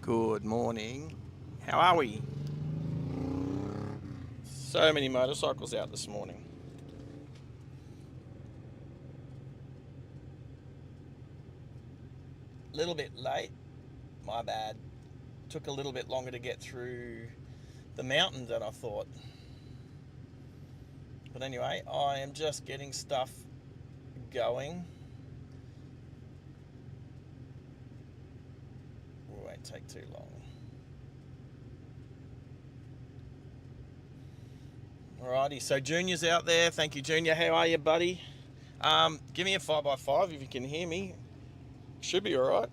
Good morning. How are we? So many motorcycles out this morning. A little bit late, my bad. Took a little bit longer to get through the mountain than I thought. But anyway, I am just getting stuff going. It won't take too long. Alrighty, so Junior's out there. Thank you, Junior. How are you, buddy? Give me a 5x5 if you can hear me. Should be alright.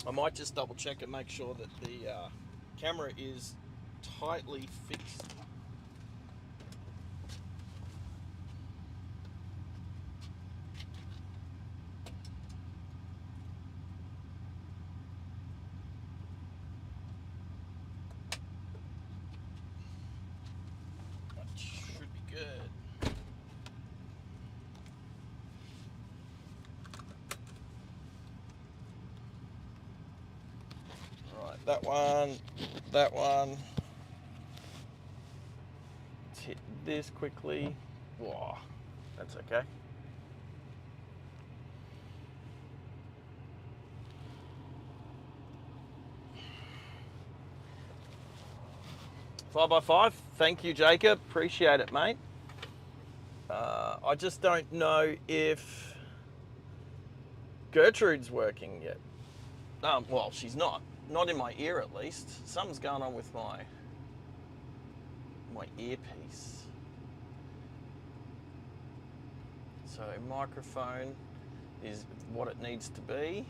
I might just double check and make sure that the camera is tightly fixed. That should be good. Alright, that one. Let's hit this quickly. Whoa, that's okay. Five by five. Thank you, Jacob. Appreciate it, mate. I just don't know if Gertrude's working yet. Well, she's not. Not in my ear, at least. Something's going on with my earpiece. So microphone is what it needs to be.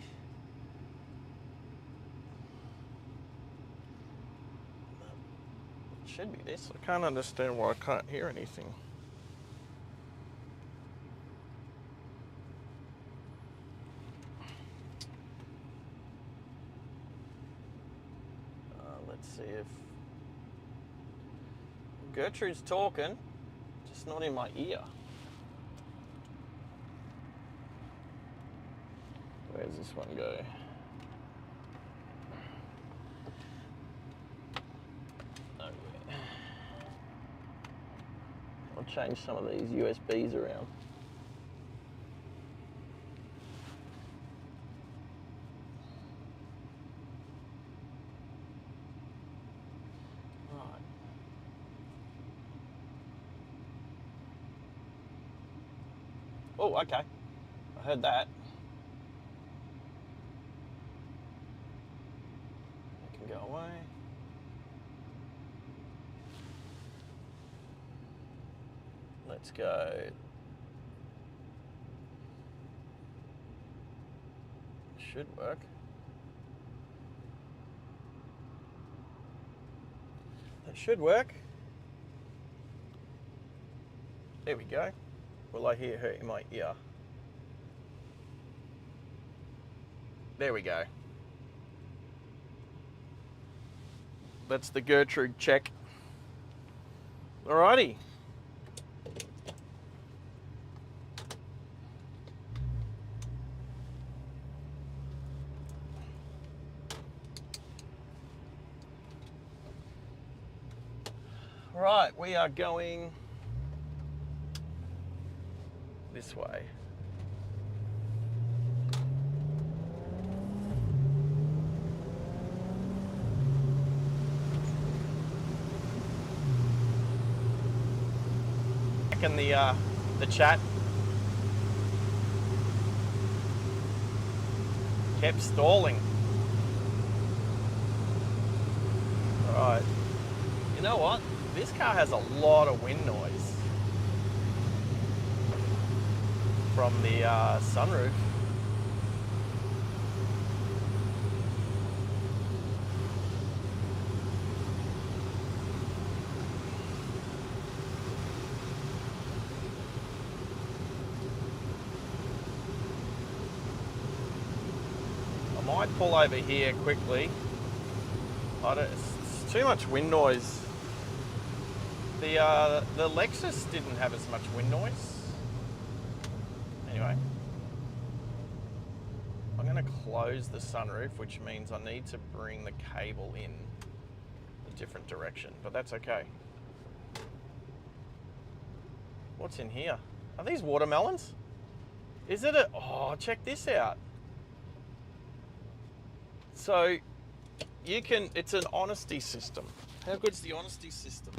It should be this. I can't understand why I can't hear anything. Let's see if Gertrude's talking, just not in my ear. Where's this one go? Nowhere. I'll change some of these USBs around. Oh, okay. I heard that. It can go away. Let's go. Should work. That should work. There we go. Will I hear her in my ear? There we go. That's the Gertrude check. Alrighty. Right, we are going this way. Back in the chat. Kept stalling. Alright. You know what? This car has a lot of wind noise from the sunroof. I might pull over here quickly. It's too much wind noise. The Lexus didn't have as much wind noise. Anyway, I'm going to close the sunroof, which means I need to bring the cable in a different direction, but that's okay. What's in here? Are these watermelons? Is it a... Oh, check this out. So, you can... It's an honesty system. How good's the honesty system?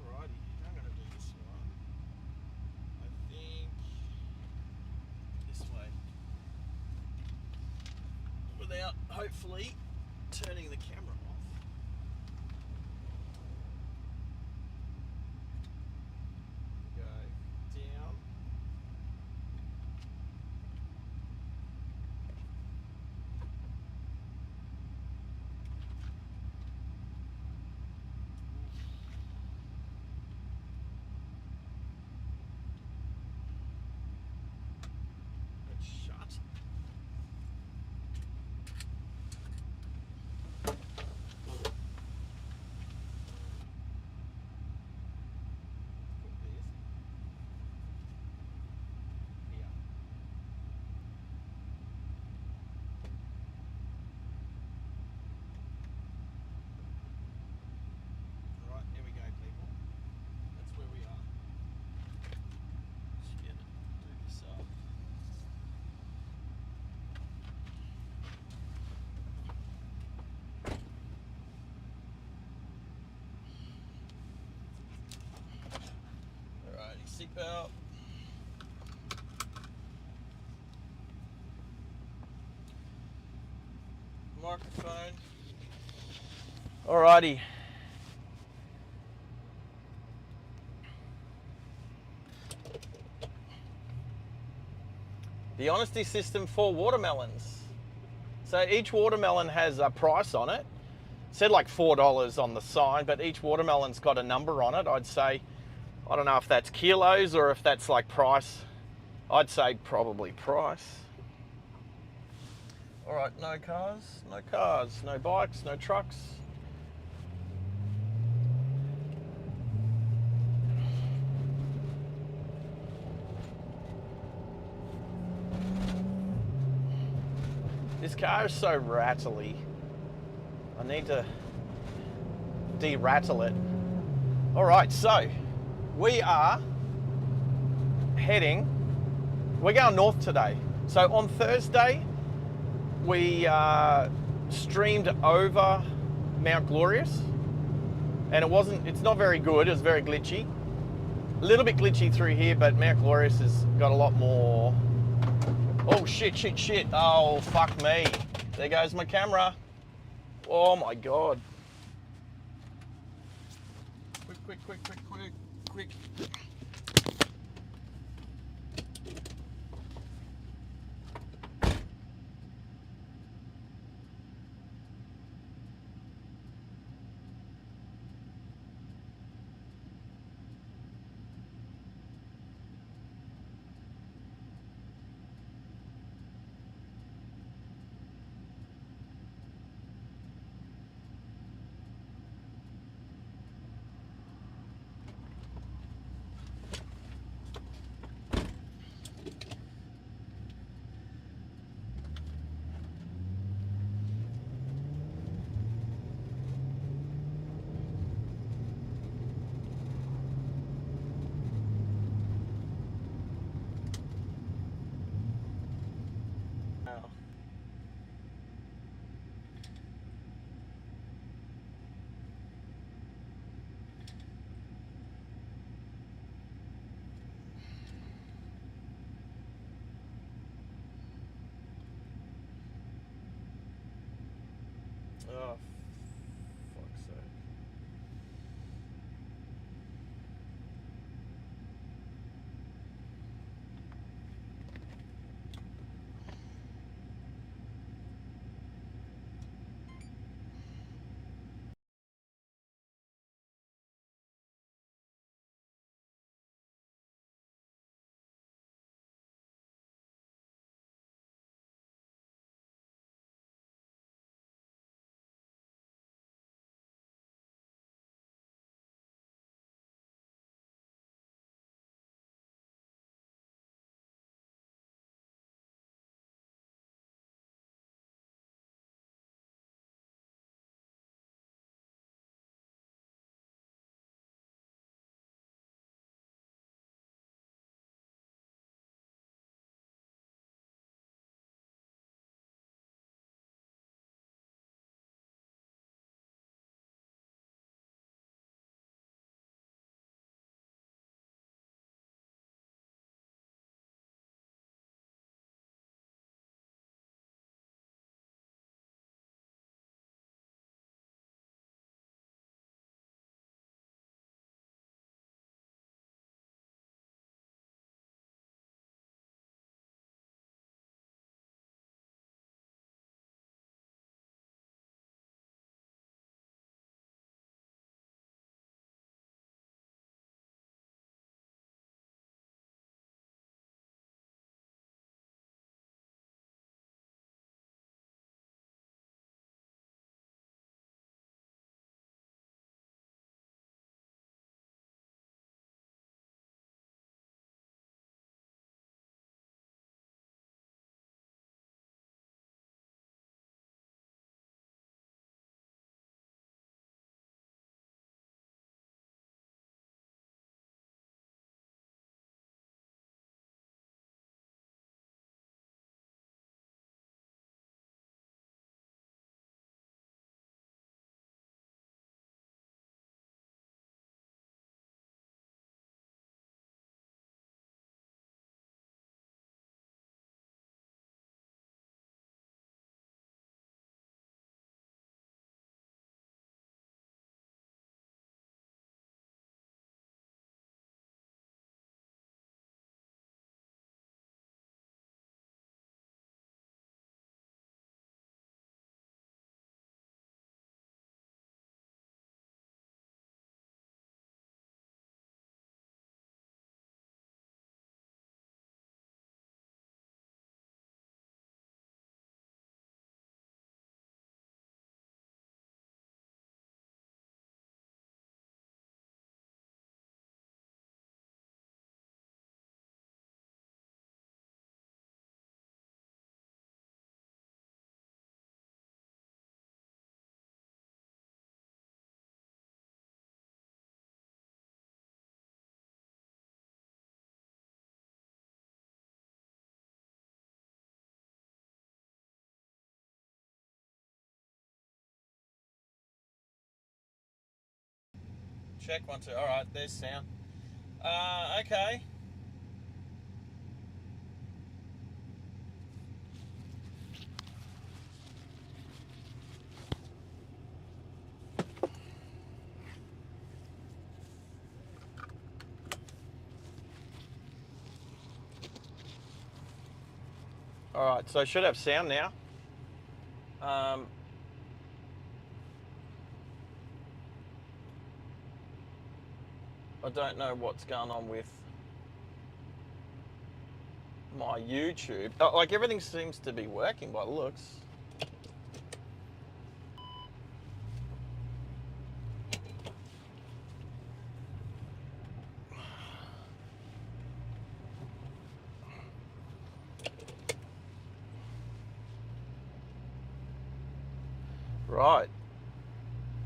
Alrighty, I'm going to do this one. I think... this way. Without, hopefully, turning the camera off. Go down. It's shut. Seatbelt. Microphone. Alrighty. The honesty system for watermelons. So each watermelon has a price on it. It said like $4 on the sign, but each watermelon's got a number on it. I'd say, I don't know if that's kilos or if that's like price. I'd say probably price. All right, no cars, no bikes, no trucks. This car is so rattly. I need to de-rattle it. All right, so we are heading, we're going north today. So on Thursday, we streamed over Mount Glorious, and it's not very good, it was very glitchy. A little bit glitchy through here, but Mount Glorious has got a lot more. Oh shit. Oh, fuck me. There goes my camera. Oh my God. Quick. Oh, Check 1, 2. All right, there's sound. Okay. All right, so I should have sound now. I don't know what's going on with my YouTube. Like everything seems to be working by the looks. Right.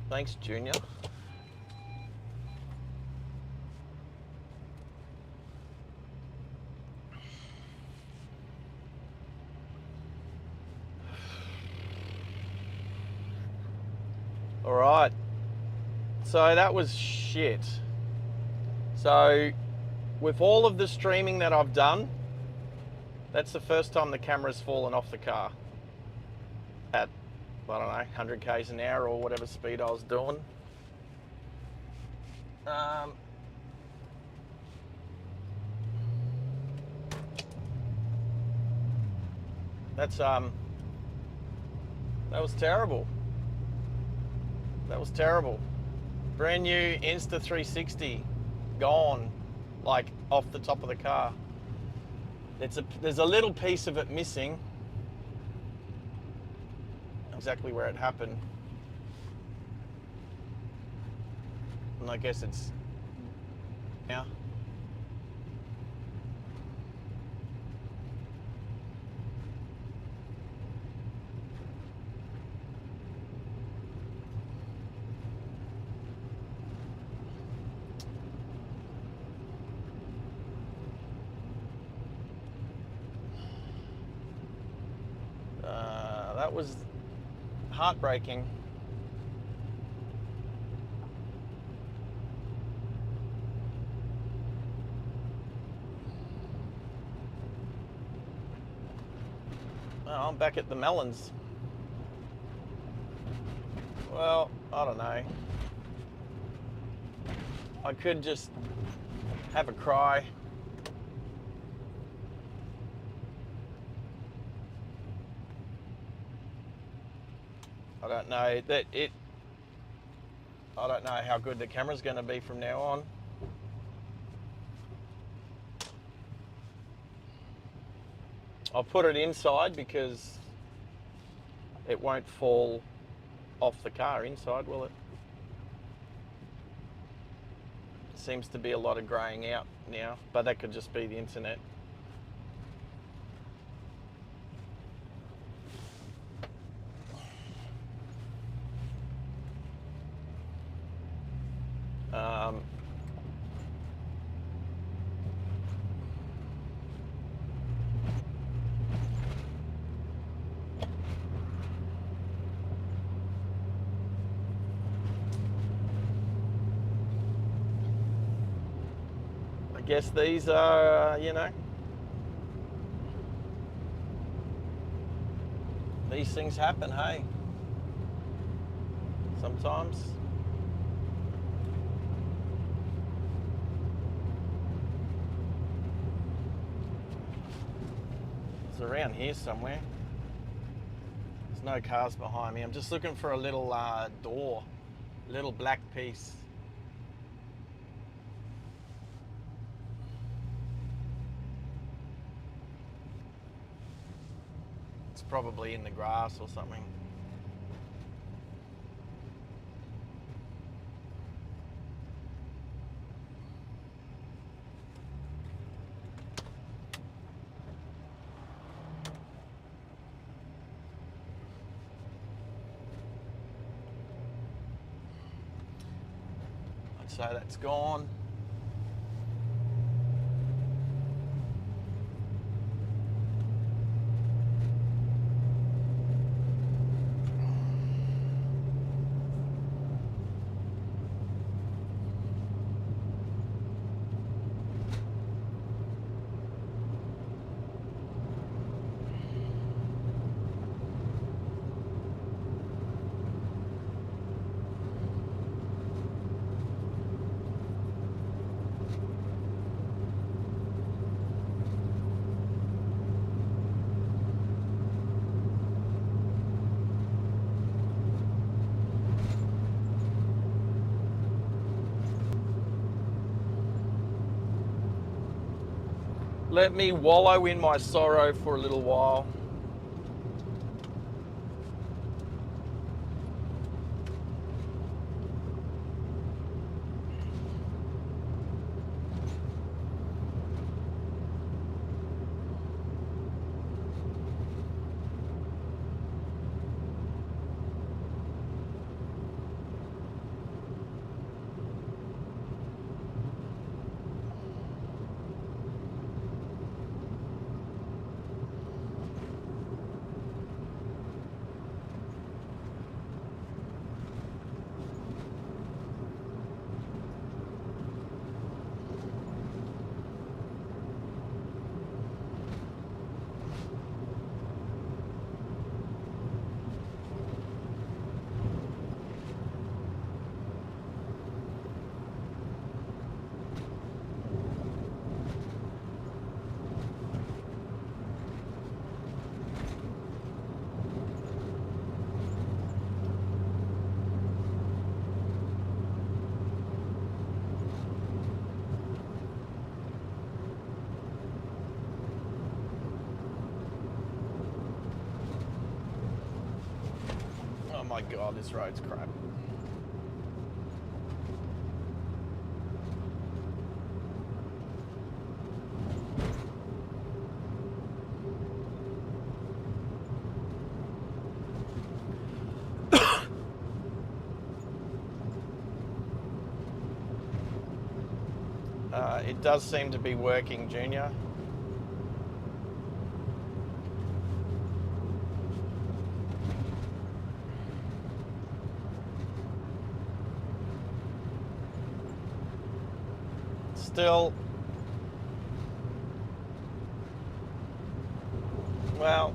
Thanks, Junior. All right. So that was shit. So with all of the streaming that I've done, that's the first time the camera's fallen off the car at, I don't know, 100 k's an hour or whatever speed I was doing. That was terrible. That was terrible. Brand new Insta360, gone, like off the top of the car. There's a little piece of it missing. Exactly where it happened. And I guess it's now. That was heartbreaking. Oh, I'm back at the melons. Well, I don't know. I could just have a cry. I don't know that it. I don't know how good the camera's going to be from now on. I'll put it inside because it won't fall off the car inside, will it? Seems to be a lot of greying out now, but that could just be the internet. I guess these are, you know, these things happen, hey? Sometimes. It's around here somewhere. There's no cars behind me. I'm just looking for a little door, a little black piece. It's probably in the grass or something. So that's gone. Let me wallow in my sorrow for a little while. Oh my God, this road's crap. It does seem to be working, Junior. Still, well,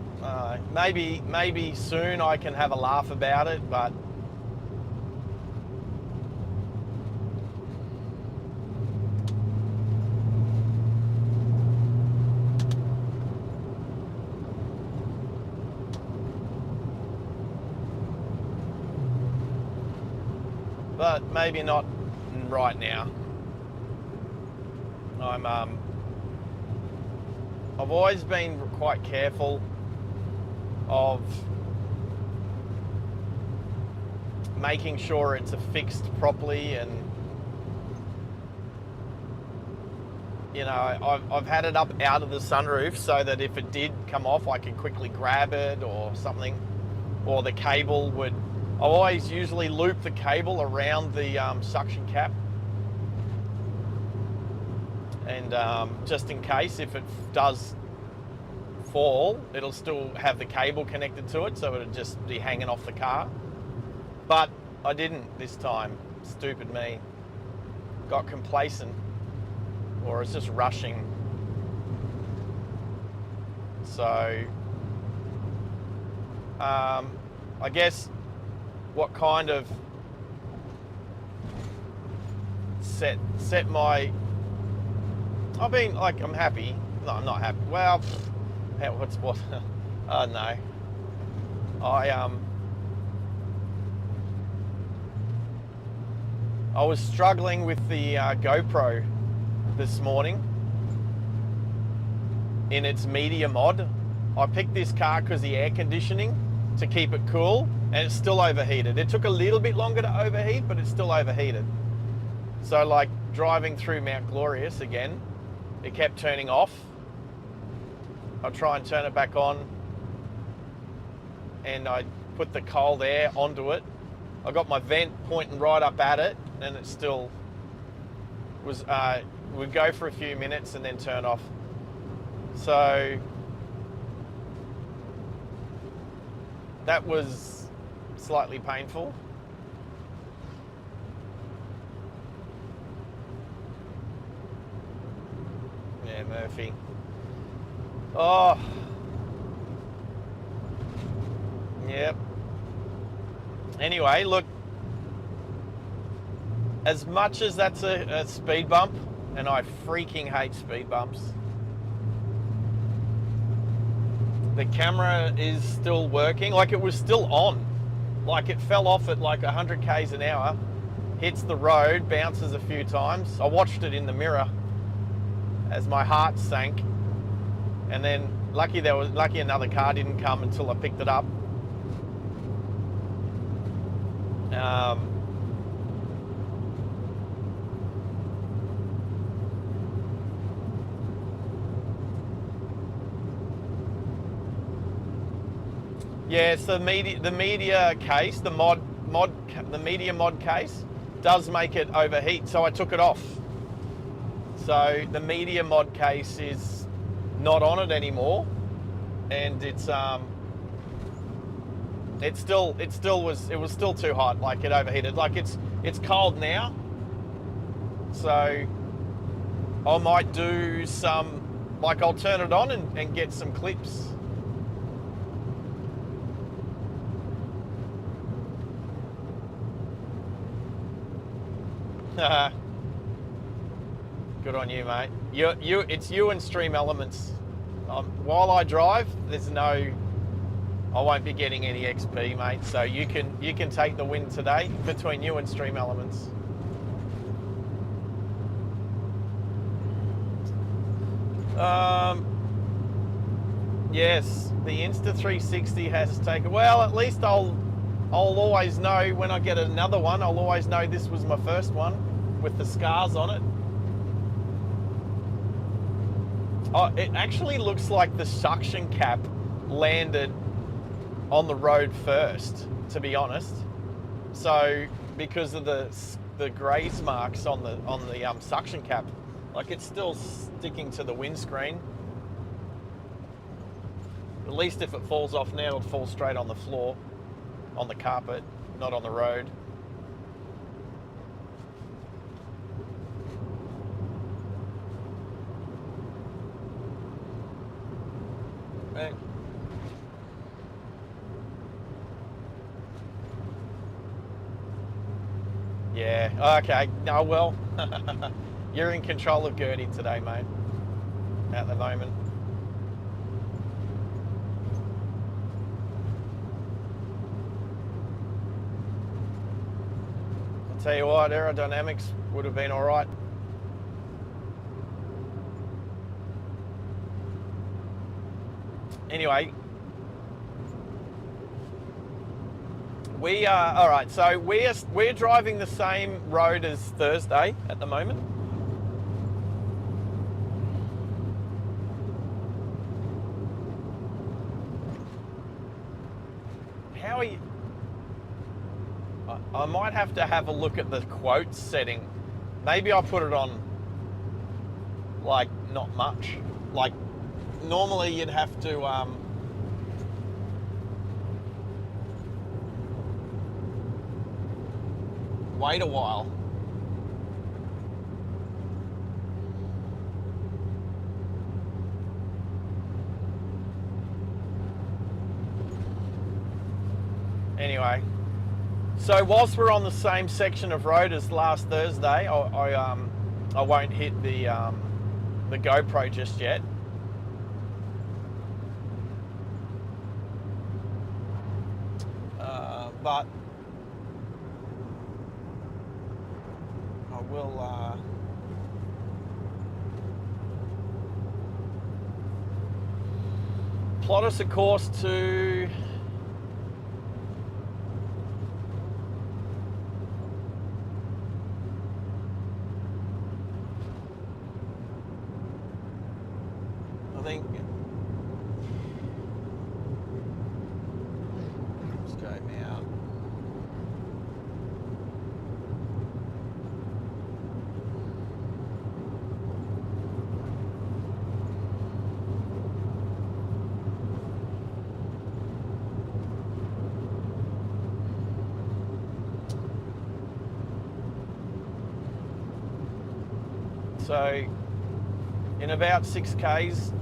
maybe soon I can have a laugh about it, but maybe not right now. I've always been quite careful of making sure it's affixed properly, and you know, I've had it up out of the sunroof so that if it did come off, I could quickly grab it or something, or the cable would. I always usually loop the cable around the suction cap, and just in case if it does fall, it'll still have the cable connected to it, so it'll just be hanging off the car. But I didn't this time. Stupid me. Got complacent, or it's just rushing. So I guess what kind of set my, I've been like, I'm happy. No, I'm not happy. Well, what's what? Oh no. I was struggling with the GoPro this morning in its media mod. I picked this car because the air conditioning to keep it cool, and it's still overheated. It took a little bit longer to overheat, but it's still overheated. So like driving through Mount Glorious again, it kept turning off. I'll try and turn it back on, and I put the cold air onto it. I got my vent pointing right up at it, and it still was, would go for a few minutes and then turn off. So that was slightly painful. Yeah, Murphy. Oh. Yep. Anyway, look, as much as that's a speed bump, and I freaking hate speed bumps, the camera is still working. Like, it was still on. Like, it fell off at like 100 k's an hour, hits the road, bounces a few times. I watched it in the mirror as my heart sank. and then lucky another car didn't come until I picked it up. Yeah, so the media case, the media mod case does make it overheat, so I took it off. So the media mod case is not on it anymore, and it was still too hot. Like, it overheated. Like, it's cold now, so I might do some, like, I'll turn it on and get some clips. Good on you, mate. It's you and Stream Elements. While I drive, I won't be getting any XP, mate. So you can take the win today between you and Stream Elements. Yes, the Insta360 has taken. Well, at least I'll always know when I get another one. I'll always know this was my first one with the scars on it. Oh, it actually looks like the suction cap landed on the road first, to be honest. So because of the graze marks on the suction cap, like, it's still sticking to the windscreen. At least if it falls off now, it'll fall straight on the floor, on the carpet, not on the road. Yeah, okay. No, well, you're in control of Gertie today, mate, at the moment. I'll tell you what, aerodynamics would have been all right. Anyway, we are all right. So we're driving the same road as Thursday at the moment. How are you? I might have to have a look at the quotes setting. Maybe I put it on, like, not much. Like, normally you'd have to wait a while. Anyway, so whilst we're on the same section of road as last Thursday, I won't hit the GoPro just yet. But I will plot us a course to So in about 6 Ks,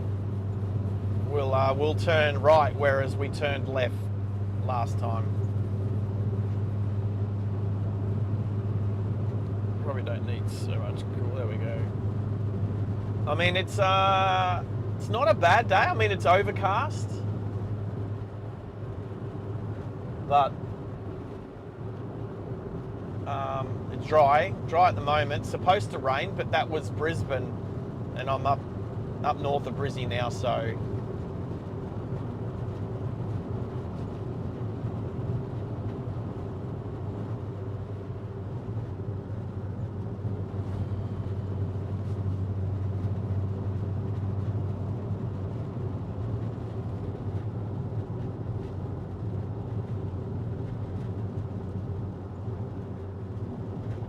we'll turn right, whereas we turned left last time. Probably don't need so much cool. There we go. I mean, it's not a bad day. I mean, it's overcast, but it's dry at the moment. It's supposed to rain, but that was Brisbane, and I'm up up north of Brizzy now, so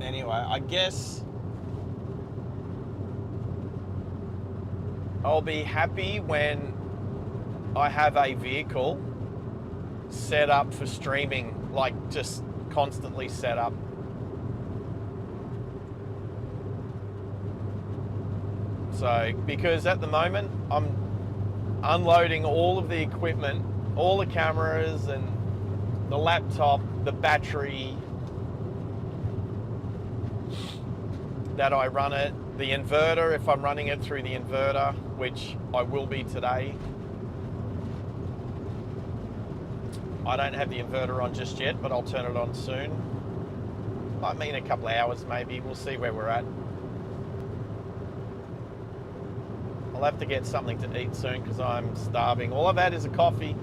anyway, I guess I'll be happy when I have a vehicle set up for streaming, like just constantly set up. So, because at the moment I'm unloading all of the equipment, all the cameras and the laptop, the battery that I run it, the inverter if I'm running it through the inverter, which I will be today. I don't have the inverter on just yet, but I'll turn it on soon. I mean, a couple of hours maybe. We'll see where we're at. I'll have to get something to eat soon because I'm starving. All I've had is a coffee.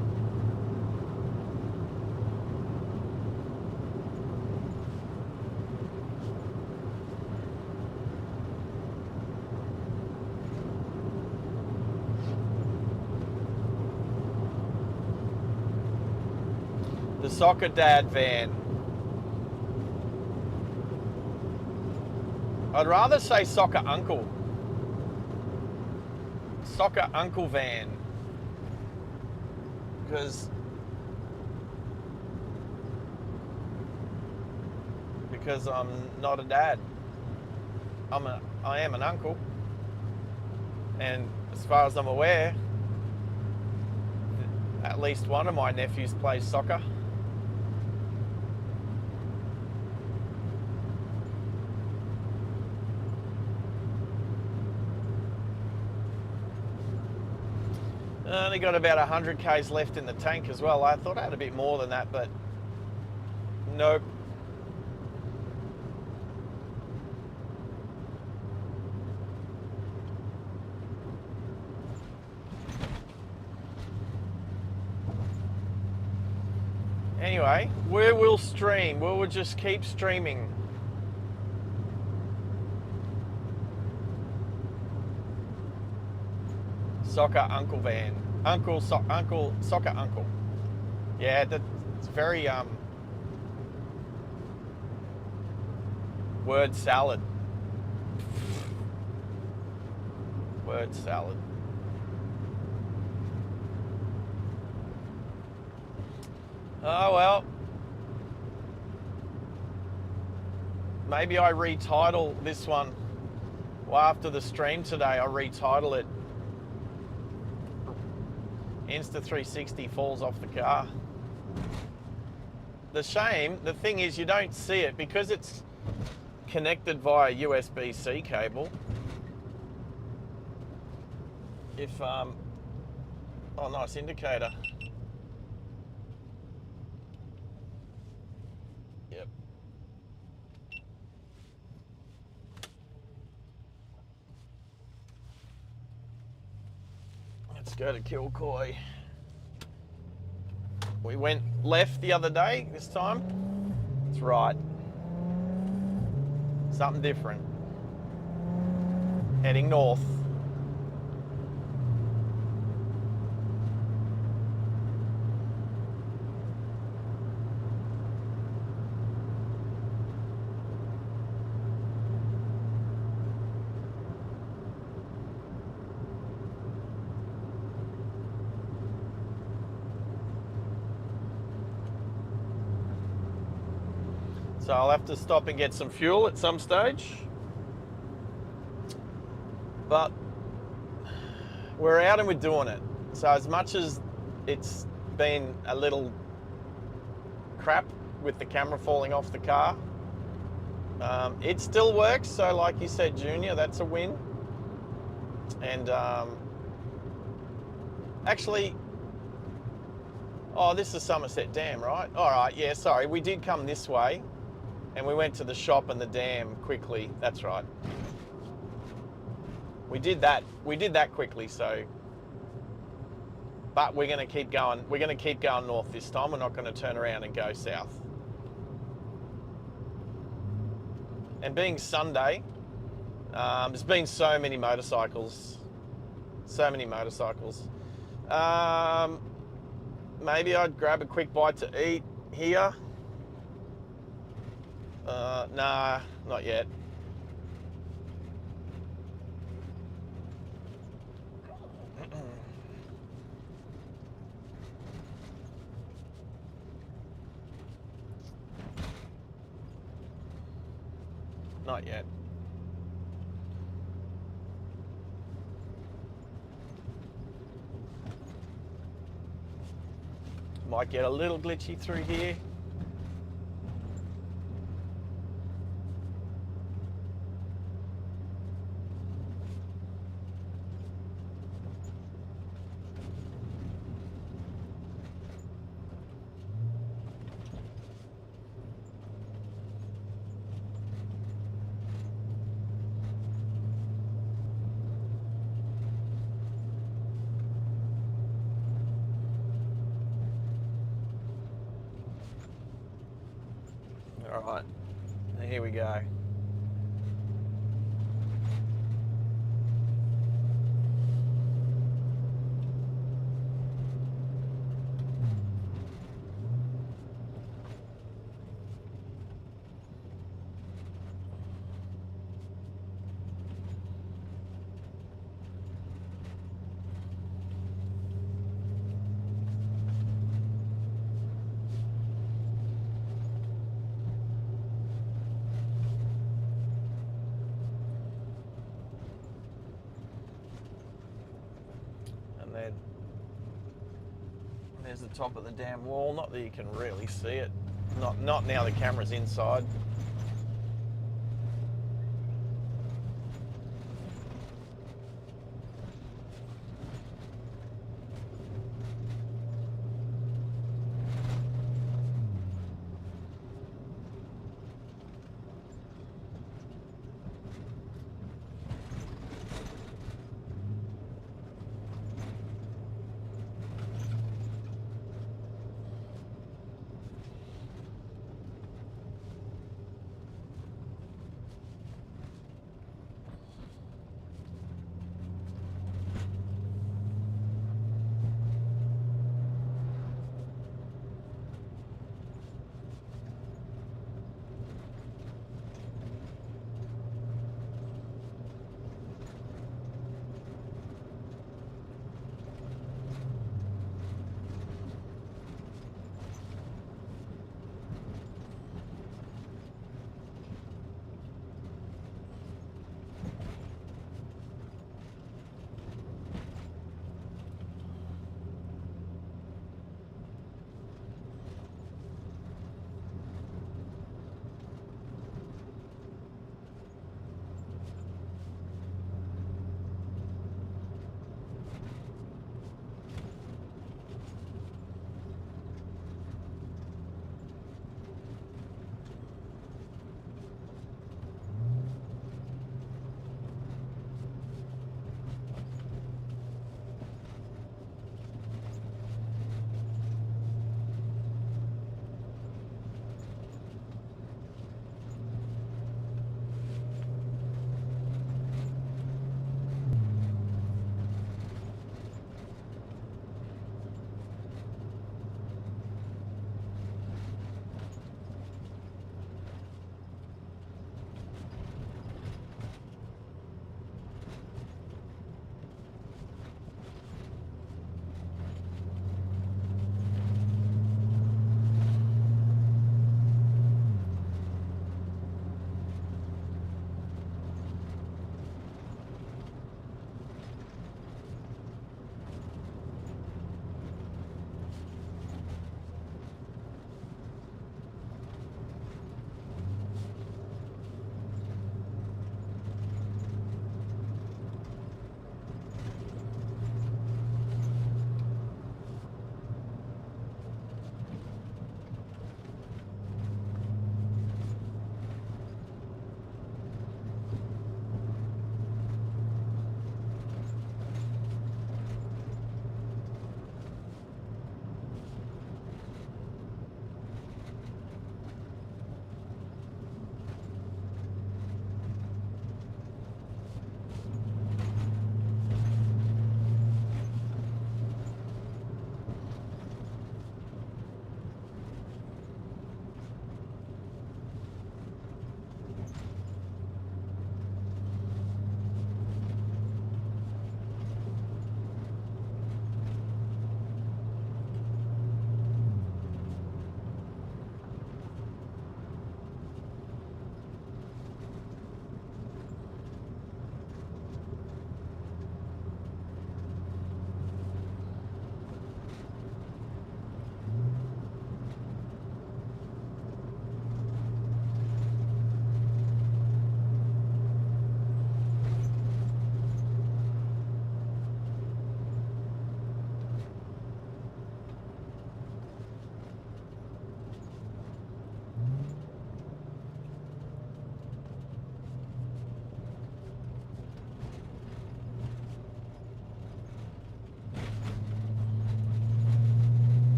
The Soccer Dad van. I'd rather say Soccer Uncle. Soccer Uncle van. Because I'm not a dad. I am an uncle. And as far as I'm aware, at least one of my nephews plays soccer. I only got about 100 k's left in the tank as well. I thought I had a bit more than that, but nope. Anyway, we will stream. We will just keep streaming. Soccer Uncle van. Soccer Uncle. Yeah, that's very word salad. Word salad. Oh well. Maybe I retitle this one. Well, after the stream today, I retitle it Insta360 falls off the car. The thing is you don't see it because it's connected via USB-C cable. Oh, nice indicator. Yep. Let's go to Kilcoy. We went left the other day, this time it's right. Something different. Heading north. So I'll have to stop and get some fuel at some stage. But we're out and we're doing it. So as much as it's been a little crap with the camera falling off the car, it still works. So like you said, Junior, that's a win. And actually, oh, this is Somerset Dam, right? All right, yeah, sorry. We did come this way. And we went to the shop and the dam quickly. That's right. We did that quickly, so. But we're going to keep going. We're going to keep going north this time. We're not going to turn around and go south. And being Sunday, there's been so many motorcycles. So many motorcycles. Maybe I'd grab a quick bite to eat here. Nah, not yet. Not yet. Might get a little glitchy through here. All right, here we go. And then there's the top of the damn wall. Not that you can really see it. Not now the camera's inside.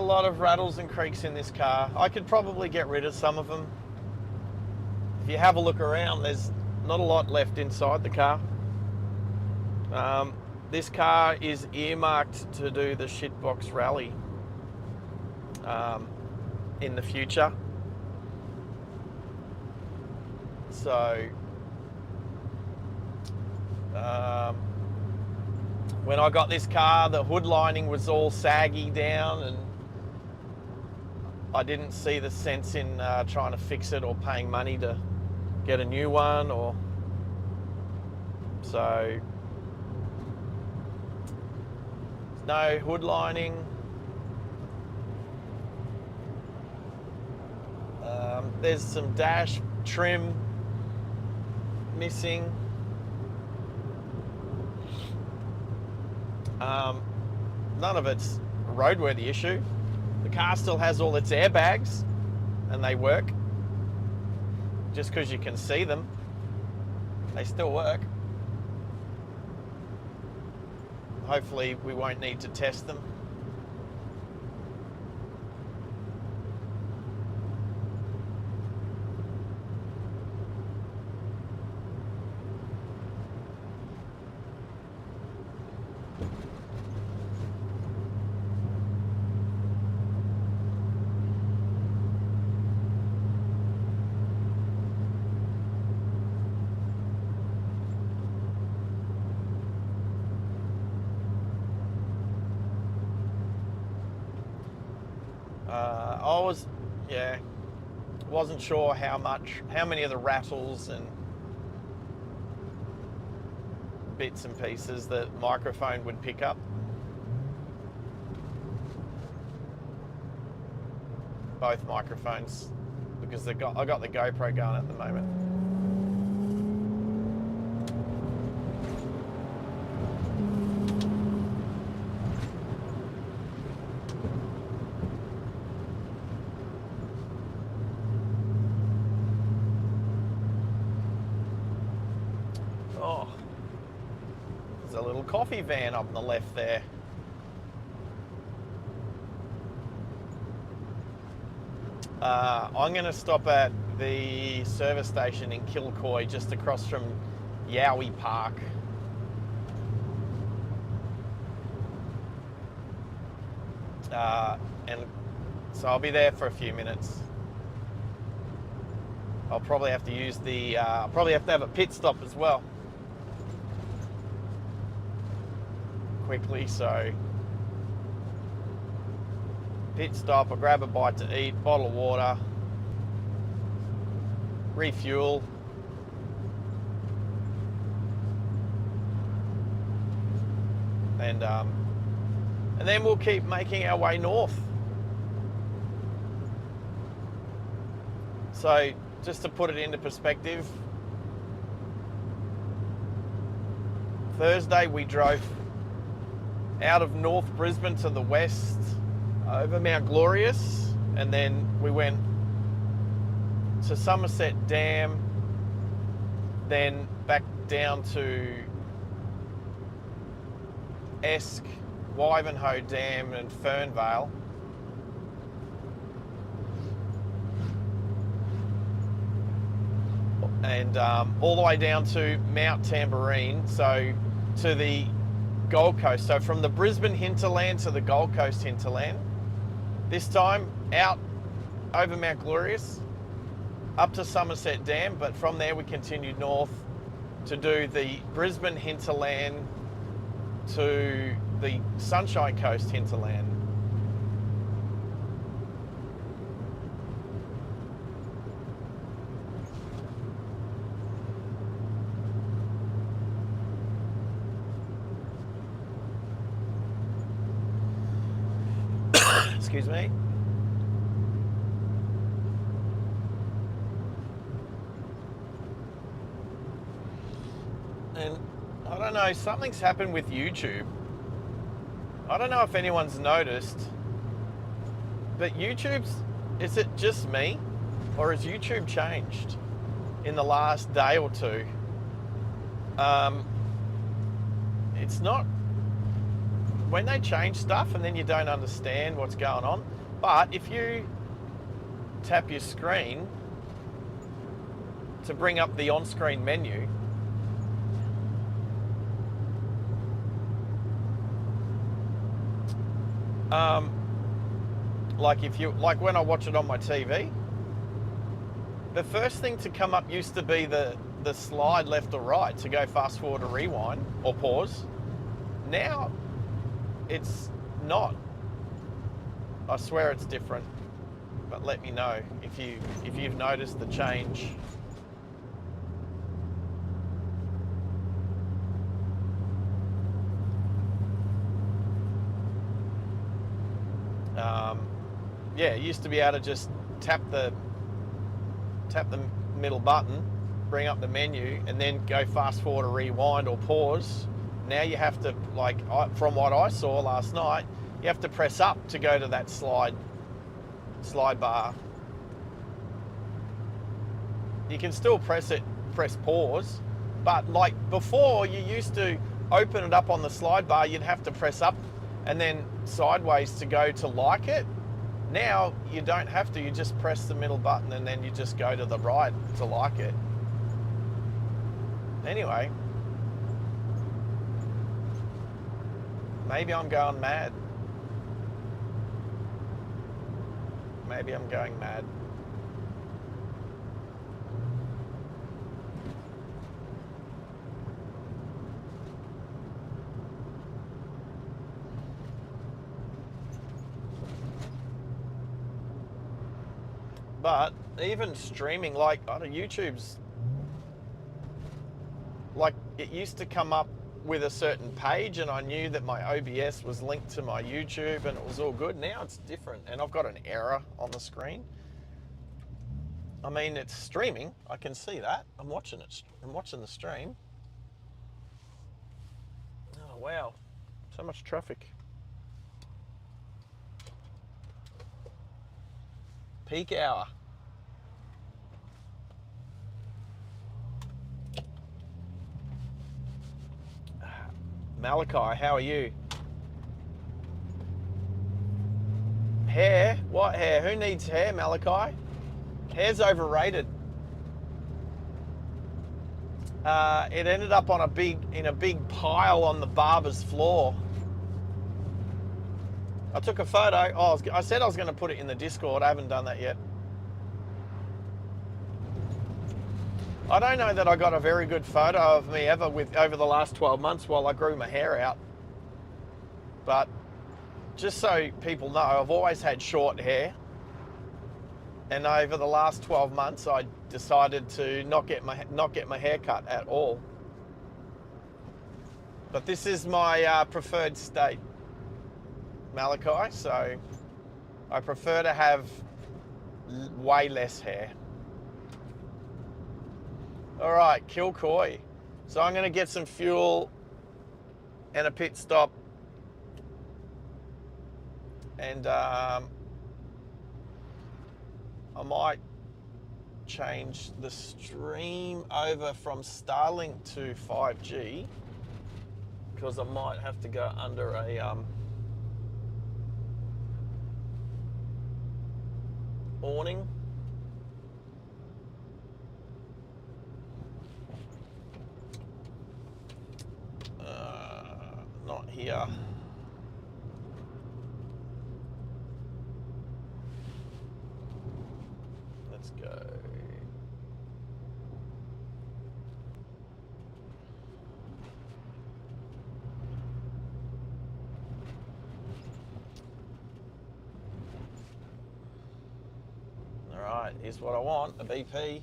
lot of rattles and creaks in this car. I could probably get rid of some of them. If you have a look around, there's not a lot left inside the car. This car is earmarked to do the shitbox rally in the future. So when I got this car, the hood lining was all saggy down, and I didn't see the sense in trying to fix it or paying money to get a new one, or so no hood lining. There's some dash trim missing. None of it's a roadworthy issue. The car still has all its airbags and they work. Just because you can see them, they still work. Hopefully we won't need to test them. Wasn't sure how many of the rattles and bits and pieces the microphone would pick up. Both microphones, because I got the GoPro going at the moment. Coffee van up on the left there. I'm going to stop at the service station in Kilcoy, just across from Yowie Park. And so I'll be there for a few minutes. I'll probably have to use the, probably have to have a pit stop as well. Quickly, so pit stop, I'll grab a bite to eat, bottle of water, refuel, and then we'll keep making our way north. So just to put it into perspective, Thursday we drove out of North Brisbane to the west over Mount Glorious, and then we went to Somerset Dam, then back down to SEQ, Wivenhoe Dam and Fernvale. And all the way down to Mount Tambourine, so to the Gold Coast. So from the Brisbane hinterland to the Gold Coast hinterland. This time out over Mount Glorious, up to Somerset Dam, but from there we continued north to do the Brisbane hinterland to the Sunshine Coast hinterland. Excuse me. And I don't know, something's happened with YouTube. I don't know if anyone's noticed, but is it just me? Or has YouTube changed in the last day or two? It's not, when they change stuff and then you don't understand what's going on, But if you tap your screen to bring up the on-screen menu, like when I watch it on my TV, the first thing to come up used to be the slide left or right to go fast forward or rewind or pause. Now it's not. I swear it's different, but let me know if you've noticed the change. Yeah, it used to be able to just tap the middle button, bring up the menu, and then go fast forward or rewind or pause. Now you have to, from what I saw last night, you have to press up to go to that slide bar. You can still press pause, but like before, you used to open it up on the slide bar, you'd have to press up and then sideways to go to like it. Now you don't have to, you just press the middle button and then you just go to the right to like it. Anyway, maybe I'm going mad. Maybe I'm going mad. But even streaming, like on YouTube's, like it used to come up with a certain page and I knew that my OBS was linked to my YouTube and it was all good. Now it's different and I've got an error on the screen. I mean, it's streaming. I can see that. I'm watching it. I'm watching the stream. Oh, wow. So much traffic. Peak hour. Malachi, how are you? Hair? What hair? Who needs hair, Malachi? Hair's overrated. It ended up in a big pile on the barber's floor. I took a photo. Oh, I said I was going to put it in the Discord. I haven't done that yet. I don't know that I got a very good photo of me ever over the last 12 months while I grew my hair out. But just so people know, I've always had short hair. And over the last 12 months, I decided to not get my hair cut at all. But this is my preferred state, Malachi. So I prefer to have way less hair. All right, Kilcoy. So I'm going to get some fuel and a pit stop. And I might change the stream over from Starlink to 5G because I might have to go under a awning. Not here. Let's go. All right, here's what I want, a BP.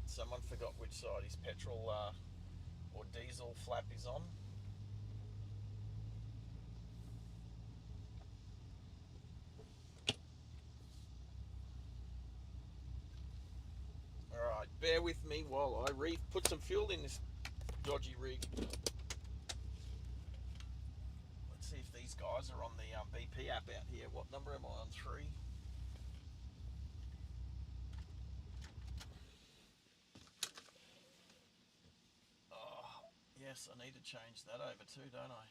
Someone forgot which side his petrol or diesel flap is on. All right, bear bear with me while I put some fuel in this dodgy rig. Let's see if these guys are on the BP app out here. What number am I on? 3? Oh, yes, I need to change that over too, don't I?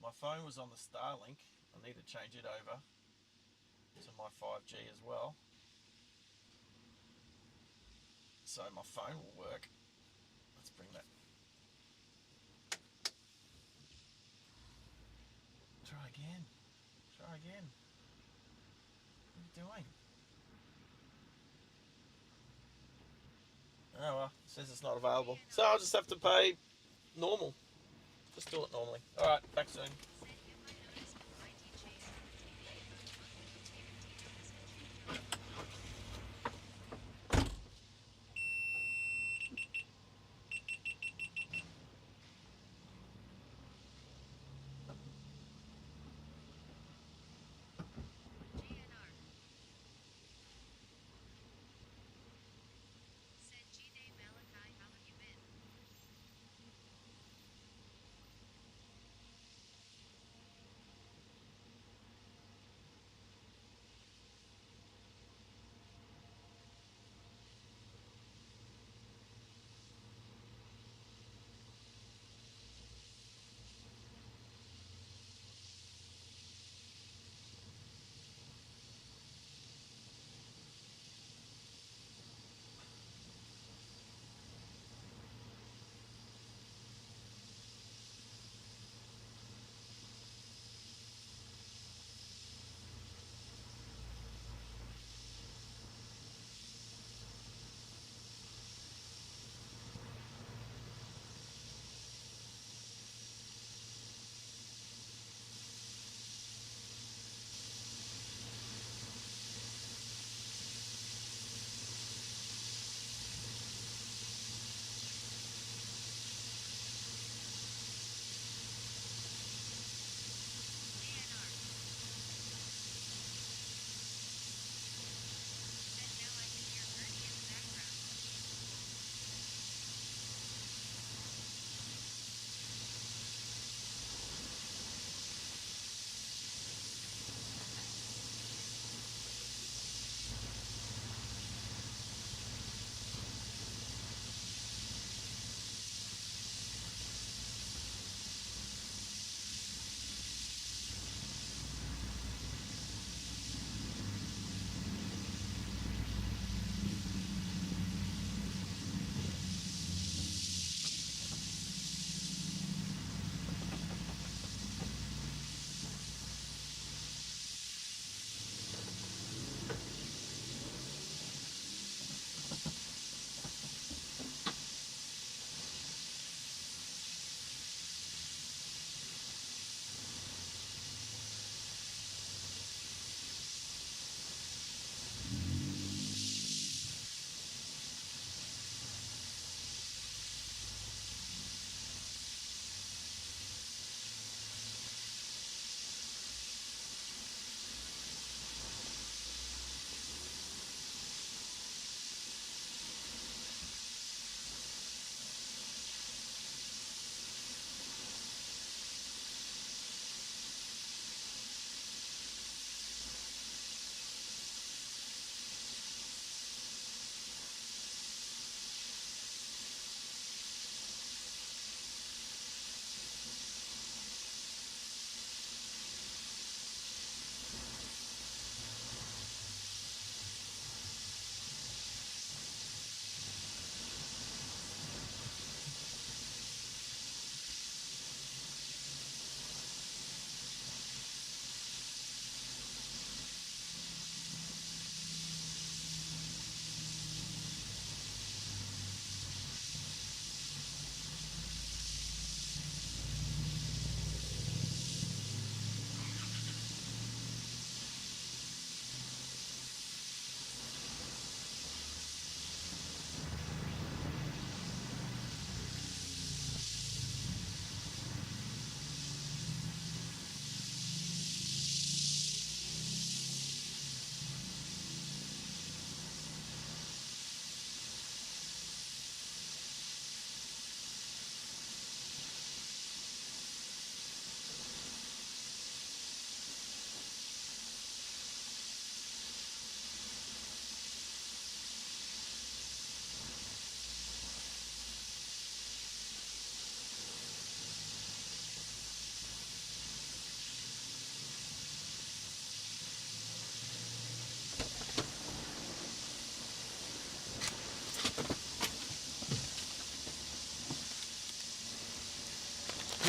My phone was on the Starlink. I need to change it over to my 5G as well, so my phone will work. Let's bring that. Try again. Try again. What are you doing? Oh well, it says it's not available. So I'll just have to pay normal. Just do it normally. Alright, back soon.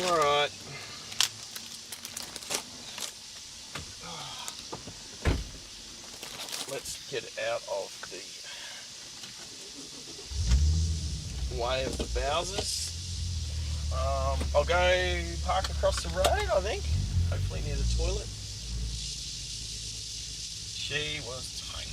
All right. Let's get out of the way of the Bowsers. I'll go park across the road, I think. Hopefully near the toilet. She was tiny.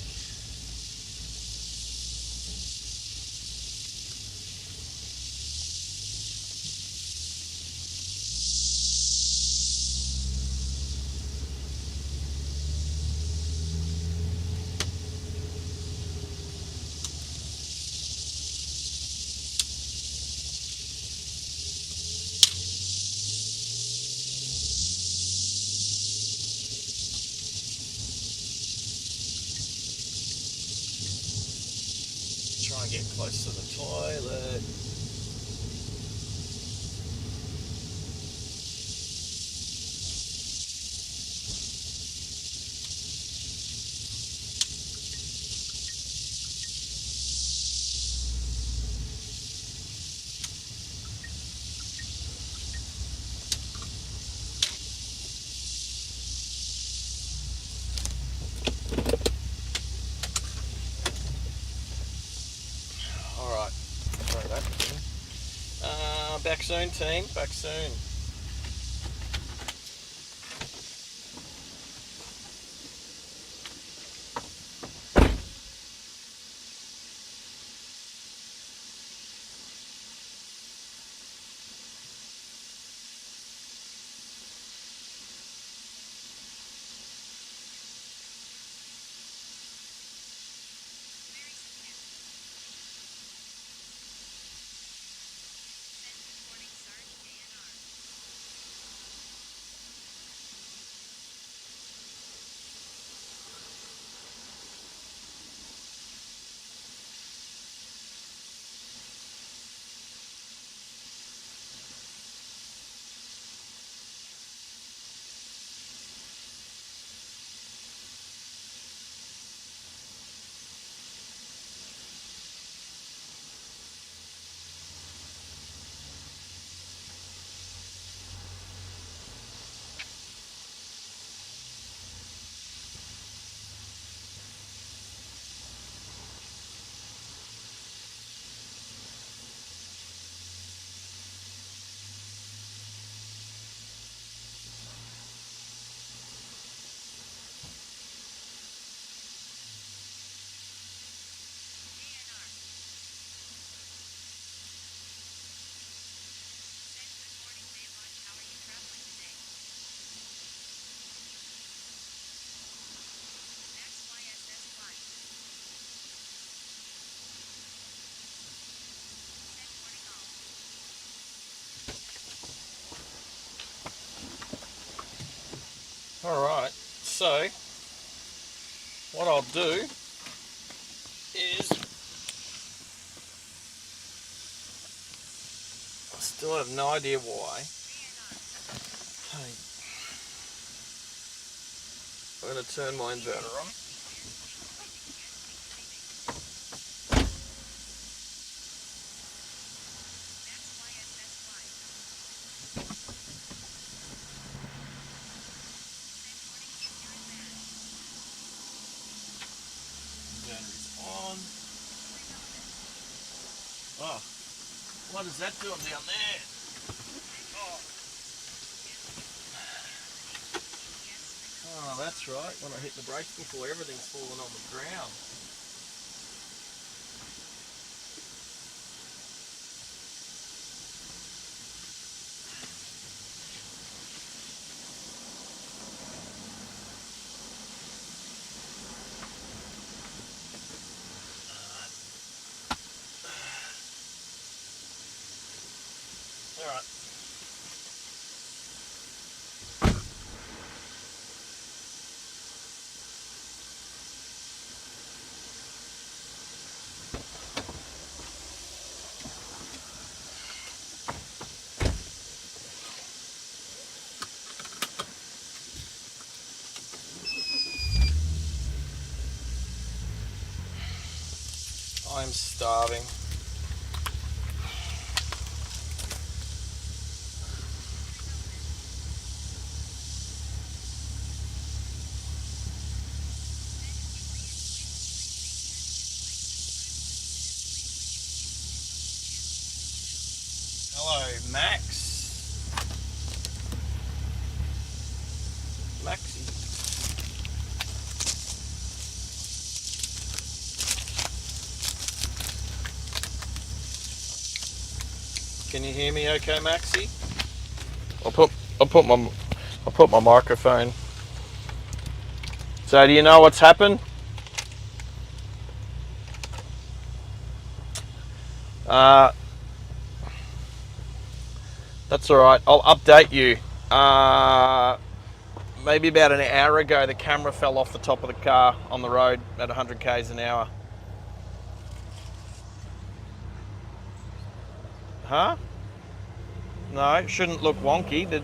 Try and get close to the toilet. Alright, sorry about that. Back soon, team, back soon. Alright, so what I'll do is, I still have no idea why. Okay. I'm going to turn my inverter on. Oh, what is that doing down there? Oh, that's right. When I hit the brakes before, everything's falling on the ground. All right. I'm starving. Hello, Max. Maxie. Can you hear me okay, Maxie? I'll put my microphone. So do you know what's happened? That's all right. I'll update you. Maybe about an hour ago, the camera fell off the top of the car on the road at 100 k's an hour. Huh? No, it shouldn't look wonky. The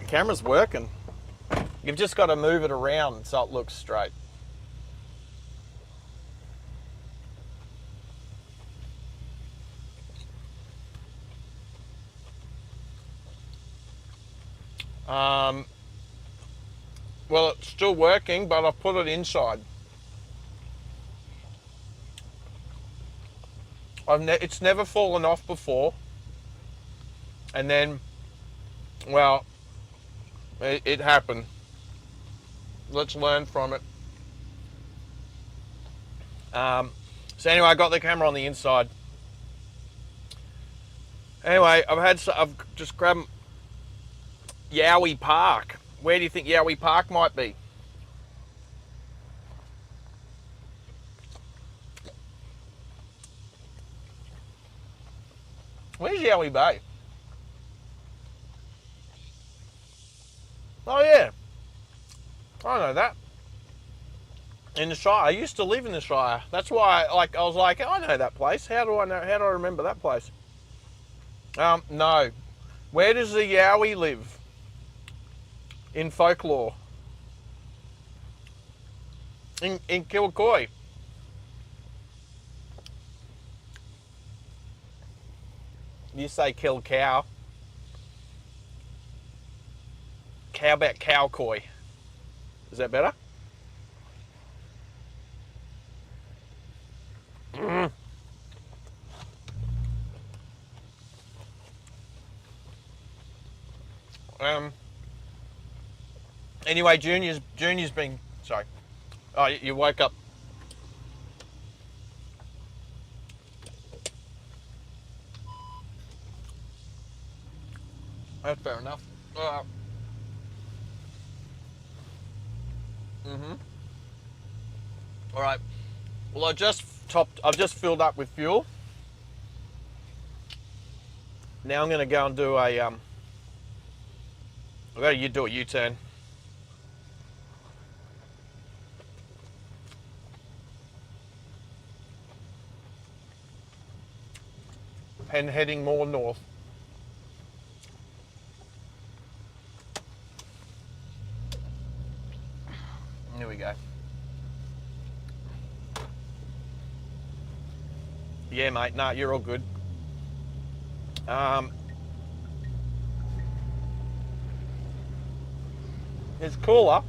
camera's working. You've just got to move it around so it looks straight. Well, it's still working, but I've put it inside. It's never fallen off before. And then, well, it happened. Let's learn from it. So anyway, I got the camera on the inside. Anyway, I've just grabbed Yowie Park. Where do you think Yowie Park might be? Where's Yowie Bay? Oh yeah, I know that. In the Shire. I used to live in the Shire. That's why, I was like, I know that place. How do I remember that place? No. Where does the Yowie live? In folklore. In Kilcoy. You say kill cow. How about cowcoy? Is that better? Anyway, Junior's been, sorry. Oh, you woke up. That's fair enough. All right. Well, I've just filled up with fuel. Now I'm going to go and do I've got to do a U-turn. And heading more north. Here we go. Yeah, mate. Nah, you're all good. It's cooler.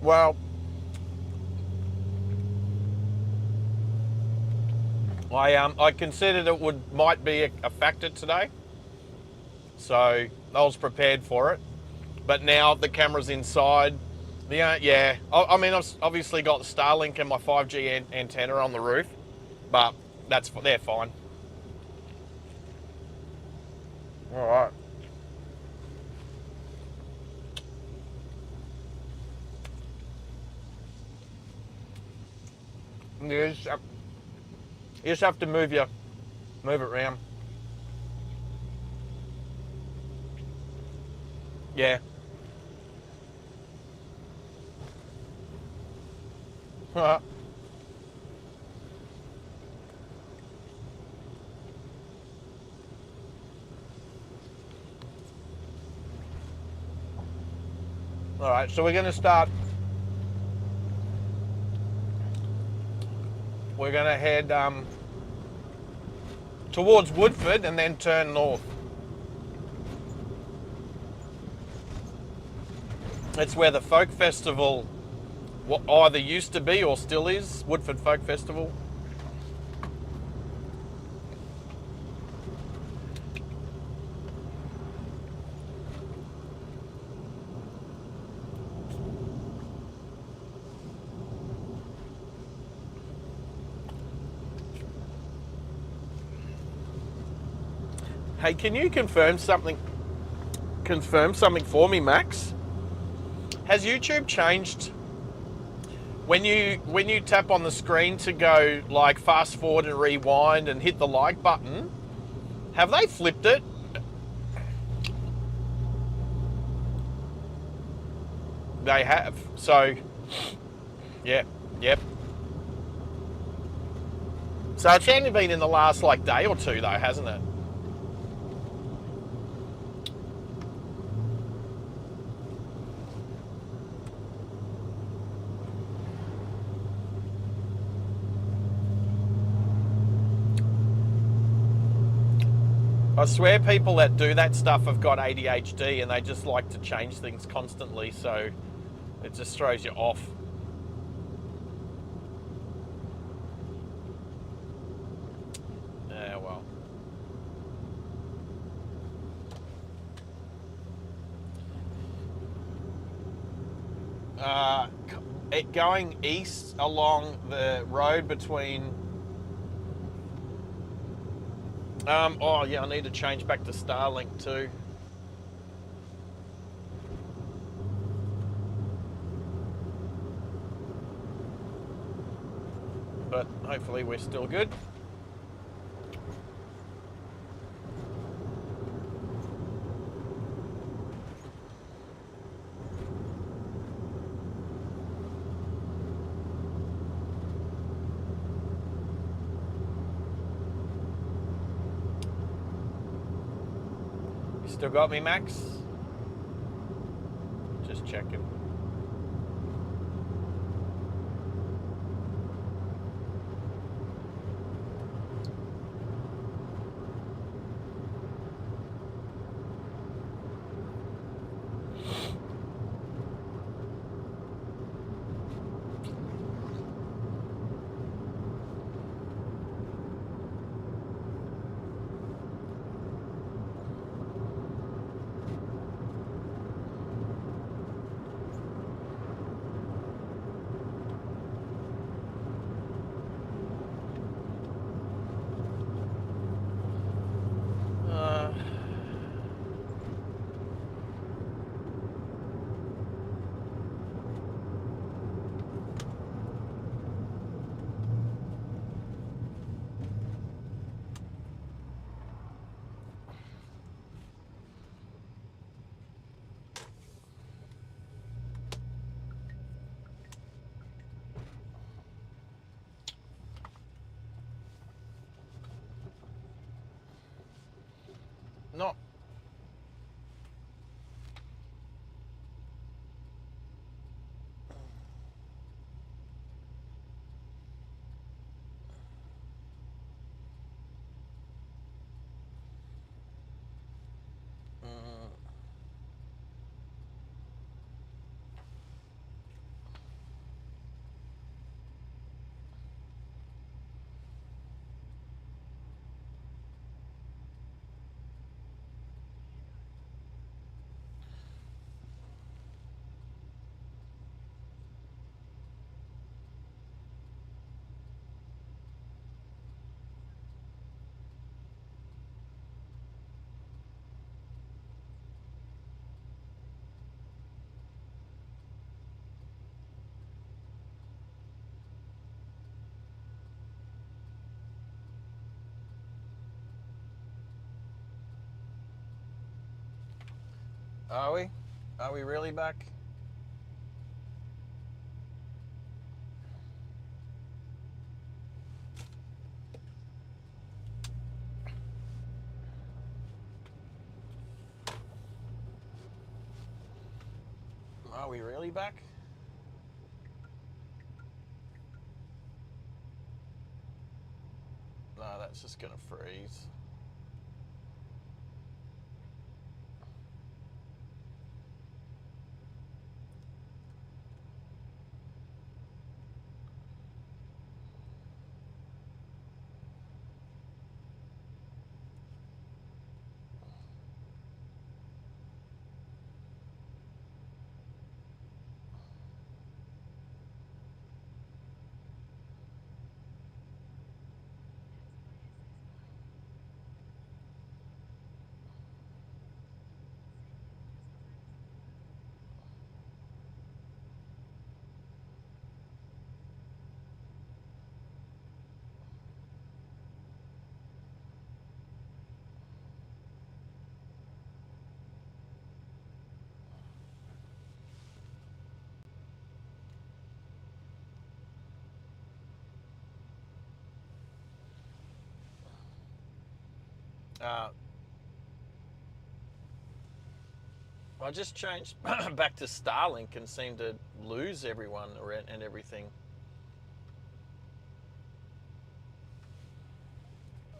Well, I considered it might be a factor today, so I was prepared for it. But now the camera's inside. Yeah. I mean, I've obviously got Starlink and my 5G antenna on the roof, but they're fine. All right. You just have to move it around. Yeah. All right, so we're going to start. We're going to head towards Woodford and then turn north. It's where the folk festival either used to be or still is, Woodford Folk Festival. Hey, can you confirm something for me, Max? Has YouTube changed when you tap on the screen to go like fast forward and rewind and hit the like button? Have they flipped it? They have. So, yeah, yep. So it's only been in the last like day or two though, hasn't it? I swear people that do that stuff have got ADHD and they just like to change things constantly, so it just throws you off. Yeah, well. Going east along the road between... oh yeah, I need to change back to Starlink too. But hopefully we're still good. You still got me, Max? Just checking. Not... Are we? Are we really back? Are we really back? No, that's just gonna freeze. Uh, I just changed back to Starlink and seemed to lose everyone and everything.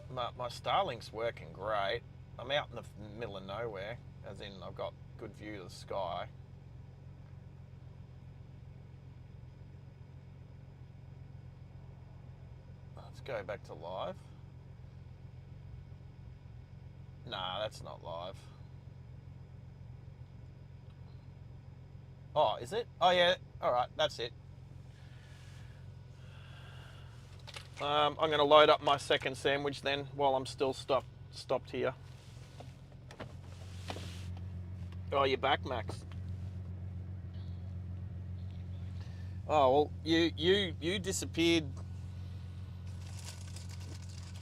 My Starlink's working great. I'm out in the middle of nowhere, as in I've got good view of the sky. Let's go back to live. Nah, that's not live. Oh, is it? Oh yeah, alright, that's it. I'm going to load up my second sandwich then while I'm still stopped here. Oh, you're back, Max. Oh well, you disappeared.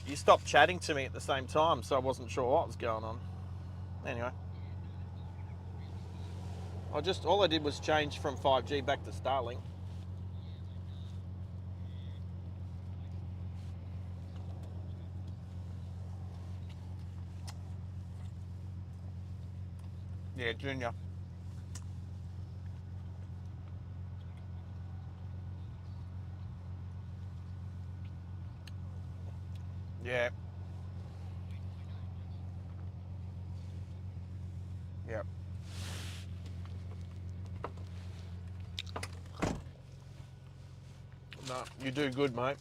You stopped chatting to me at the same time, so I wasn't sure what was going on. Anyway, all I did was change from 5G back to Starlink. Yeah, Junior. Yeah. Yeah. No, you do good, mate.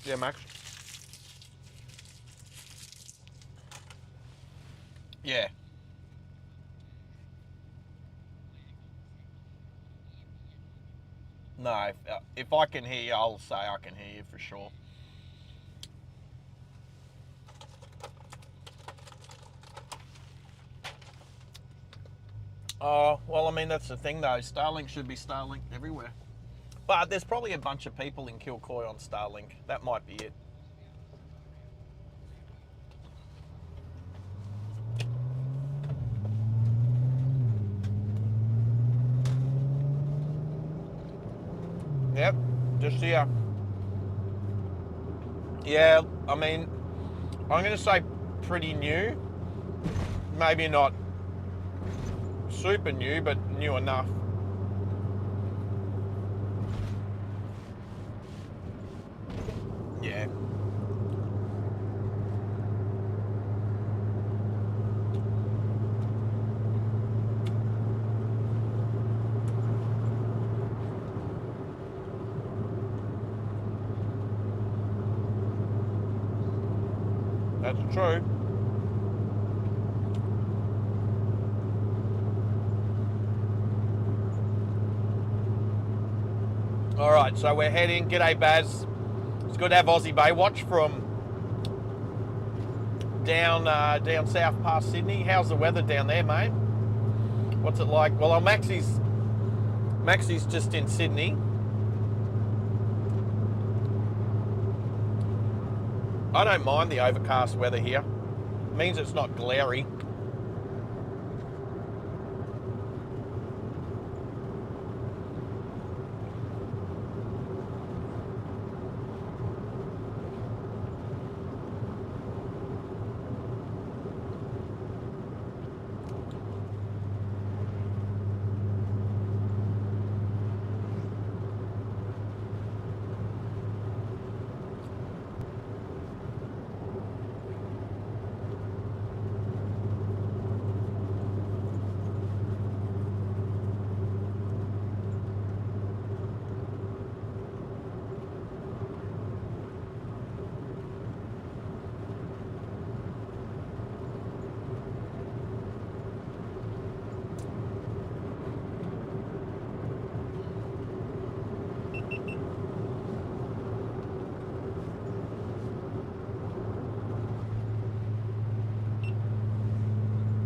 Yeah, Max. Yeah. No, if I can hear you, I'll say I can hear you for sure. Oh, well, I mean, that's the thing, though. Starlink should be Starlink everywhere. But there's probably a bunch of people in Kilcoy on Starlink. That might be it. Yep, just here. Yeah, I mean, I'm going to say pretty new. Maybe not super new, but new enough. Yeah. That's true. All right, so we're heading. G'day, Baz. It's good to have Aussie Baywatch from down south past Sydney. How's the weather down there, mate? What's it like? Well, Maxie's just in Sydney. I don't mind the overcast weather here. It means it's not glary.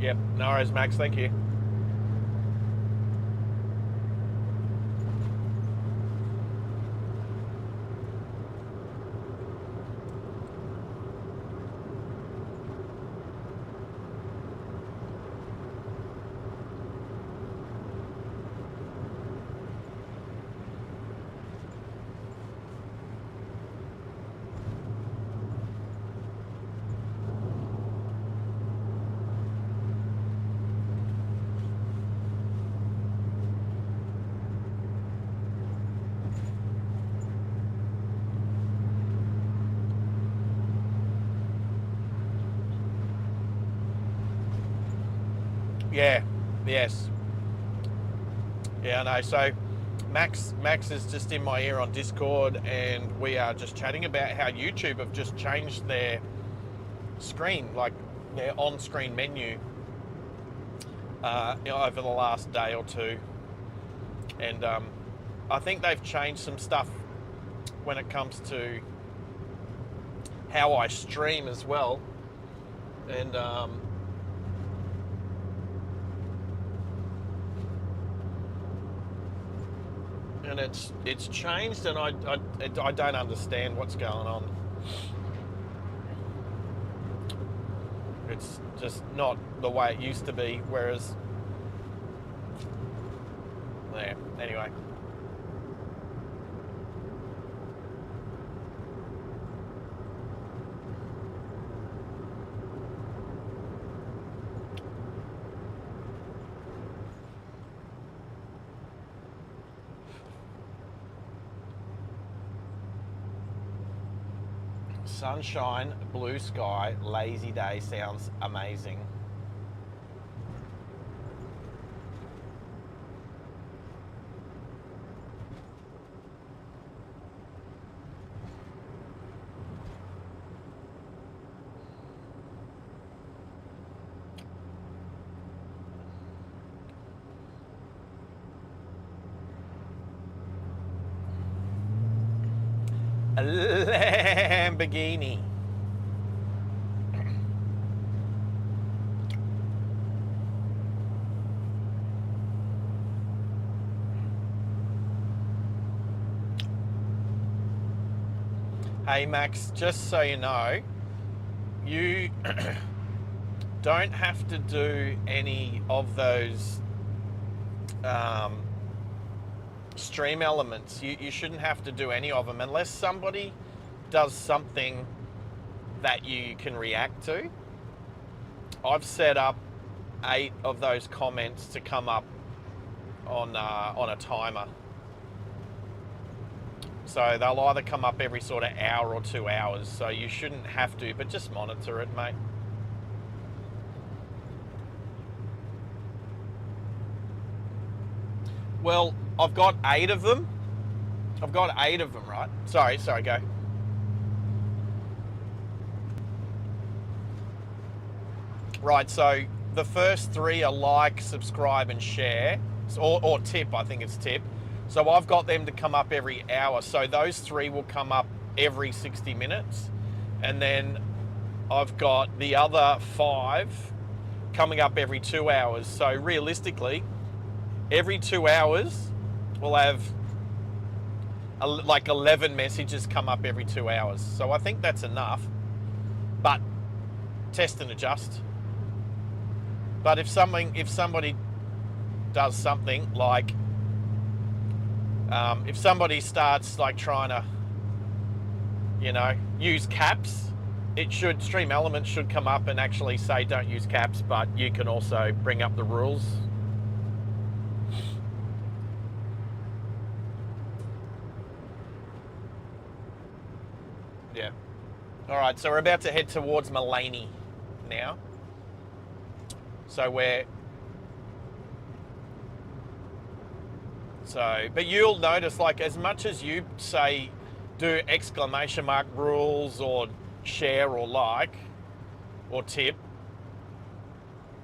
Yep, no worries, Max. Thank you. Yeah, yes. Yeah, I know. So Max is just in my ear on Discord, and we are just chatting about how YouTube have just changed their screen, like their on-screen menu, over the last day or two. And I think they've changed some stuff when it comes to how I stream as well. And it's changed, and I don't understand what's going on. It's just not the way it used to be. Whereas, yeah. Anyway. Sunshine, blue sky, lazy day sounds amazing. A Lamborghini. Hey Max, just so you know, you don't have to do any of those stream elements. You shouldn't have to do any of them unless somebody does something that you can react to. I've set up 8 of those comments to come up on a timer. So they'll either come up every sort of hour or 2 hours. So you shouldn't have to, but just monitor it, mate. Well, I've got 8 of them. I've got 8 of them, right? Sorry, go. Right, so the first 3 are like, subscribe, and share. Or tip, I think it's tip. So I've got them to come up every hour. So those 3 will come up every 60 minutes. And then I've got the other 5 coming up every 2 hours. So realistically, every 2 hours, we'll have like 11 messages come up every 2 hours. So I think that's enough. But test and adjust. But if somebody does something like, if somebody starts like trying to, use caps, Stream Elements should come up and actually say don't use caps, but you can also bring up the rules. Yeah. All right, so we're about to head towards Mullaney now. But you'll notice, like, as much as you say, do ! Rules or share or like or tip,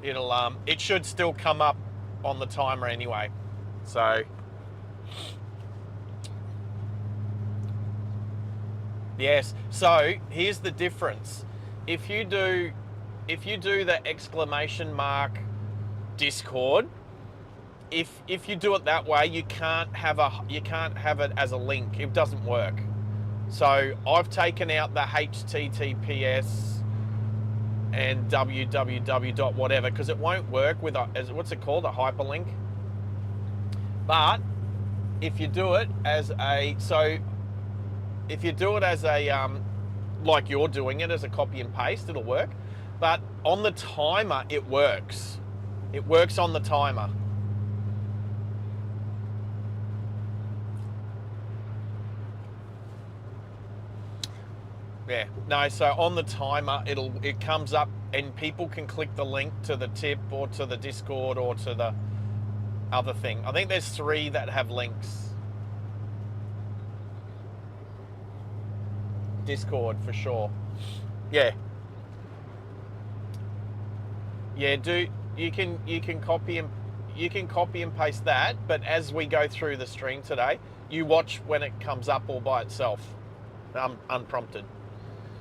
it should still come up on the timer anyway. So yes. So here's the difference. If you do the ! Discord, if you do it that way, you can't have it as a link. It doesn't work. So I've taken out the HTTPS and www. whatever because it won't work with what's it called, a hyperlink. But if you do it as like you're doing it as a copy and paste, it'll work. But on the timer, it works. It works on the timer. Yeah, no, so on the timer, it comes up and people can click the link to the tip or to the Discord or to the other thing. I think there's 3 that have links. Discord for sure. Yeah. Yeah, you can copy and paste that, but as we go through the stream today, you watch when it comes up all by itself, unprompted.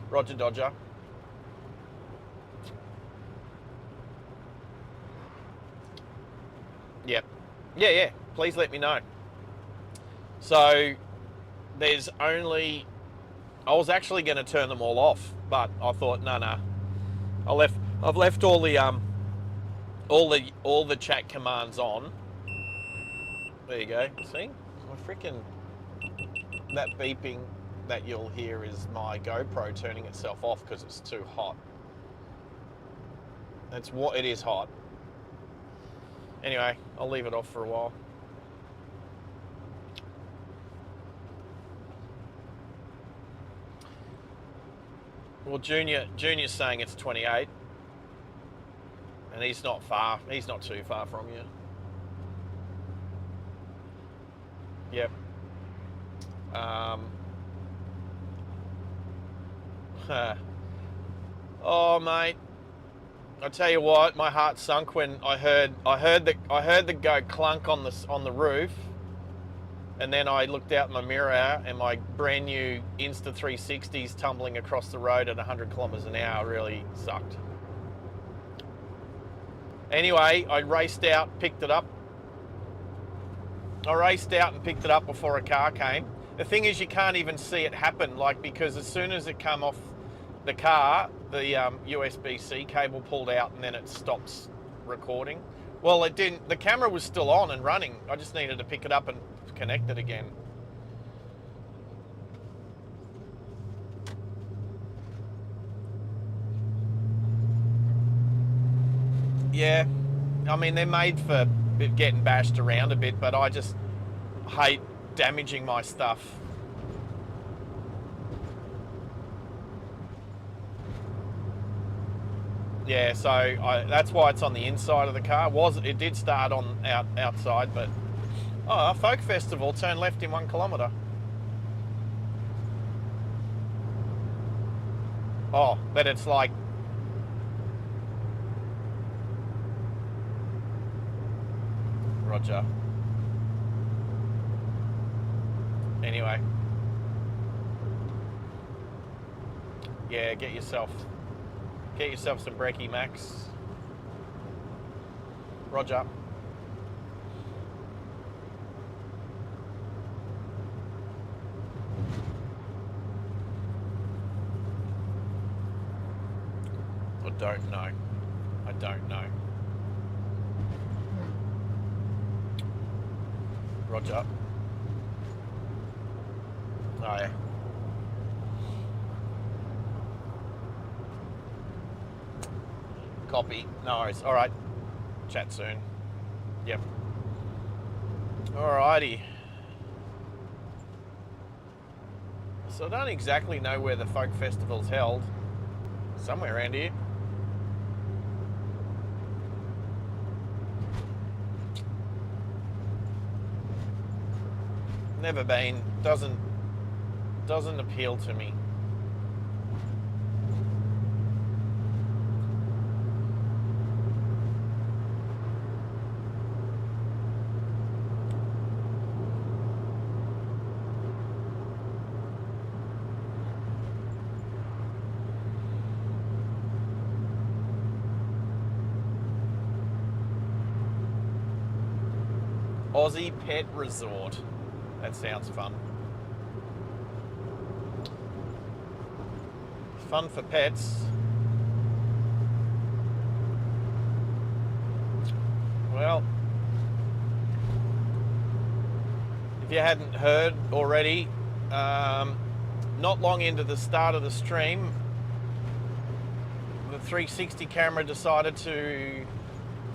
Roger Dodger. Yep. Yeah. Please let me know. So there's only. I was actually going to turn them all off, but I thought, no. I've left all the chat commands on. There you go. See, my freaking that beeping that you'll hear is my GoPro turning itself off because it's too hot. That's what it is, hot. Anyway, I'll leave it off for a while. Well, Junior's saying it's 28, and he's not far. He's not too far from you. Yep. Oh, mate. I tell you what, my heart sunk when I heard the go clunk on the roof, and then I looked out in my mirror and my brand new Insta 360s tumbling across the road at 100 kilometers an hour really sucked. Anyway, I raced out, picked it up. I raced out and picked it up before a car came. The thing is, you can't even see it happen, like, because as soon as it come off the car, the USB-C cable pulled out and then it stops recording. Well, it didn't. The camera was still on and running. I just needed to pick it up and connect it again. Yeah, I mean, they're made for getting bashed around a bit, but I just hate damaging my stuff. Yeah, so that's why it's on the inside of the car. It did start on outside, but a folk festival, turn left in 1 kilometre. Oh, but it's like Roger. Anyway, yeah, get yourself some brekkie, Max. Roger. I don't know. Roger. Oh, yeah. Copy. No worries. All right. Chat soon. Yep. Alrighty. So I don't exactly know where the folk festival's held. Somewhere around here. Never been. Doesn't appeal to me. Aussie Pet Resort. That sounds fun. Fun for pets. Well, if you hadn't heard already, not long into the start of the stream, the 360 camera decided to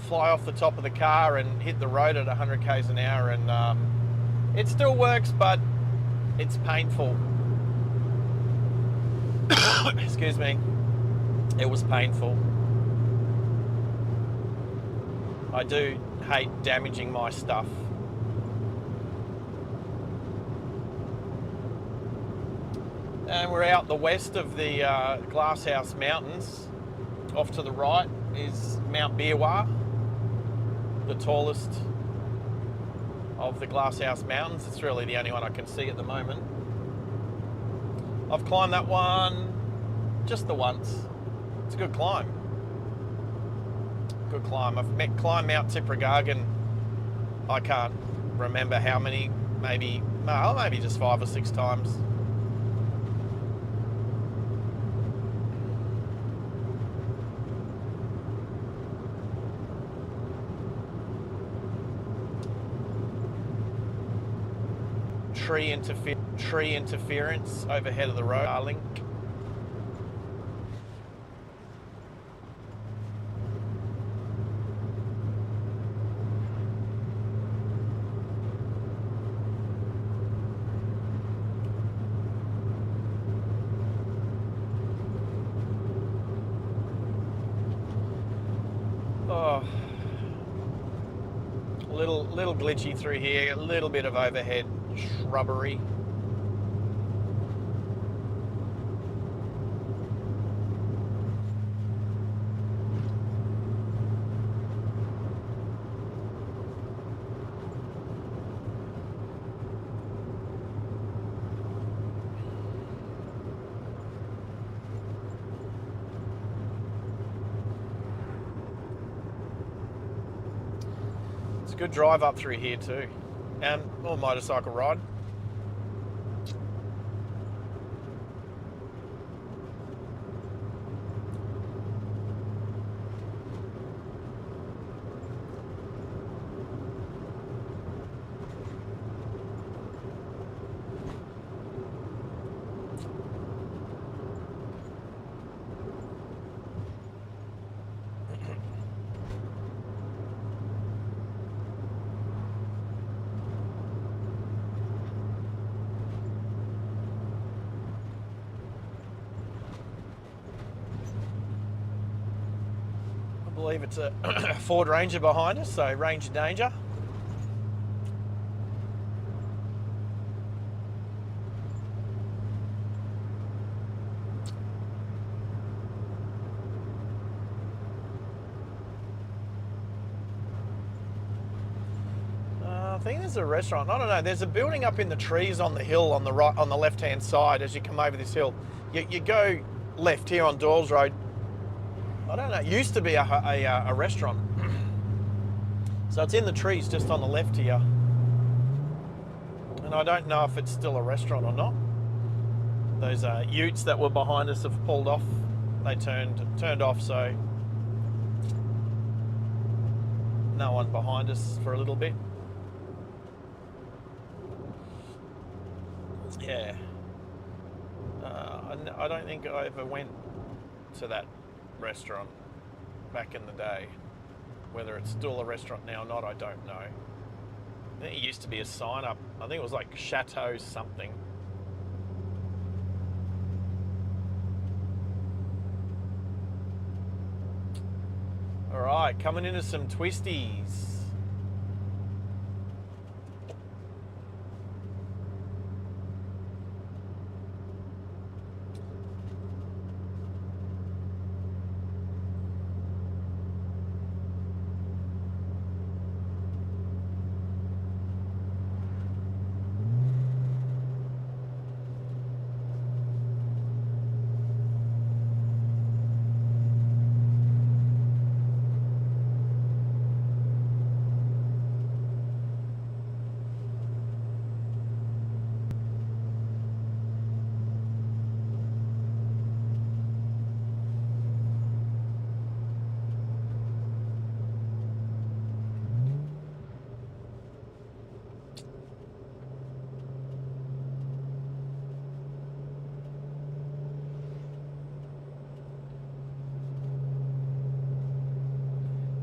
fly off the top of the car and hit the road at 100 k's an hour, and it still works, but it's painful. Excuse me. It was painful. I do hate damaging my stuff. And we're out the west of the Glasshouse Mountains. Off to the right is Mount Biawar, the tallest of the Glasshouse Mountains. It's really the only one I can see at the moment. I've climbed that one just the once. It's a good climb. Good climb. I've climbed Mount Tipragargan. I can't remember how many, maybe just 5 or 6 times. Tree interference overhead of the road. Darling. Oh, little glitchy through here. A little bit of overhead shrubbery. It's a good drive up through here too, or motorcycle ride. I believe it's a Ford Ranger behind us, so Ranger danger. I think there's a restaurant. I don't know. There's a building up in the trees on the hill on the right, on the left-hand side as you come over this hill. You go left here on Doyle's Road. I don't know. It used to be a restaurant. So it's in the trees just on the left here. And I don't know if it's still a restaurant or not. Those utes that were behind us have pulled off. They turned off, so no one behind us for a little bit. Yeah. I don't think I ever went to that restaurant back in the day. Whether it's still a restaurant now or not, I don't know. I think it used to be a sign up. I think it was like Chateau something. All right, coming into some twisties.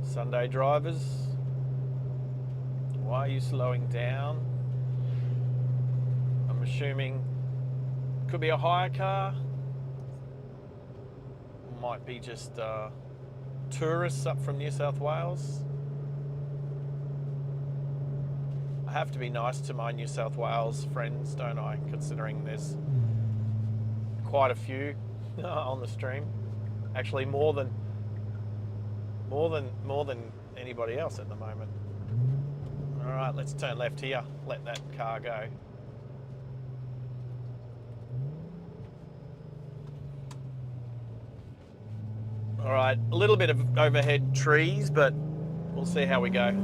Sunday drivers, why are you slowing down? I'm assuming could be a hire car, might be just tourists up from New South Wales. have to be nice to my New South Wales friends, don't I? Considering there's quite a few on the stream. Actually, more than anybody else at the moment. All right, let's turn left here. Let that car go. All right, a little bit of overhead trees, but we'll see how we go.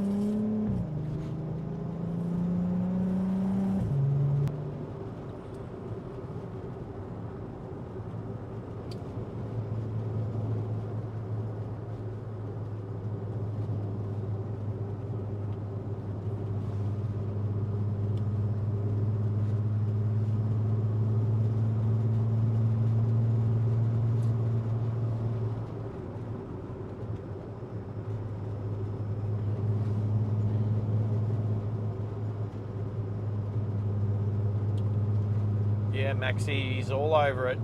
Yeah, Maxie's all over it.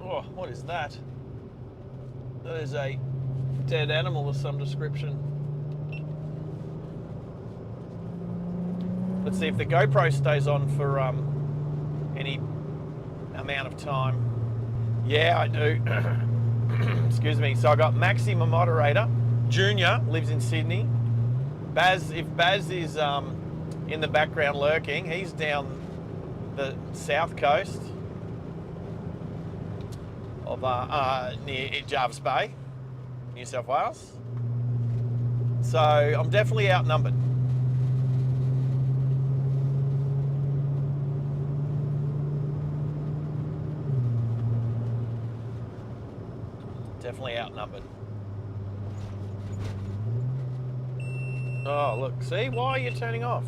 Oh, what is that? That is a dead animal of some description. Let's see if the GoPro stays on for any amount of time. Yeah, I do. Excuse me. So I got Maxi, my moderator. Junior lives in Sydney. Baz, if Baz is in the background lurking, he's down the south coast of near Jarvis Bay, New South Wales. So I'm definitely outnumbered. Definitely outnumbered. Oh, look, see? Why are you turning off?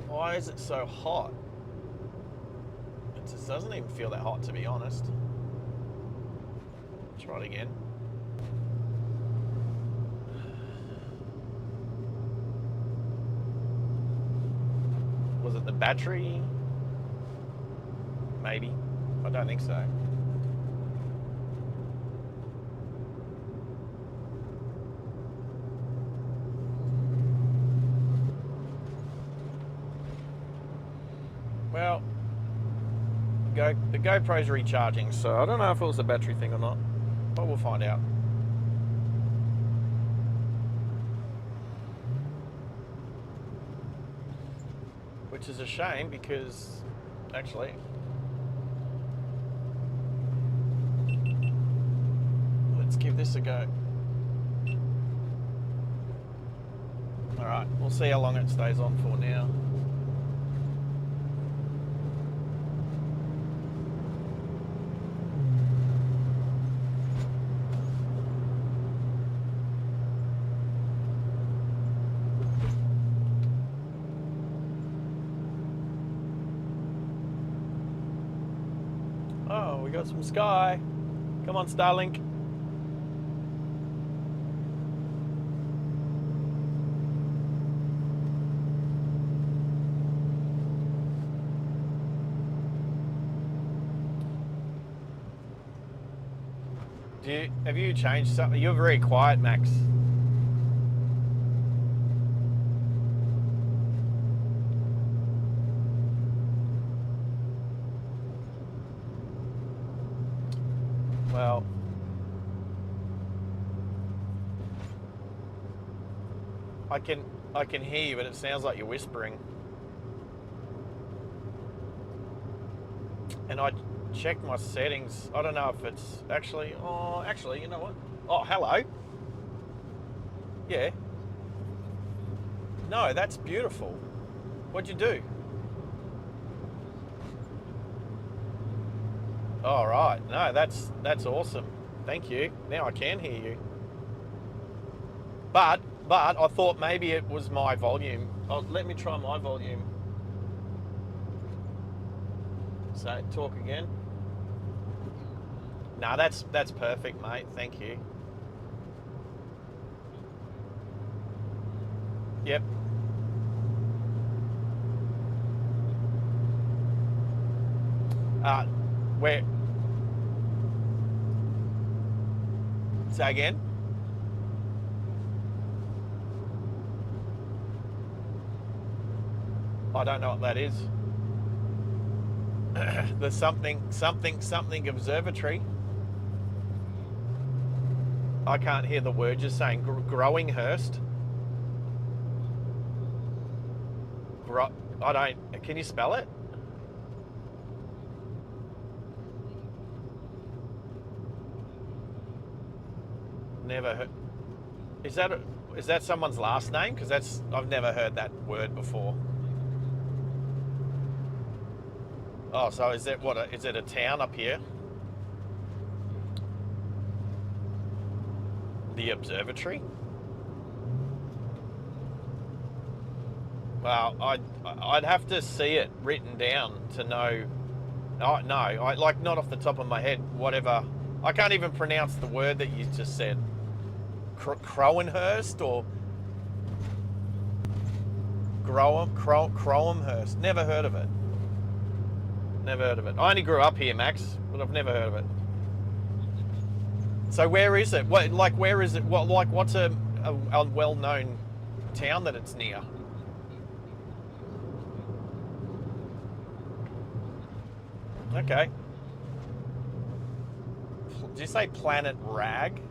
Why is it so hot? It just doesn't even feel that hot, to be honest. Try it again. Was it the battery? Maybe. I don't think so. Well, the GoPro's recharging, so I don't know if it was a battery thing or not, but we'll find out. Which is a shame because, actually, let's give this a go. All right, we'll see how long it stays on for now. Oh, we got some sky. Come on, Starlink. Have you changed something? You're very quiet, Max. Well, I can hear you, but it sounds like you're whispering. And I checked my settings. I don't know if it's actually... Oh, actually, you know what? Oh, hello. Yeah. No, that's beautiful. What'd you do? All right. No, that's awesome. Thank you. Now I can hear you. But I thought maybe it was my volume. Oh, let me try my volume. So talk again. No, that's perfect, mate. Thank you. Yep. Where? Say again? I don't know what that is. The something observatory. I can't hear the word you're saying. Growinghurst. I don't. Can you spell it? Never heard. Is that someone's last name? Because I've never heard that word before. Oh, so is it is it a town up here? The observatory? Well, I'd have to see it written down to know. Oh, no, I like not off the top of my head. Whatever. I can't even pronounce the word that you just said. Crowenhurst or Crowenhurst. Never heard of it. Never heard of it. I only grew up here, Max, but I've never heard of it. So where is it? Where is it? What's a well-known town that it's near? Okay. Did you say Planet Rag?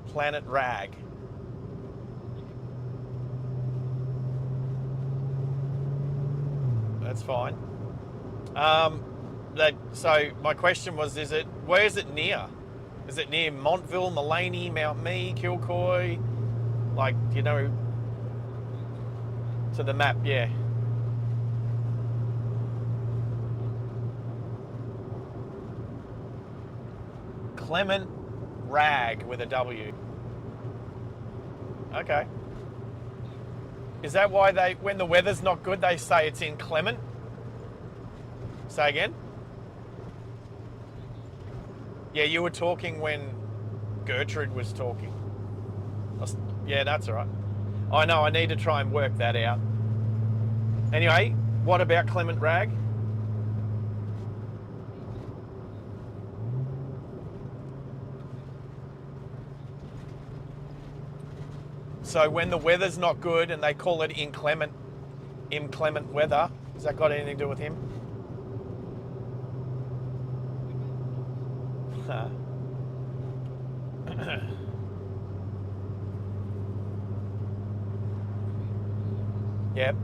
Planet Rag. That's fine. So my question was, where is it near? Is it near Montville, Mullaney, Mount Mee, Kilcoy? Like, to the map, yeah. Clement Rag with a W. Okay. Is that why when the weather's not good, they say it's in Clement? Say again? Yeah, you were talking when Gertrude was talking. Yeah, that's all right. I know, I need to try and work that out. Anyway, what about Clement Rag? So when the weather's not good and they call it inclement weather, has that got anything to do with him? Yep.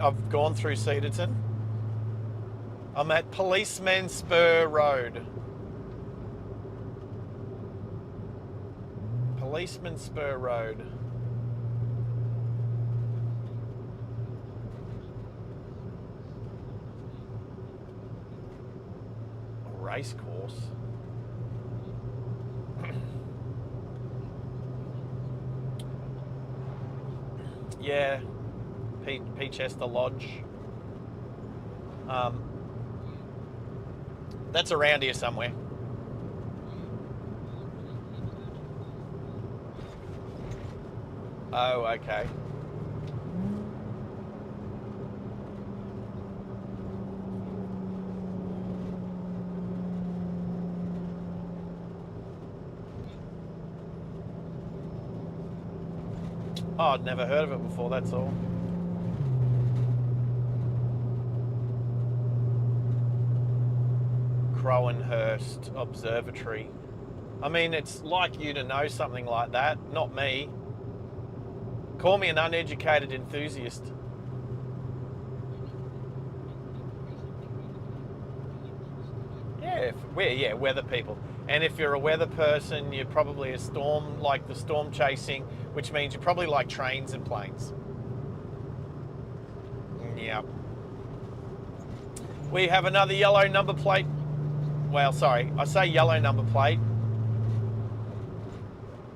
I've gone through Cedarton. I'm at Policeman Spur Road. Policeman Spur Road. A race course. Yeah. Peachester Lodge. That's around here somewhere. Oh, okay. Oh, I'd never heard of it before, that's all. Crowenhurst Observatory. I mean, it's like you to know something like that, not me. Call me an uneducated enthusiast. Yeah, we're weather people. And if you're a weather person, you're probably a storm, like the storm chasing, which means you probably like trains and planes. Yeah. We have another yellow number plate. Well, sorry, I say yellow number plate.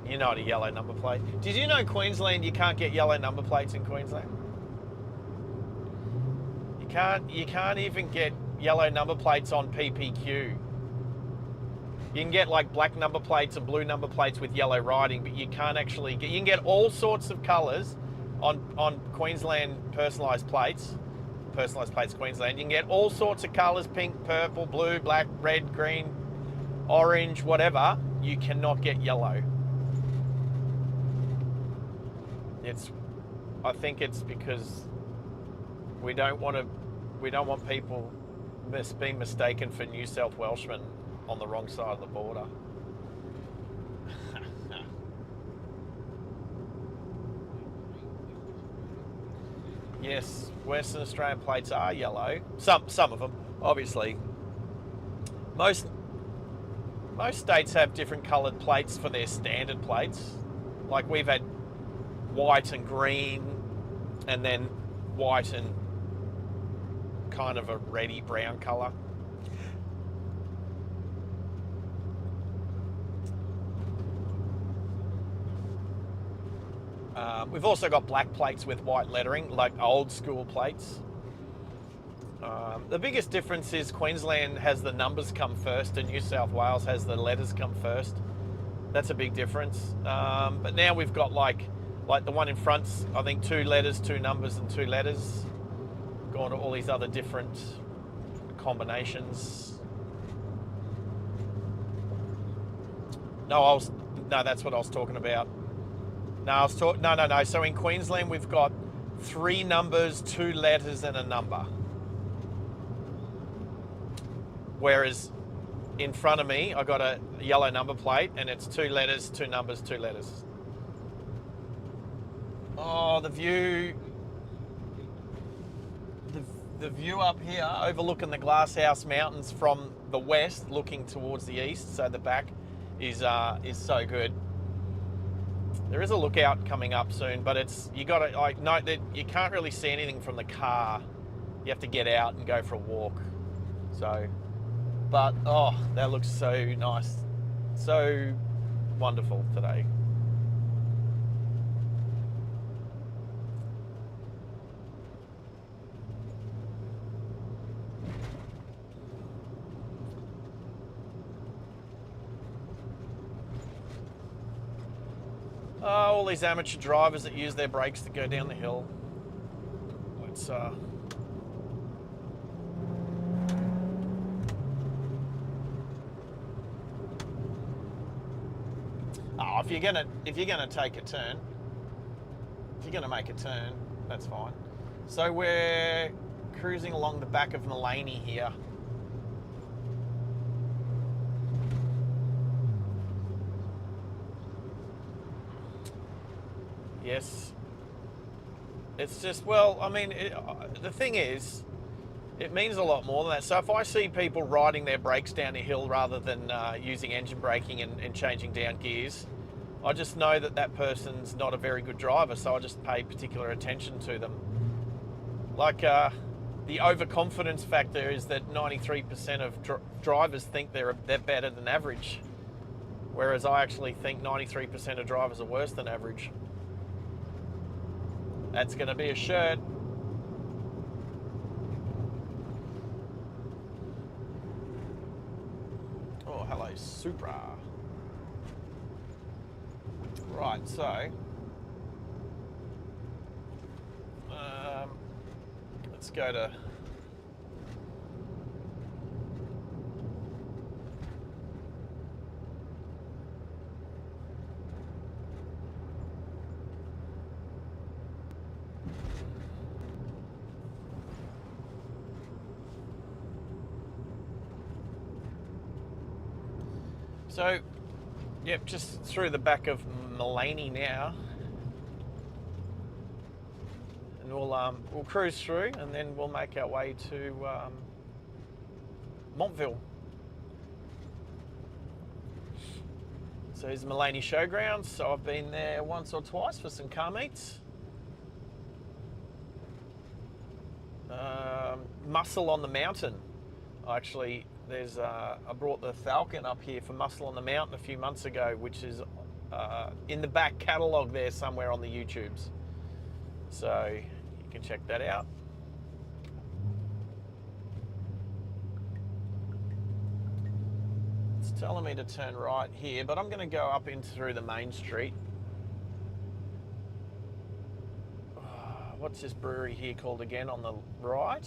You're not a yellow number plate. Did you know Queensland, you can't get yellow number plates in Queensland? You can't even get yellow number plates on PPQ. You can get like black number plates and blue number plates with yellow writing, but you can't actually get, you can get all sorts of colours on Queensland personalised plates Queensland. You can get all sorts of colours, pink, purple, blue, black, red, green, orange, whatever. You cannot get yellow. I think it's because we don't want people being mistaken for New South Welshmen on the wrong side of the border. Yes, Western Australian plates are yellow. Some of them, obviously. Most states have different coloured plates for their standard plates. Like we've had white and green, and then white and kind of a reddy brown colour. We've also got black plates with white lettering, like old school plates. The biggest difference is Queensland has the numbers come first and New South Wales has the letters come first. That's a big difference. But now we've got like the one in front's, I think, 2 letters, 2 numbers and 2 letters. Gone to all these other different combinations. No, that's what I was talking about. No. So in Queensland, we've got 3 numbers, 2 letters, and a number. Whereas in front of me, I got a yellow number plate, and it's 2 letters, 2 numbers, 2 letters. Oh, the view. The view up here, overlooking the Glasshouse Mountains from the west, looking towards the east, so the back is so good. There is a lookout coming up soon, but you got to note that you can't really see anything from the car. You have to get out and go for a walk. So, but oh, that looks so nice, so wonderful today. All these amateur drivers that use their brakes to go down the hill. Let's if you're gonna take a turn, if you're gonna make a turn, that's fine. So we're cruising along the back of Mullaney here. Yes. It's just, well, I mean, the thing is, it means a lot more than that. So if I see people riding their brakes down a hill rather than using engine braking and changing down gears, I just know that person's not a very good driver, so I just pay particular attention to them. Like, the overconfidence factor is that 93% of drivers think they're better than average, whereas I actually think 93% of drivers are worse than average. That's going to be a shirt. Oh, hello, Supra. Right, so let's go to So, yep, just through the back of Mullaney now, and we'll cruise through, and then we'll make our way to Montville. So here's Mullaney Showgrounds. So I've been there once or twice for some car meets. Muscle on the Mountain. Actually, I brought the Falcon up here for Muscle on the Mountain a few months ago, which is in the back catalogue there somewhere on the YouTubes. So you can check that out. Let's It's telling me to turn right here, but I'm going to go up in through the main street. What's this brewery here called again on the right?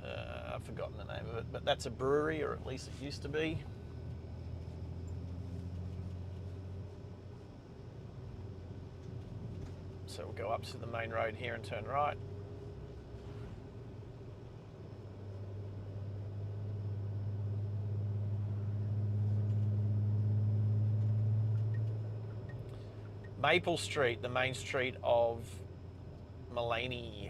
I've forgotten the name of it, but that's a brewery, or at least it used to be. So we'll go up to the main road here and turn right. Maple Street, the main street of Mullaney.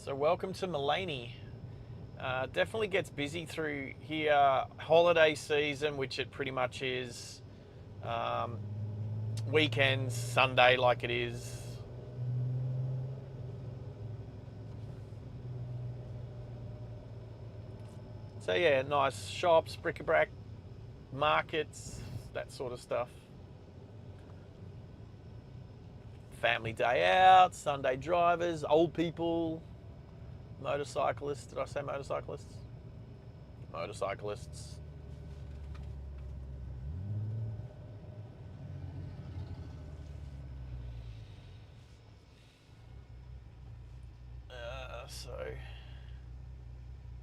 So welcome to Mullaney. Definitely gets busy through here. Holiday season, which it pretty much is. Weekends, Sunday like it is. So yeah, nice shops, bric-a-brac, markets, that sort of stuff. Family day out, Sunday drivers, old people, motorcyclists. Did I say motorcyclists? Motorcyclists. So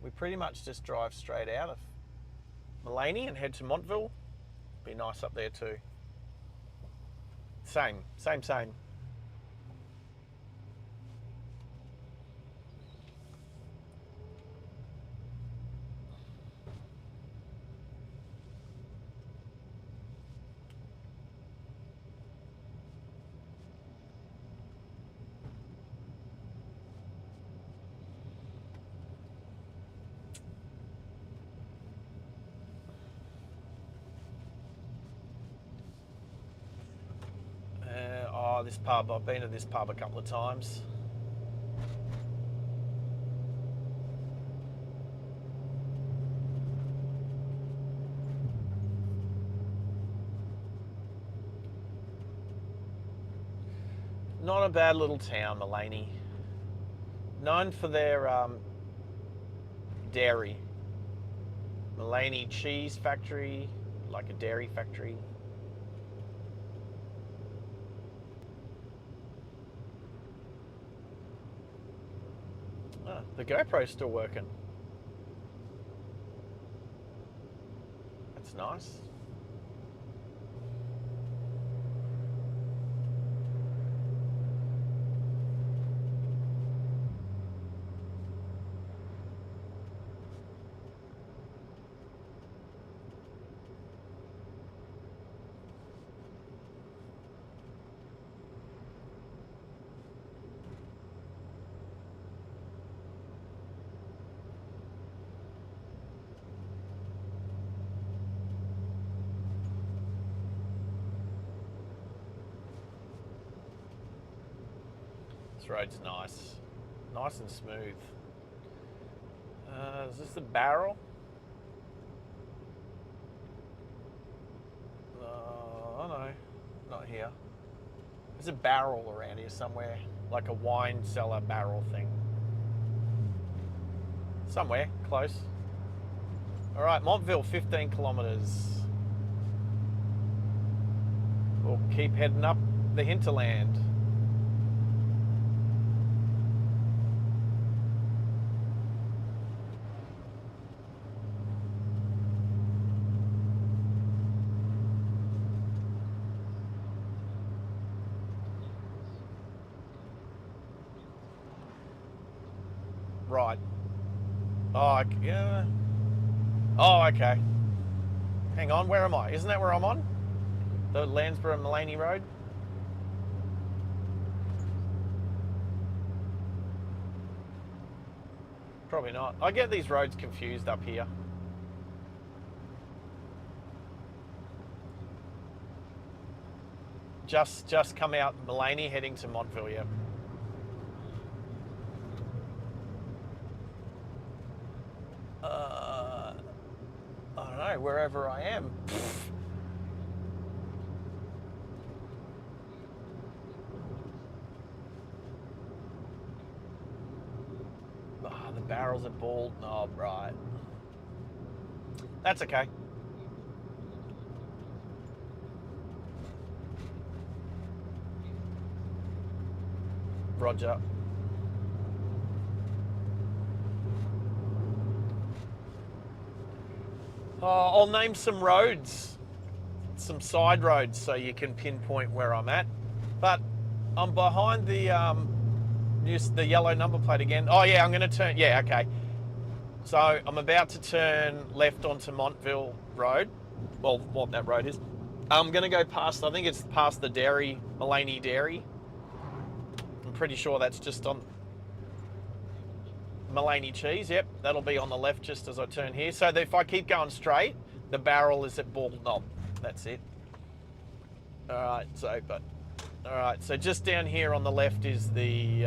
we pretty much just drive straight out of Mullaney and head to Montville. Be nice up there too. Same. This pub, I've been to this pub a couple of times. Not a bad little town, Mullaney. Known for their dairy. Mullaney cheese factory, like a dairy factory. The GoPro's still working. That's nice. This road's nice and smooth. Is this the barrel? Oh no, not here. There's a barrel around here somewhere, like a wine cellar barrel thing. Somewhere close. All right, Montville, 15 kilometres. We'll keep heading up the Hinterland. Right. Oh, yeah. Oh, okay. Hang on, where am I? Isn't that where I'm on? The Landsborough Mullaney Road? Probably not. I get these roads confused up here. Just come out Mullaney heading to Montville, yeah. I don't know, wherever I am. The barrels are bald knob, right. That's okay. Roger. I'll name some roads, some side roads, so you can pinpoint where I'm at. But I'm behind the yellow number plate again. Oh yeah, I'm going to turn. Yeah, okay. So I'm about to turn left onto Montville Road. Well, what that road is. I'm going to go past. I think it's past the dairy, Mullaney Dairy. I'm pretty sure that's just on Mullaney Cheese. Yep, that'll be on the left just as I turn here. So if I keep going straight, the barrel is at Bald Knob. That's it. All right. So just down here on the left is the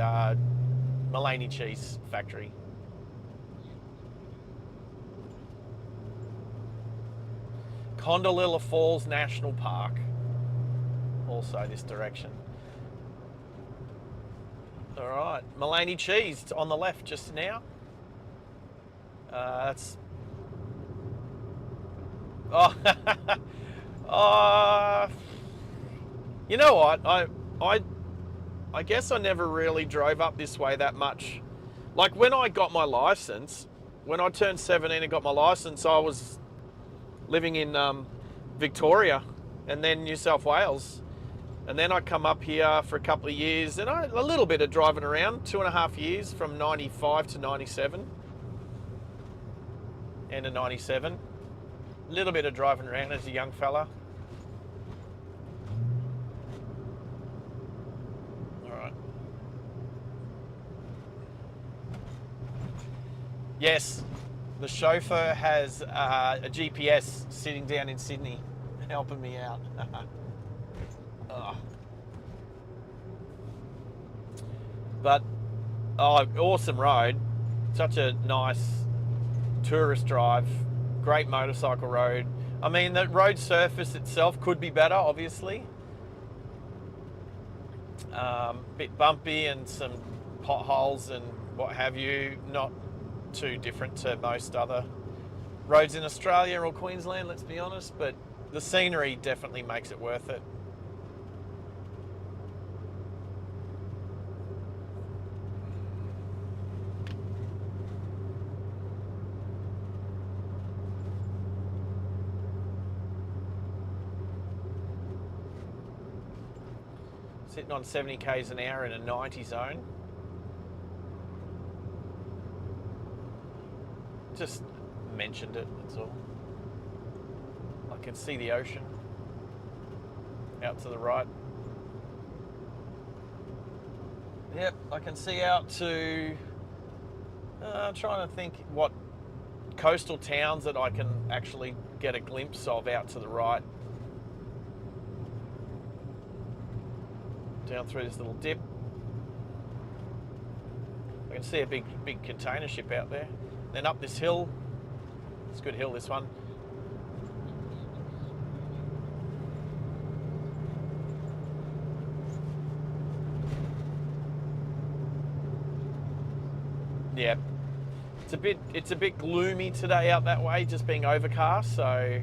Mullaney Cheese factory. Condalilla Falls National Park. Also this direction. All right, Mullaney Cheese on the left just now. That's. Oh, you know what? I guess I never really drove up this way that much. Like when I got my license, when I turned 17 and got my license, I was living in Victoria and then New South Wales. And then I come up here for a couple of years and a little bit of driving around, 2.5 years from 95 to 97. End of 97. A little bit of driving around as a young fella. All right. Yes, the chauffeur has a GPS sitting down in Sydney helping me out. But awesome road, such a nice tourist drive, great motorcycle road. I mean, the road surface itself could be better, obviously. Bit bumpy and some potholes and what have you, not too different to most other roads in Australia or Queensland, let's be honest, but the scenery definitely makes it worth it. Sitting on 70 k's an hour in a 90 zone. Just mentioned it, that's all. I can see the ocean out to the right. Yep, I can see out to, I'm trying to think what coastal towns that I can actually get a glimpse of out to the right. Down through this little dip. I can see a big container ship out there. Then up this hill. It's a good hill, this one. Yeah. It's a bit gloomy today out that way, just being overcast, so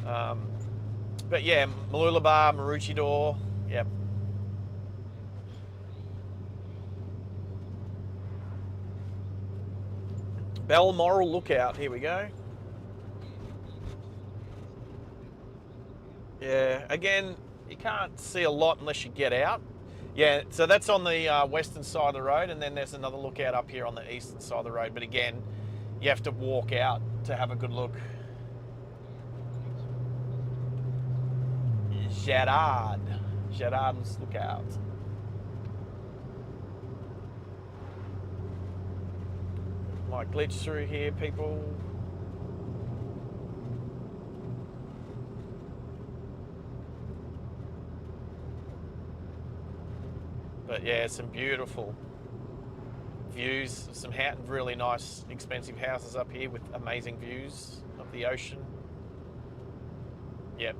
but yeah, Mooloolaba, Maroochydore, yep. Balmoral Lookout, here we go. Yeah, again, you can't see a lot unless you get out. Yeah, so that's on the western side of the road, and then there's another lookout up here on the eastern side of the road. But again, you have to walk out to have a good look. Gerard's Lookout. Might glitch through here, people. But yeah, some beautiful views, some really nice, expensive houses up here with amazing views of the ocean. Yep.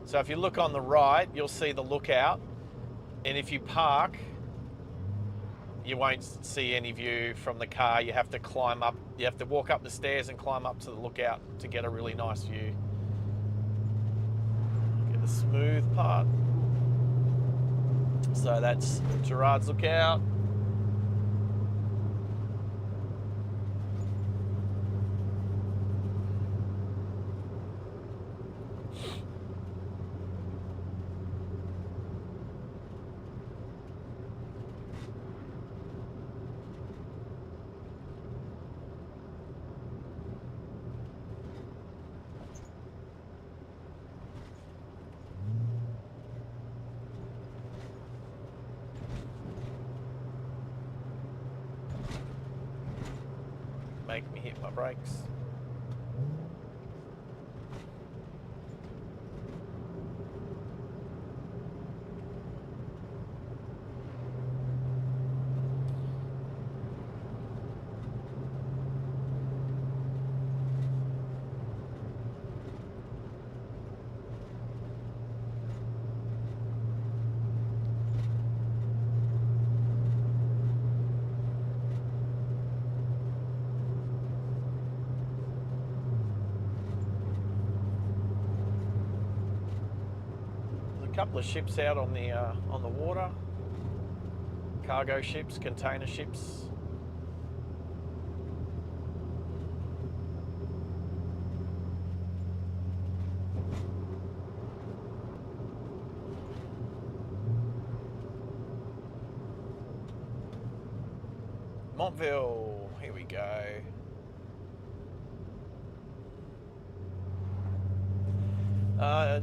So if you look on the right, you'll see the lookout, and if you park, you won't see any view from the car. You have to climb up, you have to walk up the stairs and climb up to the lookout to get a really nice view. Get the smooth part. So that's Gerard's Lookout. Make me hit my brakes. Couple of ships out on the water, cargo ships, container ships. Montville, here we go.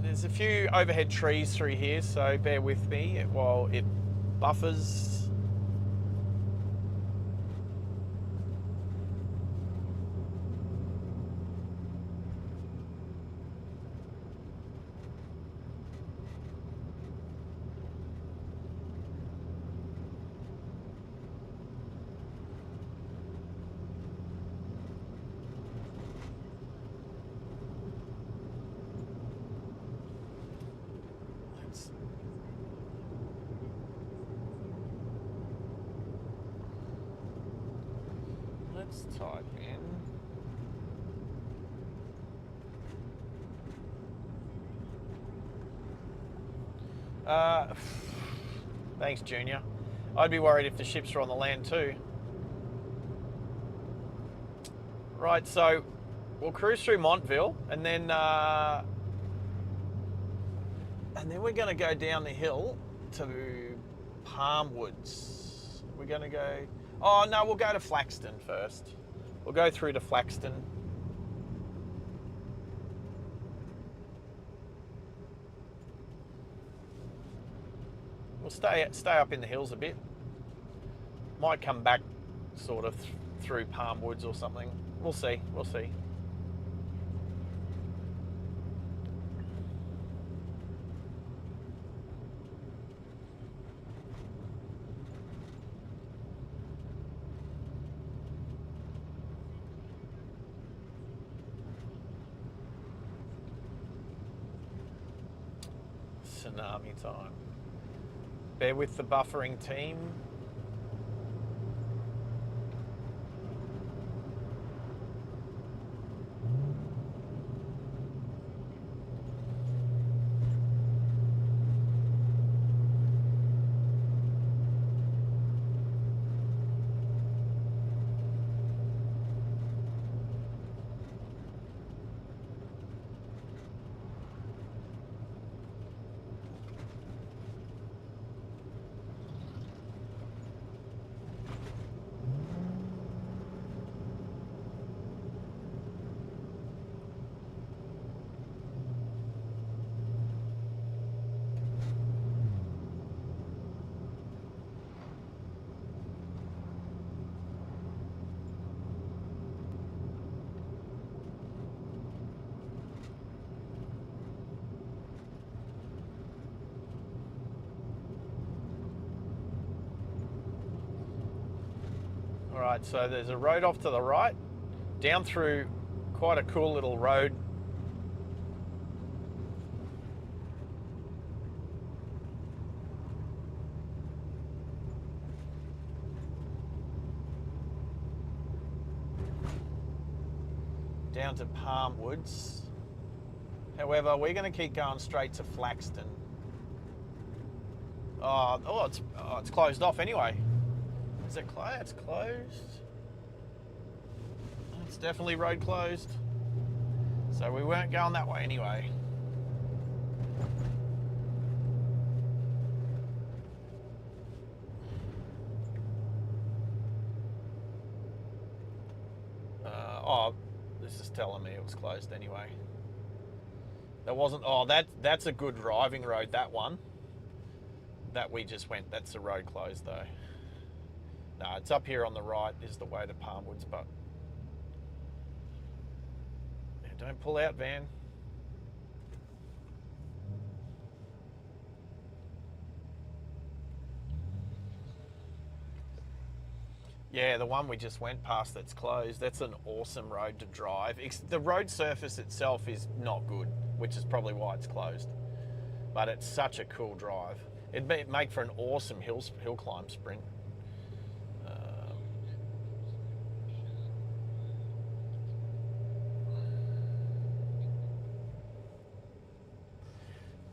There's a few overhead trees through here, so bear with me while it buffers. Let's type in thanks, Junior. I'd be worried if the ships were on the land too. Right, so we'll cruise through Montville, and then we're going to go down the hill to Palmwoods. We're going to go. Oh no, we'll go to Flaxton first. We'll go through to Flaxton. We'll stay up in the hills a bit. Might come back sort of through Palmwoods or something. We'll see. We'll see. Tsunami time. Bear with the buffering team. Right, so there's a road off to the right, down through quite a cool little road. Down to Palm Woods. However, we're going to keep going straight to Flaxton. It's closed off anyway. Is it closed? It's closed. It's definitely road closed. So we weren't going that way anyway. This is telling me it was closed anyway. That wasn't. Oh, that's a good driving road. That one. That we just went. That's the road closed though. No, it's up here on the right. Is the way to Palm Woods, but yeah, don't pull out, van. Yeah, the one we just went past that's closed, that's an awesome road to drive. The road surface itself is not good, which is probably why it's closed. But it's such a cool drive. It'd make for an awesome hill climb sprint.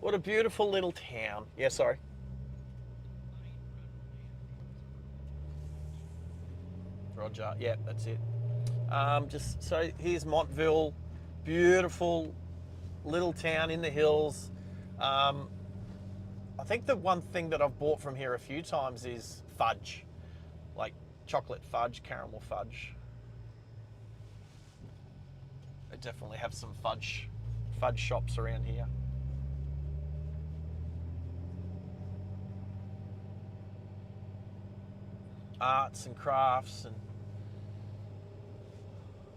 What a beautiful little town. Yeah, sorry. Roger, yeah, that's it. Just so here's Montville, beautiful little town in the hills. I think the one thing that I've bought from here a few times is fudge, like chocolate fudge, caramel fudge. They definitely have some fudge shops around here. Arts and crafts, and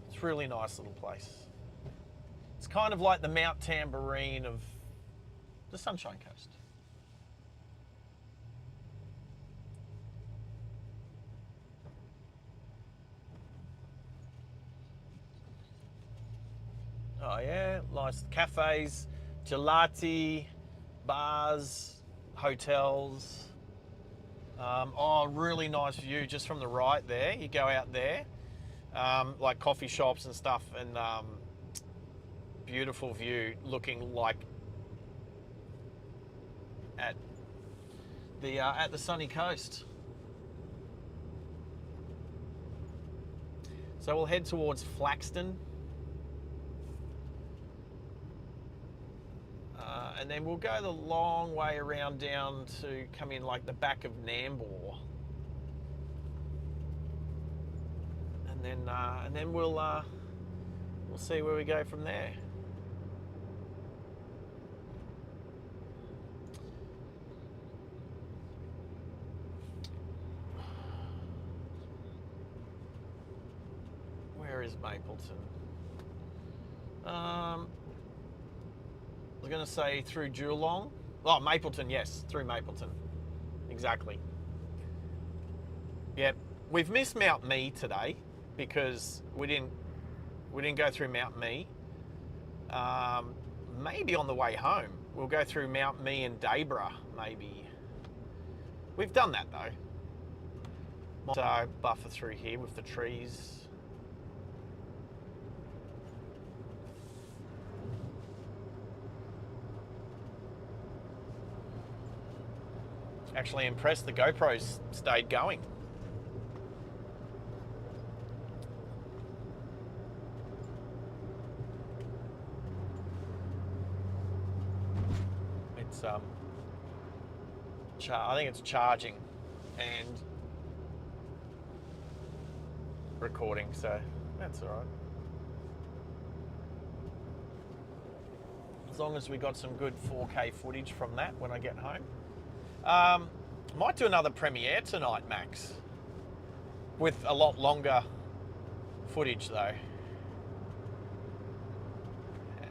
it's a really nice little place. It's kind of like the Mount Tambourine of the Sunshine Coast. Oh yeah, nice cafes, gelati, bars, hotels. Really nice view just from the right there. You go out there, like coffee shops and stuff, and beautiful view looking like at the sunny coast. So we'll head towards Flaxton. And then we'll go the long way around down to come in like the back of Nambour. And then we'll see where we go from there. Where is Mapleton? I was going to say through Geelong. Oh, Mapleton, yes, through Mapleton. Exactly. Yep. We've missed Mount Mee today because we didn't go through Mount Mee. Maybe on the way home. We'll go through Mount Mee and Daybra, maybe. We've done that though. So buffer through here with the trees. Actually impressed the GoPros stayed going. It's I think it's charging and recording, so that's all right. As long as we got some good 4K footage from that when I get home. Might do another premiere tonight, Max, with a lot longer footage though.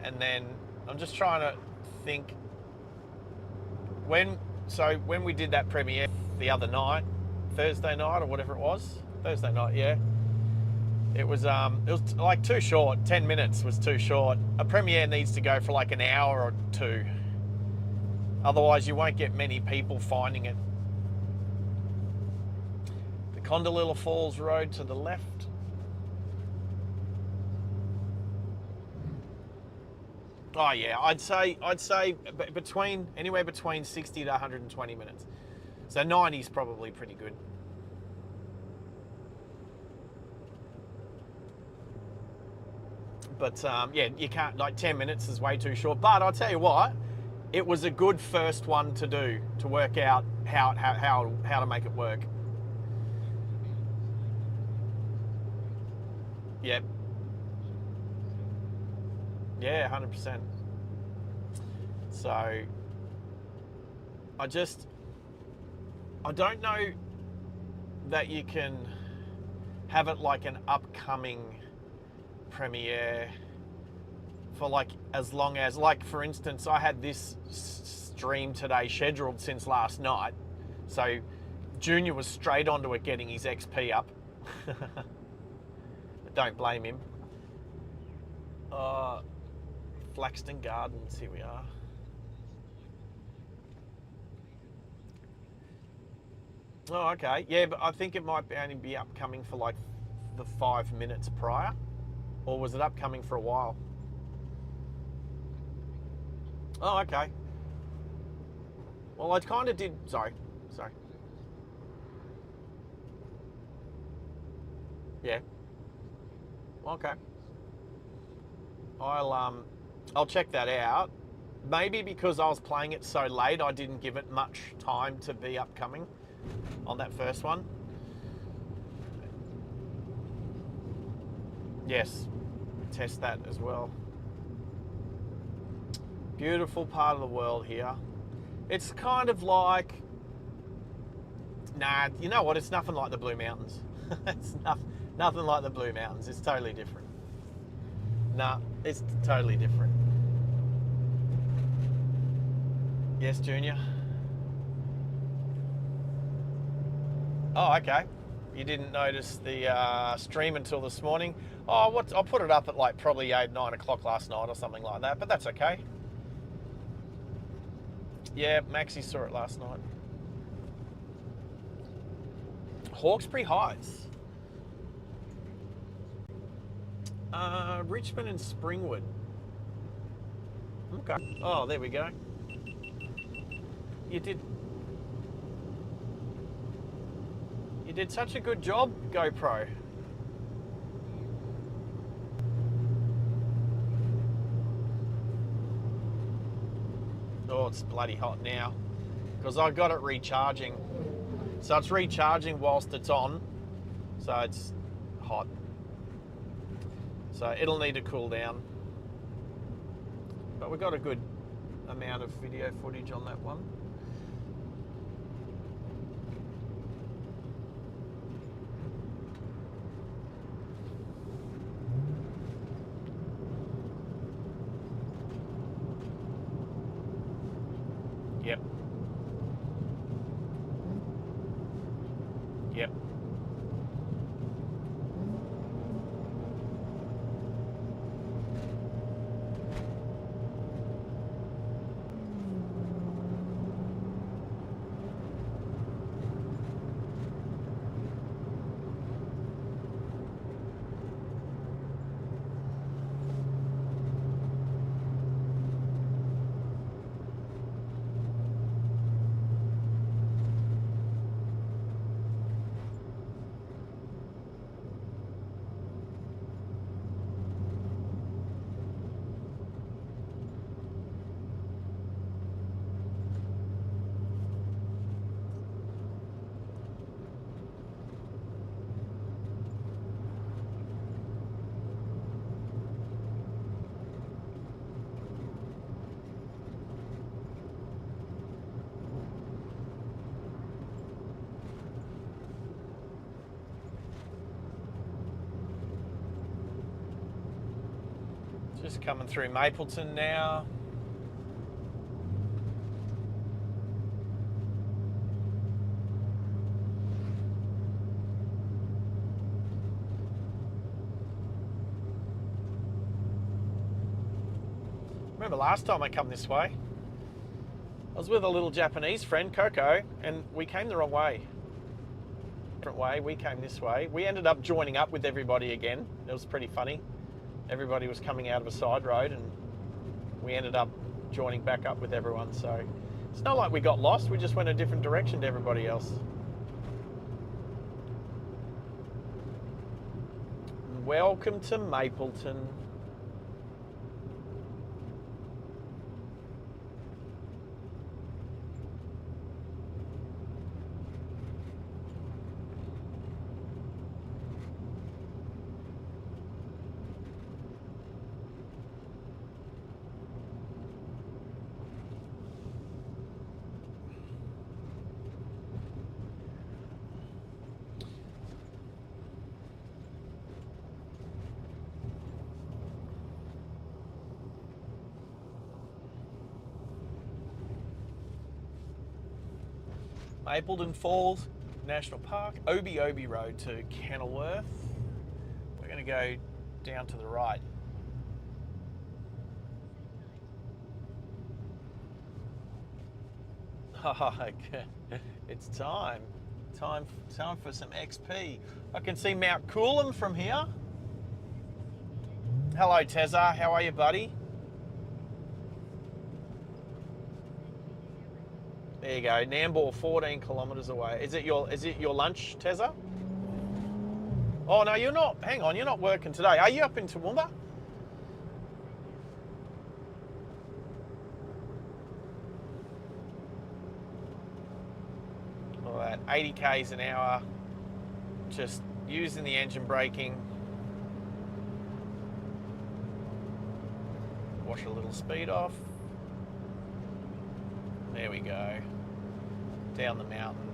And then I'm just trying to think when we did that premiere the other night, Thursday night or whatever it was, Thursday night, yeah. It was like too short. 10 minutes was too short. A premiere needs to go for like an hour or two. Otherwise, you won't get many people finding it. The Condolilla Falls Road to the left. Oh yeah, I'd say anywhere between 60 to 120 minutes. So 90 is probably pretty good. But yeah, you can't, like 10 minutes is way too short. But I'll tell you what, it was a good first one to do to work out how to make it work. Yep. Yeah, 100%. So I don't know that you can have it like an upcoming premiere for like as long as, like for instance, I had this stream today scheduled since last night, so Junior was straight onto it getting his XP up. But don't blame him. Flaxton Gardens, here we are. Oh, okay. Yeah, but I think it might only be upcoming for like the 5 minutes prior. Or was it upcoming for a while? Oh, okay. Well, I kind of did... Sorry. Yeah. Okay. I'll check that out. Maybe because I was playing it so late, I didn't give it much time to be upcoming on that first one. Yes, test that as well. Beautiful part of the world here. It's kind of like, nah, you know what? It's nothing like the Blue Mountains. It's nothing like the Blue Mountains. It's totally different. Nah, it's totally different. Yes, Junior. Oh, okay. You didn't notice the stream until this morning. Oh, I put it up at like probably 8, 9 o'clock last night or something like that, but that's okay. Yeah, Maxie saw it last night. Hawkesbury Heights. Richmond and Springwood. Okay. Oh, there we go. You did such a good job, GoPro. Oh, it's bloody hot now because I got it recharging. So it's recharging whilst it's on. So it's hot. So it'll need to cool down. But we got a good amount of video footage on that one. Yep. Yep. Just coming through Mapleton now. Remember last time I come this way? I was with a little Japanese friend, Coco, and we came the wrong way. Different way, we came this way. We ended up joining up with everybody again. It was pretty funny. Everybody was coming out of a side road and we ended up joining back up with everyone. So it's not like we got lost, we just went a different direction to everybody else. Welcome to Mapleton. Mapleton Falls National Park, Obi Road to Kenilworth. We're going to go down to the right. It's time for some XP. I can see Mount Coolum from here. Hello Tezza, how are you, buddy? There you go, Nambour, 14 kilometres away. Is it your lunch, Tezza? Oh no, you're not. Hang on, you're not working today. Are you up in Toowoomba? All right, 80 k's an hour. Just using the engine braking. Wash a little speed off. There we go. Down the mountain.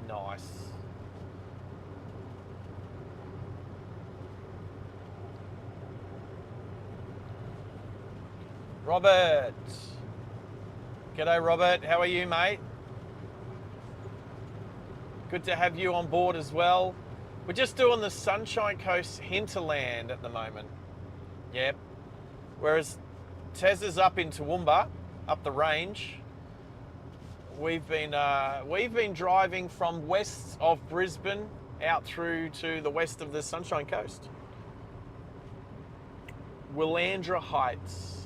Nice. Robert. G'day, Robert. How are you, mate? Good to have you on board as well. We're just doing the Sunshine Coast Hinterland at the moment. Yep. Whereas Tezza's up in Toowoomba, up the range. We've been driving from west of Brisbane out through to the west of the Sunshine Coast. Willandra Heights.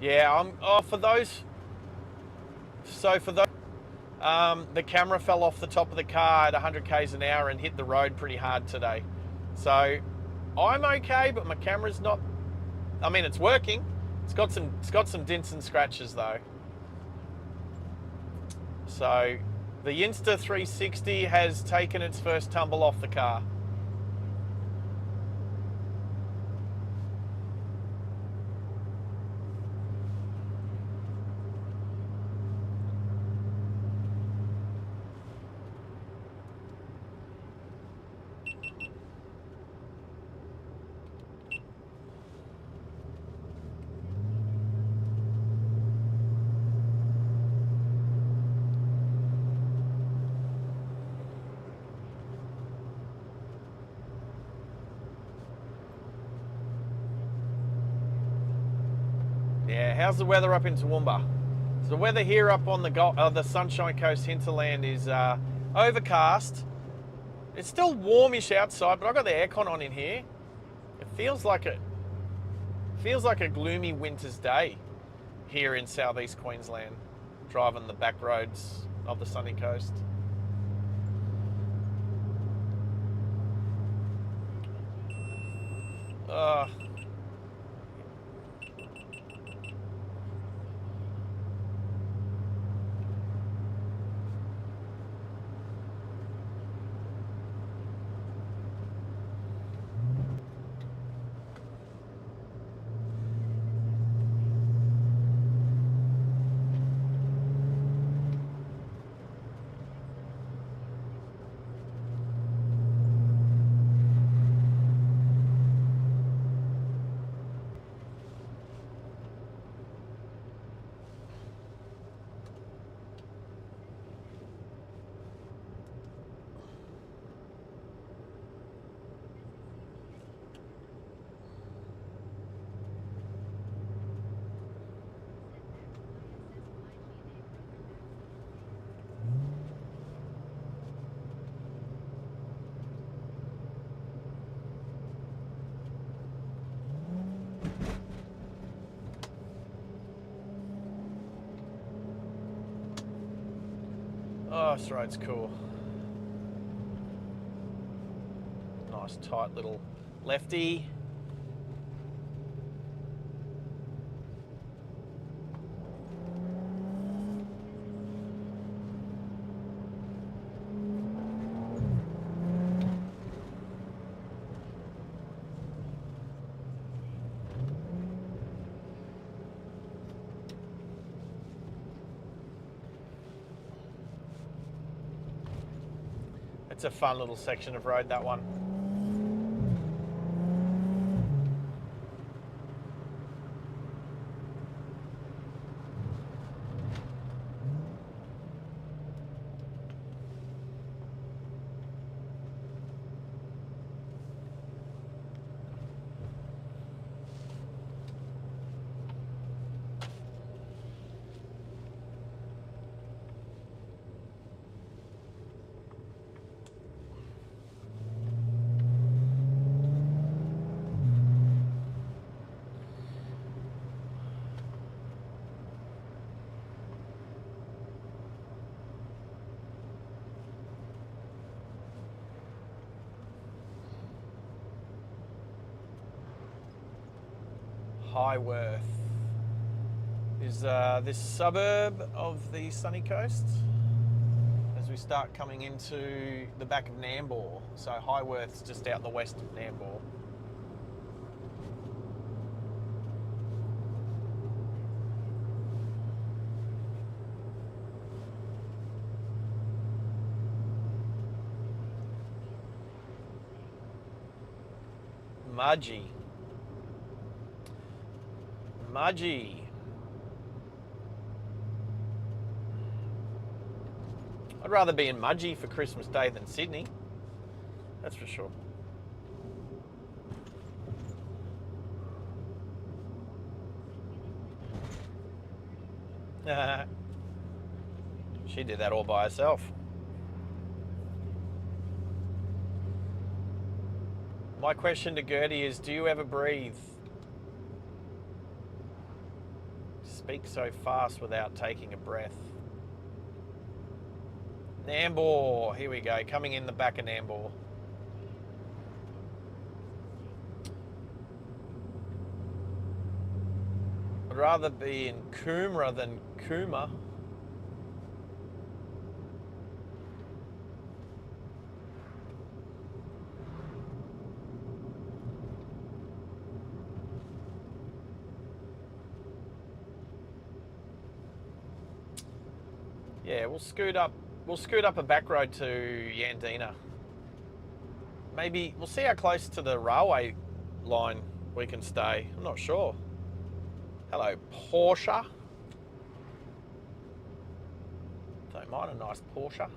Yeah, for those, the camera fell off the top of the car at 100 k's an hour and hit the road pretty hard today. So I'm okay, but my camera's not. I mean, it's working. It's got some dents and scratches though. So the Insta360 has taken its first tumble off the car. Yeah, how's the weather up in Toowoomba? So the weather here up on the Sunshine Coast Hinterland is overcast. It's still warmish outside, but I've got the aircon on in here. It feels like a gloomy winter's day here in southeast Queensland, driving the back roads of the sunny coast. this road's cool. Nice tight little lefty. It's a fun little section of road, that one. Highworth is this suburb of the sunny coast as we start coming into the back of Nambour. So Highworth's just out the west of Nambour. Mudgee. I'd rather be in Mudgee for Christmas Day than Sydney. That's for sure. She did that all by herself. My question to Gertie is, do you ever breathe? Speak so fast without taking a breath. Nambour, here we go, coming in the back of Nambour. I'd rather be in Coomera than Cooma. Yeah, we'll scoot up a back road to Yandina. Maybe we'll see how close to the railway line we can stay. I'm not sure. Hello, Porsche. Don't mind a nice Porsche.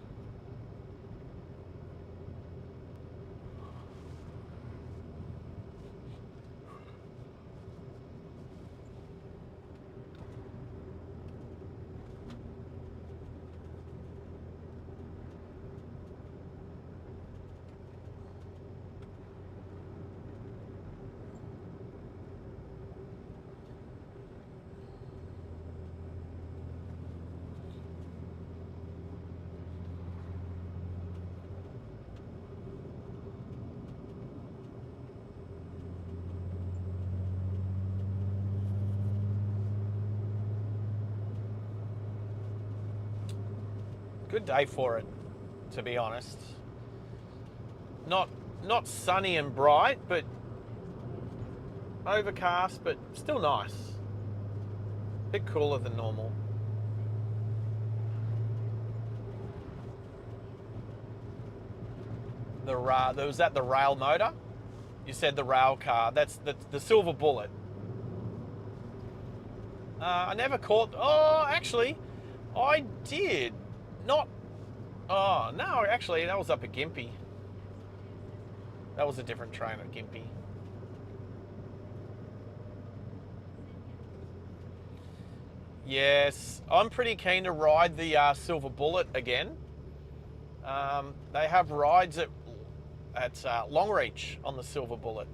Good day for it, to be honest. Not sunny and bright, but overcast, but still nice. Bit cooler than normal. Was that the rail motor? You said the rail car. That's the Silver Bullet. I never caught. Oh, actually, I did. Not. Oh no, actually, that was up at Gympie. That was a different train at Gympie. Yes, I'm pretty keen to ride the Silver Bullet again. They have rides at Longreach on the Silver Bullet.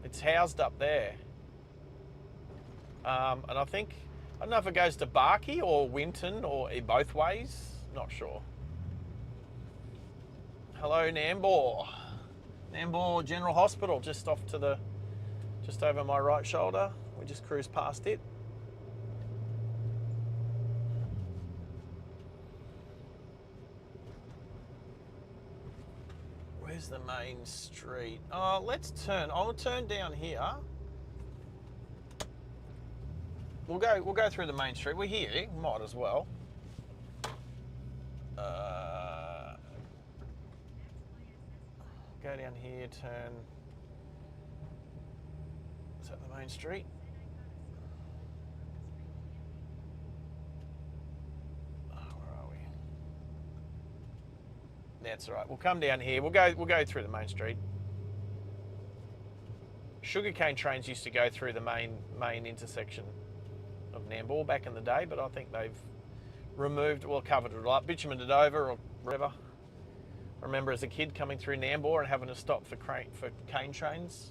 It's housed up there. And I don't know if it goes to Barkey or Winton or both ways. Not sure. Hello, Nambour. Nambour General Hospital, just over my right shoulder. We just cruised past it. Where's the main street? Oh, I'll turn down here. We'll go through the main street. We're here, might as well. Go down here, turn. Is that the main street? Oh, where are we? That's all right. We'll come down here. We'll go through the main street. Sugarcane trains used to go through the main intersection of Nambour back in the day, but I think they've covered it up, bitumened it over or whatever. I remember as a kid coming through Nambour and having to stop for cane trains.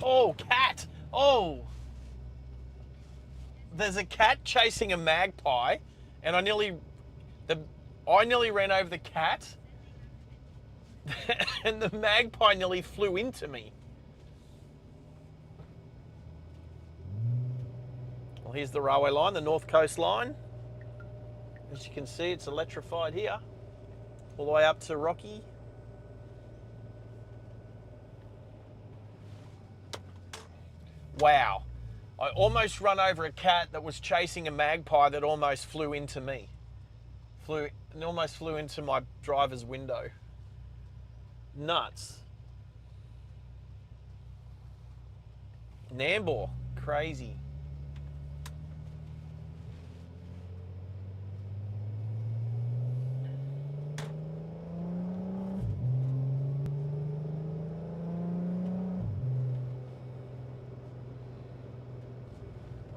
Oh, cat! Oh! There's a cat chasing a magpie, and I nearly ran over the cat, and the magpie nearly flew into me. Well, here's the railway line, the North Coast line. As you can see, it's electrified here, all the way up to Rocky. Wow. I almost run over a cat that was chasing a magpie that almost flew into me. Almost flew into my driver's window. Nuts. Nambour, crazy.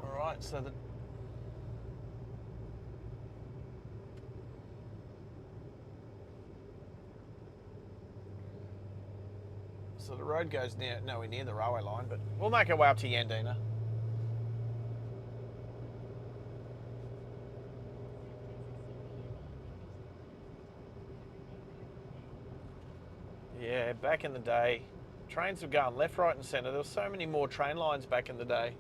All right, so the road goes nowhere near the railway line, but we'll make our way up to Yandina. Yeah, back in the day, trains were going left, right and centre. There were so many more train lines back in the day.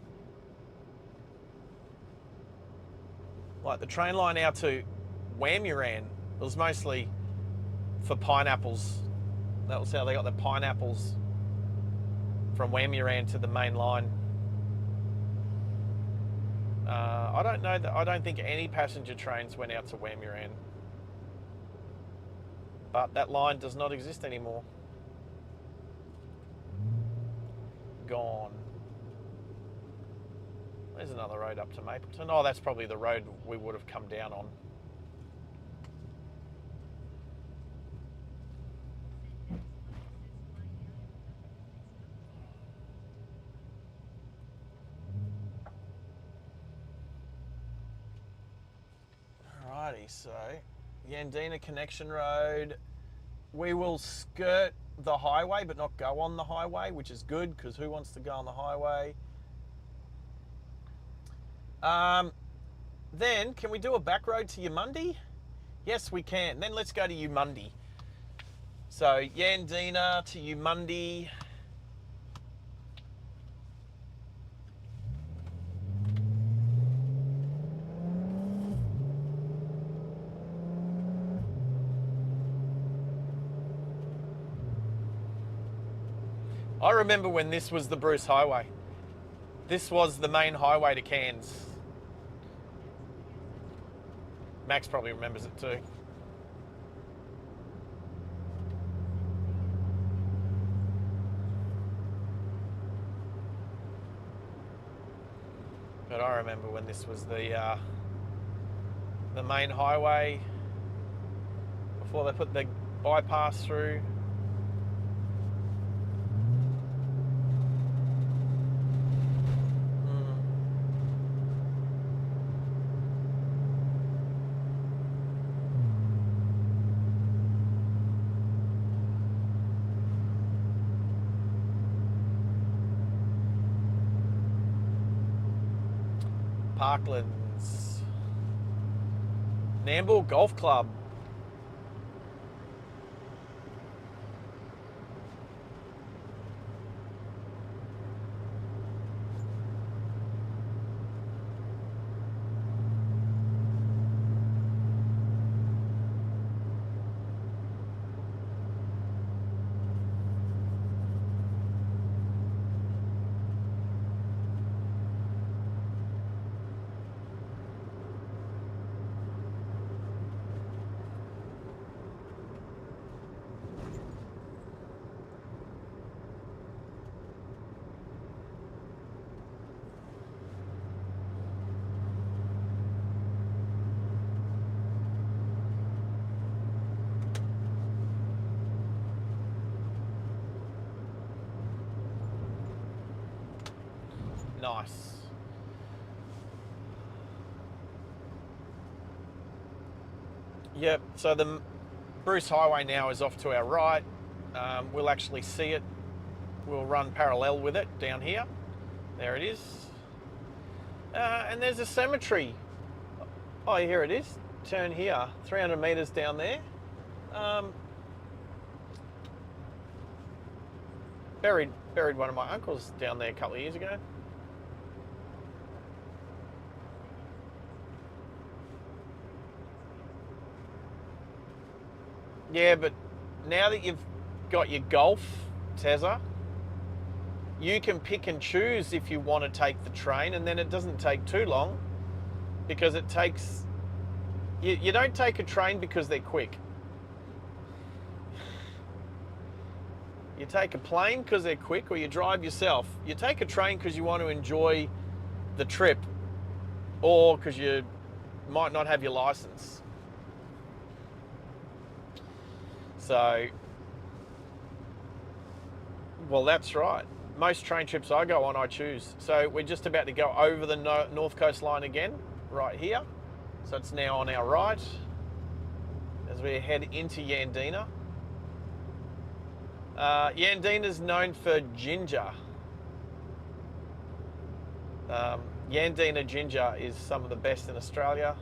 Like the train line out to Wamuran, it was mostly for pineapples. That was how they got the pineapples from Wamuran to the main line. I don't think any passenger trains went out to Wamuran. But that line does not exist anymore. Gone. There's another road up to Mapleton. Oh, that's probably the road we would have come down on. Alrighty, so Yandina Connection Road. We will skirt the highway but not go on the highway, which is good because who wants to go on the highway? Then, can we do a back road to Yamundi? Yes, we can. Then let's go to Yamundi. So, Yandina to Yamundi. I remember when this was the Bruce Highway. This was the main highway to Cairns. Max probably remembers it too. But I remember when this was the main highway before they put the bypass through. Parklands. Nambour Golf Club. Nice. Yep, so the Bruce Highway now is off to our right. We'll actually see it. We'll run parallel with it down here. There it is. And there's a cemetery. Oh, here it is. Turn here, 300 metres down there. Buried one of my uncles down there a couple of years ago. Yeah, but now that you've got your Golf, Tezza, you can pick and choose if you want to take the train, and then it doesn't take too long because it takes... You don't take a train because they're quick. You take a plane because they're quick, or you drive yourself. You take a train because you want to enjoy the trip, or because you might not have your license. So, well, that's right. Most train trips I go on, I choose. So we're just about to go over the North Coast Line again, right here. So it's now on our right as we head into Yandina. Yandina is known for ginger. Yandina ginger is some of the best in Australia,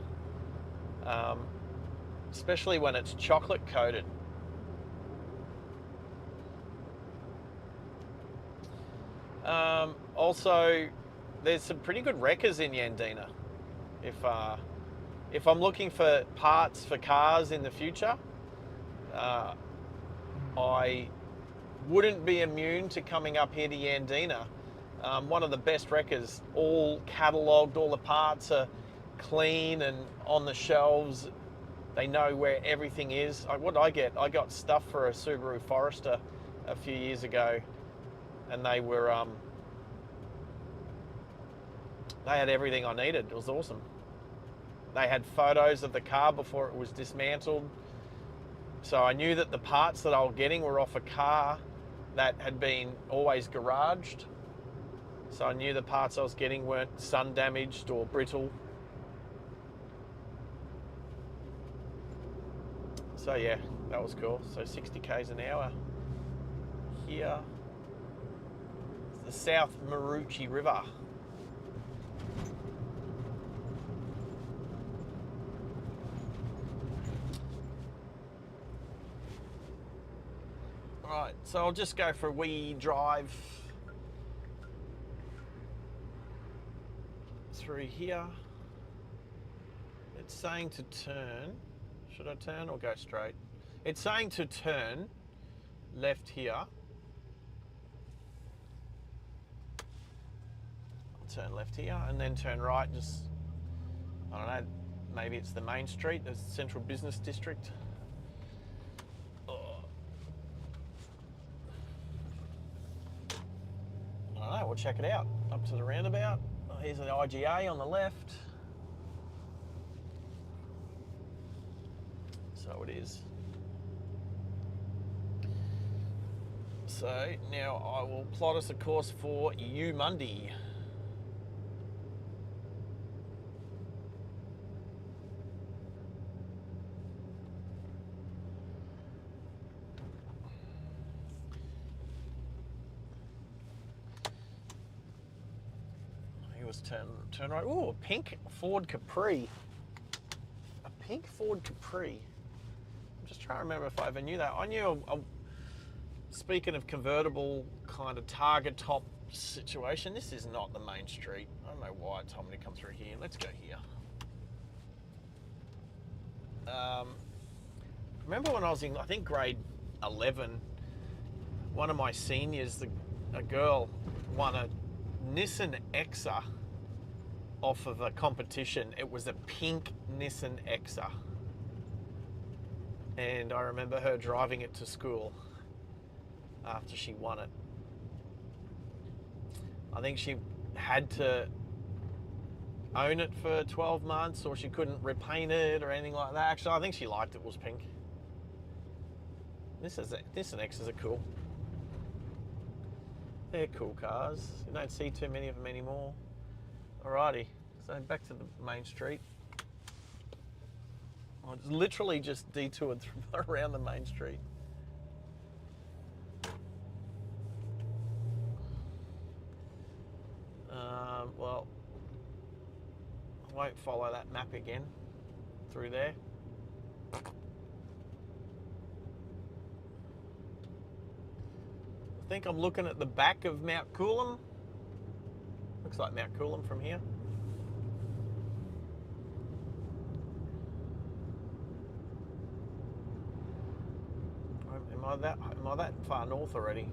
especially when it's chocolate coated. Also, there's some pretty good wreckers in Yandina. If I'm looking for parts for cars in the future, I wouldn't be immune to coming up here to Yandina. One of the best wreckers, all catalogued, all the parts are clean and on the shelves. They know where everything is. What did I get? I got stuff for a Subaru Forester a few years ago, and they were they had everything I needed. It was awesome. They had photos of the car before it was dismantled, so I knew that the parts that I was getting were off a car that had been always garaged, so I knew the parts I was getting weren't sun damaged or brittle. So yeah, that was cool. So 60 k's an hour here. It's the South Maroochy River. Right, so I'll just go for a wee drive through here. It's saying to turn. Should I turn or go straight? It's saying to turn left here. I'll turn left here and then turn right. Just, I don't know, maybe it's the main street, the Central Business District. I don't know, we'll check it out. Up to the roundabout. Oh, here's an IGA on the left. So it is. So now I will plot us a course for Monday. just turn right. Ooh, a pink Ford Capri. A pink Ford Capri. I'm just trying to remember if I ever knew that. I knew, speaking of convertible kind of target top situation, this is not the main street. I don't know why it told me to come through here. Let's go here. Remember when I was in, I think, grade 11, one of my seniors, a girl, won a Nissan Exa off of a competition. It was a pink Nissan Exa. And I remember her driving it to school after she won it. I think she had to own it for 12 months or she couldn't repaint it or anything like that. Actually, I think she liked it was pink. Nissan X's are cool. They're cool cars. You don't see too many of them anymore. Alrighty, so back to the main street. I literally just detoured around the main street. Well, I won't follow that map again through there. I think I'm looking at the back of Mount Coolum. Looks like Mount Coolum from here. Am I that far north already?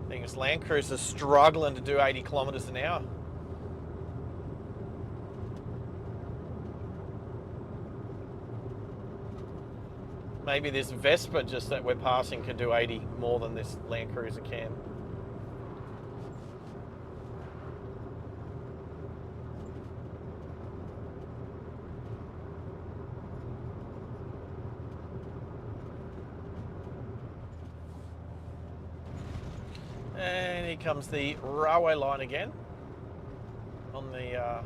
I think this Land Cruiser's struggling to do 80 kilometres an hour. Maybe this Vespa just that we're passing can do 80 more than this Land Cruiser can. And here comes the railway line again on the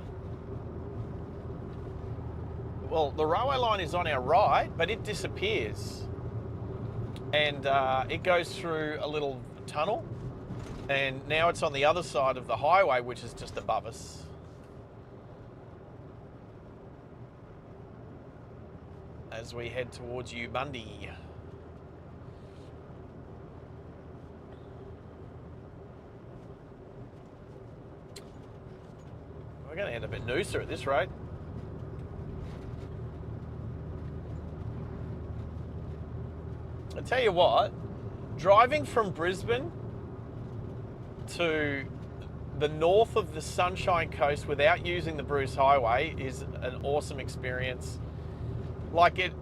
well, the railway line is on our right, but it disappears and it goes through a little tunnel, and now it's on the other side of the highway, which is just above us. As we head towards Ubundi. We're going to end up at Noosa at this rate. I tell you what, driving from Brisbane to the north of the Sunshine Coast without using the Bruce Highway is an awesome experience. Like it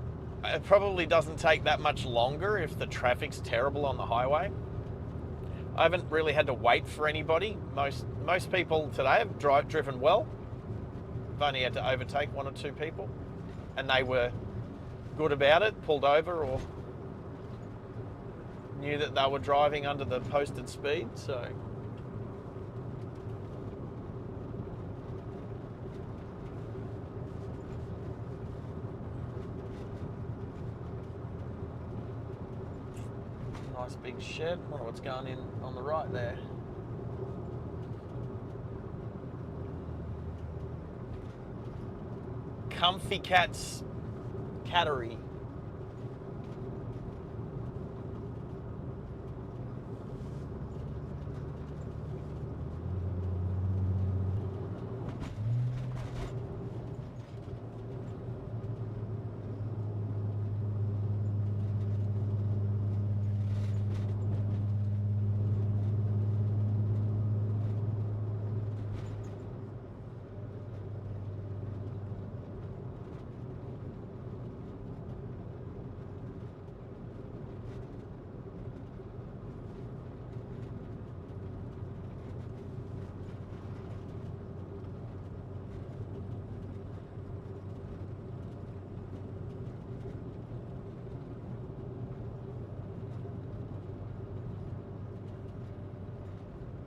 probably doesn't take that much longer if the traffic's terrible on the highway. I haven't really had to wait for anybody. Most people today have driven well. I've only had to overtake one or two people, and they were good about it, pulled over or knew that they were driving under the posted speed, so. Nice big shed. Wonder what's going in on the right there. comfy cat's cattery.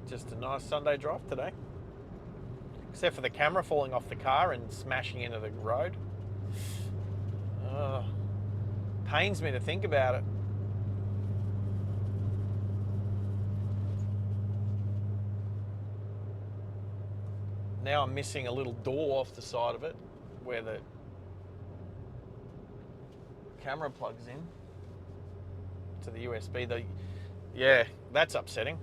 Just a nice Sunday drive today. Except for the camera falling off the car and smashing into the road. Pains me to think about it. Now I'm missing a little door off the side of it where the camera plugs in to the USB. Yeah, that's upsetting.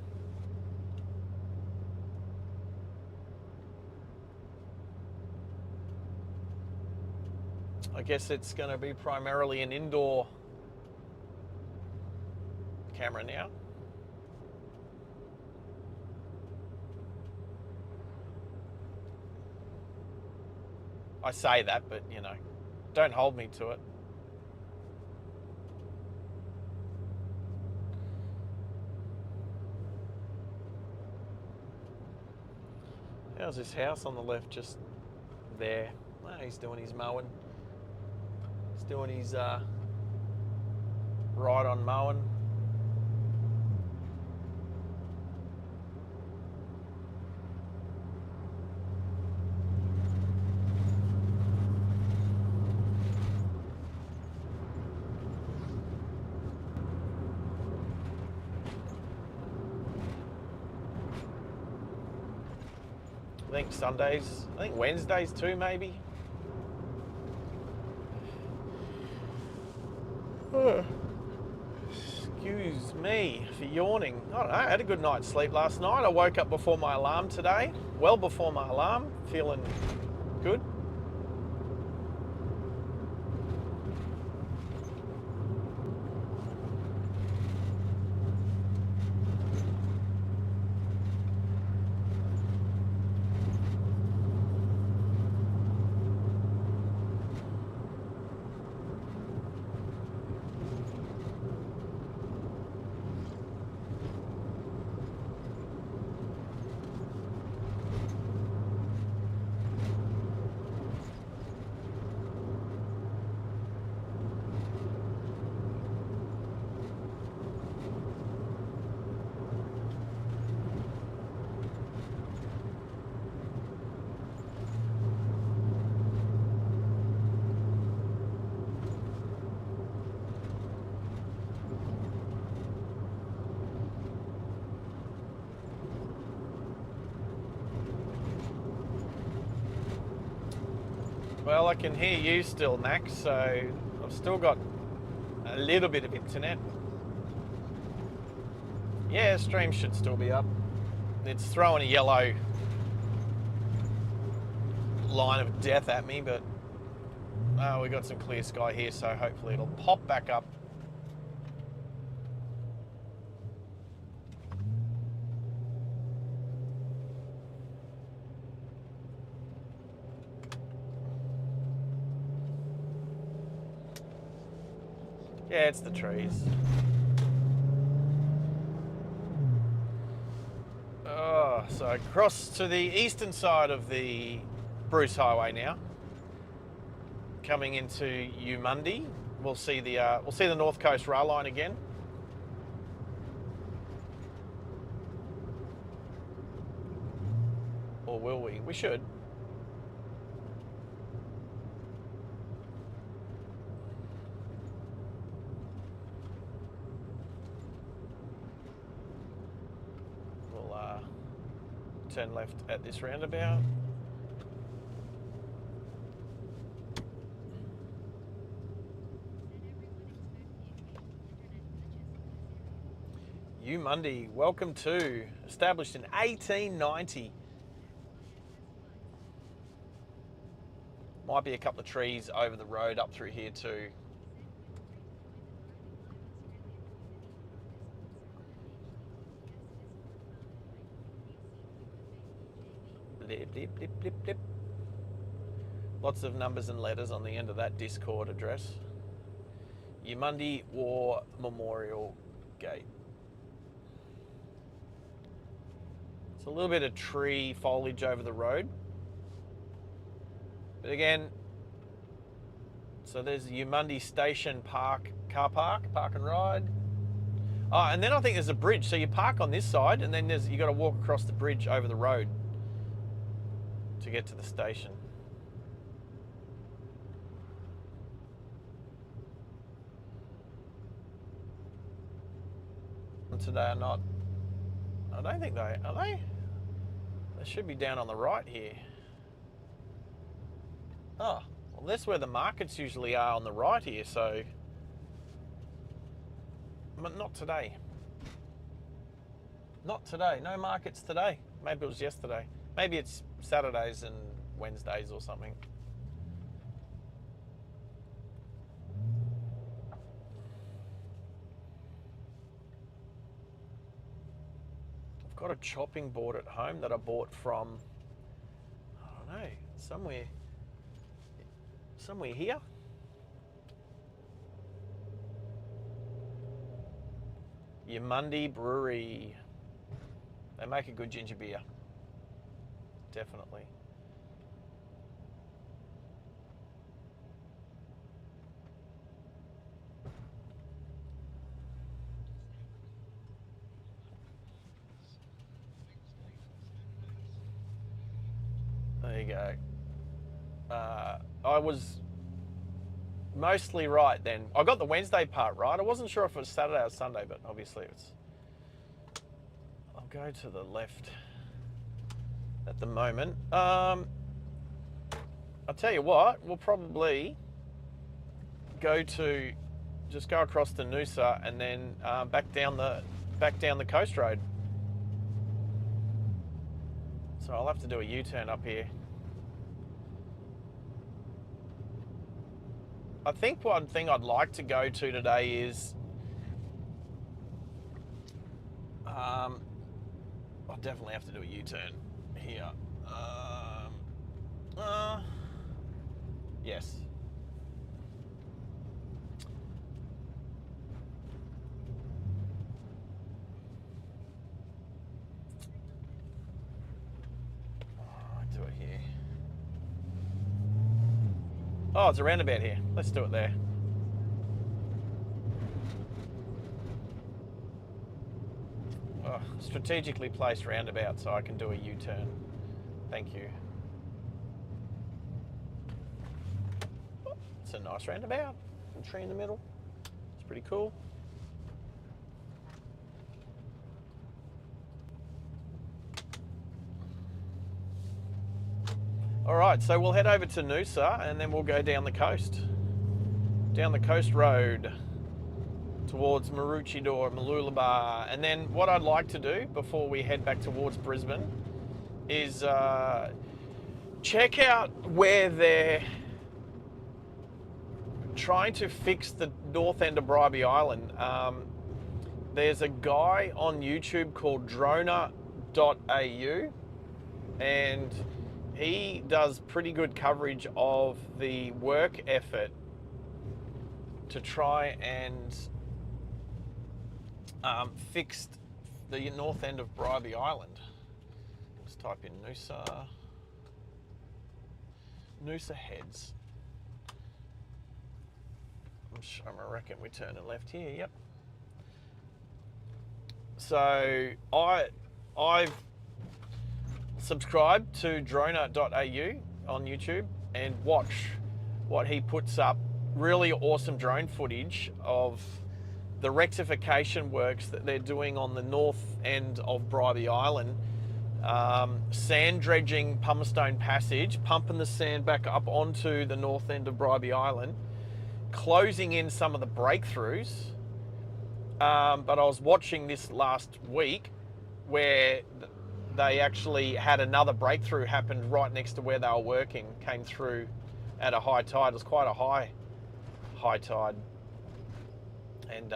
I guess it's going to be primarily an indoor camera now. I say that, but you know, don't hold me to it. How's this house on the left just there? Oh, he's doing his mowing. He's doing his ride on mowing. I think Sundays, I think Wednesdays too, maybe. Excuse me for yawning. I don't know, I had a good night's sleep last night. I woke up before my alarm today, well before my alarm, feeling good. Well, I can hear you still, Max, so I've still got a little bit of internet. Yeah, stream should still be up. It's throwing a yellow line of death at me, but we got some clear sky here, so hopefully it'll pop back up. Yeah, it's the trees. So across to the eastern side of the Bruce Highway now. Coming into Umundi, we'll see the North Coast rail line again. Or will we? We should. Turn left at this roundabout. Mundi, welcome to, established in 1890. Might be a couple of trees over the road up through here too. Blip, blip, blip, blip, blip. Lots of numbers and letters on the end of that Discord address. Mundi War Memorial Gate. It's a little bit of tree foliage over the road. But again, so there's the Mundi Station Park, car park and ride. Oh, and then I think there's a bridge. So you park on this side and then you got to walk across the bridge over the road to get to the station. And today are not, I don't think they, are they? They should be down on the right here. Oh, well that's where the markets usually are, on the right here, so, but not today. Not today, no markets today. Maybe it was yesterday. Maybe it's Saturdays and Wednesdays or something. I've got a chopping board at home that I bought from, I don't know, somewhere here. Mundi Brewery. They make a good ginger beer. Definitely. There you go. I was mostly right then. I got the Wednesday part right. I wasn't sure if it was Saturday or Sunday, but obviously it's... I'll go to the left at the moment. I'll tell you what, we'll probably just go across to Noosa and then back down the coast road. So I'll have to do a U-turn up here. I think one thing I'd like to go to today is, I'll definitely have to do a U-turn here. Yes. Do it here. Oh, it's a roundabout here. Let's do it there. Oh, strategically placed roundabout so I can do a U-turn. Thank you. Oh, it's a nice roundabout. A tree in the middle. It's pretty cool. All right, so we'll head over to Noosa and then we'll go down the coast road towards Maroochydore, Mooloolaba. And then what I'd like to do before we head back towards Brisbane is check out where they're trying to fix the north end of Bribie Island. There's a guy on YouTube called Droner.au and he does pretty good coverage of the work effort to try and fix the north end of Bribie Island. Let's type in Noosa heads. I reckon we turn it left here, yep. So I've subscribe to Droner.au on YouTube and watch what he puts up. Really awesome drone footage of the rectification works that they're doing on the north end of Bribie Island. Sand dredging Pumicestone Passage, pumping the sand back up onto the north end of Bribie Island, closing in some of the breakthroughs, But I was watching this last week where they actually had another breakthrough happened right next to where they were working, came through at a high tide. It was quite a high tide. And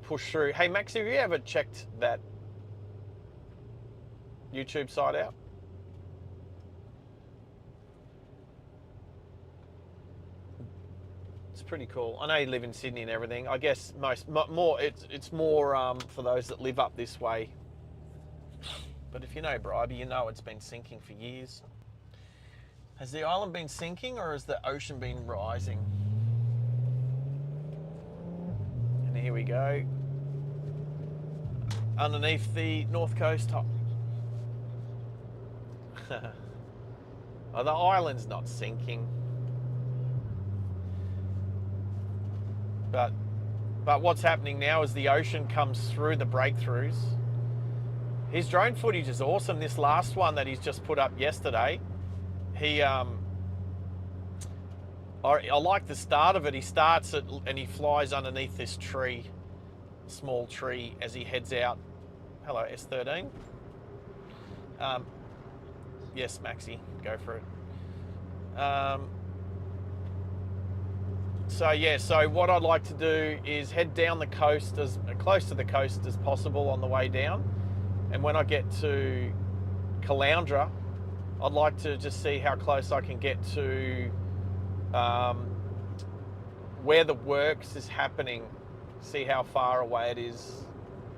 pushed through. Hey, Max, have you ever checked that YouTube site out? It's pretty cool. I know you live in Sydney and everything. I guess it's more for those that live up this way. But if you know Bribey, you know it's been sinking for years. Has the island been sinking or has the ocean been rising? And here we go. Underneath the north coast top. Oh, the island's not sinking. But what's happening now is the ocean comes through the breakthroughs. His drone footage is awesome. This last one that he's just put up yesterday, I like the start of it. He starts it and he flies underneath this tree, small tree, as he heads out. Hello, S13. Yes, Maxi, go for it. So what I'd like to do is head down the coast as close to the coast as possible on the way down. And when I get to Caloundra, I'd like to just see how close I can get to where the works is happening, see how far away it is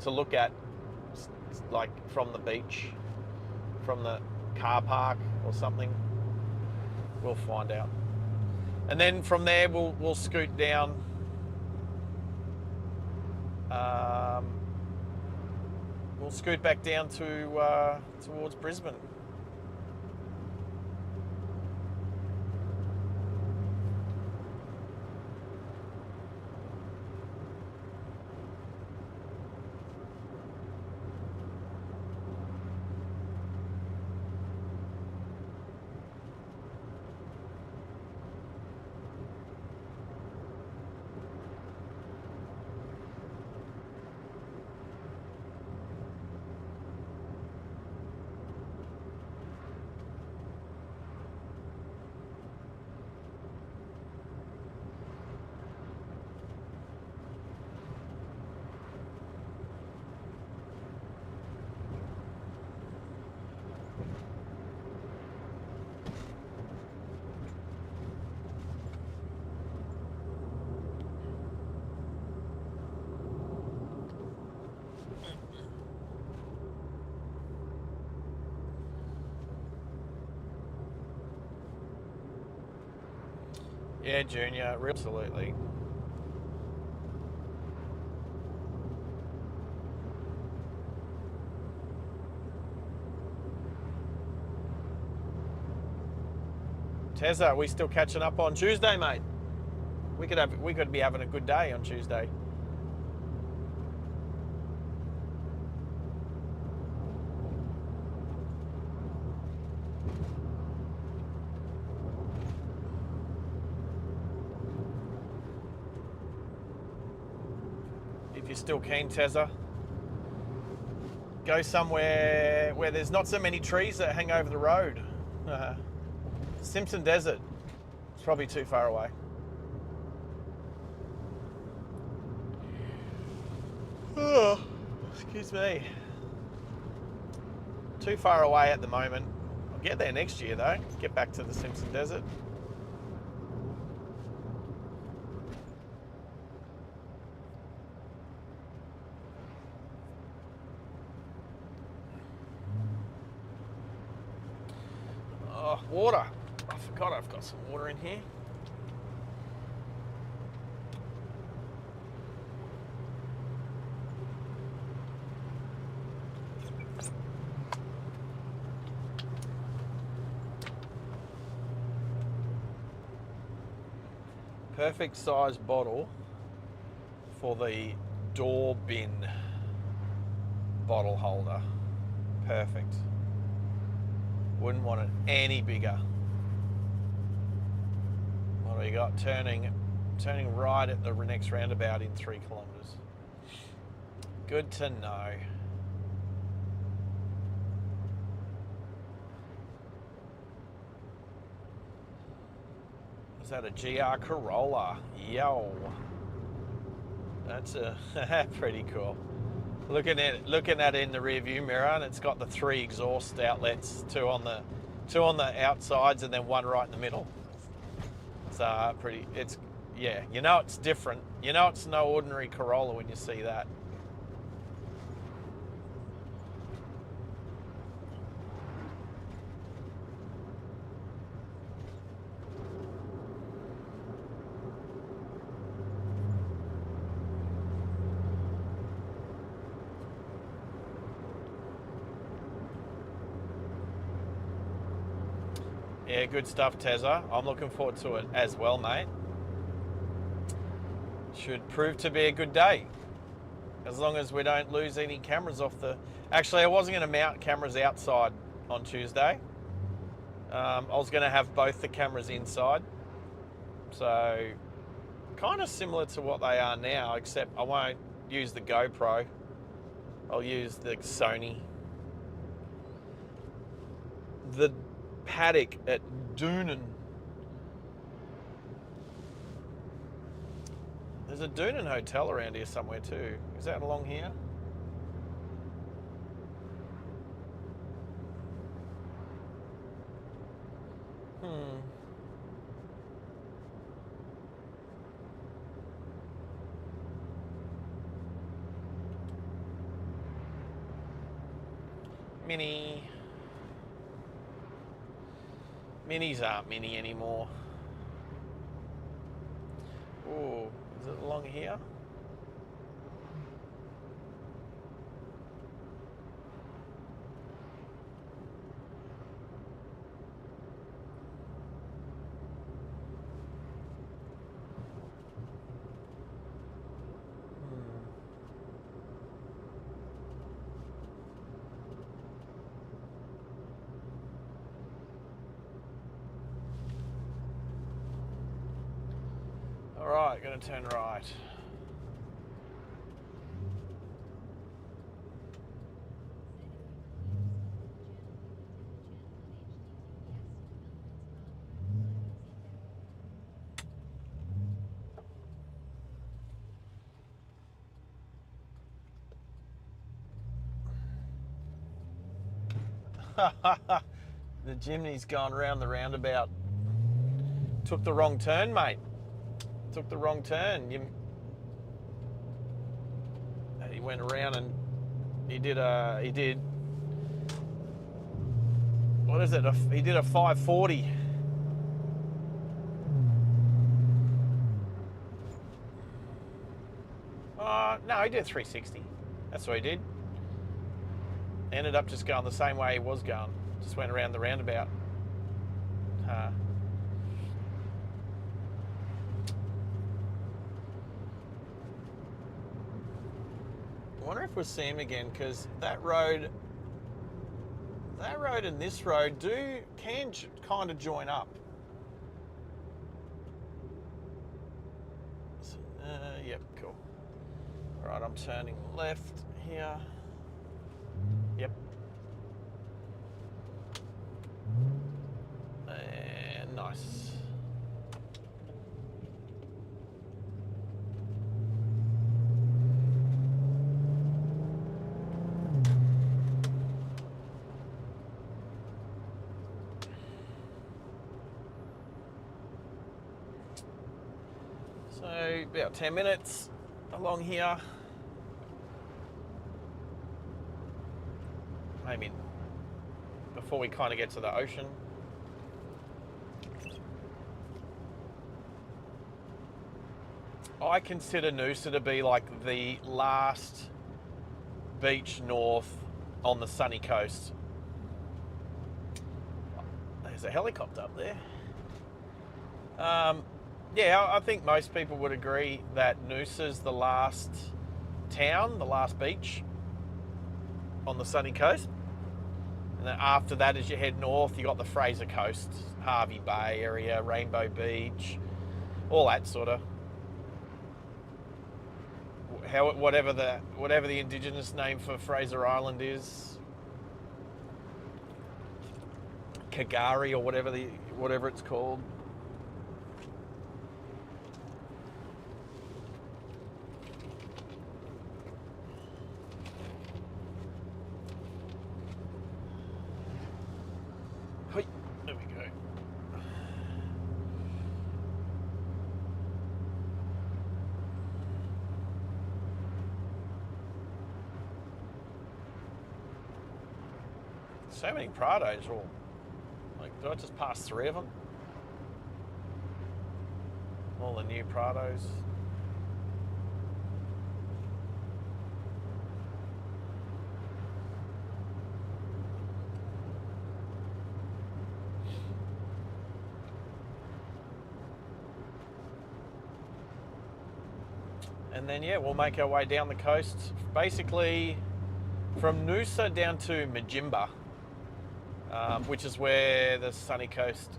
to look at, like from the beach, from the car park or something. We'll find out. And then from there we'll scoot down we'll scoot back down to towards Brisbane. Yeah, Junior, absolutely. Tezza, are we still catching up on Tuesday, mate? We could be having a good day on Tuesday. If you're still keen, Tezza, go somewhere where there's not so many trees that hang over the road. Simpson Desert. It's probably too far away. Oh, excuse me. Too far away at the moment. I'll get there next year though. Get back to the Simpson Desert. Oh, water. I forgot I've got some water in here. Perfect size bottle for the door bin bottle holder. Perfect. Wouldn't want it any bigger. What do we got? Turning right at the next roundabout in 3 kilometres. Good to know. Is that a GR Corolla? Yo. That's a pretty cool. Looking at it in the rear view mirror, and it's got the 3 exhaust outlets, two on the outsides and then one right in the middle. It's pretty. It's, yeah, you know it's different. You know it's no ordinary Corolla when you see that. Yeah, good stuff, Tezza. I'm looking forward to it as well, mate. Should prove to be a good day. As long as we don't lose any cameras off the... Actually, I wasn't going to mount cameras outside on Tuesday. I was going to have both the cameras inside. So, kind of similar to what they are now, except I won't use the GoPro. I'll use the Sony. The paddock at Doonan. There's a Doonan hotel around here somewhere too. Is that along here? Minis aren't mini anymore. Oh, is it along here? Alright, gonna turn right. The Jimny's gone round the roundabout. Took the wrong turn, mate. Took the wrong turn. He went around and he did what is it? He did a 540. No, he did a 360. That's what he did. Ended up just going the same way he was going. Just went around the roundabout. I wonder if we'll see him again, because that road and this road can kind of join up. So, yep, cool. All right, I'm turning left here. Yep. And nice. So about 10 minutes along here. Maybe before we kind of get to the ocean. I consider Noosa to be like the last beach north on the sunny coast. There's a helicopter up there. Yeah, I think most people would agree that Noosa's the last town, the last beach on the sunny coast. And then after that, as you head north, you got the Fraser Coast, Harvey Bay area, Rainbow Beach, all that sort of. whatever the indigenous name for Fraser Island is, Kagari or whatever it's called. Hey, there we go. So many Prados, all like, do I just pass 3 of them? All the new Prados. And then, yeah, we'll make our way down the coast, basically from Noosa down to Majimba, which is where the Sunny Coast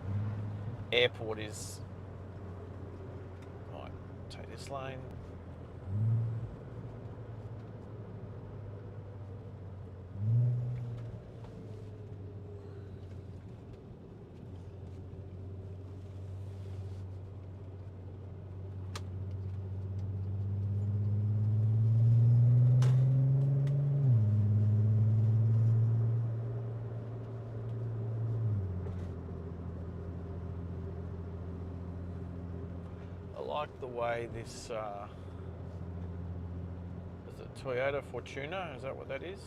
Airport is. Right, take this lane. I like the way this, is it Toyota Fortuner? Is that what that is?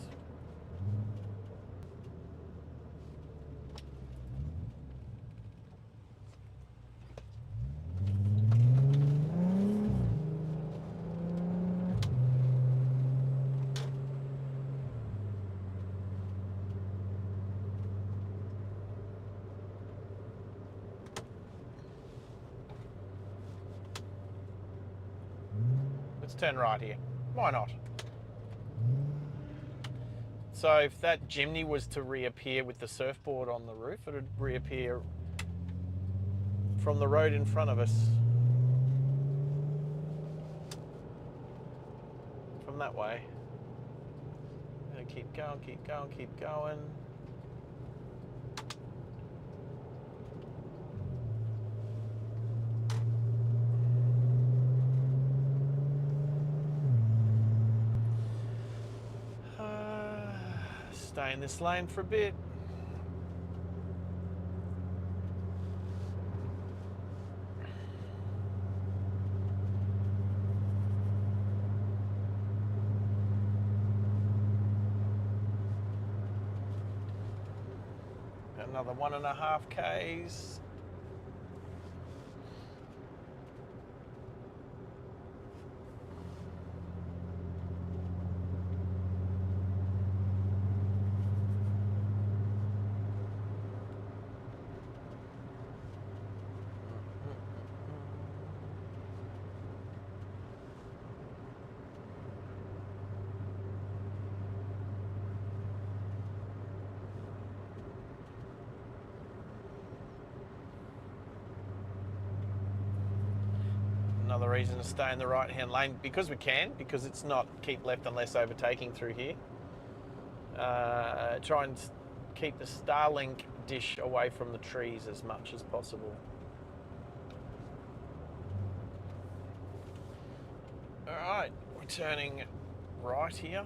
Let's turn right here. Why not? So if that Jimny was to reappear with the surfboard on the roof, it would reappear from the road in front of us. From that way. And keep going, keep going, keep going. Stay in this lane for a bit. Another 1.5 Ks. Another reason to stay in the right-hand lane, because we can, because it's not keep left unless overtaking through here. Try and keep the Starlink dish away from the trees as much as possible. All right, we're turning right here.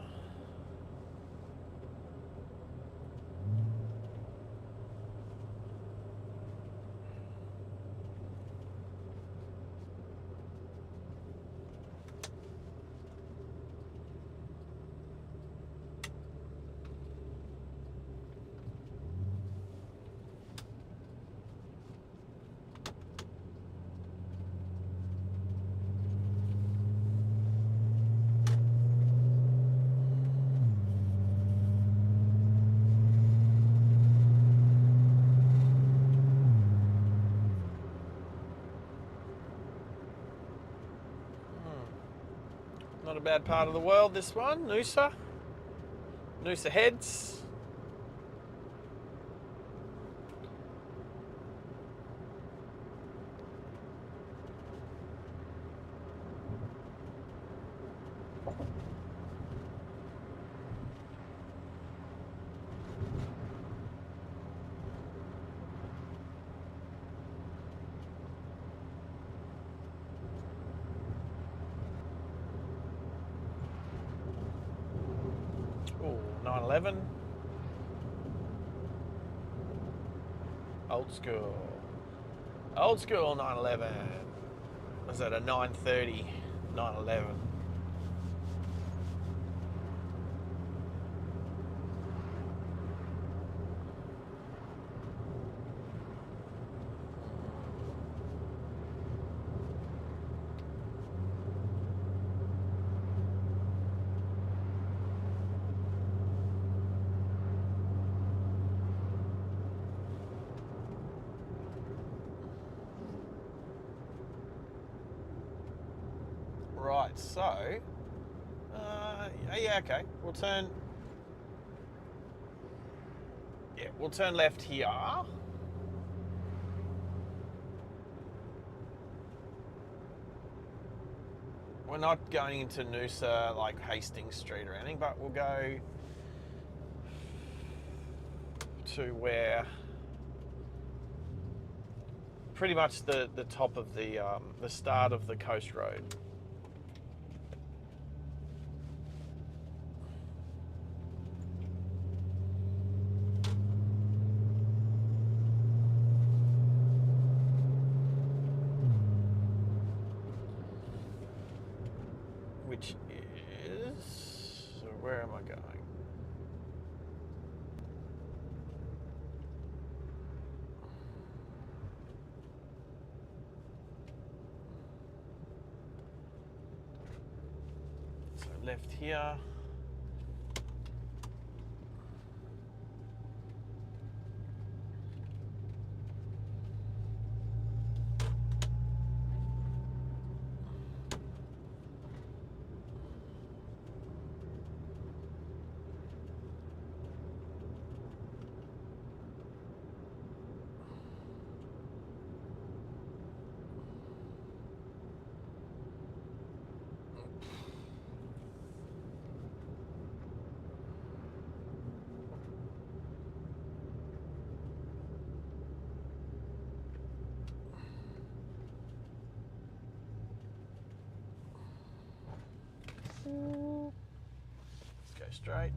Not a bad part of the world, this one. Noosa. Noosa Heads. 911. Old school. Old school 911. Was that a 930 911? Right, so, yeah, okay. We'll turn left here. We're not going into Noosa, like Hastings Street or anything, but we'll go to where pretty much the top of the start of the coast road. Which is, so where am I going? So left here. Let's go straight.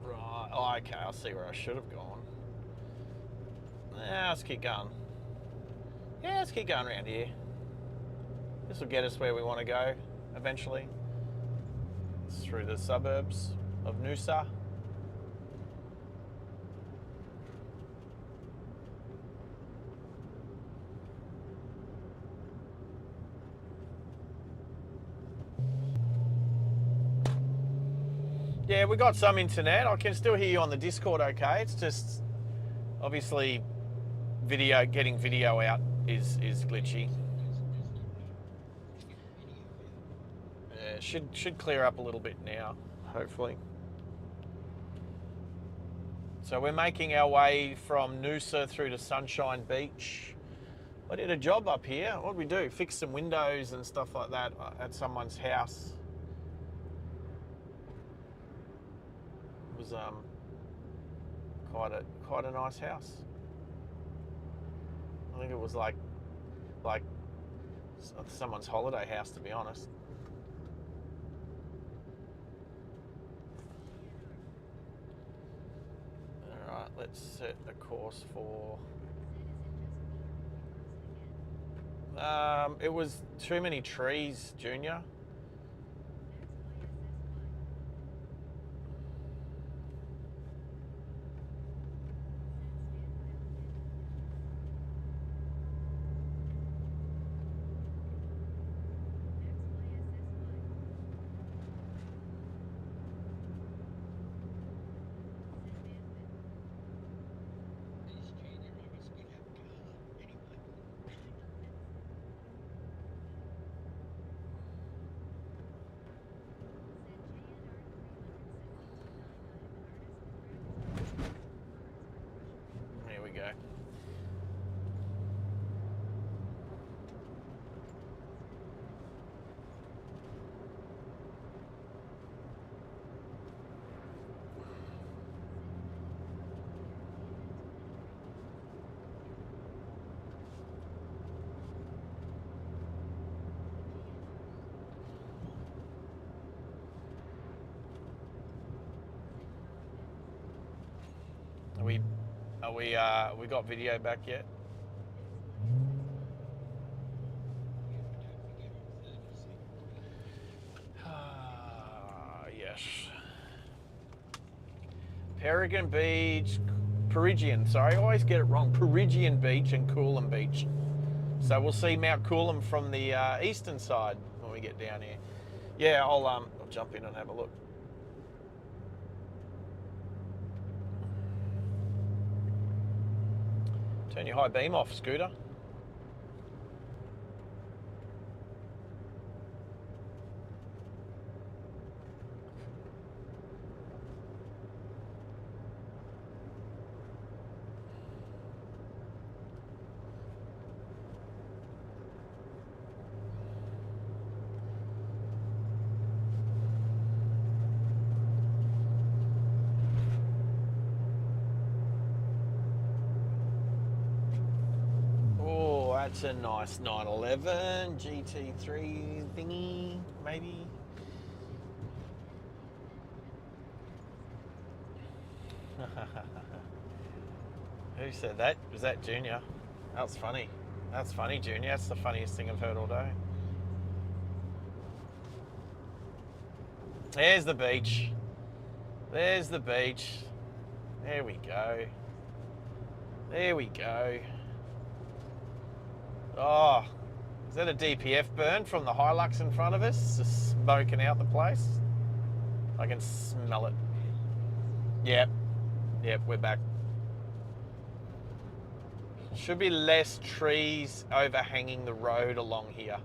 Right, oh, okay, I see where I should have gone. Yeah, let's keep going. Yeah, let's keep going around here. This will get us where we want to go eventually. It's through the suburbs of Noosa. Yeah, we got some internet. I can still hear you on the Discord okay. It's just obviously getting video out is glitchy. Yeah, should clear up a little bit now, hopefully. So we're making our way from Noosa through to Sunshine Beach. I did a job up here. What did we do? Fix some windows and stuff like that at someone's house. It was quite a nice house. I think it was like someone's holiday house, to be honest. All right, let's set a course for. It was too many trees, Junior. We got video back yet? Yes. Peregrine Beach, Peregian, sorry, I always get it wrong. Peregian Beach and Coolum Beach. So we'll see Mount Coolum from the eastern side when we get down here. Yeah, I'll jump in and have a look. Turn your high beam off, Scooter. That's a nice 911 GT3 thingy, maybe. Who said that? Was that Junior? That's funny. That's funny, Junior. That's the funniest thing I've heard all day. There's the beach. There's the beach. There we go. There we go. Oh, is that a DPF burn from the Hilux in front of us? Just smoking out the place. I can smell it. Yep, we're back. Should be less trees overhanging the road along here.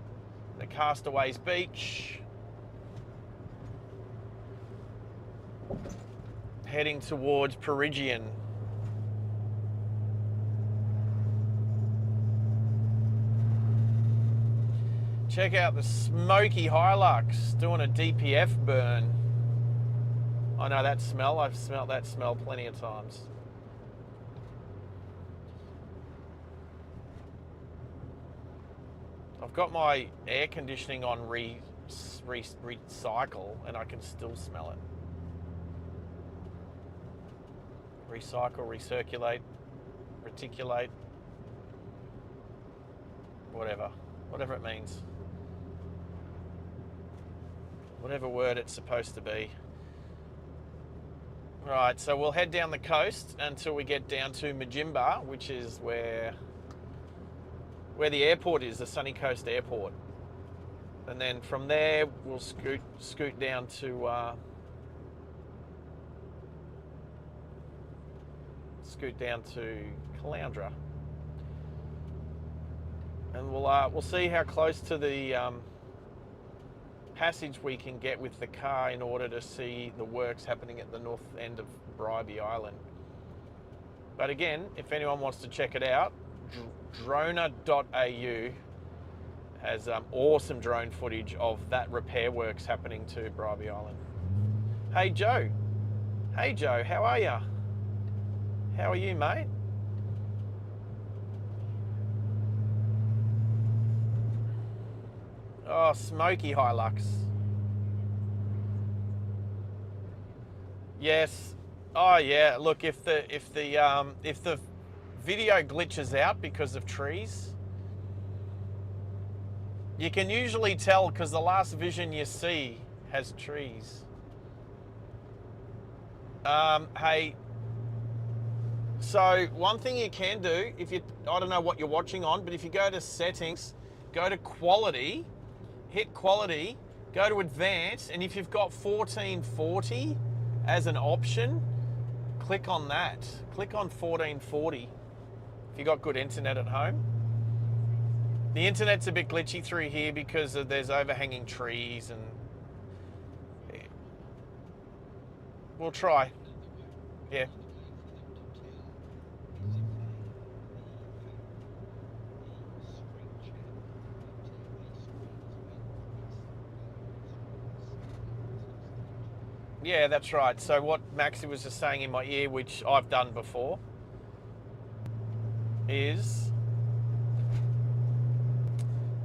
The Castaways Beach. Heading towards Peregian. Check out the smoky Hilux doing a DPF burn. I know that smell. I've smelt that smell plenty of times. I've got my air conditioning on recycle and I can still smell it. Recycle, recirculate, reticulate, whatever it means. Whatever word it's supposed to be. Right, so we'll head down the coast until we get down to Majimba, which is where the airport is, the Sunny Coast Airport. And then from there, we'll scoot down to Caloundra. And we'll see how close to the passage we can get with the car in order to see the works happening at the north end of Bribie Island. But again, if anyone wants to check it out, droner.au has awesome drone footage of that repair works happening to Bribie Island. Hey Joe, how are you? How are you, mate? Oh, smoky Hilux. Yes. Oh yeah. Look, if the video glitches out because of trees, you can usually tell because the last vision you see has trees. Hey. So one thing you can do, I don't know what you're watching on, but if you go to settings, go to quality. Hit quality, go to advanced, and if you've got 1440 as an option, click on that. Click on 1440 if you've got good internet at home. The internet's a bit glitchy through here because there's overhanging trees and... We'll try. Yeah. Yeah, that's right. So what Maxie was just saying in my ear, which I've done before, is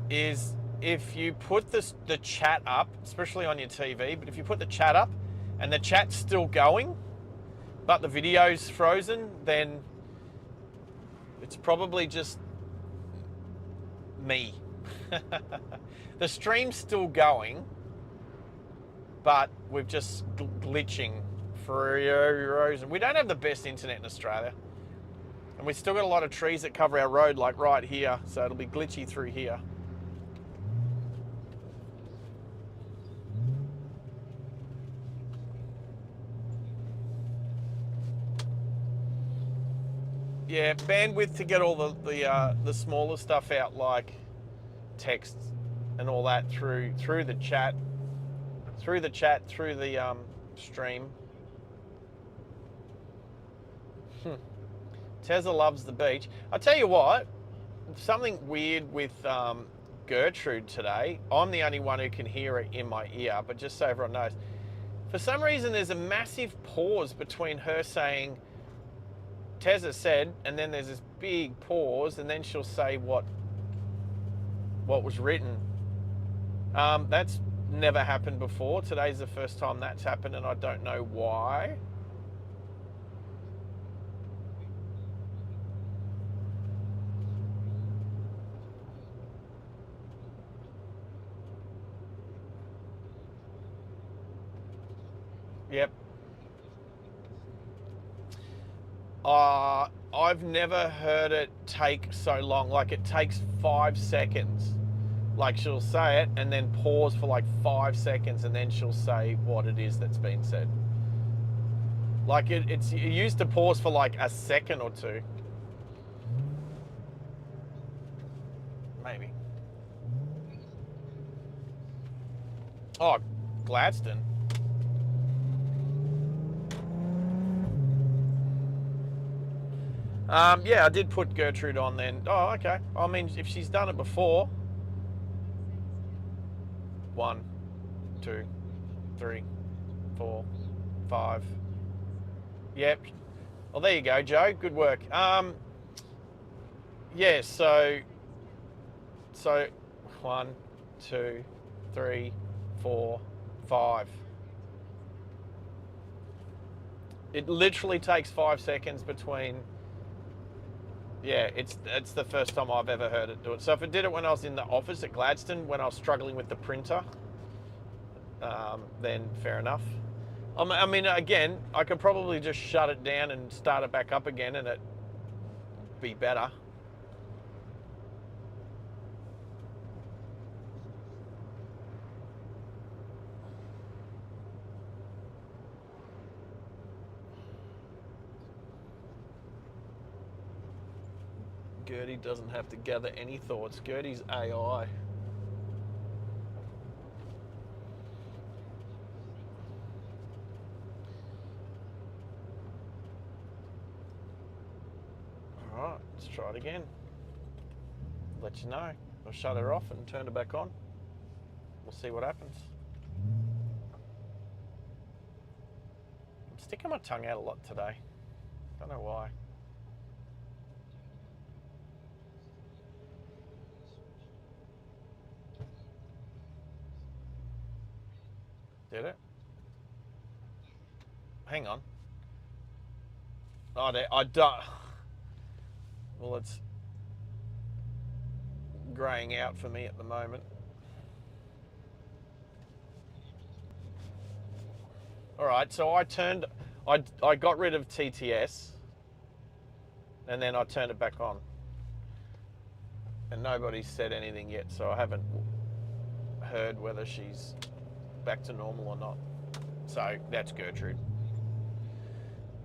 if you put the chat up, especially on your TV, but if you put the chat up and the chat's still going, but the video's frozen, then it's probably just me. The stream's still going, but we're just glitching for a reason. We don't have the best internet in Australia. And we've still got a lot of trees that cover our road, like right here, so it'll be glitchy through here. Yeah, bandwidth to get all the smaller stuff out, like text and all that through the chat, through the stream. Tezza loves the beach. I tell you what, something weird with Gertrude today. I'm the only one who can hear it in my ear, but just so everyone knows, for some reason there's a massive pause between her saying Tezza said, and then there's this big pause, and then she'll say what was written. That's never happened before. Today's the first time that's happened, and I don't know why. Yep. I've never heard it take so long. Like, it takes 5 seconds. Like, she'll say it and then pause for like 5 seconds, and then she'll say what it is that's been said. Like, it used to pause for like a second or two. Maybe. Oh, Gladstone. Yeah, I did put Gertrude on then. Oh, okay. I mean, if she's done it before. 1, 2, 3, 4, 5. Yep. Well, there you go, Joe. Good work. Yeah, so 1, 2, 3, 4, 5. It literally takes 5 seconds between. Yeah, it's the first time I've ever heard it do it. So if it did it when I was in the office at Gladstone, when I was struggling with the printer, then fair enough. I mean, again, I could probably just shut it down and start it back up again, and it'd be better. Gertie doesn't have to gather any thoughts. Gertie's AI. Alright, let's try it again. Let you know. I'll shut her off and turn it back on. We'll see what happens. I'm sticking my tongue out a lot today. Don't know why. Did it? Hang on. Oh, I don't. Well, it's greying out for me at the moment. All right, so I got rid of TTS, and then I turned it back on. And nobody's said anything yet, so I haven't heard whether she's back to normal or not. So that's Gertrude.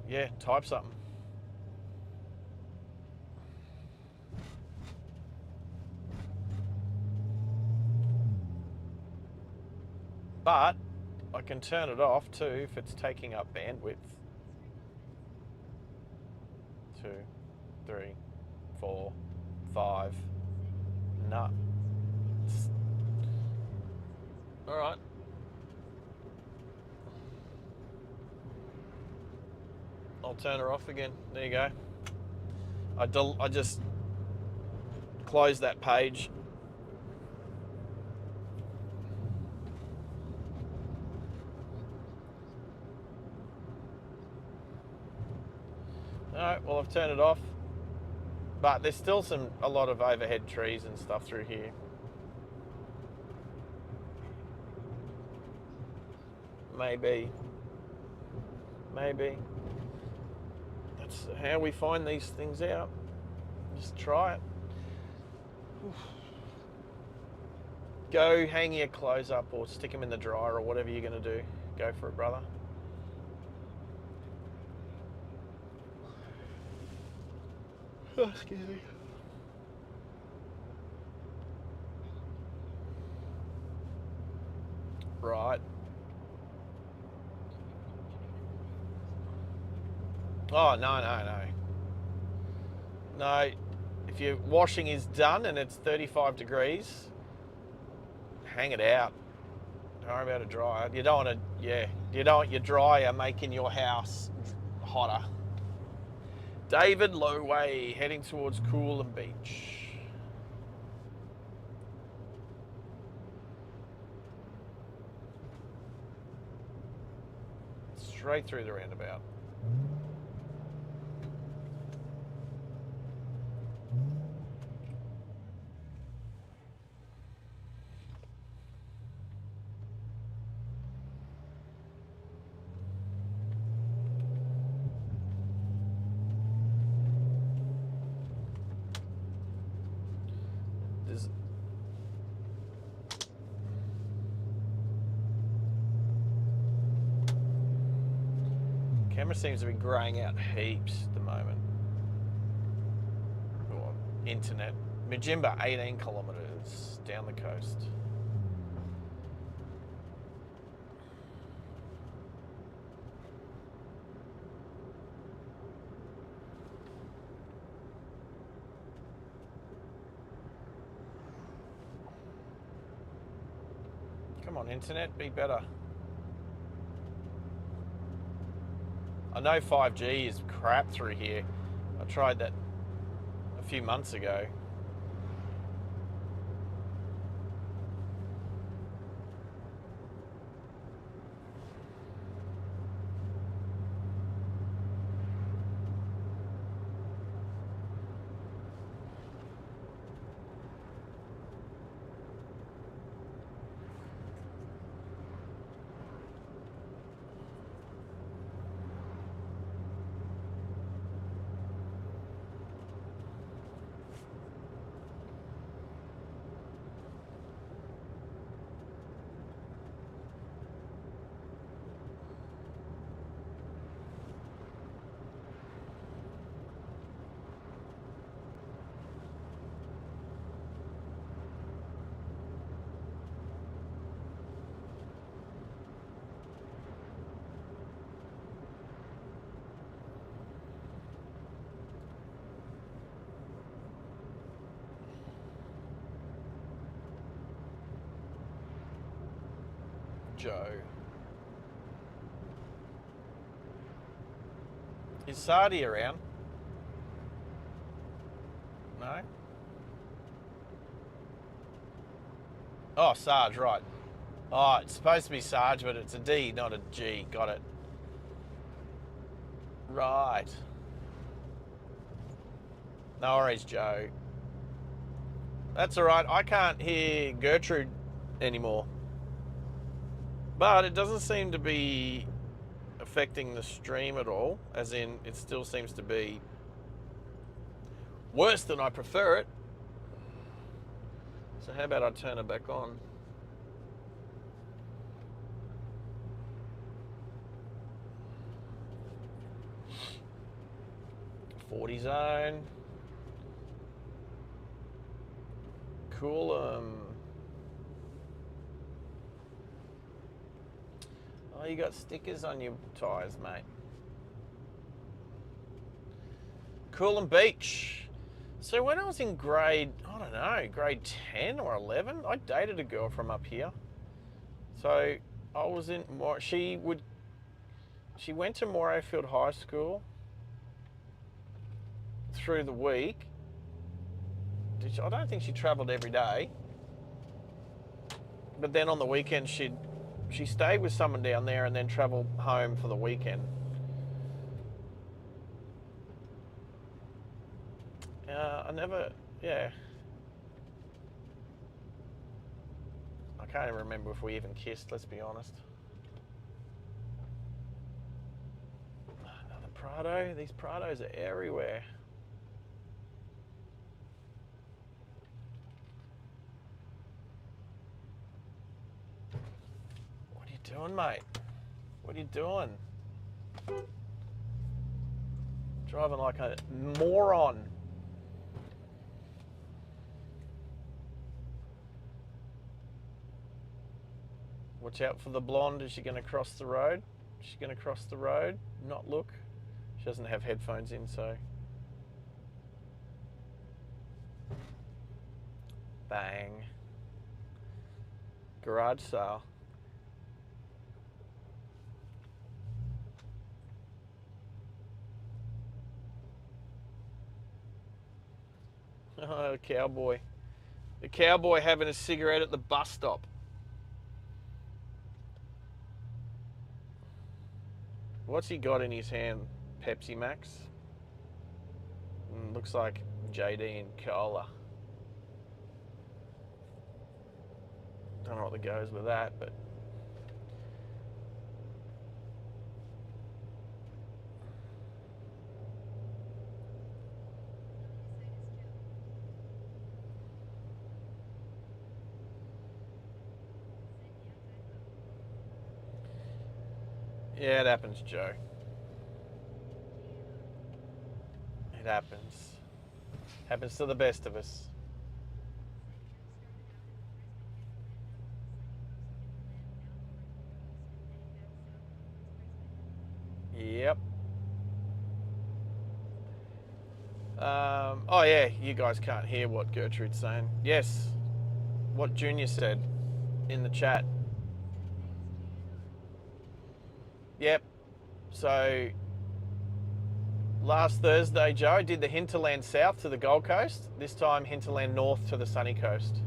Yeah, type something. But I can turn it off too if it's taking up bandwidth. 2, 3, 4, 5. Nah. All right. I'll turn her off again. There you go. I just closed that page. No, well, I've turned it off. But there's still a lot of overhead trees and stuff through here. Maybe. That's how we find these things out. Just try it. Oof. Go hang your clothes up or stick them in the dryer or whatever you're going to do. Go for it, brother. Oh, excuse me. Right. Oh, no. No, if your washing is done and it's 35 degrees, hang it out. Don't worry about a dryer. You don't want your dryer making your house hotter. David Lowway, heading towards Coolum Beach. Straight through the roundabout. Camera seems to be greying out heaps at the moment. Or internet. Majimba, 18 kilometres down the coast. Come on, internet, be better. I know 5G is crap through here. I tried that a few months ago. Joe. Is Sardi around? No? Oh, Sarge, right. Oh, it's supposed to be Sarge, but it's a D, not a G. Got it. Right. No worries, Joe. That's all right. I can't hear Gertrude anymore. But it doesn't seem to be affecting the stream at all, as in it still seems to be worse than I prefer it. So how about I turn it back on? '40 zone. Cool. Oh, you got stickers on your tyres, mate. Coolum Beach. So when I was in grade, I don't know, grade 10 or 11, I dated a girl from up here. So I was in, she went to Morayfield High School through the week. I don't think she travelled every day. But then on the weekend she stayed with someone down there and then travelled home for the weekend. Yeah. I can't even remember if we even kissed, let's be honest. Another Prado. These Prados are everywhere. What are you doing, mate? What are you doing? Driving like a moron. Watch out for the blonde. Is she going to cross the road? Is she going to cross the road? Not look. She doesn't have headphones in, so. Bang. Garage sale. Oh, cowboy. The cowboy having a cigarette at the bus stop. What's he got in his hand? Pepsi Max? Looks like JD and Cola. Don't know what the goes with that, but yeah, it happens, Joe. It happens. Happens to the best of us. Yep. Oh yeah, you guys can't hear what Gertrude's saying. Yes, what Junior said in the chat. Yep. So last Thursday, Joe did the Hinterland South to the Gold Coast. This time, Hinterland North to the sunny coast.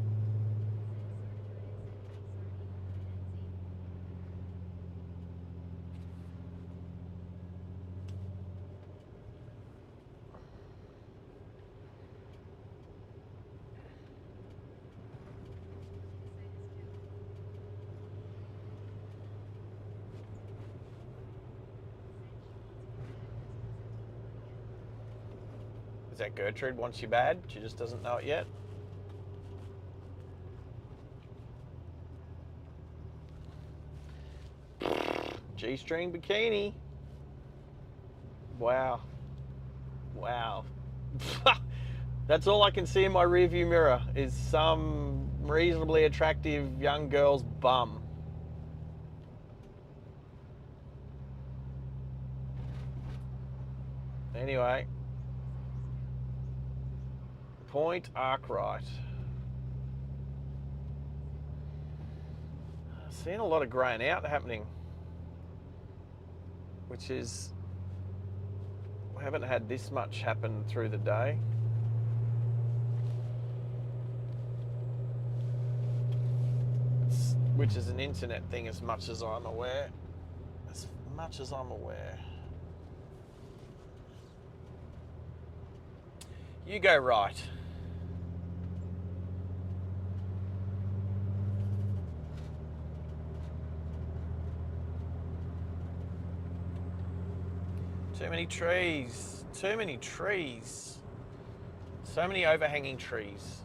Is that Gertrude wants you bad? She just doesn't know it yet. G-string bikini. Wow. Wow. That's all I can see in my rearview mirror is some reasonably attractive young girl's bum. Anyway. Point Arkwright. Seeing a lot of graying out happening, which is, we haven't had this much happen through the day. Which is an internet thing as much as I'm aware. As much as I'm aware. You go right. Too many trees. Too many trees. So many overhanging trees.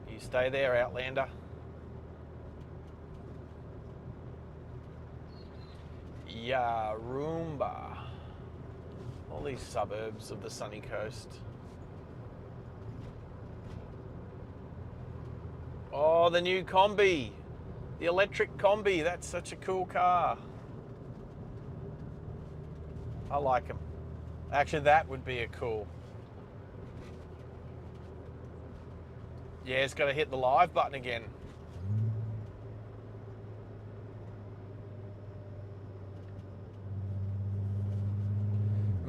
You stay there, Outlander. Yarumba. All these suburbs of the sunny coast. Oh, the new Combi. The electric Combi. That's such a cool car. I like them. Actually, that would be a cool. Yeah, it's got to hit the live button again.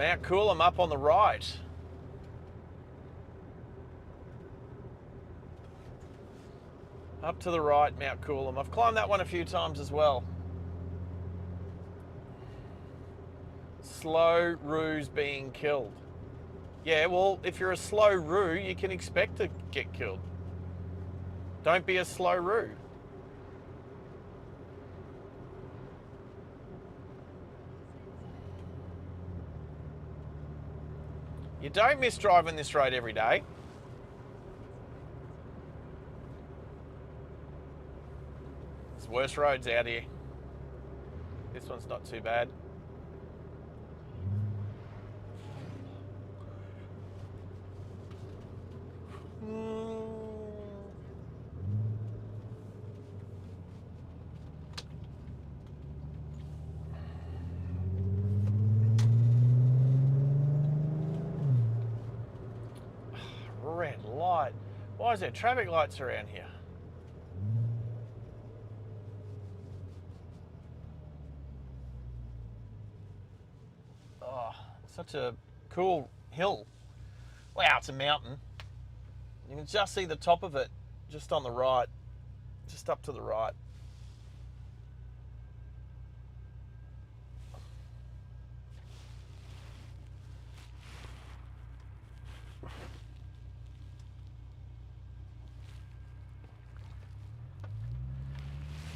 Mount Coolum up on the right. Up to the right, Mount Coolum. I've climbed that one a few times as well. Slow roos being killed. Yeah, well, if you're a slow roo, you can expect to get killed. Don't be a slow roo. You don't miss driving this road every day. There's worse roads out here. This one's not too bad. Red light. Why is there traffic lights around here? Oh, such a cool hill. Wow, it's a mountain. You can just see the top of it just on the right, just up to the right.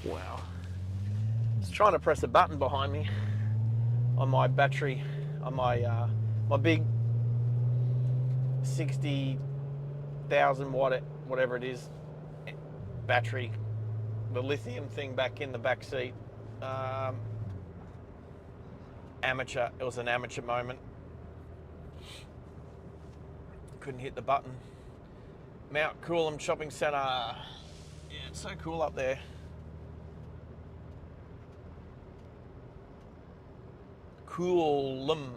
Wow. Just trying to press a button behind me on my battery, on my my big 60,000 watt, whatever it is, battery, the lithium thing back in the back seat. Amateur. It was an amateur moment. Couldn't hit the button. Mount Coolum Shopping Centre. Yeah, it's so cool up there. Coolum.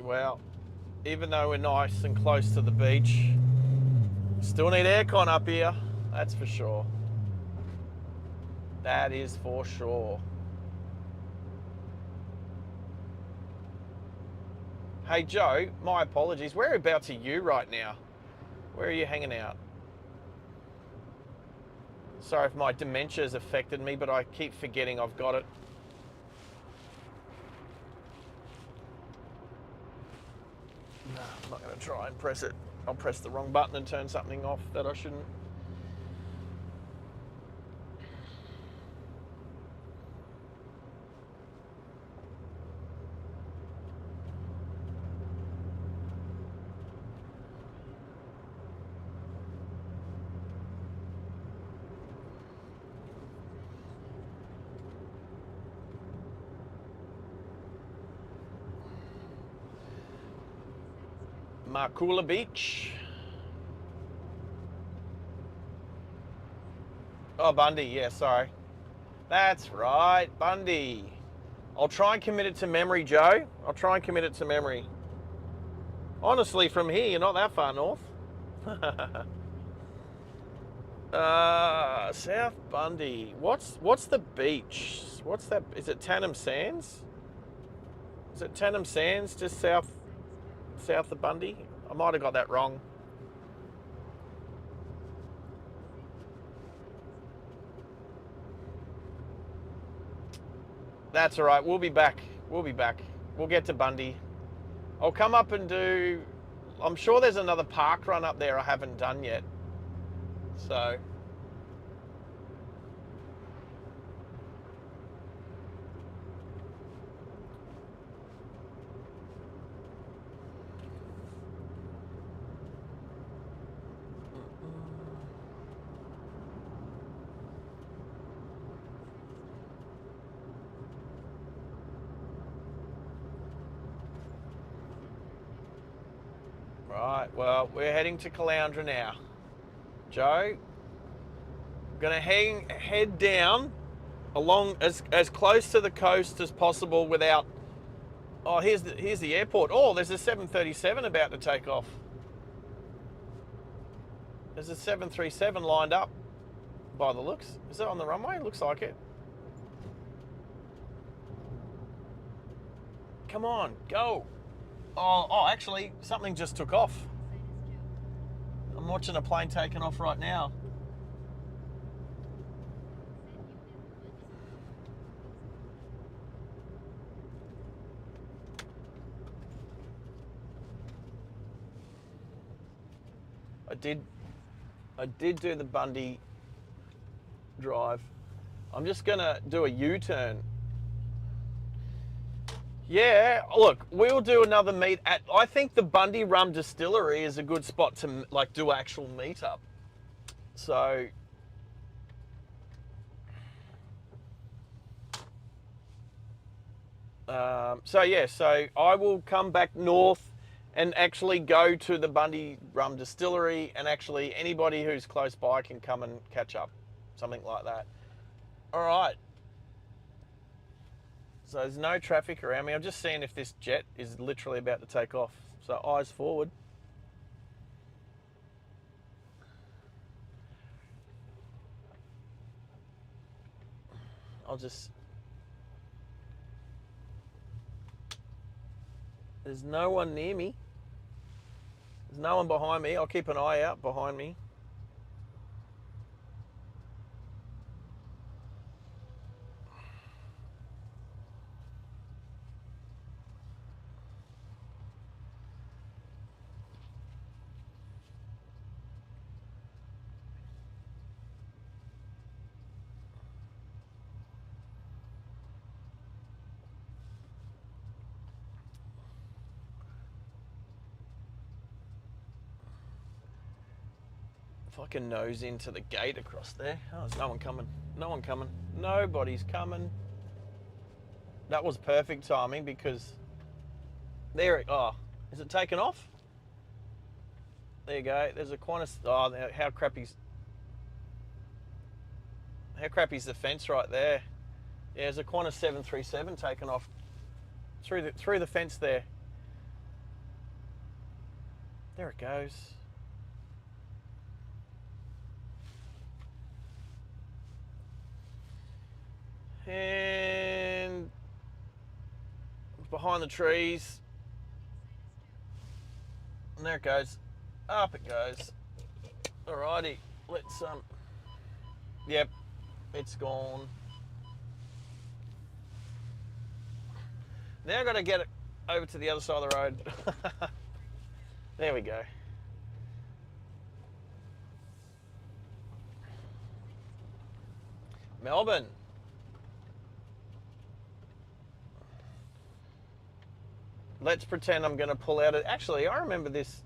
Well, even though we're nice and close to the beach, still need aircon up here, that's for sure. That is for sure. Hey Joe, my apologies. Whereabouts are you right now? Where are you hanging out? Sorry if my dementia's affected me, but I keep forgetting I've got it. No, I'm not going to try and press it. I'll press the wrong button and turn something off that I shouldn't. Markula Beach. Oh, Bundy, yeah, sorry. That's right, Bundy. I'll try and commit it to memory, Joe. I'll try and commit it to memory. Honestly, from here, you're not that far north. South Bundy. What's the beach? What's that? Is it Tannum Sands? Is it Tannum Sands, just south of Bundy? I might have got that wrong. That's all right. We'll be back. We'll get to Bundy. I'll come up and do... I'm sure there's another park run up there I haven't done yet. So... Right, well, we're heading to Caloundra now. Joe, gonna head down along as close to the coast as possible without. Oh, here's the airport. Oh, there's a 737 about to take off. There's a 737 lined up by the looks. Is it on the runway? Looks like it. Come on, go. Oh, actually, something just took off. I'm watching a plane taking off right now. I did do the Bundy drive. I'm just gonna do a U-turn. Yeah, look, we'll do another meet at. I think the Bundy Rum Distillery is a good spot to like do actual meetup. So so I will come back north and actually go to the Bundy Rum Distillery, and actually anybody who's close by can come and catch up, something like that. All right. So there's no traffic around me. I'm just seeing if this jet is literally about to take off. So eyes forward. There's no one near me. There's no one behind me. I'll keep an eye out behind me. If I can nose into the gate across there. Oh, there's no one coming. No one coming. Nobody's coming. That was perfect timing because there it, oh, is it taken off? There you go. There's a Qantas. Oh, how crappy's the fence right there? Yeah, there's a Qantas 737 taken off through the fence there. There it goes. And behind the trees. And there it goes. Up it goes. Alrighty, let's yep, it's gone. Now I've got to get it over to the other side of the road. There we go. Melbourne. Let's pretend I'm going to pull out it. Actually, I remember this.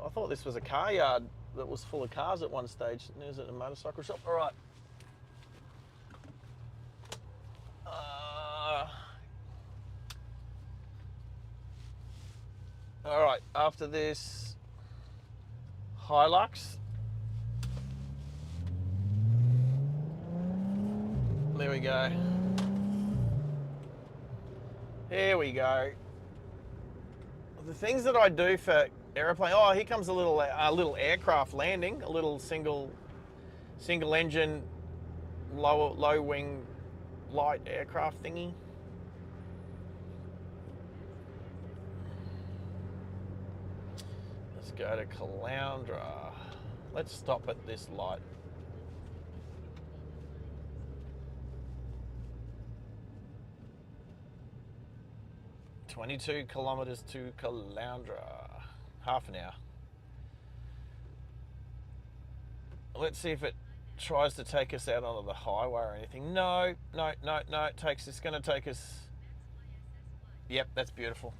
I thought this was a car yard that was full of cars at one stage. Is it a motorcycle shop? All right. All right. After this, Hilux. There we go. Here we go. The things that I do for airplane. Oh, here comes a little aircraft landing. A little single engine, low wing, light aircraft thingy. Let's go to Caloundra. Let's stop at this light. "22 kilometres to Caloundra." Half an hour. Let's see if it tries to take us out onto the highway or anything. No. It's going to take us. Yep, that's beautiful.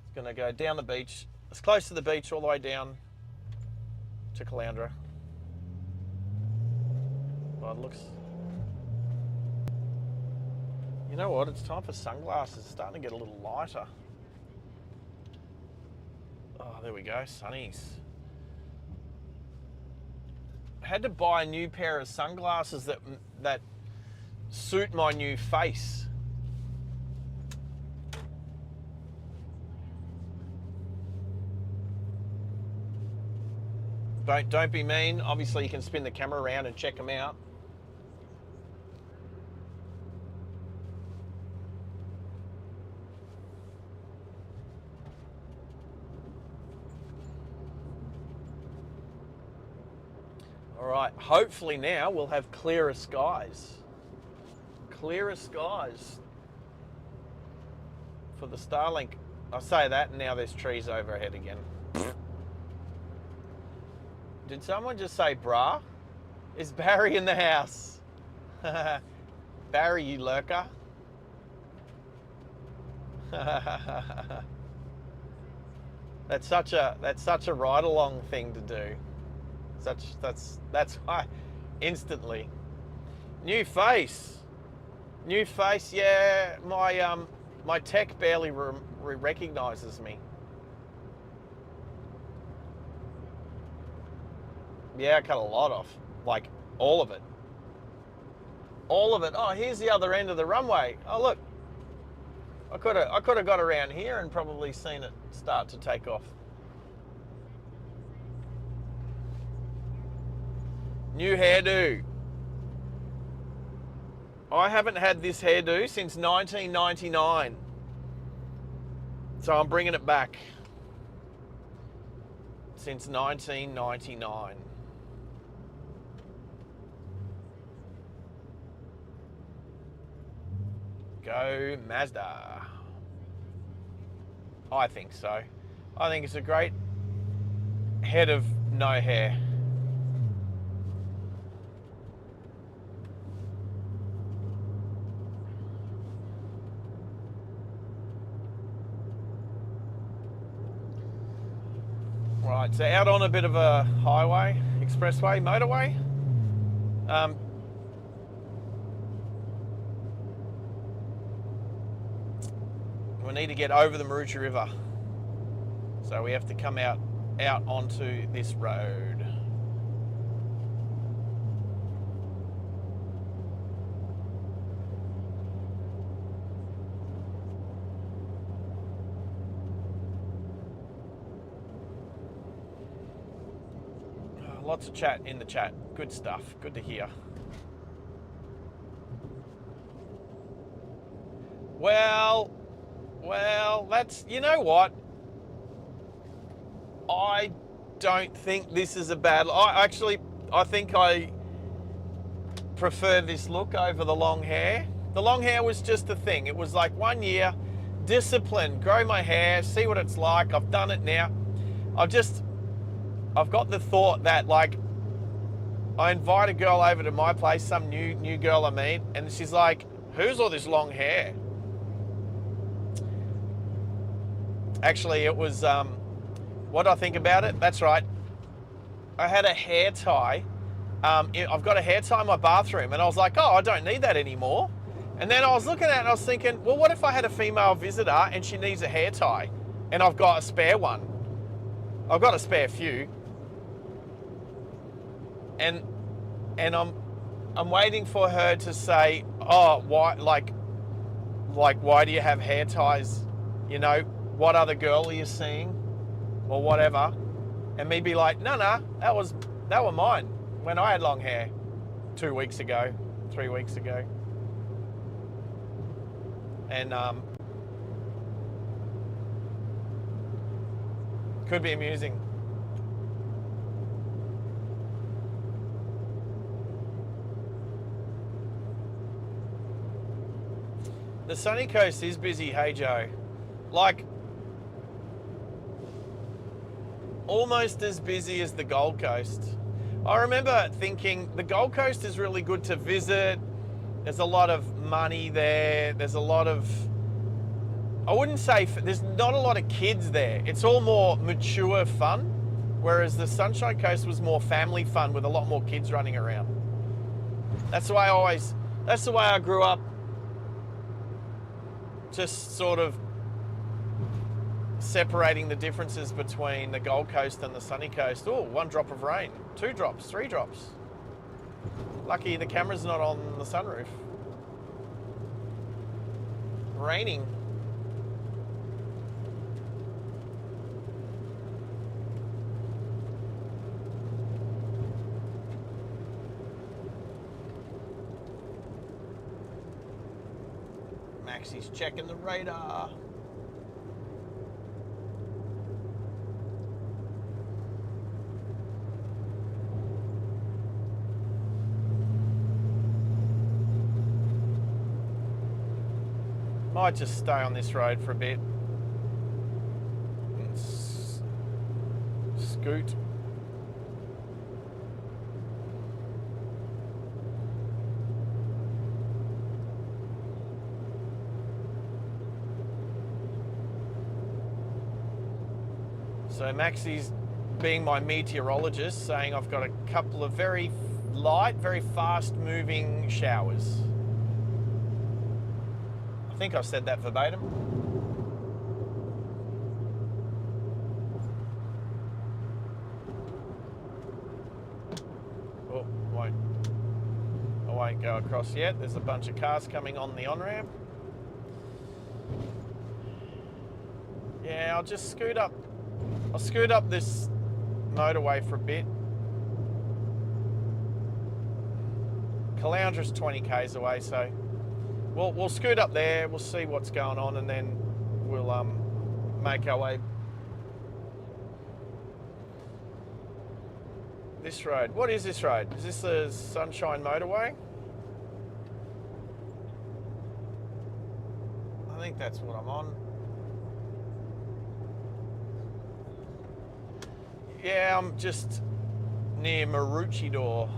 It's going to go down the beach, as close to the beach, all the way down to Caloundra. By the looks. You know what? It's time for sunglasses. It's starting to get a little lighter. Oh, there we go. Sunnies. had to buy a new pair of sunglasses that suit my new face. Don't be mean. Obviously, you can spin the camera around and check them out. All right, hopefully now we'll have clearer skies. Clearer skies for the Starlink. I say that and now there's trees overhead again. Did someone just say brah? Is Barry in the house? Barry, you lurker. That's such a ride-along thing to do. That's why instantly. New face, yeah. My tech barely recognizes me. Yeah, I cut a lot off, like all of it. Oh, here's the other end of the runway. Oh look, I could have got around here and probably seen it start to take off. New hairdo. I haven't had this hairdo since 1999. So I'm bringing it back. Since 1999. Go Mazda. I think so. I think it's a great head of no hair. Right, so out on a bit of a highway, expressway, motorway. We need to get over the Maroochy River. So we have to come out onto this road. Lots of chat in the chat. Good stuff. Good to hear. Well, that's, you know what? I don't think this is a bad, I think I prefer this look over the long hair. The long hair was just a thing. It was like 1 year, discipline, grow my hair, see what it's like. I've done it now. I've got the thought that, like, I invite a girl over to my place, some new girl I meet, and she's like, who's all this long hair? Actually, it was, what do I think about it? That's right. I had a hair tie. I've got a hair tie in my bathroom, and I was like, oh, I don't need that anymore. And then I was looking at it and I was thinking, well, what if I had a female visitor and she needs a hair tie and I've got a spare one? I've got a spare few. And I'm waiting for her to say, oh, why, like why do you have hair ties? You know, what other girl are you seeing? Or whatever. And me be like, no, that were mine when I had long hair 2 weeks ago, 3 weeks ago. And could be amusing. The sunny coast is busy, hey Joe. Like, almost as busy as the Gold Coast. I remember thinking the Gold Coast is really good to visit. There's a lot of money there. There's a lot of, I wouldn't say, there's not a lot of kids there. It's all more mature fun, whereas the Sunshine Coast was more family fun with a lot more kids running around. That's the way I grew up. Just sort of separating the differences between the Gold Coast and the sunny coast. Oh, 1 drop of rain, 2 drops, 3 drops. Lucky the camera's not on the sunroof. Raining. Maxie's checking the radar. Might just stay on this road for a bit. And scoot. So Maxie's being my meteorologist, saying I've got a couple of very light, very fast moving showers. I think I've said that verbatim. Oh, I won't go across yet. There's a bunch of cars coming on the on-ramp. Yeah, I'll just scoot up. I'll scoot up this motorway for a bit. Caloundra's 20 k's away, so we'll scoot up there. We'll see what's going on, and then we'll make our way. This road. What is this road? Is this the Sunshine Motorway? I think that's what I'm on. Yeah, I'm just near Maroochydore.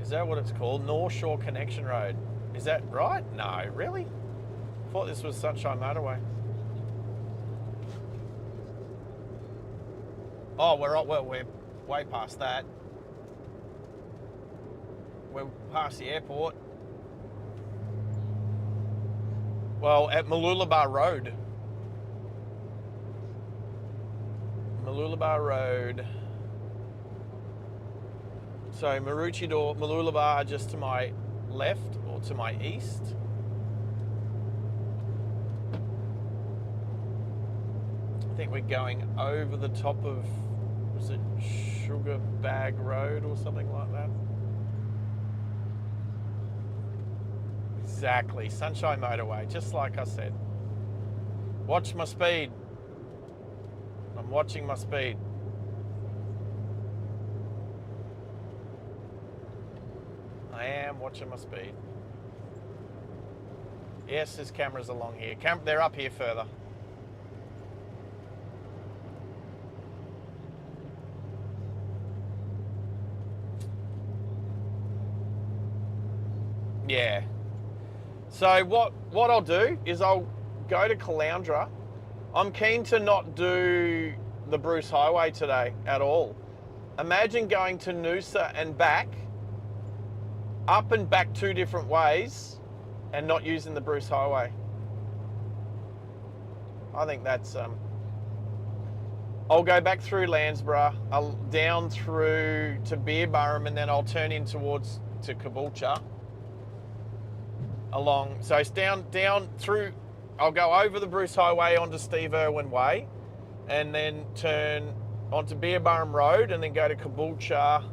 Is that what it's called? North Shore Connection Road. Is that right? No, really? I thought this was Sunshine Motorway. Oh, we're way past that. We're past the airport. Well, at Mooloolaba Road. Mooloolaba Road. So Maroochydore, Mooloolaba just to my left or to my east. I think we're going over the top of, was it Sugar Bag Road or something like that? Exactly, Sunshine Motorway, just like I said. Watch my speed. I'm watching my speed. I am watching my speed. Yes, there's cameras along here. They're up here further. Yeah. So what I'll do is I'll go to Caloundra. I'm keen to not do the Bruce Highway today at all. Imagine going to Noosa and back, up and back 2 different ways, and not using the Bruce Highway. I think that's I'll go back through Landsborough, I'll down through to Beerburrum, and then I'll turn in towards to Caboolture. Along, so it's down through. I'll go over the Bruce Highway onto Steve Irwin Way, and then turn onto Beerburrum Road, and then go to Caboolture,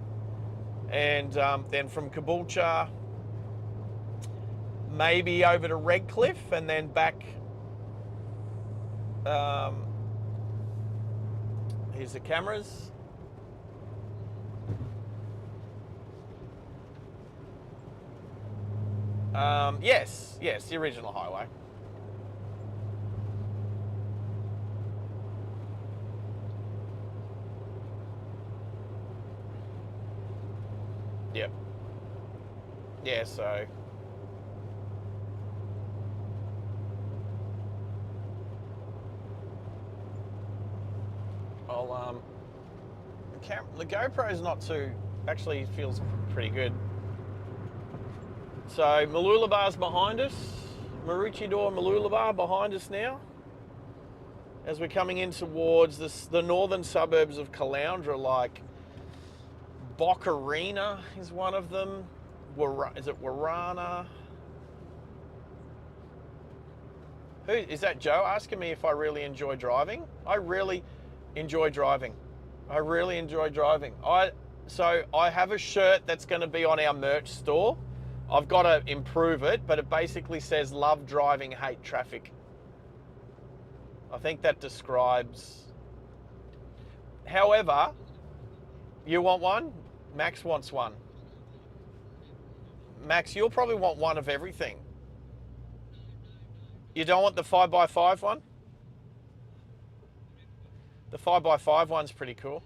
and then from Caboolture maybe over to Redcliffe, and then back. Here's the cameras. Yes, the original highway. Yep. Yeah, so the GoPro's not too, actually feels pretty good. So Mooloolabah's behind us. Maroochydore Mooloolabah behind us now. As we're coming in towards the northern suburbs of Caloundra, like Boccarina is one of them. Is it Warana? Who is that? Joe asking me if I really enjoy driving. I really enjoy driving. I really enjoy driving. So I have a shirt that's going to be on our merch store. I've got to improve it, but it basically says "Love driving, hate traffic." I think that describes. However, you want one? Max wants one. Max, you'll probably want one of everything. You don't want the 5x5 one? The 5x5 one's pretty cool.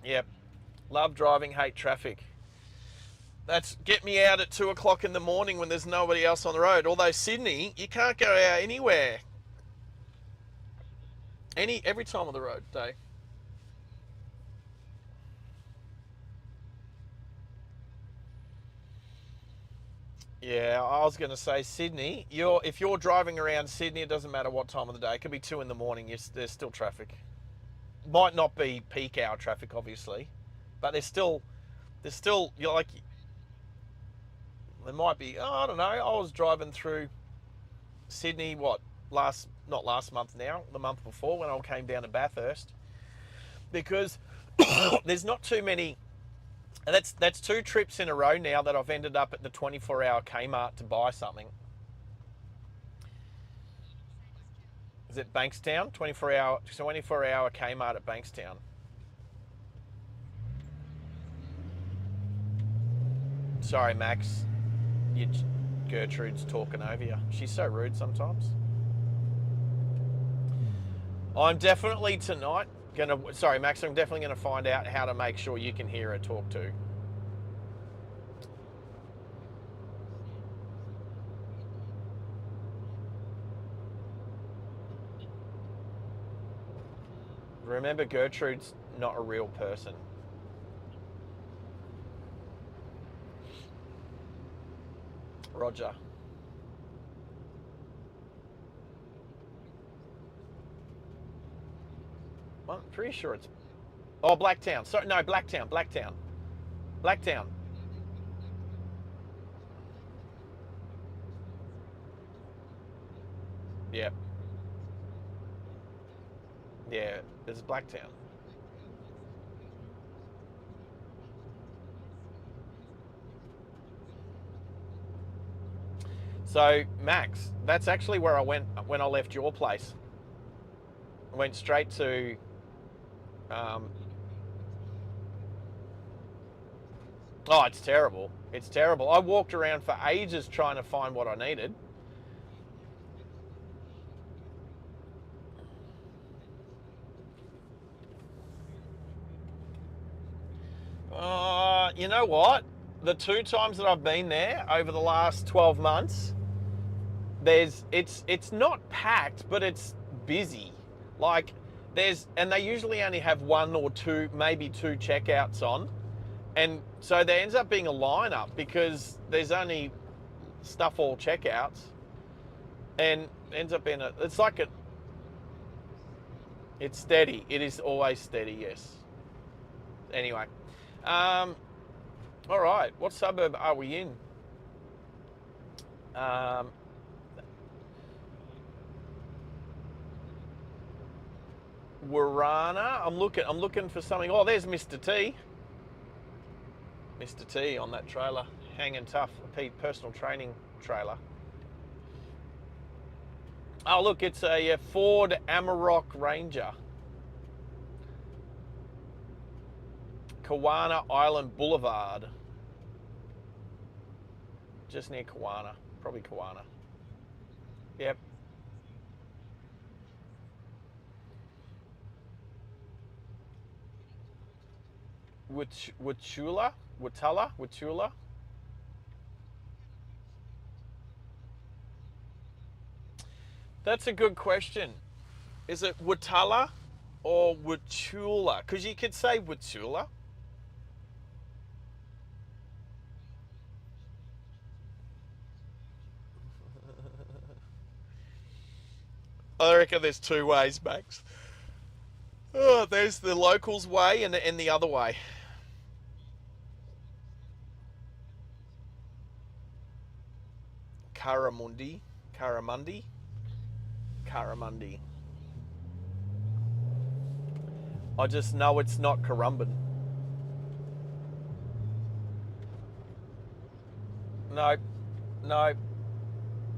Yep. Love driving, hate traffic. That's get me out at 2 o'clock in the morning when there's nobody else on the road. Although Sydney, you can't go out anywhere. Every time on the road day. Yeah, I was going to say Sydney. If you're driving around Sydney, it doesn't matter what time of the day. It could be 2 in the morning. There's still traffic. Might not be peak hour traffic, obviously, but there's still. You're like. There might be. Oh, I don't know. I was driving through Sydney. Not last month now. The month before when I came down to Bathurst, because there's not too many. And that's 2 trips in a row now that I've ended up at the 24-hour Kmart to buy something. Is it Bankstown? 24-hour Kmart at Bankstown. Sorry, Max. Gertrude's talking over you. She's so rude sometimes. I'm definitely tonight sorry, Max, I'm definitely going to find out how to make sure you can hear her talk too. Remember, Gertrude's not a real person. Roger. I'm pretty sure it's... Oh, Blacktown. Sorry, no, Blacktown. Blacktown. Yep. Yeah, there's Blacktown. So, Max, that's actually where I went when I left your place. I went straight to... Oh, it's terrible. It's terrible. I walked around for ages trying to find what I needed. You know what? The 2 times that I've been there over the last 12 months, it's not packed, but it's busy. Like and they usually only have 1 or 2, maybe 2 checkouts on. And so there ends up being a lineup because there's only stuff all checkouts, and ends up being it's steady. It is always steady, yes. Anyway, all right. What suburb are we in? Warana. I'm looking for something. Oh, there's Mr. T. Mr. T on that trailer, hanging tough. A personal training trailer. Oh, look, it's a Ford Amarok Ranger. Kawana Island Boulevard. Just near Kawana. Probably Kawana. Yep. Wachula? That's a good question. Is it Watala? or Wachula? Because you could say Wachula. I reckon there's two ways, Max. Oh, there's the locals way and the other way. Caramundi. Caramundi. Caramundi. I just know it's not Currumbin. Nope. Nope.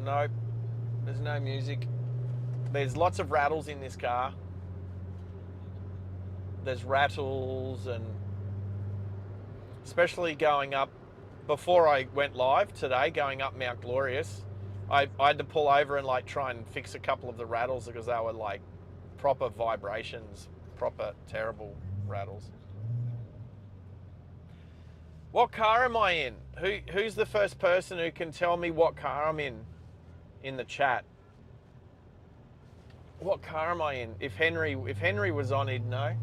Nope. There's no music. There's lots of rattles in this car. There's rattles, and especially going up, before I went live today, going up Mount Glorious, I had to pull over and like try and fix a couple of the rattles because they were like proper vibrations, proper terrible rattles. What car am I in? Who's the first person who can tell me what car I'm in the chat? What car am I in? If Henry was on, he'd know.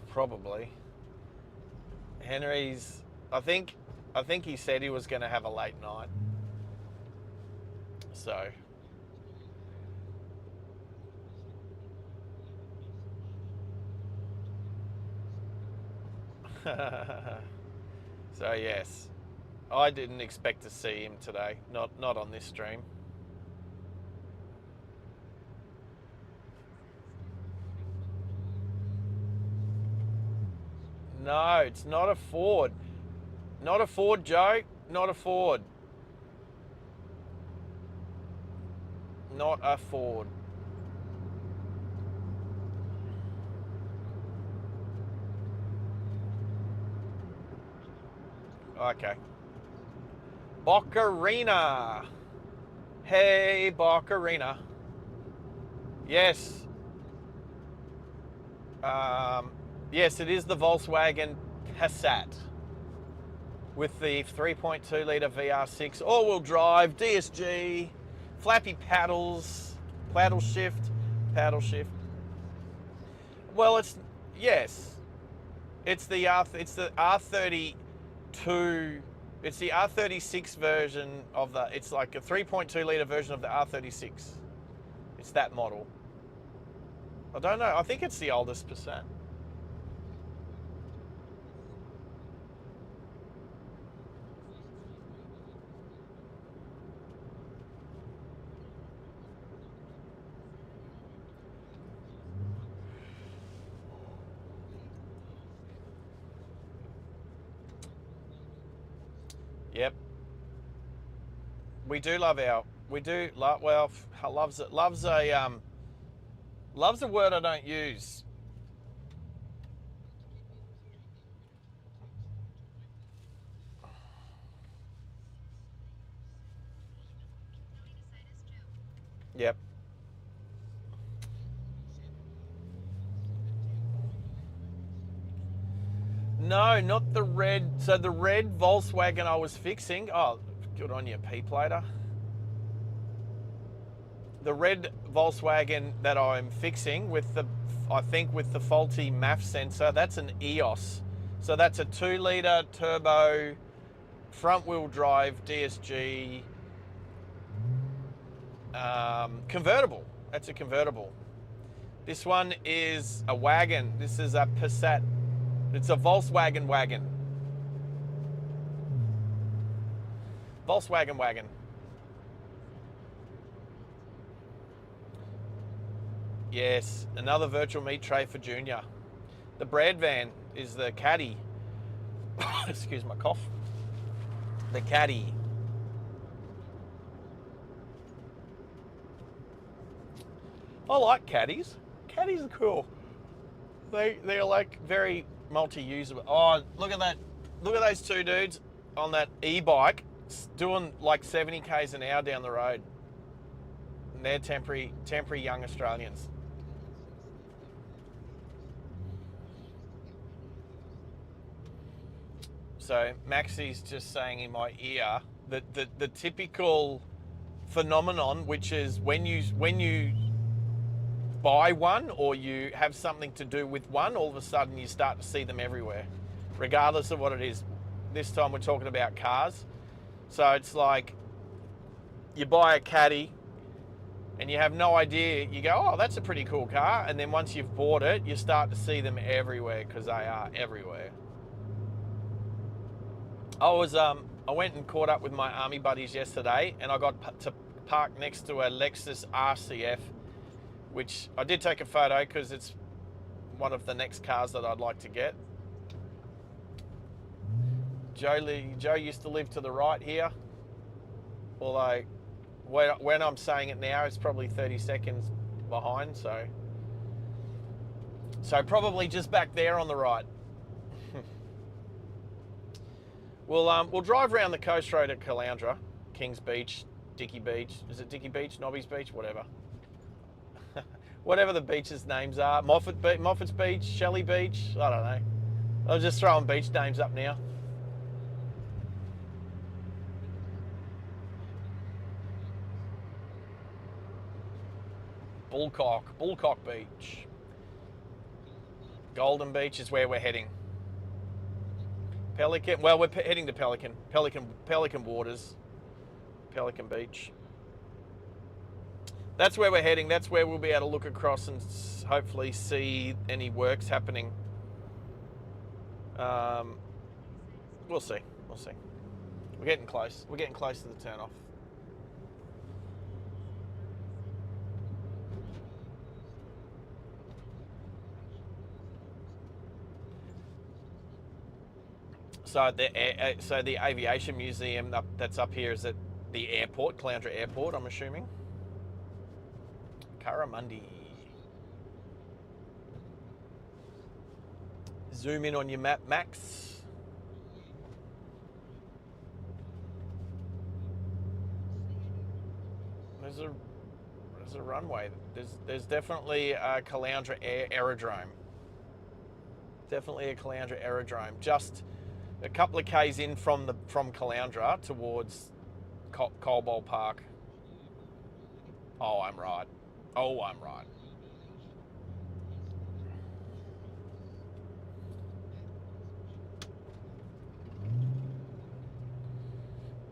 Probably. Henry's. I think he said he was going to have a late night. So. So yes, I didn't expect to see him today. Not on this stream. No, it's not a Ford. Not a Ford, Joe. Not a Ford. Not a Ford. Okay. Boccarina. Hey, Boccarina. Yes. Yes, it is the Volkswagen Passat with the 3.2 litre VR6, all-wheel drive, DSG, flappy paddles, paddle shift. Well, yes, it's the R32. It's the R36 version of the. It's like a 3.2 litre version of the R36. It's that model. I don't know. I think it's the oldest Passat. Yep. We do love our. We do love. Well, loves it. Loves a word I don't use. Yep. No, not the red. So the red Volkswagen I was fixing. Oh, good on you, P-plater. The red Volkswagen that I'm fixing with the, I think with the faulty MAF sensor, that's an EOS. So that's a 2 litre turbo, front wheel drive, DSG, convertible. That's a convertible. This one is a wagon. This is a Passat. It's a Volkswagen wagon. Volkswagen wagon. Yes, another virtual meat tray for Junior. The Brad van is the caddy. Excuse my cough. The caddy. I like caddies. Caddies are cool. They're like very multi-usable. Oh, look at that. Look at those two dudes on that e-bike doing like 70 k's an hour down the road. And they're temporary young Australians. So Maxie's just saying in my ear that the typical phenomenon, which is when you buy one or you have something to do with one, all of a sudden you start to see them everywhere, regardless of what it is. This time we're talking about cars. So it's like you buy a Caddy and you have no idea. You go, oh, that's a pretty cool car. And then once you've bought it, you start to see them everywhere because they are everywhere. I went and caught up with my army buddies yesterday, and I got to park next to a Lexus RCF, which I did take a photo because it's one of the next cars that I'd like to get. Joe used to live to the right here, although when I'm saying it now, it's probably 30 seconds behind, so probably just back there on the right. We'll drive around the coast road at Caloundra, Kings Beach, Dicky Beach. Is it Dicky Beach, Nobby's Beach, whatever. Whatever the beaches' names are. Moffat's Beach, Shelley Beach, I don't know. I was just throwing beach names up now. Bullcock Beach. Golden Beach is where we're heading. Pelican, well, we're heading to Pelican Waters, Pelican Beach. That's where we're heading. That's where we'll be able to look across and hopefully see any works happening. We'll see. We're getting close. We're getting close to the turn off. So the aviation museum that's up here is at the airport, Caloundra Airport, I'm assuming. Curramundi. Zoom in on your map, Max. There's a runway. There's definitely a Caloundra aerodrome. Definitely a Caloundra aerodrome. Just a couple of k's in from Caloundra towards Coalbowl Park. Oh, I'm right.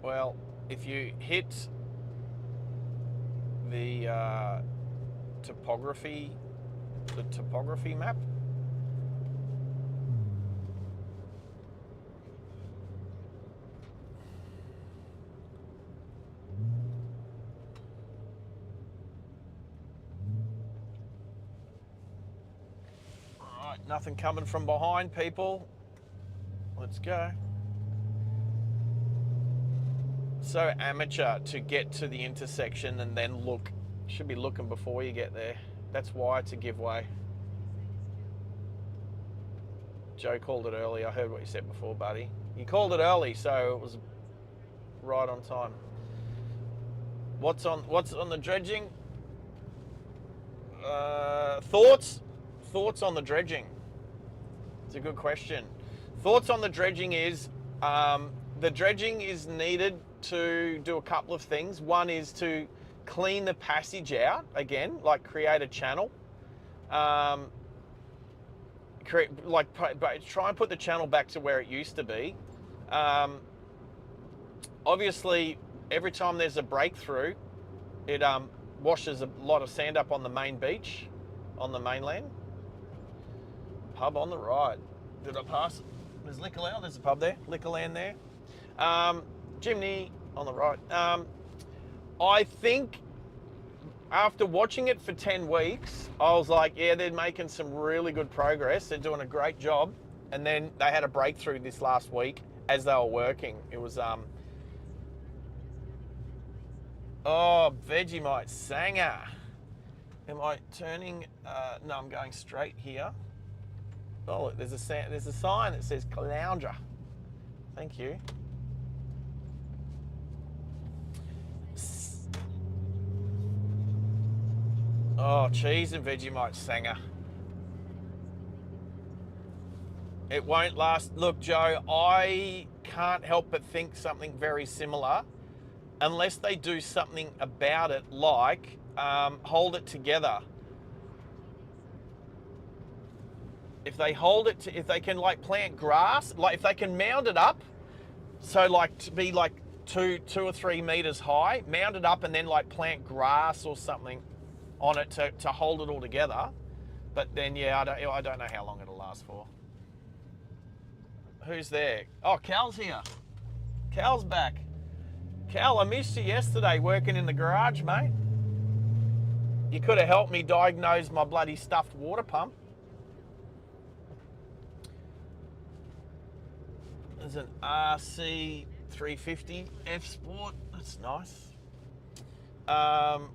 Well, if you hit the topography map, nothing coming from behind, people. Let's go. So amateur to get to the intersection and then look. Should be looking before you get there. That's why it's a giveaway. Joe called it early. I heard what you said before, buddy. You called it early, so it was right on time. What's on the dredging? Thoughts on the dredging? It's a good question. Thoughts on the dredging is, the dredging is needed to do a couple of things. One is to clean the passage out again, like create a channel. Try and put the channel back to where it used to be. Obviously, every time there's a breakthrough, it washes a lot of sand up on the main beach, on the mainland. Pub on the right. Did I pass? There's Liquorland. There's a pub there. Liquorland there. Chimney on the right. I think after watching it for 10 weeks, I was like, yeah, they're making some really good progress. They're doing a great job. And then they had a breakthrough this last week as they were working. It was, oh, Vegemite Sanger. Am I turning? No, I'm going straight here. Oh, look, there's a sign that says Caloundra. Thank you. Oh, cheese and Vegemite Sanger. It won't last. Look, Joe, I can't help but think something very similar unless they do something about it, like hold it together. If they hold it, if they can like plant grass, like if they can mound it up, so like to be like two or 3 meters high, mound it up and then like plant grass or something on it to hold it all together. But then, yeah, I don't know how long it'll last for. Who's there? Oh, Cal's here. Cal's back. Cal, I missed you yesterday working in the garage, mate. You could have helped me diagnose my bloody stuffed water pump. There's an RC 350 F Sport. That's nice. Oh,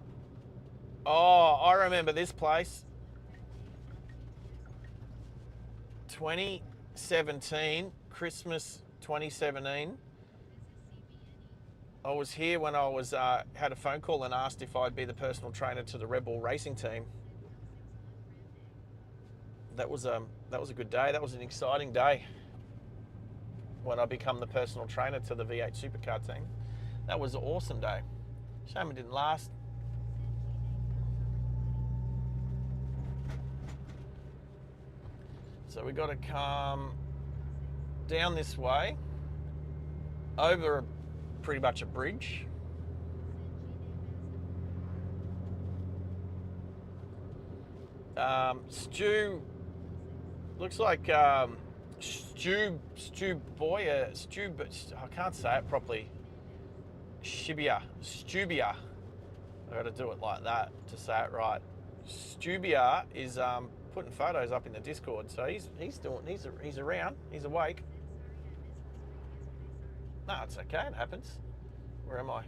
I remember this place. 2017, Christmas 2017. I was here when I was had a phone call and asked if I'd be the personal trainer to the Red Bull racing team. That was a good day. That was an exciting day when I become the personal trainer to the V8 supercar team. That was an awesome day. Shame it didn't last. So we got to come down this way, over pretty much a bridge. Stu, looks like Stu Boyer, I can't say it properly. Stubia. I got to do it like that to say it right. Stubia is putting photos up in the Discord, so he's around, he's awake. No, it's okay, it happens. Where am I?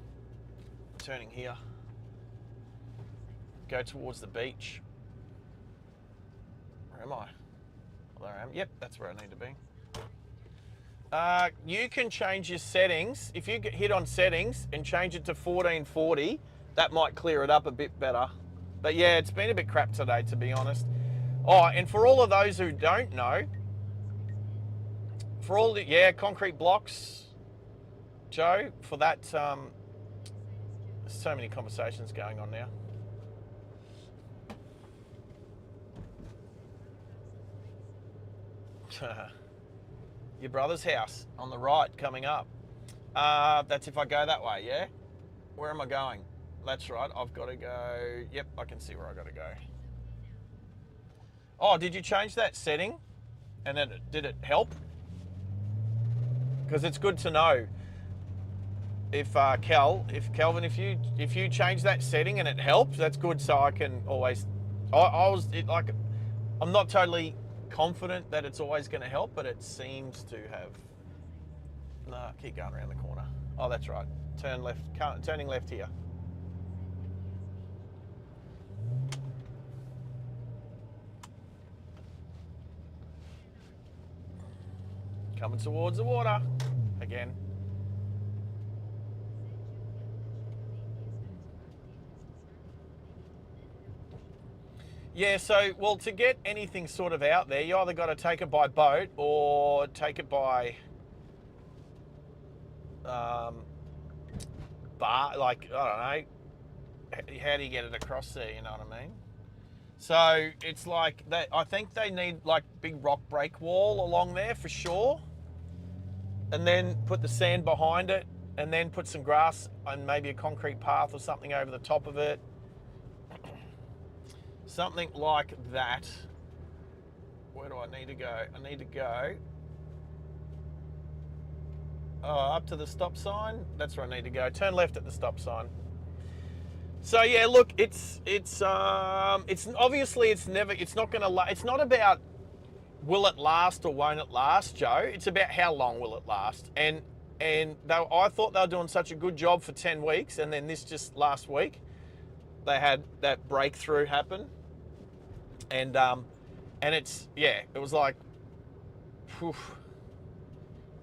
Turning here. Go towards the beach. Where am I? Well, there I am. Yep, that's where I need to be. You can change your settings. If you hit on settings and change it to 1440, that might clear it up a bit better. But yeah, it's been a bit crap today, to be honest. Oh, and for all of those who don't know, for all the, yeah, concrete blocks, Joe, for that, there's so many conversations going on now. Your brother's house on the right coming up. That's if I go that way, yeah? Where am I going? That's right, I've got to go, yep, I can see where I got to go. Oh, did you change that setting? And then did it help? Because it's good to know. If Kelvin, if you change that setting and it helps, that's good. So I can always, I'm not totally confident that it's always going to help, but it seems to have. No, keep going around the corner. Oh, that's right. Turn left. Turning left here. Coming towards the water again. Yeah, so, well, to get anything sort of out there, you either got to take it by boat or take it by bar, like, I don't know, how do you get it across there, you know what I mean? So it's like, I think they need like big rock break wall along there for sure, and then put the sand behind it, and then put some grass and maybe a concrete path or something over the top of it. Something like that. Where do I need to go? I need to go up to the stop sign. That's where I need to go. Turn left at the stop sign. So yeah, look, it's obviously it's not going to. It's not about will it last or won't it last, Joe. It's about how long will it last. And I thought they were doing such a good job for 10 weeks, and then this just last week, they had that breakthrough happen, and it's, yeah, it was like, whew,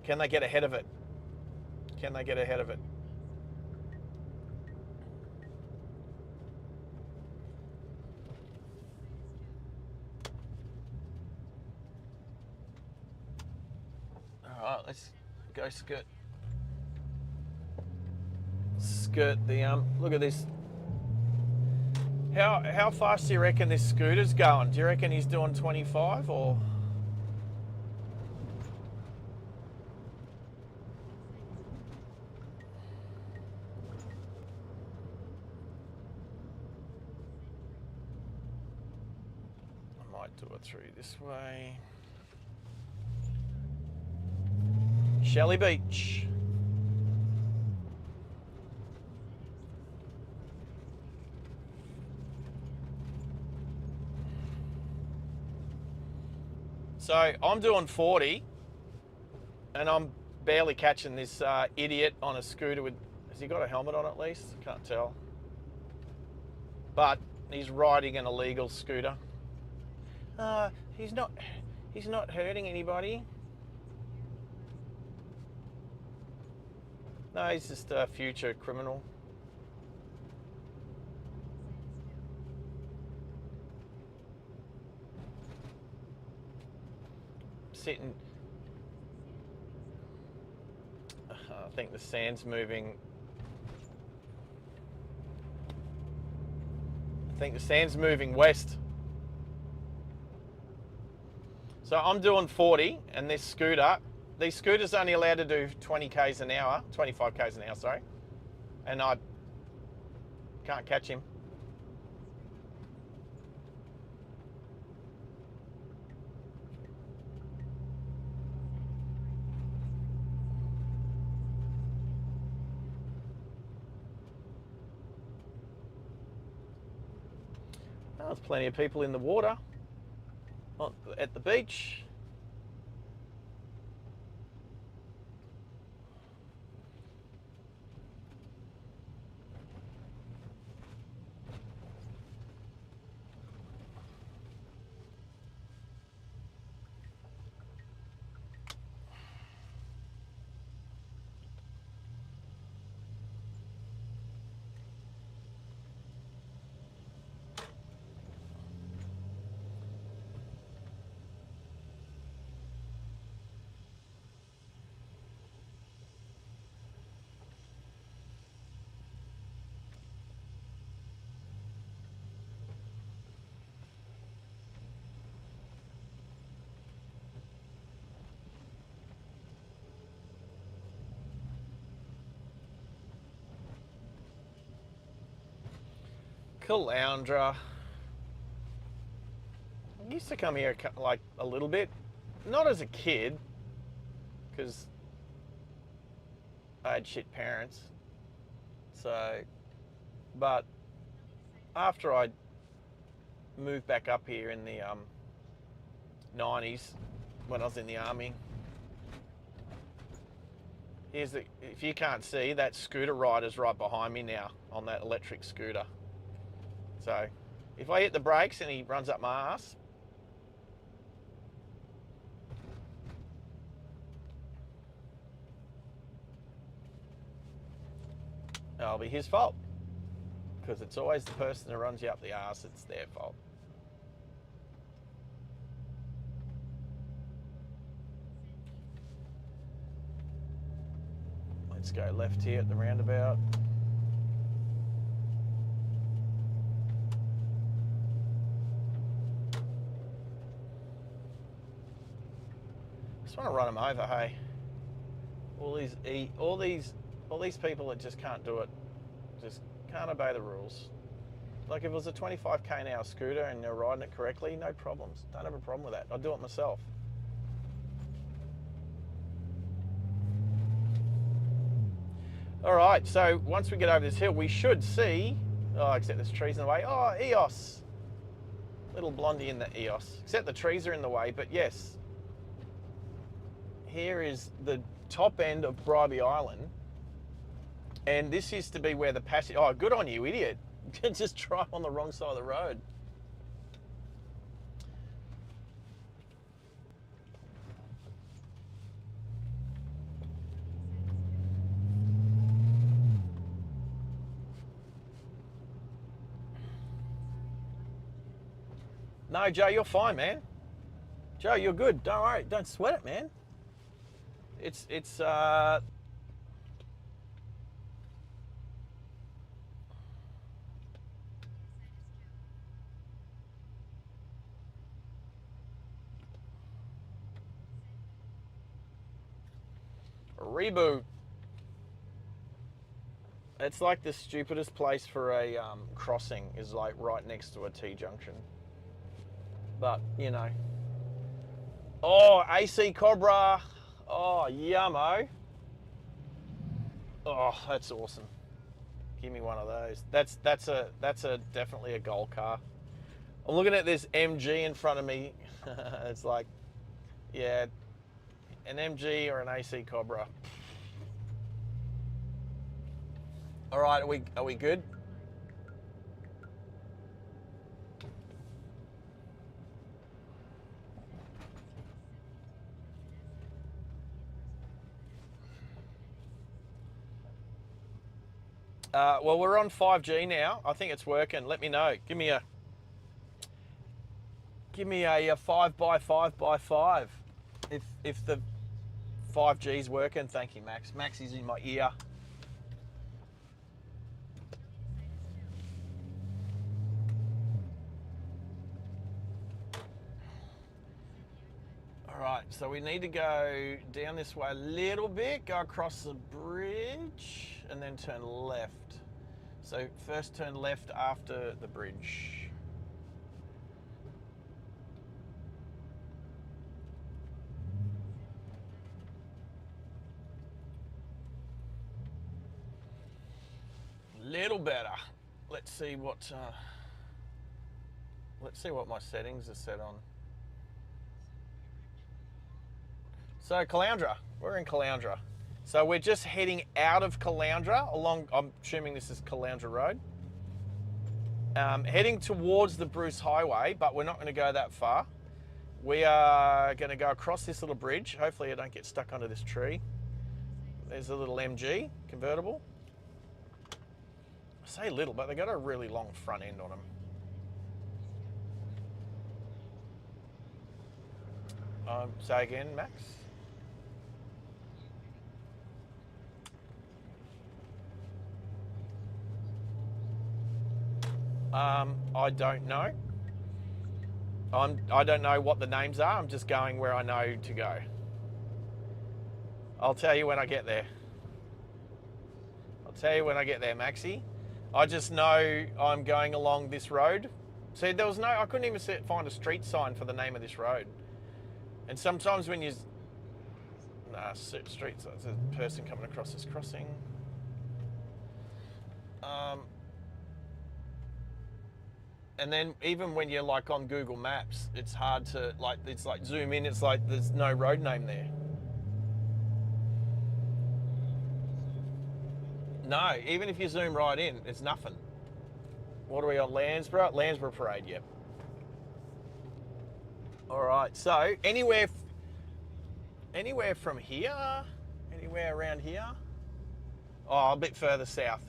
can they get ahead of it? Can they get ahead of it? Alright, let's go skirt the look at this. How fast do you reckon this scooter's going? Do you reckon he's doing 25 or? I might do it through this way. Shelley Beach. So I'm doing 40 and I'm barely catching this idiot on a scooter with, has he got a helmet on at least? Can't tell. But he's riding an illegal scooter. He's not hurting anybody. No, he's just a future criminal. Sitting. I think the sand's moving. I think the sand's moving west. So I'm doing 40, and this scooter, these scooters are only allowed to do 20 k's an hour, 25 k's an hour, sorry, and I can't catch him. Oh, there's plenty of people in the water at the beach. Caloundra. I used to come here like a little bit, not as a kid, because I had shit parents. So, but after I moved back up here in the 90s, when I was in the army, here's the, if you can't see, that scooter rider's right behind me now on that electric scooter. So if I hit the brakes and he runs up my ass, it'll be his fault, because it's always the person who runs you up the ass, it's their fault. Let's go left here at the roundabout. Just want to run them over, hey. All these people that just can't do it, just can't obey the rules. Like if it was a 25k an hour scooter and they're riding it correctly, no problems. Don't have a problem with that. I'll do it myself. All right, so once we get over this hill, we should see, oh, except there's trees in the way. Oh, EOS. Little blondie in the EOS. Except the trees are in the way, but yes. Here is the top end of Bribey Island. And this used to be where the passage, oh, good on you, idiot. Just drive on the wrong side of the road. No, Joe, you're fine, man. Joe, you're good. Don't worry. Don't sweat it, man. It's a reboot. It's like the stupidest place for a crossing is like right next to a T-junction. But, you know. Oh, AC Cobra. Oh, yummo. Oh, that's awesome. Give me one of those. That's definitely a goal car. I'm looking at this MG in front of me. It's like, yeah, an MG or an AC Cobra. All right, are we good? Well, we're on 5G now. I think it's working. Let me know. Give me a 5x5x5 if the 5G's working. Thank you, Max. Max is in my ear. All right, so we need to go down this way a little bit, go across the bridge, and then turn left. So first turn left after the bridge. Little better. Let's see what my settings are set on. So Caloundra, we're in Caloundra. So we're just heading out of Caloundra along, I'm assuming this is Caloundra Road. Heading towards the Bruce Highway, but we're not going to go that far. We are going to go across this little bridge. Hopefully I don't get stuck under this tree. There's a little MG convertible. I say little, but they got a really long front end on them. Say again, Max? I don't know. I don't know what the names are. I'm just going where I know to go. I'll tell you when I get there. I'll tell you when I get there, Maxie. I just know I'm going along this road. See, I couldn't even find a street sign for the name of this road. And sometimes when you, streets, there's a person coming across this crossing. And then even when you're like on Google Maps, it's hard to it's like zoom in, it's like there's no road name there. No, even if you zoom right in, it's nothing. What are we on, Landsborough? Landsborough Parade, yep. All right, so anywhere from here, anywhere around here? Oh, a bit further south,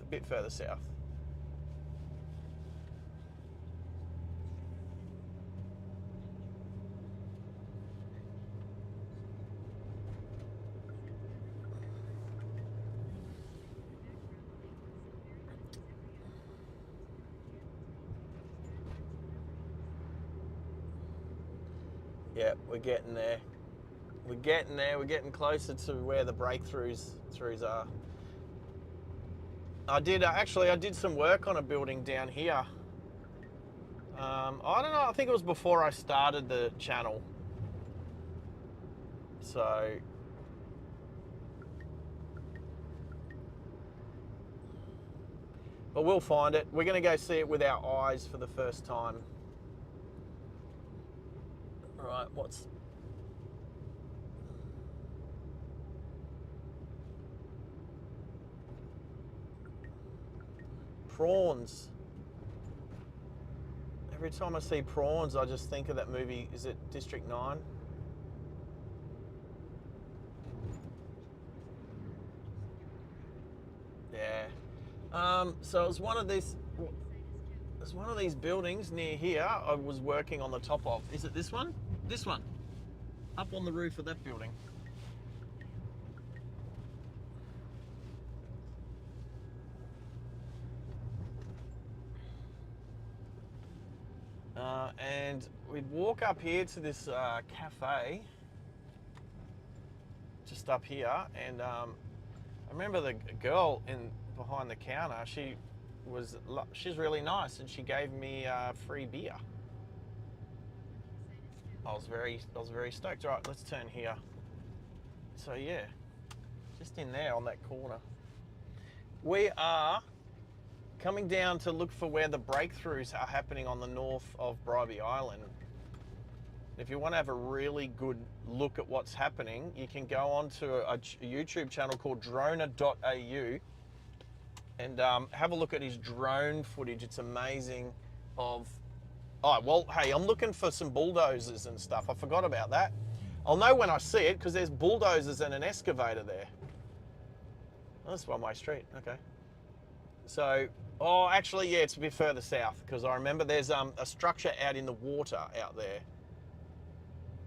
Yeah, we're getting there. We're getting there. We're getting closer to where the breakthroughs are. I did some work on a building down here. I don't know. I think it was before I started the channel. So, but we'll find it. We're going to go see it with our eyes for the first time. All right, what's... Prawns. Every time I see prawns, I just think of that movie. Is it District 9? Yeah. So it was one of these. There's one of these buildings near here. I was working on the top of. Is it this one? This one. Up on the roof of that building. and we'd walk up here to this cafe, just up here, and I remember the girl behind the counter. She's really nice, and she gave me free beer. I was very stoked. All right, let's turn here. So yeah, just in there on that corner. We are coming down to look for where the breakthroughs are happening on the north of Bribie Island. If you want to have a really good look at what's happening, you can go onto a YouTube channel called droner.au and have a look at his drone footage. It's amazing. Oh, well, hey, I'm looking for some bulldozers and stuff. I forgot about that. I'll know when I see it because there's bulldozers and an excavator there. Oh, that's one-way street. Okay. So, oh, actually, yeah, it's a bit further south because I remember there's a structure out in the water out there.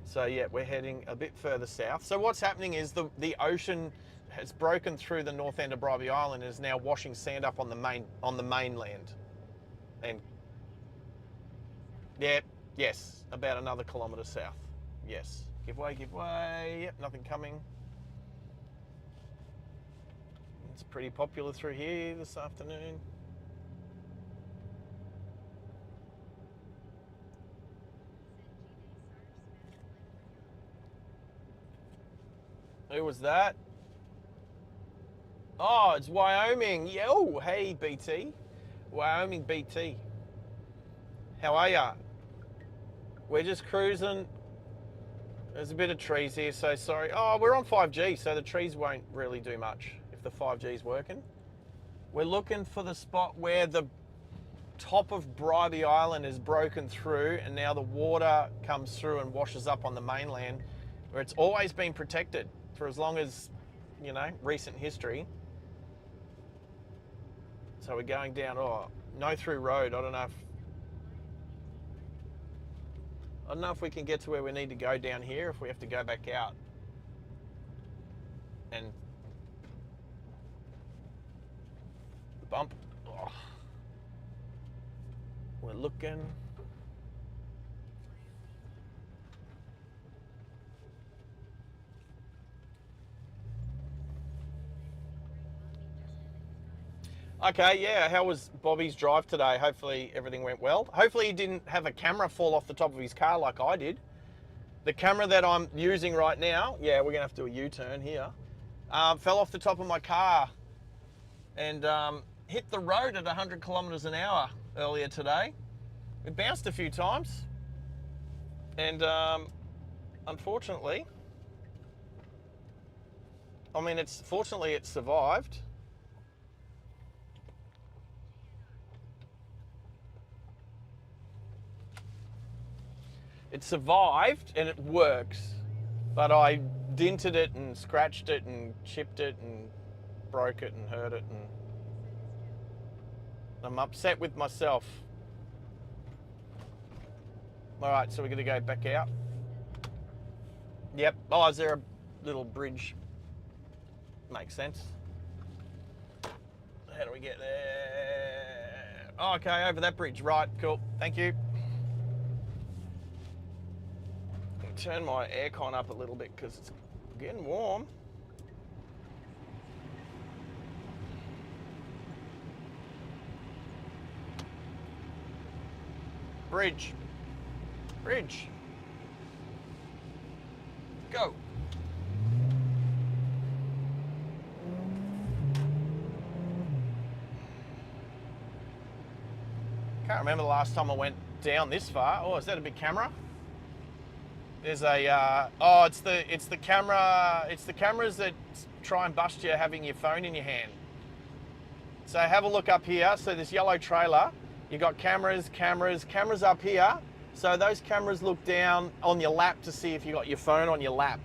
So, yeah, we're heading a bit further south. So what's happening is the ocean has broken through the north end of Bribie Island and is now washing sand up on the mainland. And yeah, yes, about another kilometre south. Yes. Give way, give way. Yep, nothing coming. It's pretty popular through here this afternoon. Who was that? Oh, it's Wyoming. Yeah, oh, hey, BT. Wyoming BT. How are ya? We're just cruising. There's a bit of trees here, so sorry. Oh, we're on 5G, so the trees won't really do much if the 5G's working. We're looking for the spot where the top of Bribie Island is broken through and now the water comes through and washes up on the mainland, where it's always been protected for as long as, you know, recent history. So we're going down, no through road. I don't know if we can get to where we need to go down here, if we have to go back out. And bump. Oh. We're looking. Okay, yeah, how was Bobby's drive today? Hopefully everything went well. Hopefully he didn't have a camera fall off the top of his car like I did. The camera that I'm using right now, yeah, we're gonna have to do a U-turn here, fell off the top of my car and hit the road at 100 kilometers an hour earlier today. It bounced a few times and unfortunately, fortunately it survived. It survived and it works, but I dented it and scratched it and chipped it and broke it and hurt it, and I'm upset with myself. All right, so we're gonna go back out. Yep. Oh, is there a little bridge? Makes sense. How do we get there? Oh, okay, over that bridge. Right, cool. Thank you. Turn my aircon up a little bit because it's getting warm. Bridge. Bridge. Go. Can't remember the last time I went down this far. Oh, is that a big camera? There's a it's the cameras that try and bust you having your phone in your hand. So have a look up here. So this yellow trailer, you got cameras up here. So those cameras look down on your lap to see if you got your phone on your lap.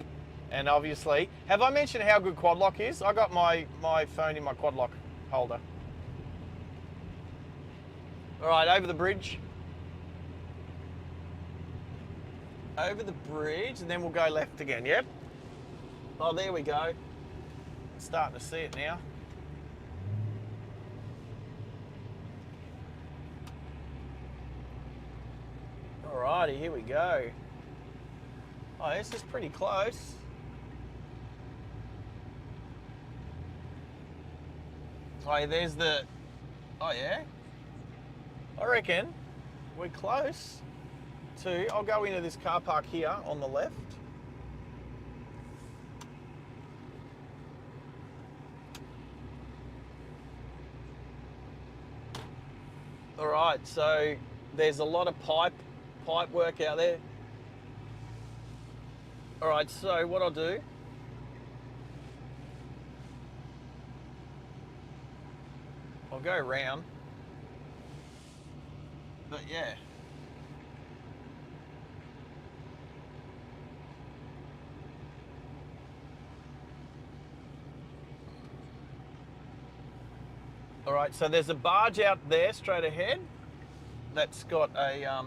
And obviously, have I mentioned how good quad lock is? I got my phone in my quad lock holder. All right, over the bridge. Over the bridge, and then we'll go left again, yep? Oh, there we go. Starting to see it now. All Alrighty, here we go. Oh, this is pretty close. Oh, there's the... Oh, yeah? I reckon we're close to... I'll go into this car park here on the left. All right, so there's a lot of pipe work out there. All right, so what I'll do... I'll go around. But yeah. All right, so there's a barge out there straight ahead that's got a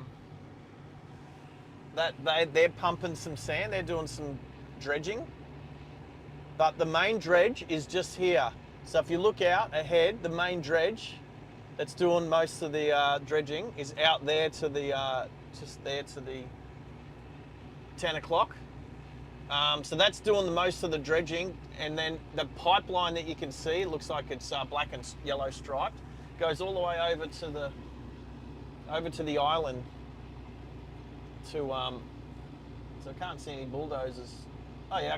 they're pumping some sand, they're doing some dredging. But the main dredge is just here. So if you look out ahead, the main dredge that's doing most of the dredging is out there to the just there to the 10 o'clock. So that's doing the most of the dredging, and then the pipeline that you can see looks like it's black and yellow striped, goes all the way over to the island. So I can't see any bulldozers. Oh yeah,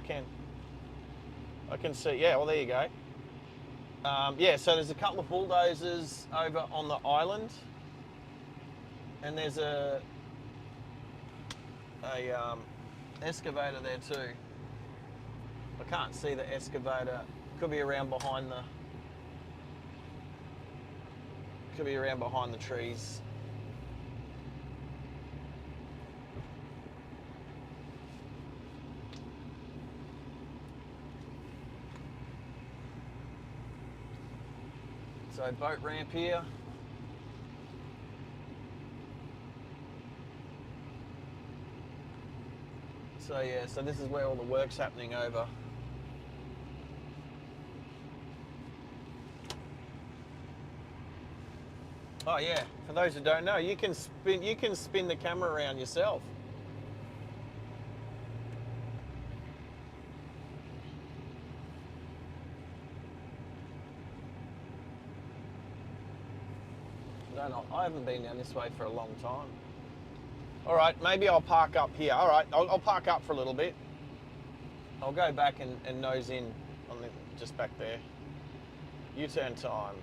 I can see. Yeah, well there you go. Yeah, so there's a couple of bulldozers over on the island, and there's a excavator there too. I can't see the excavator. Could be around behind the trees. So boat ramp here. So yeah, so this is where all the work's happening over. Oh yeah, for those who don't know, you can spin the camera around yourself. I haven't been down this way for a long time. All right, maybe I'll park up here. All right, I'll park up for a little bit. I'll go back and nose in on just back there. U-turn time.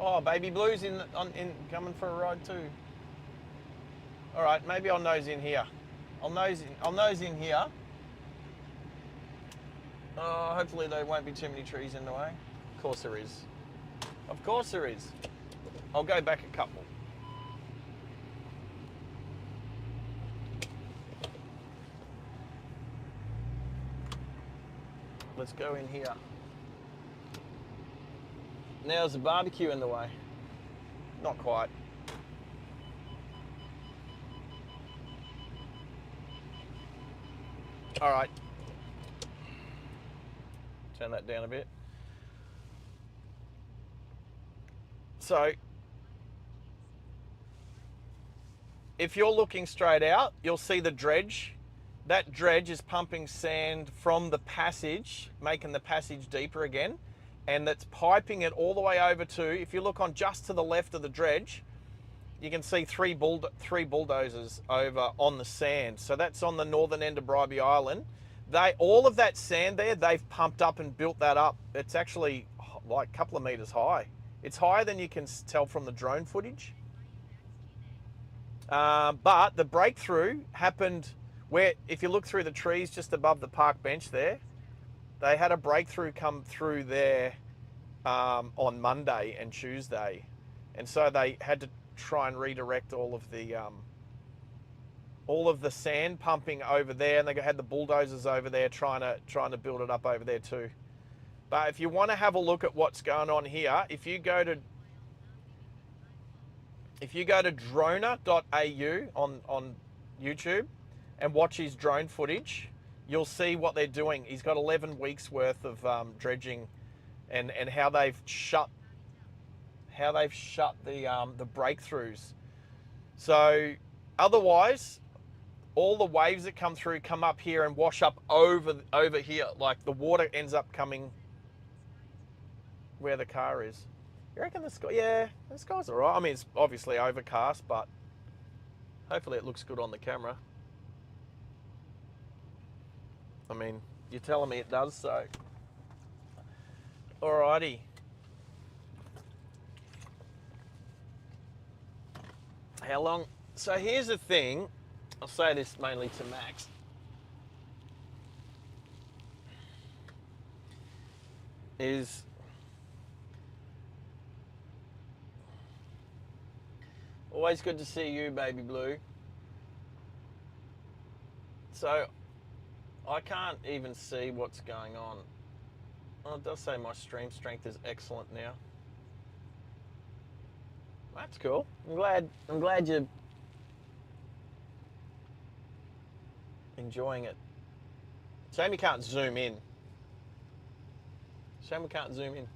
Oh, Baby Blue's in coming for a ride too. All right, maybe I'll nose in here. I'll nose in here. Oh, hopefully there won't be too many trees in the way. Of course there is. Of course there is. I'll go back a couple. Let's go in here. Now there's a barbecue in the way. Not quite. All right. Turn that down a bit. So, if you're looking straight out, you'll see the dredge. That dredge is pumping sand from the passage, making the passage deeper again. And that's piping it all the way over to, if you look on just to the left of the dredge, you can see three bulldozers over on the sand. So that's on the northern end of Bribie Island. All of that sand there, they've pumped up and built that up. It's actually like a couple of meters high. It's higher than you can tell from the drone footage. But the breakthrough happened where, if you look through the trees just above the park bench there, they had a breakthrough come through there on Monday and Tuesday. And so they had to try and redirect all of the all of the sand pumping over there, and they had the bulldozers over there trying to build it up over there too. But if you want to have a look at what's going on here, if you go to droner.au on YouTube and watch his drone footage, you'll see what they're doing. He's got 11 weeks worth of dredging, and how they've shut the breakthroughs. So otherwise, all the waves that come through come up here and wash up over here. Like the water ends up coming where the car is. You reckon the sky? Yeah, the sky's alright. I mean, it's obviously overcast, but hopefully it looks good on the camera. I mean, you're telling me it does, so. Alrighty. How long? So here's the thing. I'll say this mainly to Max. Is always good to see you, baby blue. So I can't even see what's going on. Well, it does say my stream strength is excellent now. That's cool. I'm glad you're enjoying it. Shame you can't zoom in. Shame we can't zoom in.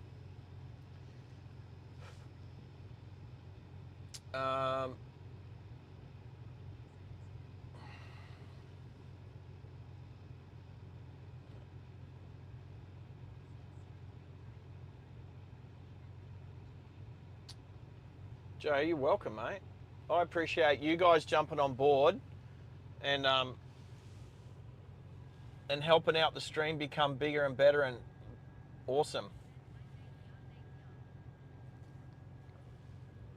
Joe, you're welcome, mate. I appreciate you guys jumping on board and helping out the stream become bigger and better and awesome.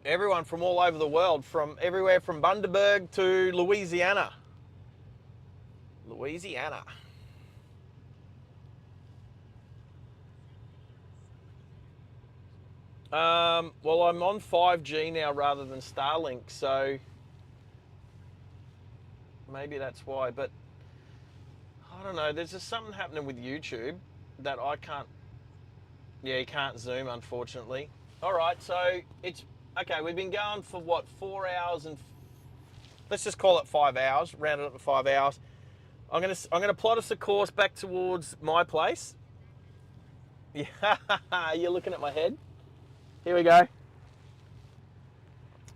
Everyone from all over the world, from everywhere from Bundaberg to Louisiana. Louisiana. Well, I'm on 5G now rather than Starlink, so maybe that's why. But I don't know. There's just something happening with YouTube that I can't. Yeah, you can't zoom, unfortunately. All right, so it's okay. We've been going for what, 4 hours and let's just call it 5 hours. Round it up to 5 hours. I'm gonna plot us a course back towards my place. Yeah, you're looking at my head. Here we go.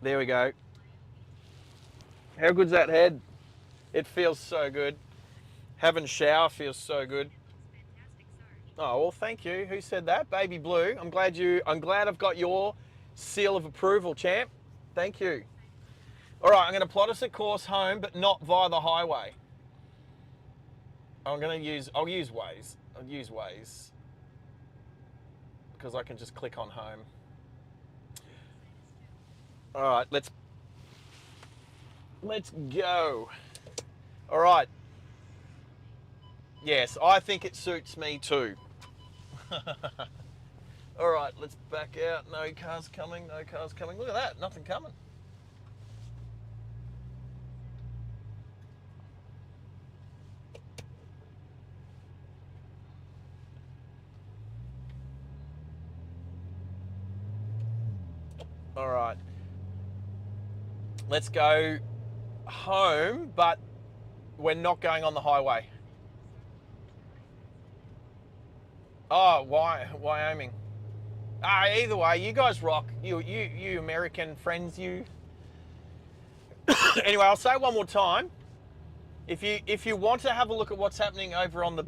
There we go. How good's that head? It feels so good. Having a shower feels so good. Oh, well, thank you. Who said that? Baby Blue. I'm glad I've got your seal of approval, champ. Thank you. All right, I'm going to plot us a course home, but not via the highway. I'll use Waze. I'll use Waze because I can just click on home. All right, let's go. All right. Yes, I think it suits me too. All right, let's back out. No cars coming, no cars coming. Look at that, nothing coming. All right. Let's go home, but we're not going on the highway. Oh, Wyoming. Either way, you guys rock. You American friends, you. Anyway, I'll say it one more time. If you want to have a look at what's happening over on the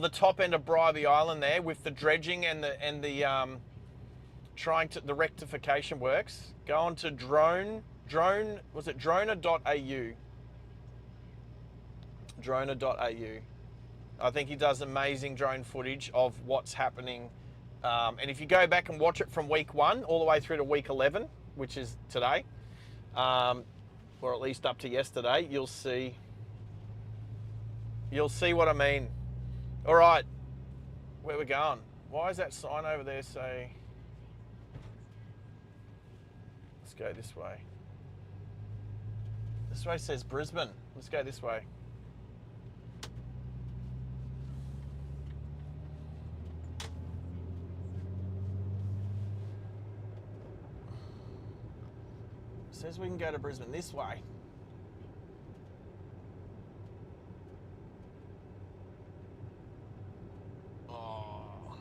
top end of Bribey Island there with the dredging and the the rectification works, go on to was it droner.au? Droner.au. I think he does amazing drone footage of what's happening. And if you go back and watch it from week 1 all the way through to week 11, which is today, or at least up to yesterday, you'll see what I mean. All right, where we going? Why is that sign over there say, let's go this way. This way says Brisbane. Let's go this way. It says we can go to Brisbane this way. Oh.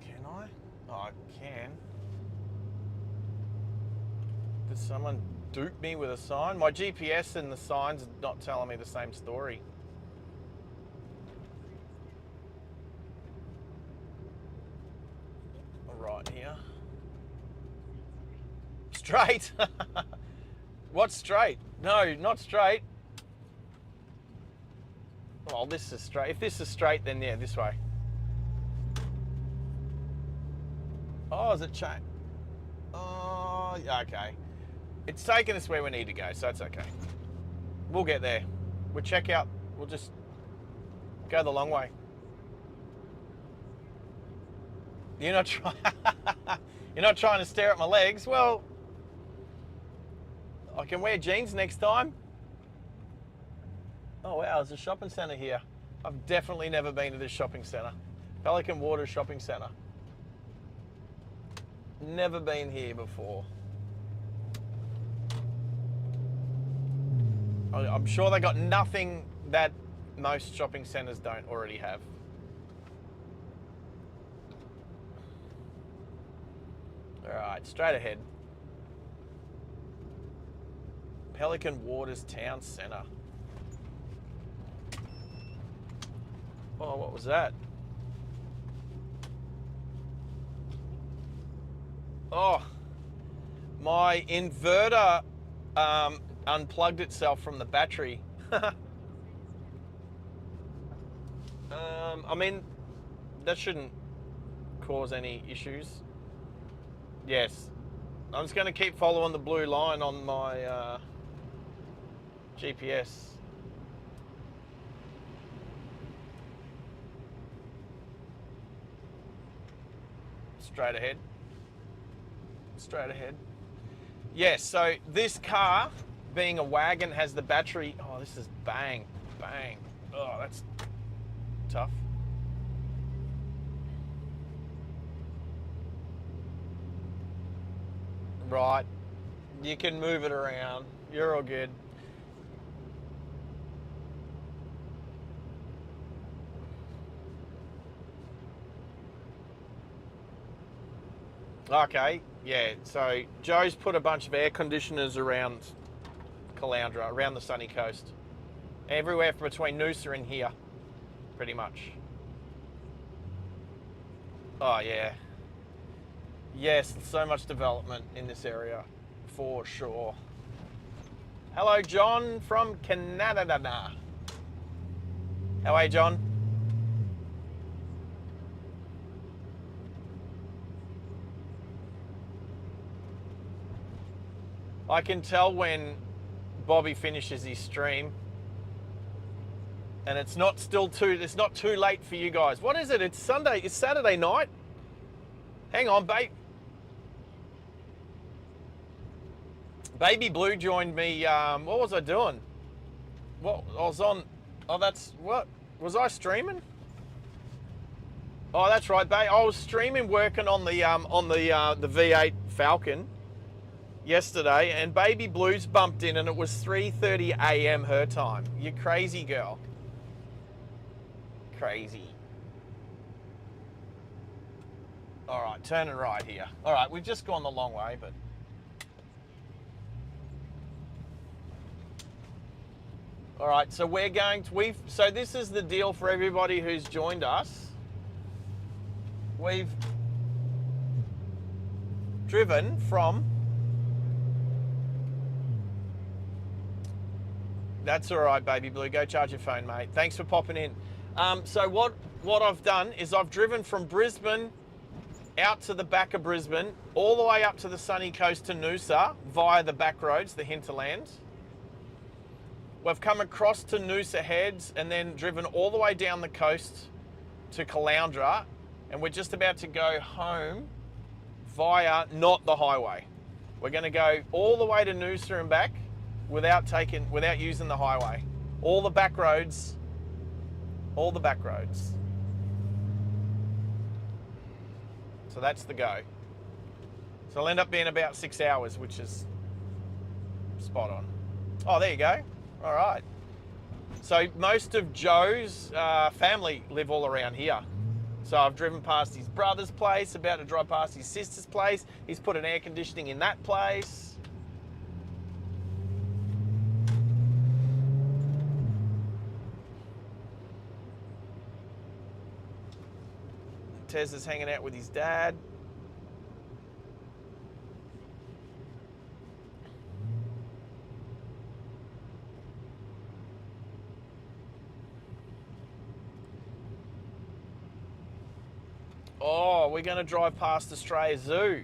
Can I? Oh, I can. Did someone dupe me with a sign? My GPS and the sign's not telling me the same story. All right, here. Straight. What's straight? No, not straight. Well, this is straight. If this is straight, then yeah, this way. Oh, is it chain? Oh, yeah, okay. It's taking us where we need to go, so it's okay. We'll get there. We'll check out. We'll just go the long way. You're not trying. You're not trying to stare at my legs. Well, I can wear jeans next time. Oh wow, there's a shopping centre here. I've definitely never been to this shopping centre. Pelican Water Shopping Centre. Never been here before. I'm sure they got nothing that most shopping centres don't already have. All right, straight ahead. Pelican Waters Town Centre. Oh, what was that? Oh, my inverter unplugged itself from the battery. I mean, that shouldn't cause any issues. Yes, I'm just going to keep following the blue line on my GPS. Straight ahead. Straight ahead. Yes, so this car, being a wagon, has the battery. Oh, this is bang, bang. Oh, that's tough. Right. You can move it around. You're all good. Okay, yeah, so Joe's put a bunch of air conditioners around Caloundra, around the sunny coast. Everywhere between Noosa and here, pretty much. Oh, yeah. Yes, so much development in this area, for sure. Hello, John from Canada. How are you, John? I can tell when Bobby finishes his stream and it's not too late for you guys. What is it? It's Sunday, it's Saturday night. Hang on, Baby Blue joined me. What was I doing? What I was on? Oh, that's what was I streaming? Oh, that's right, babe. I was streaming, working on the V8 Falcon yesterday, and Baby Blue's bumped in, and it was 3:30 a.m. her time. You crazy girl. Crazy. All right, turning right here. All right, we've just gone the long way, but. All right, so we're going to, so this is the deal for everybody who's joined us. We've driven from, that's all right, Baby Blue, go charge your phone, mate. Thanks for popping in. So what I've done is I've driven from Brisbane out to the back of Brisbane, all the way up to the sunny coast to Noosa via the back roads, the Hinterland. We've come across to Noosa Heads and then driven all the way down the coast to Caloundra, and we're just about to go home via not the highway. We're going to go all the way to Noosa and back without using the highway. All the back roads. All the back roads. So that's the go. So it'll end up being about 6 hours, which is spot on. Oh, there you go. All right. So most of Joe's family live all around here. So I've driven past his brother's place, about to drive past his sister's place. He's put an air conditioning in that place. Tez is hanging out with his dad. Oh, we're going to drive past Australia Zoo.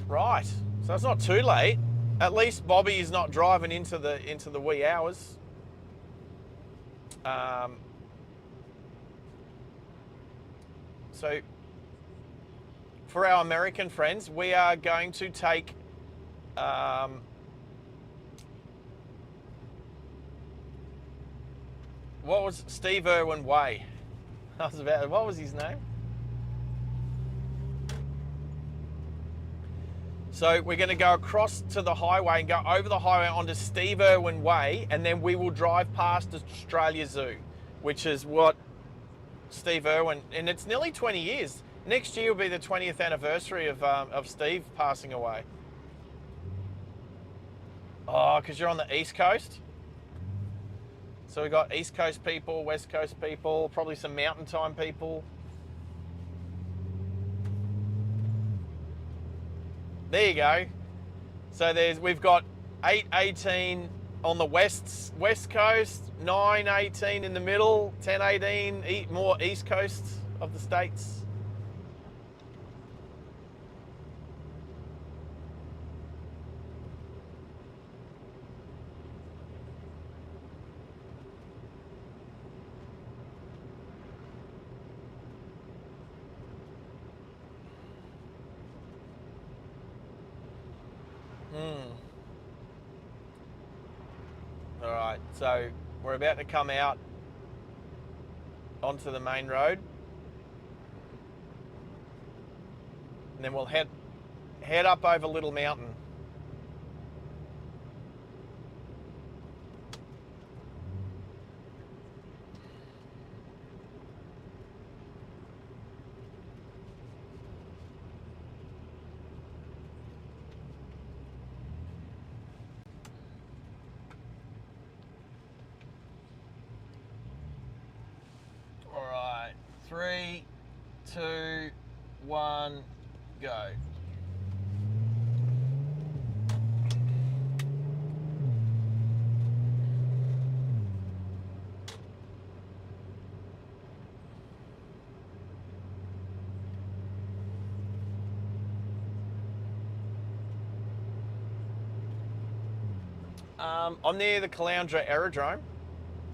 Right. So it's not too late. At least Bobby is not driving into the wee hours. So for our American friends, we are going to take what was Steve Irwin Way? What was his name? So we're going to go across to the highway and go over the highway onto Steve Irwin Way, and then we will drive past Australia Zoo, which is what Steve Irwin, and it's nearly 20 years. Next year will be the 20th anniversary of Steve passing away. Oh, because you're on the East Coast? So we've got East Coast people, West Coast people, probably some Mountain Time people. There you go. So we've got 8:18 on the west coast, 9:18 in the middle, 10:18 more East Coast of the states. All right, so we're about to come out onto the main road, and then we'll head up over Little Mountain. All right, 3, 2, 1, go. I'm near the Caloundra Aerodrome.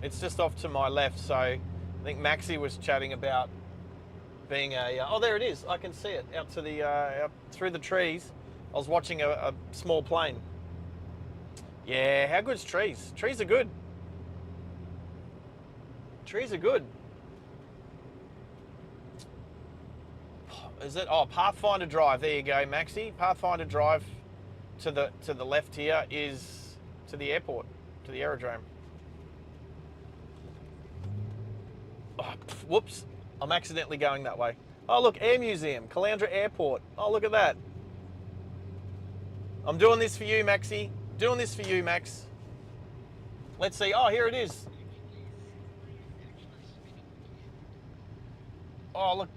It's just off to my left, so I think Maxie was chatting about being a... oh, there it is. I can see it out to the out through the trees. I was watching a small plane. Yeah, how good's trees? Trees are good. Trees are good. Is it? Oh, Pathfinder Drive. There you go, Maxie. Pathfinder Drive to the left here is to the airport, to the aerodrome. Oh, whoops, I'm accidentally going that way. Oh, look, Air Museum, Caloundra Airport. Oh, look at that. I'm doing this for you, Maxie. Doing this for you, Max. Let's see. Oh, here it is. Oh, look,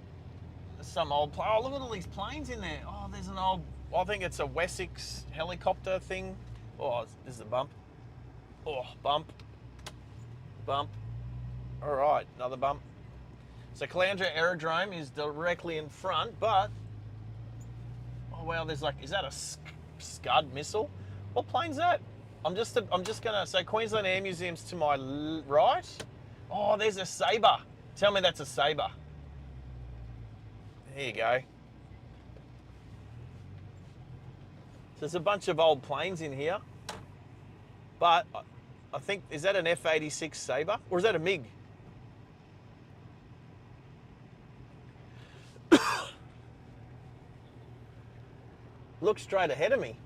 there's some old plane. Oh, look at all these planes in there. Oh, there's an old, I think it's a Wessex helicopter thing. Oh, this is a bump. Oh, bump. Bump. All right, another bump. So Caloundra Aerodrome is directly in front, but... oh, wow, there's like... is that a Scud missile? What plane's that? I'm just gonna say Queensland Air Museum's to my right. Oh, there's a Sabre. Tell me that's a Sabre. Here you go. So there's a bunch of old planes in here, but I think, is that an F-86 Sabre? Or is that a MiG? Look straight ahead of me.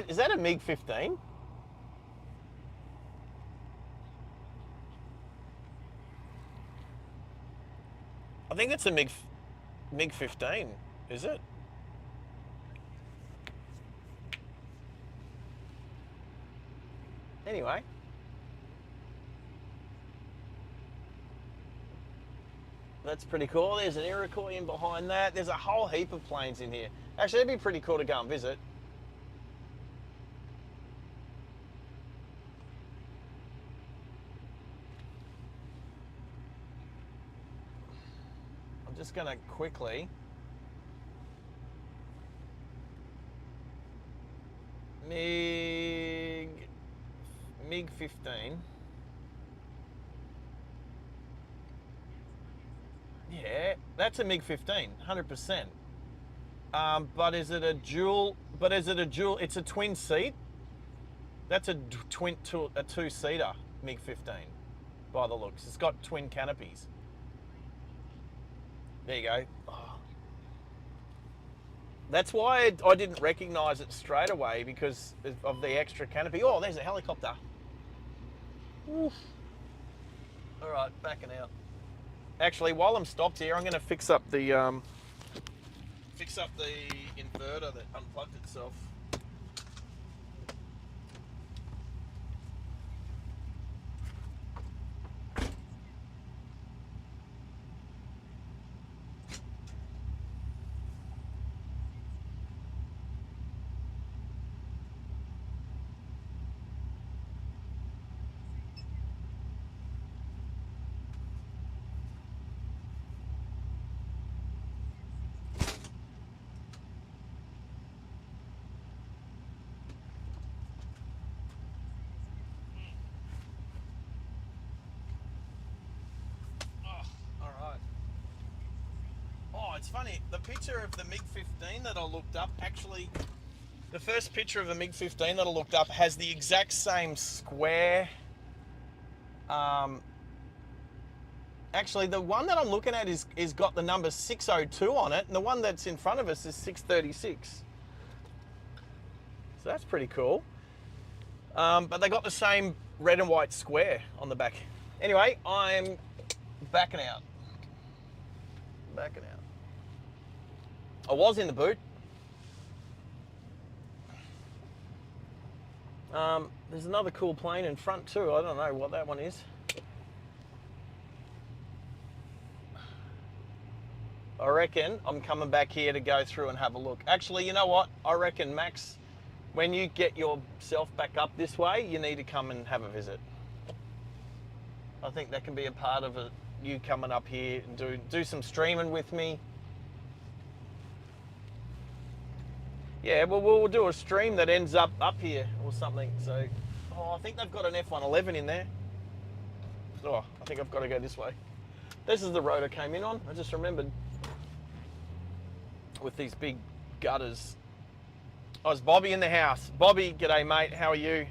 Is that a MiG-15? I think that's a MiG-15, is it? Anyway. That's pretty cool. There's an Iroquois in behind that. There's a whole heap of planes in here. Actually, it'd be pretty cool to go and visit. I'm just going to quickly... MiG-15. Yeah, that's a MiG-15, 100%. But is it a dual? It's a twin seat. That's a two-seater MiG-15, by the looks. It's got twin canopies. There you go. Oh. That's why I didn't recognise it straight away, because of the extra canopy. Oh, there's a helicopter. Oof. All right, backing out. Actually, while I'm stopped here, I'm going to fix up the inverter that unplugged itself. It's funny, the picture of the MiG-15 that I looked up, actually, the first picture of the MiG-15 that I looked up has the exact same square. Actually, the one that I'm looking at is got the number 602 on it, and the one that's in front of us is 636. So that's pretty cool. But they got the same red and white square on the back. Anyway, I'm backing out. I was in the boot. There's another cool plane in front too. I don't know what that one is. I reckon I'm coming back here to go through and have a look. Actually, you know what? I reckon, Max, when you get yourself back up this way, you need to come and have a visit. I think that can be a part of it. You coming up here and do some streaming with me. Yeah, well, we'll do a stream that ends up here or something. So, I think they've got an F-111 in there. Oh, I think I've got to go this way. This is the road I came in on. I just remembered. With these big gutters. Oh, it's Bobby in the house. Bobby, g'day mate, how are you?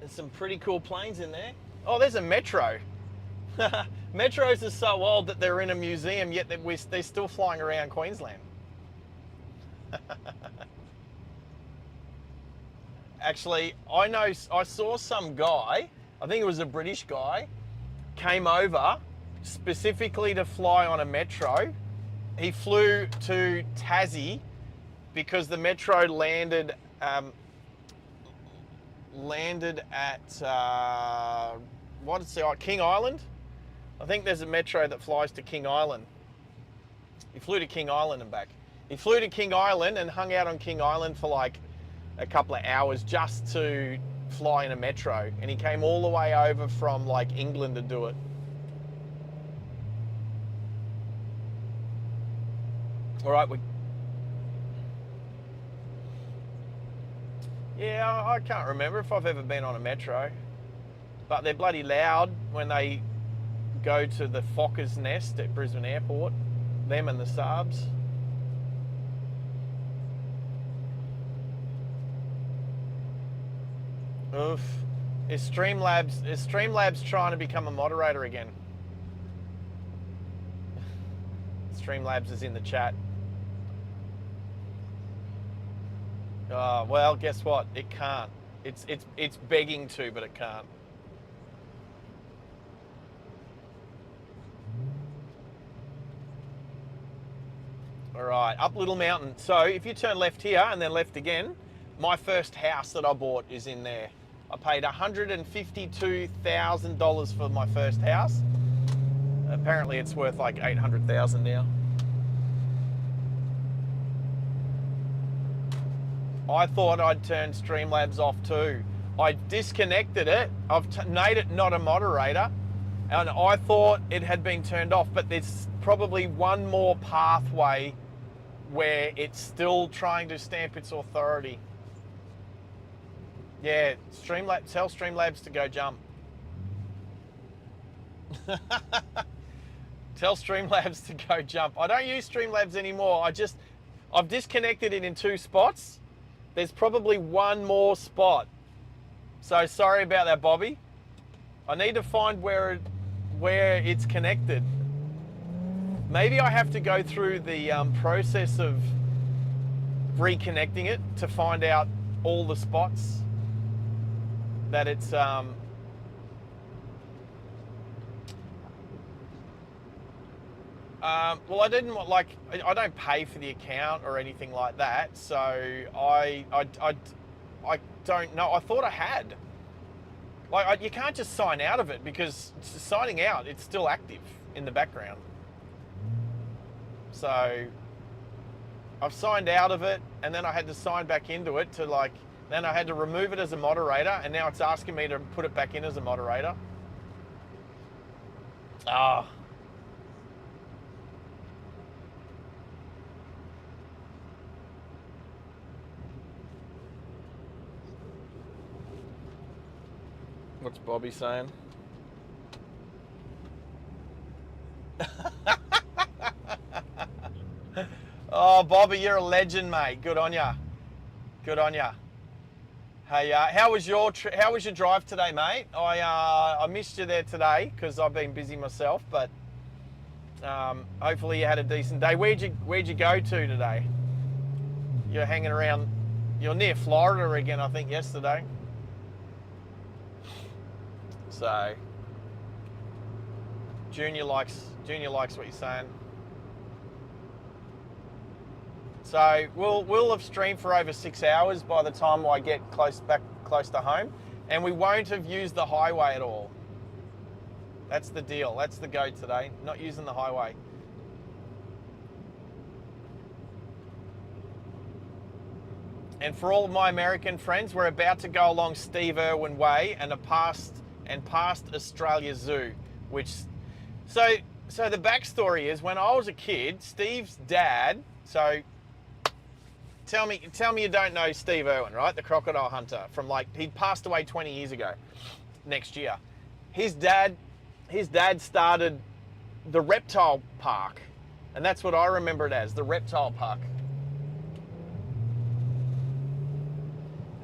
There's some pretty cool planes in there. Oh, there's a Metro. Metros are so old that they're in a museum, yet they're still flying around Queensland. Actually, I saw some guy, I think it was a British guy, came over specifically to fly on a Metro. He flew to Tassie because the Metro landed at King Island. I think there's a Metro that flies to King Island. He flew to King Island and back. He flew to King Island and hung out on King Island for like a couple of hours just to fly in a Metro. And he came all the way over from like England to do it. All right, yeah, I can't remember if I've ever been on a Metro. but they're bloody loud when they go to the Focker's Nest at Brisbane Airport. Them and the Saabs. Oof. Is Streamlabs trying to become a moderator again? Streamlabs is in the chat. Oh, well, guess what? It can't. It's begging to, but it can't. All right, up Little Mountain. So if you turn left here and then left again, my first house that I bought is in there. I paid $152,000 for my first house. Apparently it's worth like $800,000 now. I thought I'd turn Streamlabs off too. I disconnected it. I've made it not a moderator, and I thought it had been turned off, but there's probably one more pathway where it's still trying to stamp its authority. Yeah, Streamlabs, tell Streamlabs to go jump. Tell Streamlabs to go jump. I don't use Streamlabs anymore. I've disconnected it in 2 spots. There's probably one more spot. So sorry about that, Bobby. I need to find where it's connected. Maybe I have to go through the process of reconnecting it to find out all the spots that it's well, I didn't want, like, I don't pay for the account or anything like that, so I don't know. I thought I had. Like, you can't just sign out of it, because signing out, it's still active in the background. So I've signed out of it, and then I had to sign back into it to, like, then I had to remove it as a moderator, and now it's asking me to put it back in as a moderator. Ah. What's Bobby saying? Oh, Bobby, you're a legend, mate. Good on ya. Good on ya. Hey, how was your drive today, mate? I missed you there today because I've been busy myself, but hopefully you had a decent day. Where'd you go to today? You're hanging around. You're near Florida again, I think, yesterday. So Junior likes what you're saying. So we'll have streamed for over 6 hours by the time I get close to home, and we won't have used the highway at all. That's the deal. That's the go today. Not using the highway. And for all of my American friends, we're about to go along Steve Irwin Way and past Australia Zoo, which so the backstory is, when I was a kid, Steve's dad. So tell me you don't know Steve Irwin, right? The crocodile hunter from, like, he passed away 20 years ago. Next year, his dad started the reptile park, and that's what I remember it as, the reptile park.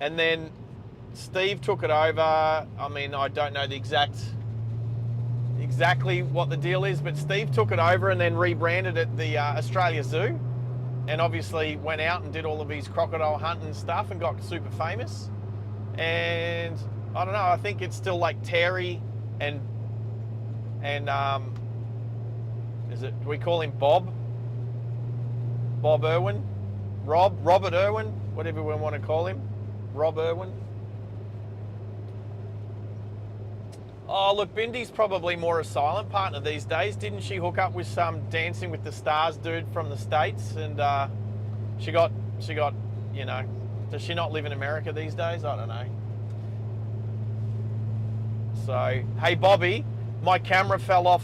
And then Steve took it over. I mean, I don't know the exactly what the deal is, but Steve took it over and then rebranded it the Australia Zoo, and obviously went out and did all of his crocodile hunting stuff and got super famous. And I don't know, I think it's still like Terry and do we call him Bob Irwin? Robert Irwin, whatever we want to call him. Rob Irwin. Oh, look, Bindy's probably more a silent partner these days. Didn't she hook up with some Dancing with the Stars dude from the States? And she got, you know, does she not live in America these days? I don't know. So, hey, Bobby, my camera fell off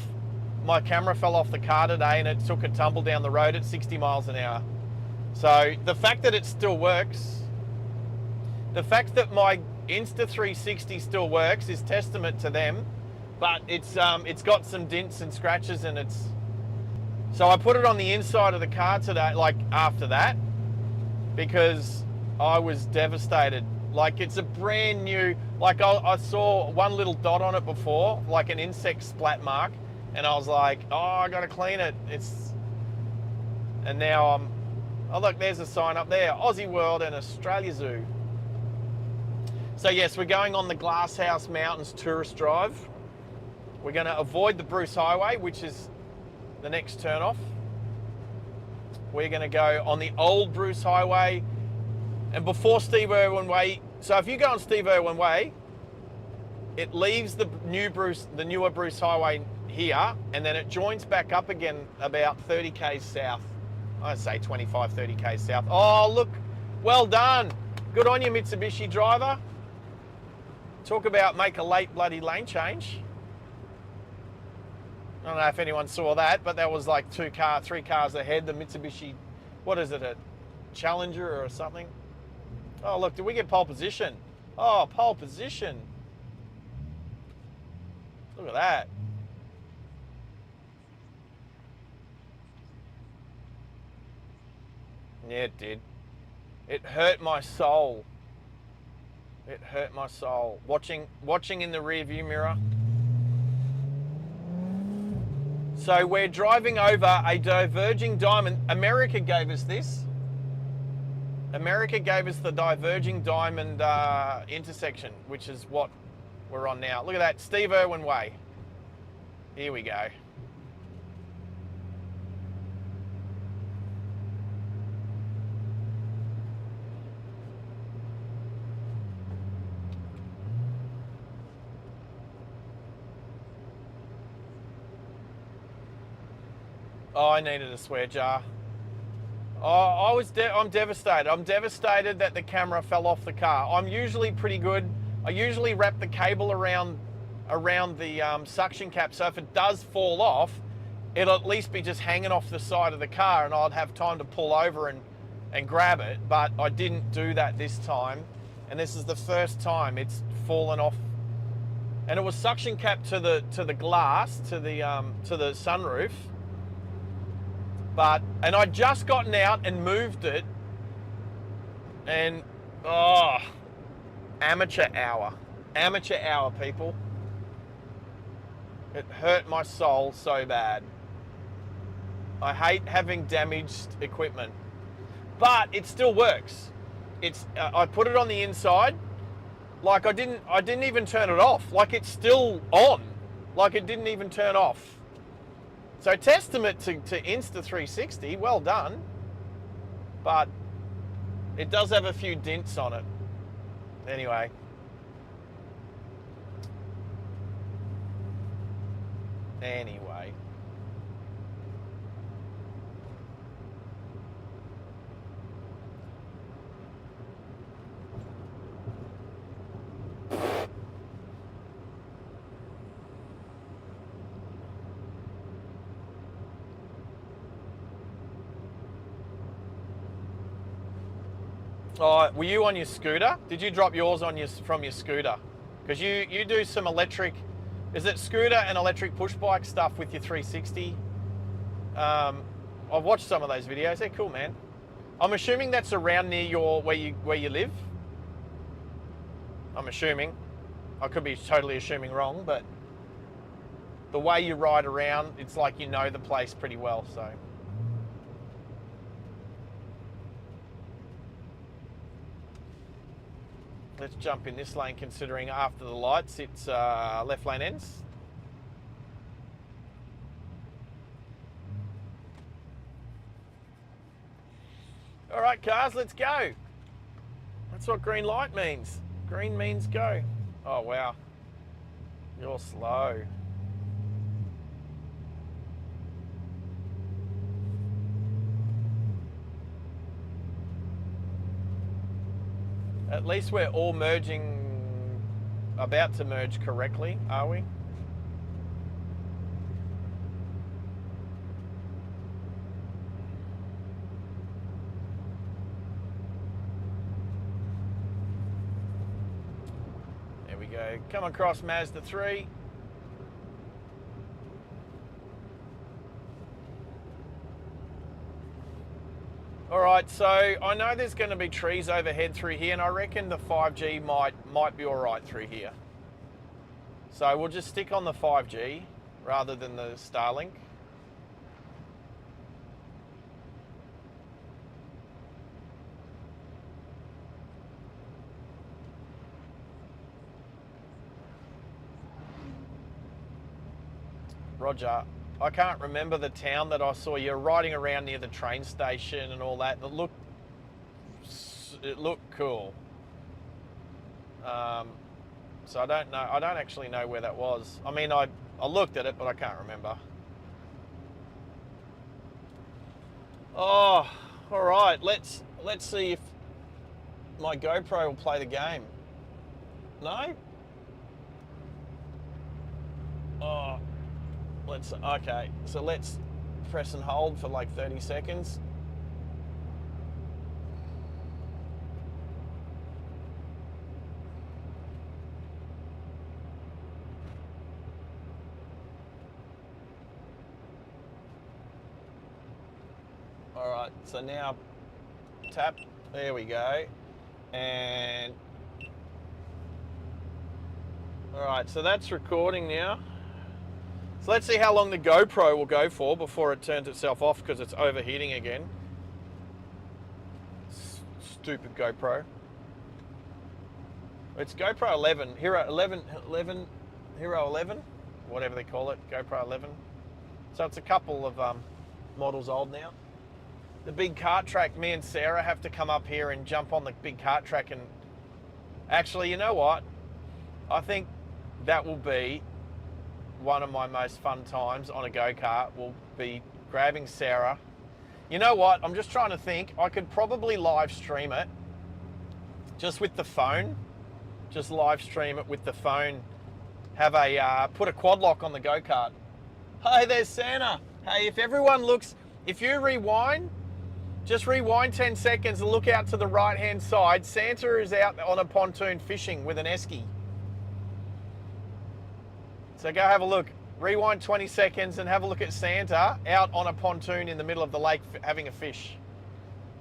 the car today, and it took a tumble down the road at 60 miles an hour. So the fact that it still works, the fact that my Insta360 still works, is testament to them, but it's got some dents and scratches, and it's. So I put it on the inside of the car today, like after that, because I was devastated. Like it's a brand new, like I saw one little dot on it before, like an insect splat mark, and I was like, oh, I gotta clean it. And now oh look, there's a sign up there, Aussie World and Australia Zoo. So yes, we're going on the Glasshouse Mountains Tourist Drive. We're gonna avoid the Bruce Highway, which is the next turn off. We're gonna go on the old Bruce Highway, and before Steve Irwin Way. So if you go on Steve Irwin Way, it leaves the newer Bruce Highway here, and then it joins back up again about 30 k's south. I'd say 25, 30 k's south. Oh, look, well done. Good on you, Mitsubishi driver. Talk about make a late bloody lane change. I don't know if anyone saw that, but that was like 3 cars ahead. The Mitsubishi, what is it, a Challenger or something? Oh, look, did we get pole position? Oh, pole position. Look at that. Yeah, it did. It hurt my soul. It hurt my soul. Watching in the rear view mirror. So we're driving over a diverging diamond. America gave us this. America gave us the diverging diamond intersection, which is what we're on now. Look at that, Steve Irwin Way. Here we go. Oh, I needed a swear jar. Oh, I'm devastated. I'm devastated that the camera fell off the car. I'm usually pretty good. I usually wrap the cable around the suction cap, so if it does fall off, it'll at least be just hanging off the side of the car, and I'd have time to pull over and grab it. But I didn't do that this time, and this is the first time it's fallen off. And it was suction cap to the glass, to the sunroof. And I'd just gotten out and moved it, and oh, amateur hour, people. It hurt my soul so bad. I hate having damaged equipment, but it still works. I put it on the inside, like I didn't even turn it off, like it's still on, like it didn't even turn off. So testament to Insta360, well done. But it does have a few dents on it. Anyway. Oh, were you on your scooter? Did you drop yours from your scooter? Because you do some electric, is it scooter and electric push bike stuff with your 360? I've watched some of those videos. They're cool, man. I'm assuming that's around near where you live. I'm assuming. I could be totally assuming wrong, but the way you ride around, it's like you know the place pretty well, so. Let's jump in this lane, considering after the lights, it's left lane ends. All right, cars, let's go. That's what green light means. Green means go. Oh, wow. You're slow. At least we're all merging, about to merge correctly, are we? go. Come across Mazda 3. All right, so I know there's going to be trees overhead through here, and I reckon the 5G might be all right through here. So we'll just stick on the 5G rather than the Starlink. Roger. I can't remember the town that I saw you riding around near the train station and all that. It looked cool. So I don't know. I don't actually know where that was. I mean, I looked at it, but I can't remember. Oh, all right. Let's see if my GoPro will play the game. No? Oh. Okay, so let's press and hold for like 30 seconds. All right, so now tap, there we go. And all right, so that's recording now. So let's see how long the GoPro will go for before it turns itself off because it's overheating again. Stupid GoPro. It's GoPro 11, Hero 11, Hero 11, whatever they call it, GoPro 11. So it's a couple of models old now. The big kart track, me and Sarah have to come up here and jump on the big kart track, and actually, you know what? I think that will be one of my most fun times on a go-kart. Will be grabbing Sarah. You know what? I'm just trying to think. I could probably live stream it just with the phone. Just live stream it with the phone. Have a put a quad lock on the go-kart. Hey, there's Santa. Hey, if everyone looks, if you rewind, just rewind 10 seconds and look out to the right-hand side. Santa is out on a pontoon fishing with an esky. So go have a look. Rewind 20 seconds and have a look at Santa out on a pontoon in the middle of the lake having a fish.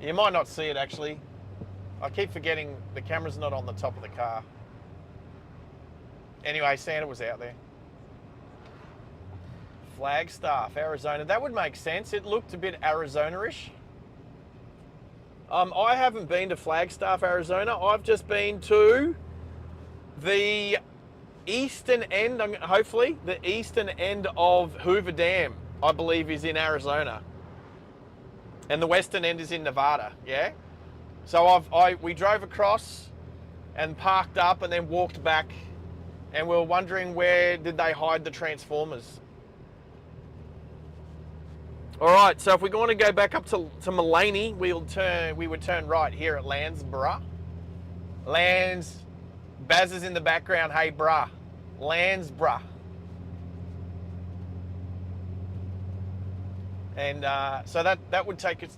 You might not see it actually. I keep forgetting the camera's not on the top of the car. Anyway, Santa was out there. Flagstaff, Arizona. That would make sense. It looked a bit Arizona-ish. I haven't been to Flagstaff, Arizona. I've just been to the eastern end, hopefully, the eastern end of Hoover Dam, I believe, is in Arizona. And the western end is in Nevada, yeah? So we drove across and parked up and then walked back, and we were wondering where did they hide the Transformers. All right, so if we're going to go back up to Mullaney, we would turn right here at Landsborough. Baz is in the background, hey brah. Landsborough. And so that would take us.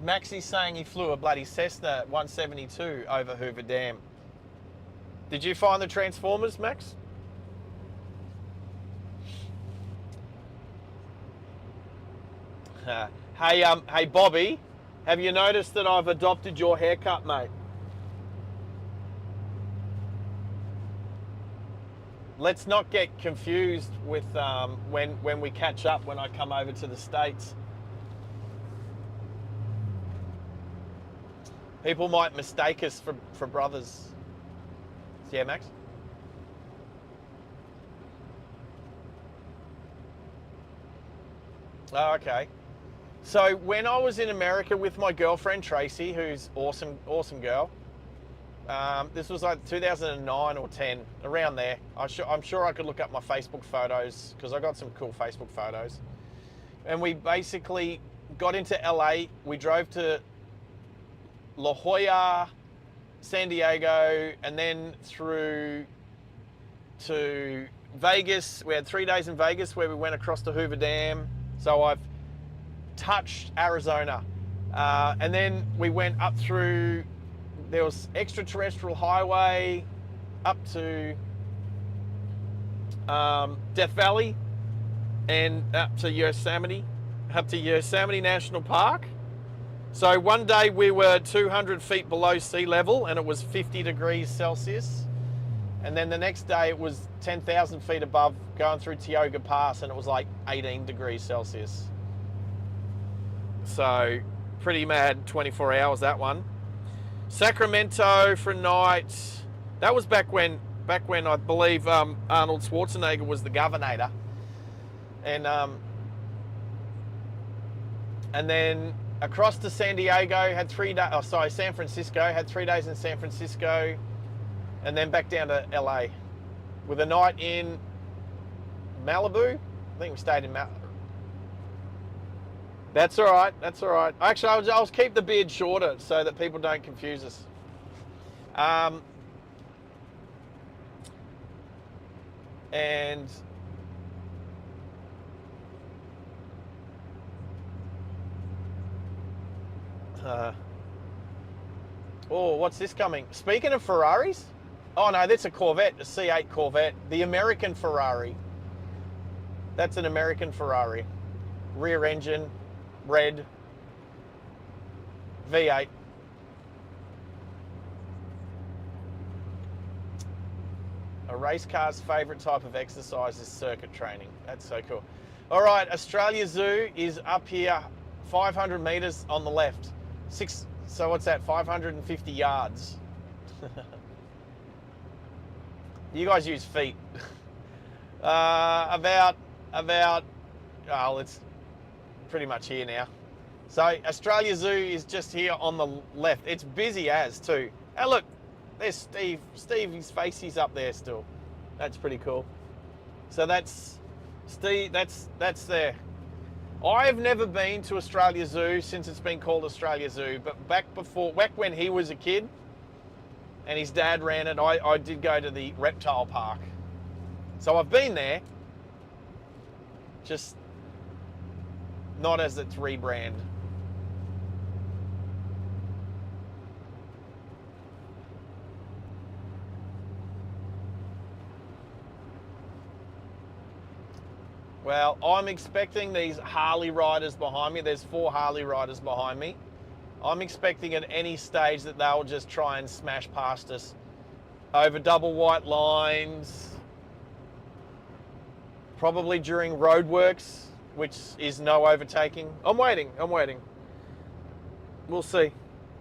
Maxi's saying he flew a bloody Cessna 172 over Hoover Dam. Did you find the Transformers, Max? Hey Bobby, have you noticed that I've adopted your haircut, mate? Let's not get confused with when we catch up when I come over to the States. People might mistake us for brothers. Yeah, Max? Oh, okay. So when I was in America with my girlfriend Tracy, who's awesome girl, this was like 2009 or 10, around there. I'm sure I could look up my Facebook photos because I got some cool Facebook photos. And we basically got into LA. We drove to La Jolla, San Diego, and then through to Vegas. We had 3 days in Vegas where we went across to Hoover Dam. So I've touched Arizona. And then we went up through there was extraterrestrial highway up to Death Valley and up to Yosemite National Park. So one day we were 200 feet below sea level and it was 50 degrees Celsius. And then the next day it was 10,000 feet above going through Tioga Pass and it was like 18 degrees Celsius. So pretty mad 24 hours, that one. Sacramento for a night. That was back when I believe Arnold Schwarzenegger was the governor. And then across to San Diego, had 3 days, San Francisco, had 3 days in San Francisco, and then back down to LA with a night in Malibu. I think we stayed in Malibu. That's all right, that's all right. Actually, I'll keep the beard shorter so that people don't confuse us. And oh, what's this coming? Speaking of Ferraris, oh no, that's a Corvette, a C8 Corvette, the American Ferrari. That's an American Ferrari, rear engine, red, V8. A race car's favourite type of exercise is circuit training. That's so cool. All right, Australia Zoo is up here, 500 metres on the left. So what's that, 550 yards? You guys use feet. About, oh, it's pretty much here now. So Australia Zoo is just here on the left. It's busy as too. And look, there's Steve. His face is up there still. That's pretty cool. So that's Steve. That's there. I've never been to Australia Zoo since it's been called Australia Zoo. But back when he was a kid, and his dad ran it, I did go to the reptile park. So I've been there. Just not as its rebrand. Well, I'm expecting these Harley riders behind me. There's 4 Harley riders behind me. I'm expecting at any stage that they'll just try and smash past us over double white lines, probably during roadworks, which is no overtaking. I'm waiting. We'll see.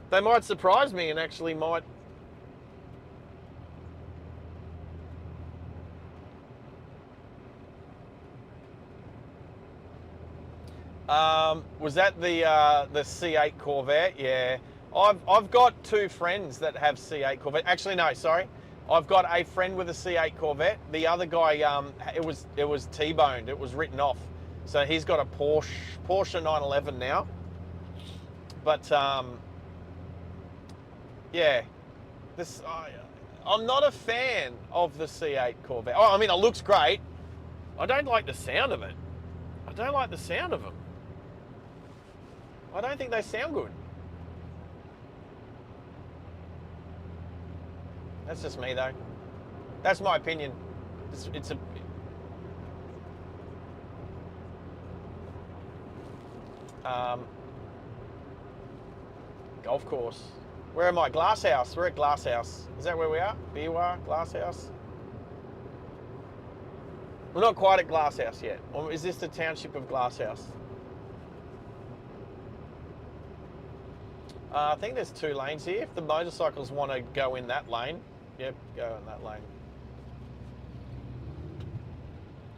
They might surprise me and actually might. Was that the C8 Corvette? Yeah. I've got 2 friends that have C8 Corvette. Actually, no, sorry. I've got a friend with a C8 Corvette. The other guy, it was T-boned. It was written off. So he's got a Porsche 911 now. But yeah, I'm not a fan of the C8 Corvette. Oh, I mean, it looks great. I don't like the sound of it. I don't like the sound of them. I don't think they sound good. That's just me though. That's my opinion. It's a golf course. Where am I? Glasshouse. We're at Glasshouse. Is that where we are? Biwa, Glasshouse. We're not quite at Glasshouse yet. Or is this the township of Glasshouse? I think there's 2 lanes here. If the motorcycles want to go in that lane, yep, go in that lane.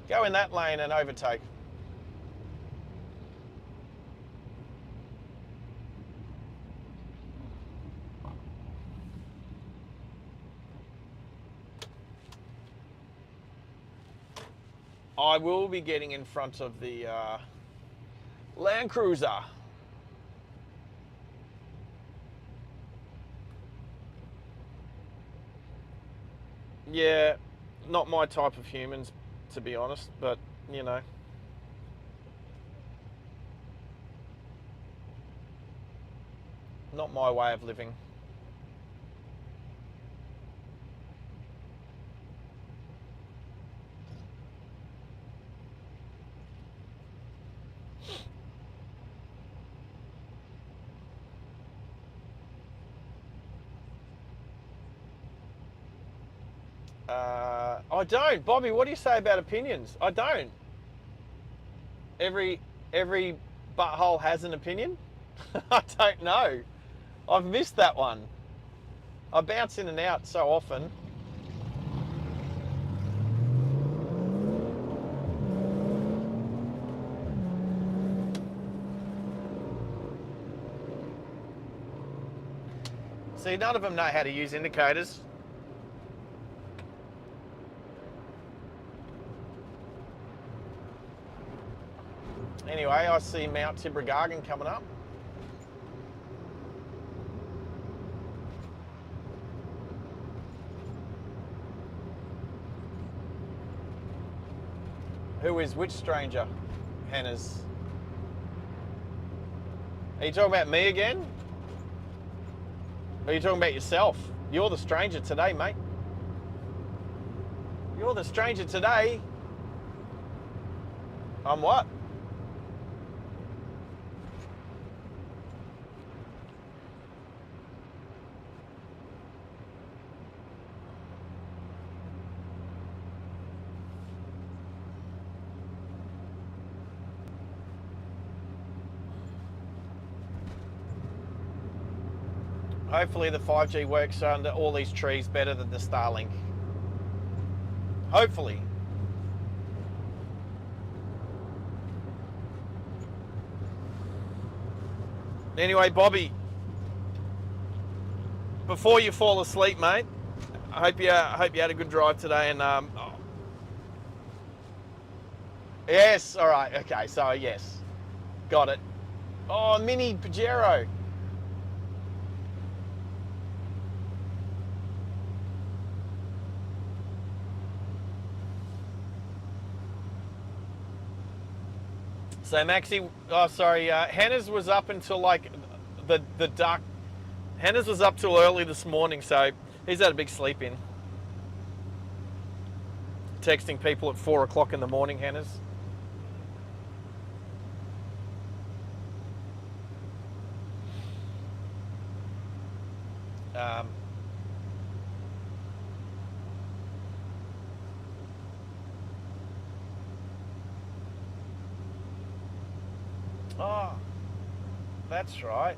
Go in that lane and overtake. I will be getting in front of the Land Cruiser. Yeah, not my type of humans, to be honest, but, you know. Not my way of living. I don't. Bobby, what do you say about opinions? I don't. Every butthole has an opinion? I don't know. I've missed that one. I bounce in and out so often. See, none of them know how to use indicators. Anyway, I see Mount Tibrogargan coming up. Who is which stranger? Hannah's. Are you talking about me again? Or are you talking about yourself? You're the stranger today, mate. You're the stranger today. I'm what? Hopefully the 5G works under all these trees better than the Starlink. Hopefully. Anyway, Bobby, before you fall asleep, mate, I hope you had a good drive today. And yes, all right, okay, so yes, got it. Oh, Mini Pajero. So Maxi, oh sorry, Hannah's was up until like the dark. Hannah's was up till early this morning, so he's had a big sleep in. Texting people at 4 o'clock in the morning, Hannah's. Oh, that's right.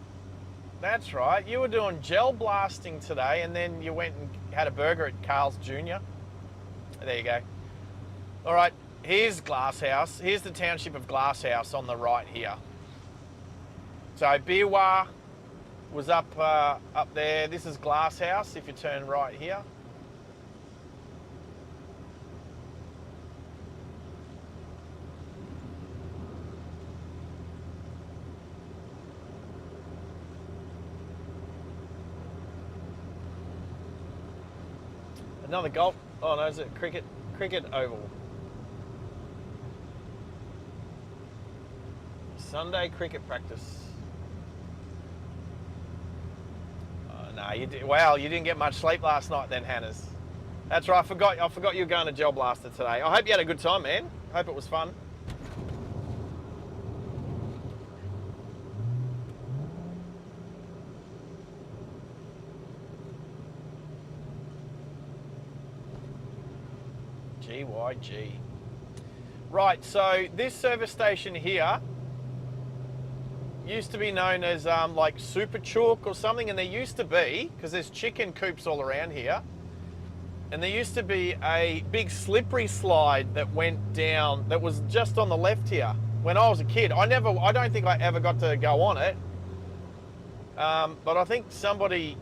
That's right. You were doing gel blasting today, and then you went and had a burger at Carl's Jr. There you go. All right, here's Glasshouse. Here's the township of Glasshouse on the right here. So Biwa was up there. This is Glasshouse if you turn right here. Another golf. Oh no, is it cricket oval? Sunday cricket practice. No, you did. Wow, you didn't get much sleep last night then, Hannah's. That's right. I forgot you were going to Gel Blaster today. I hope you had a good time, man. Hope it was fun. GYG. Right, so this service station here used to be known as like Super Chook or something, and there used to be, because there's chicken coops all around here, and there used to be a big slippery slide that went down, that was just on the left here. When I was a kid, I don't think I ever got to go on it, but I think somebody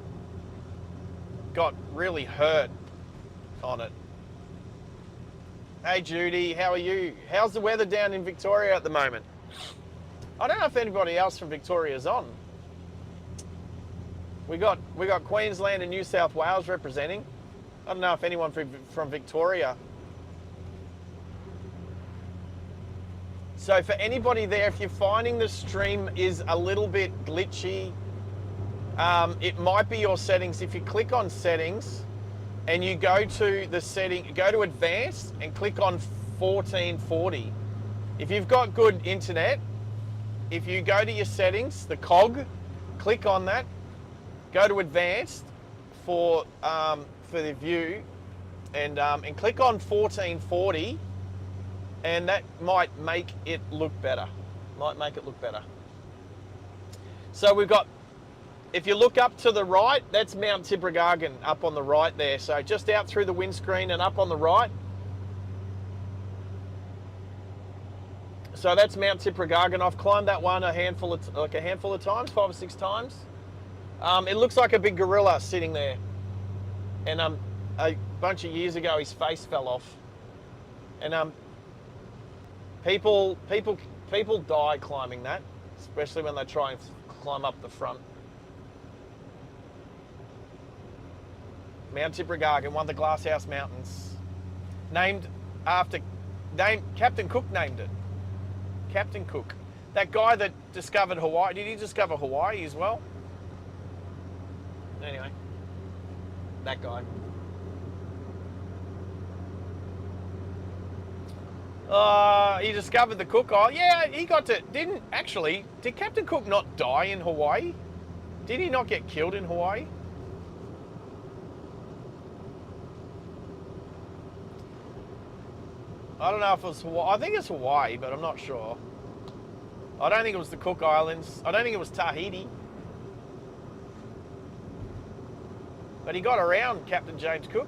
got really hurt on it. Hey Judy, how are you? How's the weather down in Victoria at the moment? I don't know if anybody else from Victoria is on. We got Queensland and New South Wales representing. I don't know if anyone from Victoria. So for anybody there, if you're finding the stream is a little bit glitchy, it might be your settings. If you click on settings, and you go to the setting, go to advanced and click on 1440. If you've got good internet, if you go to your settings, the cog, click on that, go to advanced for the view, and click on 1440, and that might make it look better. So we've got, if you look up to the right, that's Mount Tibrogargan up on the right there. So just out through the windscreen and up on the right. So that's Mount Tibrogargan. I've climbed that one a handful of times, 5 or 6 times. It looks like a big gorilla sitting there. And a bunch of years ago, his face fell off. And people die climbing that, especially when they try and climb up the front. Mount Tibrogargan, one of the Glasshouse Mountains. Captain Cook named it. Captain Cook. That guy that discovered Hawaii, did he discover Hawaii as well? Anyway, that guy. He discovered the Cook Island. Yeah, he got to, did Captain Cook not die in Hawaii? Did he not get killed in Hawaii? I don't know if it was Hawaii. I think it's Hawaii, but I'm not sure. I don't think it was the Cook Islands. I don't think it was Tahiti. But he got around, Captain James Cook.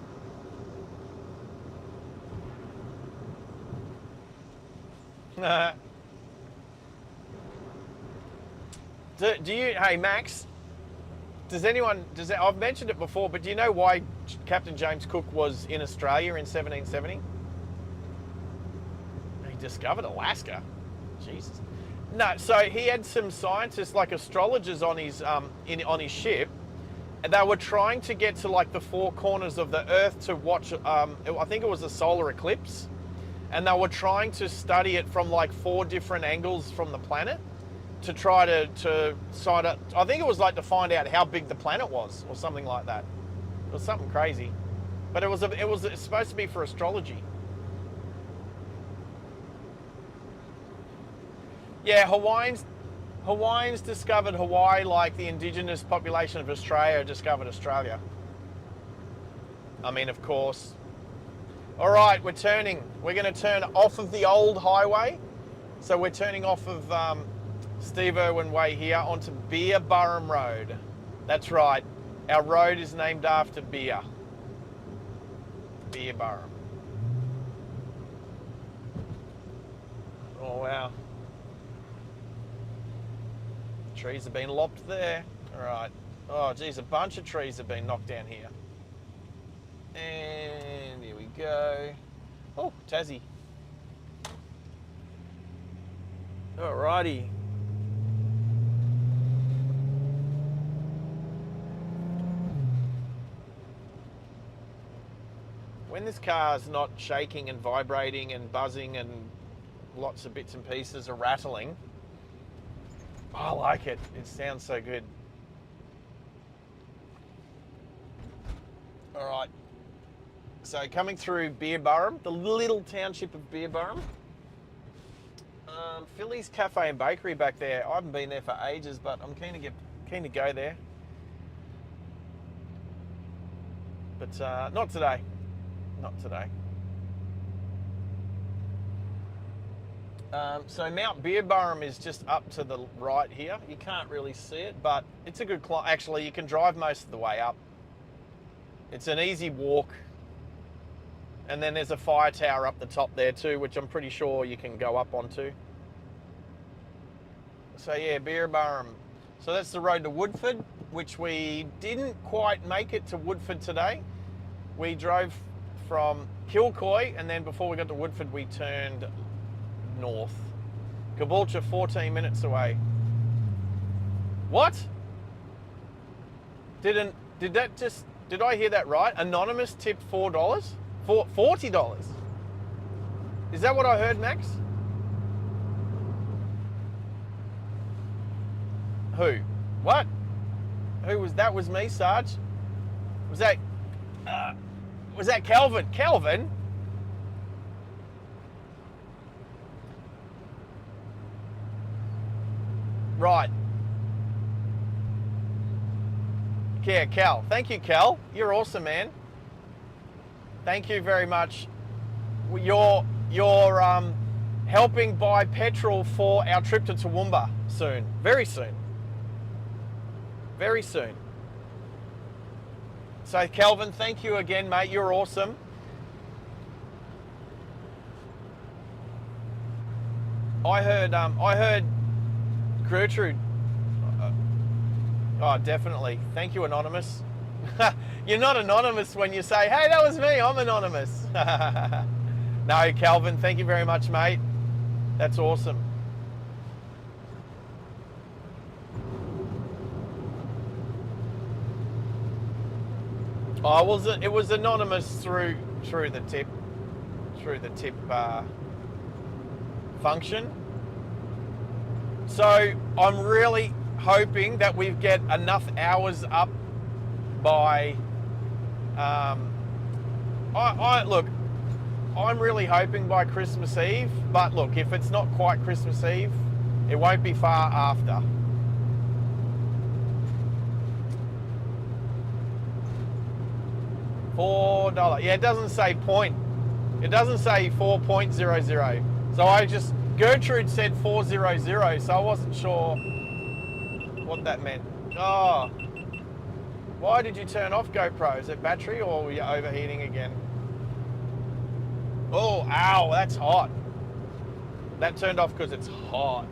Hey Max, I've mentioned it before, but do you know why Captain James Cook was in Australia in 1770? He discovered Alaska. Jesus. No, so he had some scientists, like astrologers, on his on his ship, and they were trying to get to like the 4 corners of the Earth to watch. I think it was a solar eclipse, and they were trying to study it from like 4 different angles from the planet to try to side up. I think it was like to find out how big the planet was, or something like that. It was something crazy, but it's supposed to be for astrology. Yeah, Hawaiians discovered Hawaii like the indigenous population of Australia discovered Australia. I mean, of course. All right, we're turning. We're going to turn off of the old highway. So we're turning off of Steve Irwin Way here onto Beer Burrum Road. That's right. Our road is named after beer. Beer Burrum. Oh, wow. Trees have been lopped there. All right. Oh, geez, a bunch of trees have been knocked down here. And here we go. Oh, Tassie. All righty. When this car's not shaking and vibrating and buzzing and lots of bits and pieces are rattling, I like it. It sounds so good. All right. So coming through Beer Burrum, the little township of Beer Burrum. Philly's Cafe and Bakery back there. I haven't been there for ages, but I'm keen to go there. But not today. Not today. So Mount Beer Burrum is just up to the right here. You can't really see it, but it's a good climb. Actually, you can drive most of the way up. It's an easy walk. And then there's a fire tower up the top there too, which I'm pretty sure you can go up onto. So yeah, Beer Burrum. So that's the road to Woodford, which we didn't quite make it to Woodford today. We drove from Kilcoy, and then before we got to Woodford, we turned north. Caboolture 14 minutes away. What? Did I hear that right? Anonymous tipped $4? $40? Is that what I heard, Max? Who? What? Who was that? Was me, Sarge? Was that Calvin? Calvin? Right. Yeah, Cal. Thank you, Cal. You're awesome, man. Thank you very much. You're helping buy petrol for our trip to Toowoomba soon. Very soon. Very soon. So Kelvin, thank you again, mate. You're awesome. I heard Gertrude. Oh, definitely. Thank you, Anonymous. You're not anonymous when you say, hey, that was me, I'm anonymous. No, Calvin, thank you very much, mate. That's awesome. Oh, it was anonymous through the tip function. So I'm really hoping that we get enough hours up by look, I'm really hoping by Christmas Eve, but look, if it's not quite Christmas Eve, it won't be far after. $4. Yeah, it doesn't say point. It doesn't say 4.00. So Gertrude said 400, so I wasn't sure what that meant. Oh, why did you turn off GoPro? Is it battery or were you overheating again? Oh, ow, that's hot. That turned off because it's hot.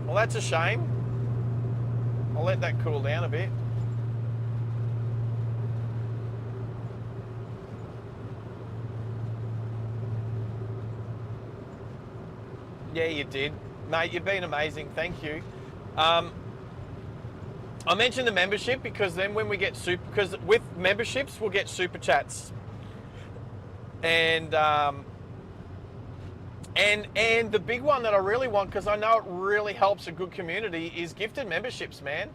Well, that's a shame. I'll let that cool down a bit. Yeah, you did. Mate, you've been amazing. Thank you. I mentioned the membership because then when we get because with memberships, we'll get super chats. And the big one that I really want, because I know it really helps a good community, is gifted memberships, man.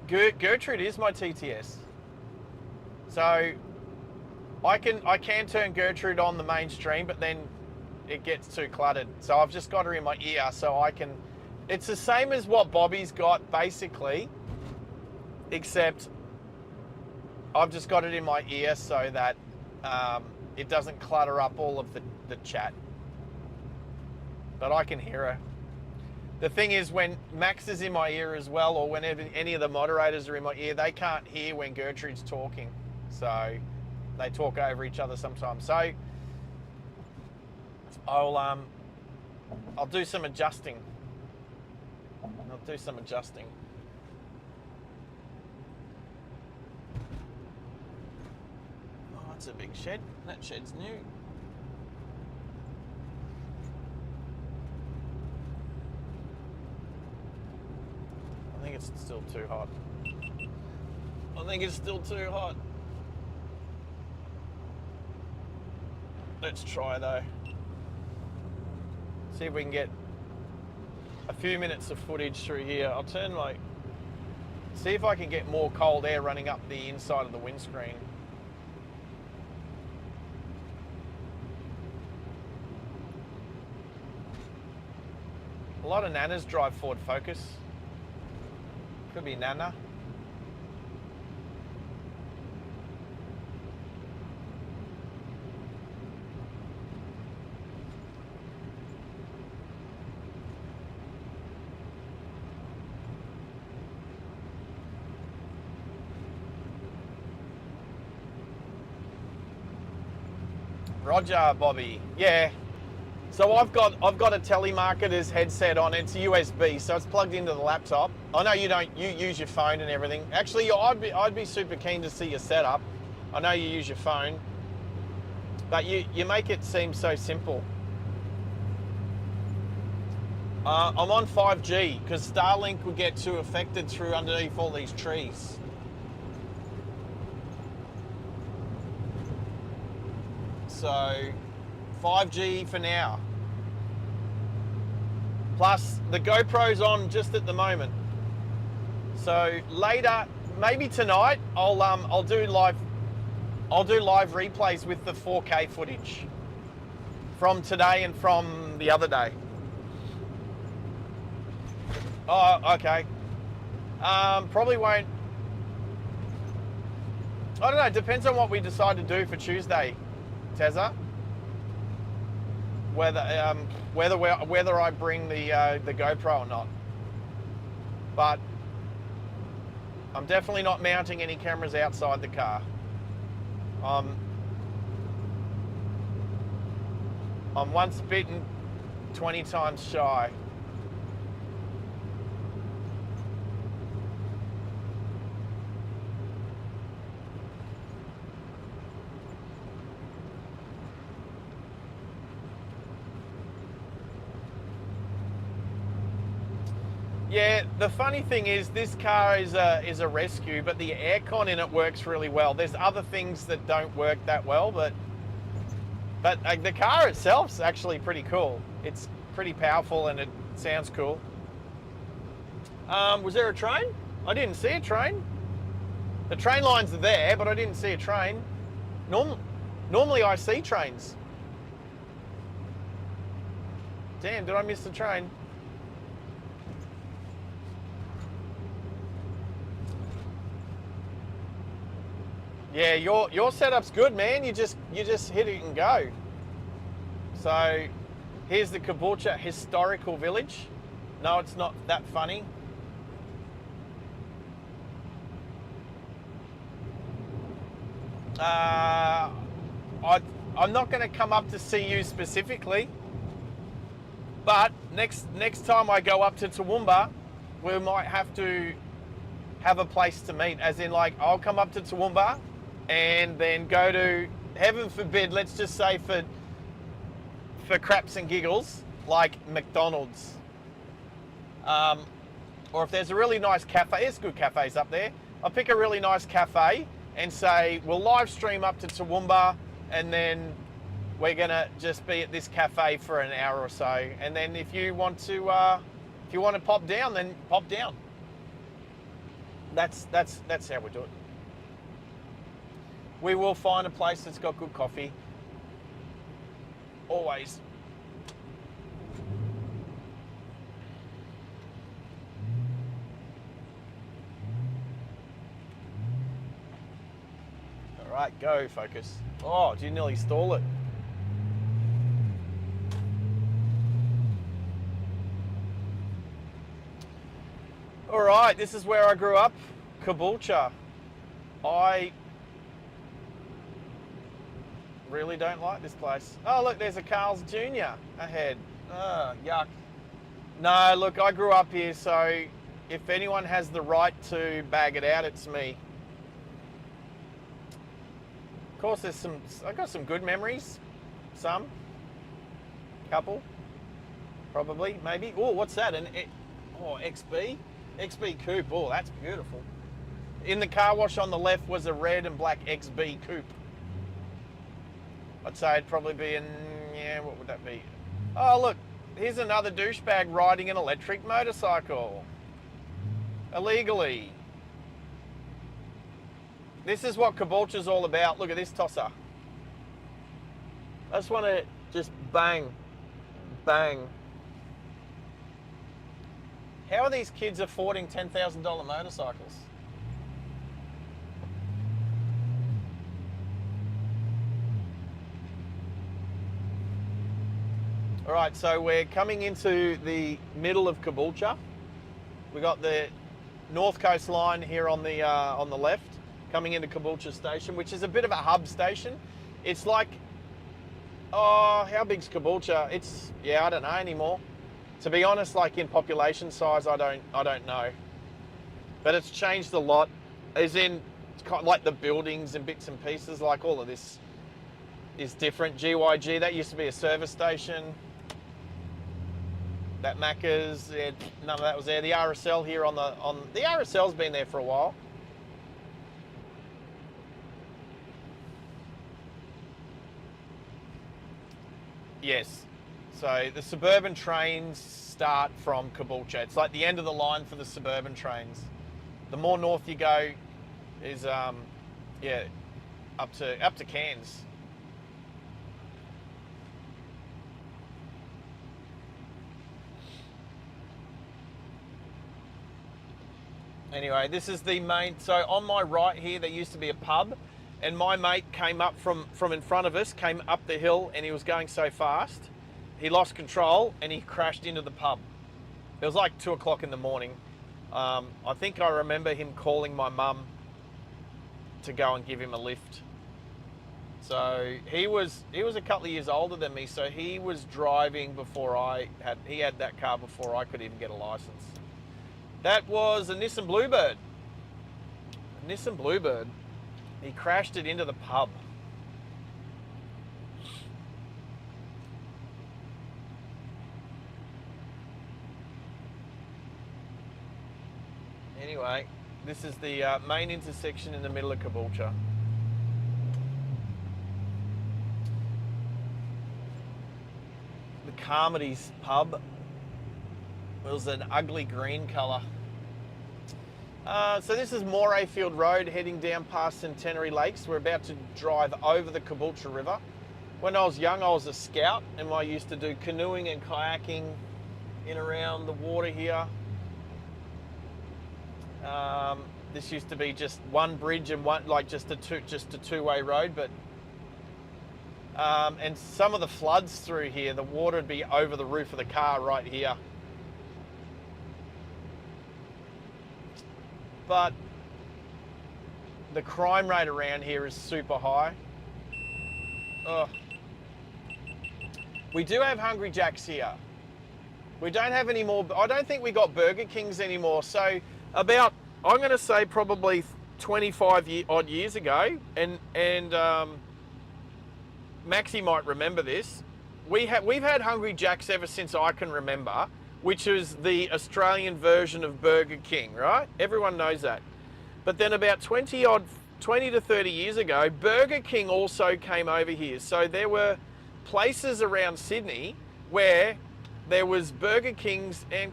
Gertrude is my TTS. So I can turn Gertrude on the mainstream, but then it gets too cluttered. So I've just got her in my ear so I can, it's the same as what Bobby's got basically, except I've just got it in my ear so that it doesn't clutter up all of the chat. But I can hear her. The thing is, when Max is in my ear as well, or whenever any of the moderators are in my ear, they can't hear when Gertrude's talking. So they talk over each other sometimes. So I'll do some adjusting. Oh, that's a big shed. That shed's new. I think it's still too hot. Let's try though. See if we can get a few minutes of footage through here. I'll turn see if I can get more cold air running up the inside of the windscreen. A lot of Nanas drive Ford Focus. Could be Nana. Roger, Bobby. Yeah. So I've got a telemarketer's headset on. It's USB, so it's plugged into the laptop. I know you use your phone and everything. Actually, I'd be super keen to see your setup. I know you use your phone, but you make it seem so simple. I'm on 5G because Starlink would get too affected through underneath all these trees. So 5G for now. Plus the GoPro's on just at the moment. So later, maybe tonight, I'll do live replays with the 4K footage from today and from the other day. Oh, okay. Probably won't. I don't know. Depends on what we decide to do for Tuesday, Tezza. Whether I bring the GoPro or not. But I'm definitely not mounting any cameras outside the car. I'm once bitten, 20 times shy. Yeah, the funny thing is this car is a rescue, but the aircon in it works really well. There's other things that don't work that well, but the car itself's actually pretty cool. It's pretty powerful and it sounds cool. Was there a train? I didn't see a train. The train lines are there, but I didn't see a train. Normally I see trains. Damn, did I miss the train? Yeah, your setup's good, man. You just hit it and go. So here's the Caboolture Historical Village. No, it's not that funny. I'm not going to come up to see you specifically, but next time I go up to Toowoomba, we might have to have a place to meet. As in, like, I'll come up to Toowoomba and then go to, heaven forbid, let's just say for craps and giggles, like McDonald's. Or if there's a really nice cafe, there's good cafes up there. I'll pick a really nice cafe and say, we'll live stream up to Toowoomba and then we're gonna just be at this cafe for an hour or so. And then if you want to pop down, then pop down. That's how we do it. We will find a place that's got good coffee. Always. All right, go, focus. Oh, did you nearly stall it? All right, this is where I grew up, Caboolture. I really don't like this place. Oh, look, there's a Carl's Jr. ahead. Oh, yuck. No, look, I grew up here, so if anyone has the right to bag it out, it's me. Of course, I got some good memories. Some. Couple. Probably, maybe. Oh, what's that? XB? XB Coupe. Oh, that's beautiful. In the car wash on the left was a red and black XB Coupe. I'd say it'd probably be what would that be? Oh, look, here's another douchebag riding an electric motorcycle. Illegally. This is what Caboolture's all about. Look at this tosser. I just want to just bang, bang. How are these kids affording $10,000 motorcycles? All right, so we're coming into the middle of Caboolture. We got the North Coast line here on the left, coming into Caboolture Station, which is a bit of a hub station. It's like, oh, how big's Caboolture? I don't know anymore. To be honest, like in population size, I don't know. But it's changed a lot. As in, it's kind of like the buildings and bits and pieces, like all of this is different. GYG, that used to be a service station. That Macca's, none of that was there. The RSL here the RSL's been there for a while. Yes. So the suburban trains start from Caboolture. It's like the end of the line for the suburban trains. The more north you go is up to Cairns. Anyway, this is the main. So on my right here, there used to be a pub, and my mate came up from in front of us, came up the hill, and he was going so fast, he lost control and he crashed into the pub. It was like 2 o'clock in the morning. I think I remember him calling my mum to go and give him a lift. So he was a couple of years older than me, so he was driving before he had that car before I could even get a license. That was a Nissan Bluebird. A Nissan Bluebird. He crashed it into the pub. Anyway, this is the main intersection in the middle of Caboolture. The Carmody's pub. It was an ugly green colour. So this is Morayfield Road heading down past Centenary Lakes. We're about to drive over the Caboolture River. When I was young, I was a scout and I used to do canoeing and kayaking in around the water here. This used to be just one bridge and one, like just a two-way road, but and some of the floods through here, the water would be over the roof of the car right here. But the crime rate around here is super high. Ugh. We do have Hungry Jacks here. We don't have any more. I don't think we got Burger Kings anymore. So about, I'm going to say probably 25 odd years ago, and Maxie might remember this. We've had Hungry Jacks ever since I can remember, which is the Australian version of Burger King, right? Everyone knows that. But then about 20 to 30 years ago, Burger King also came over here. So there were places around Sydney where there was Burger Kings and,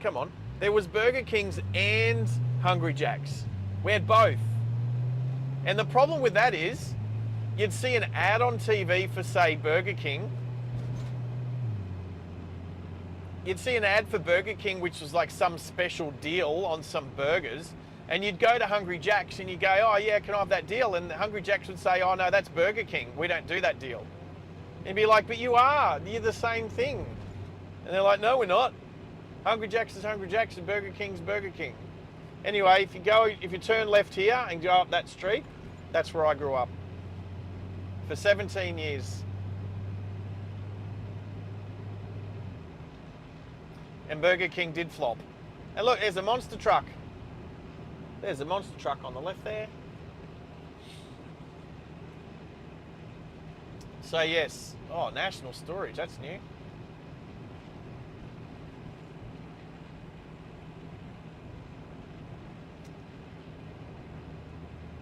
there was Burger Kings and Hungry Jacks. We had both. And the problem with that is, you'd see an ad on TV for, say, Burger King. You'd see an ad for Burger King, which was like some special deal on some burgers. And you'd go to Hungry Jacks and you go, oh yeah, can I have that deal? And Hungry Jacks would say, oh no, that's Burger King. We don't do that deal. And you'd be like, but you are. You're the same thing. And they're like, no, we're not. Hungry Jacks is Hungry Jacks and Burger King's Burger King. Anyway, if you turn left here and go up that street, that's where I grew up. For 17 years. And Burger King did flop. And look, there's a monster truck. There's a monster truck on the left there. So yes, oh, national storage, that's new.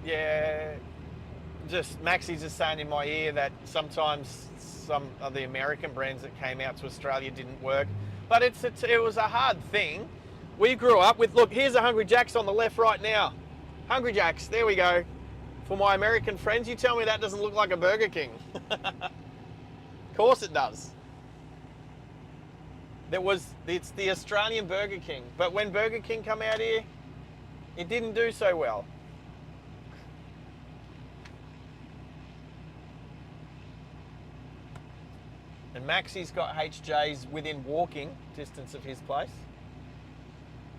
Yeah, Maxie's just saying in my ear that sometimes some of the American brands that came out to Australia didn't work. But it was a hard thing. We grew up with, look, here's a Hungry Jacks on the left right now. Hungry Jacks, there we go. For my American friends, you tell me that doesn't look like a Burger King. Of course it does. It's the Australian Burger King. But when Burger King come out here, it didn't do so well. And Maxie's got HJ's within walking distance of his place.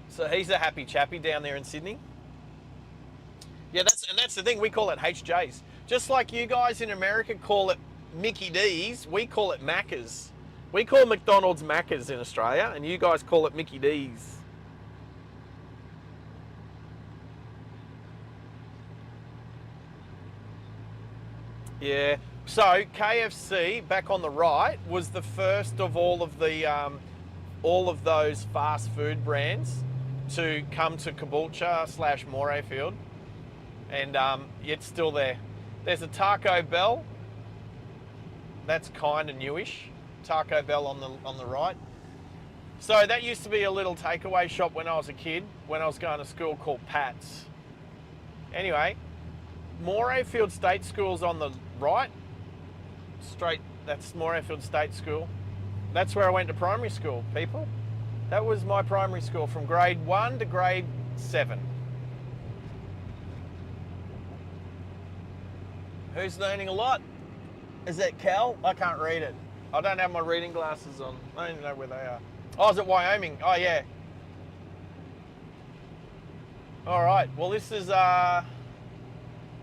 So he's a happy chappy down there in Sydney. Yeah, that's the thing, we call it HJ's. Just like you guys in America call it Mickey D's, we call it Macca's. We call McDonald's Macca's in Australia, and you guys call it Mickey D's. Yeah. So KFC back on the right was the first of all of those fast food brands to come to Caboolture / Morayfield, and it's still there. There's a Taco Bell. That's kind of newish. Taco Bell on the right. So that used to be a little takeaway shop when I was a kid, when I was going to school, called Pat's. Anyway, Morayfield State School's on the right. Straight, that's Morayfield State School. That's where I went to primary school, people. That was my primary school from grade 1 to grade 7. Who's learning a lot? Is that Cal? I can't read it. I don't have my reading glasses on. I don't even know where they are. Oh, is it Wyoming? Oh, yeah. All right. Well, this is...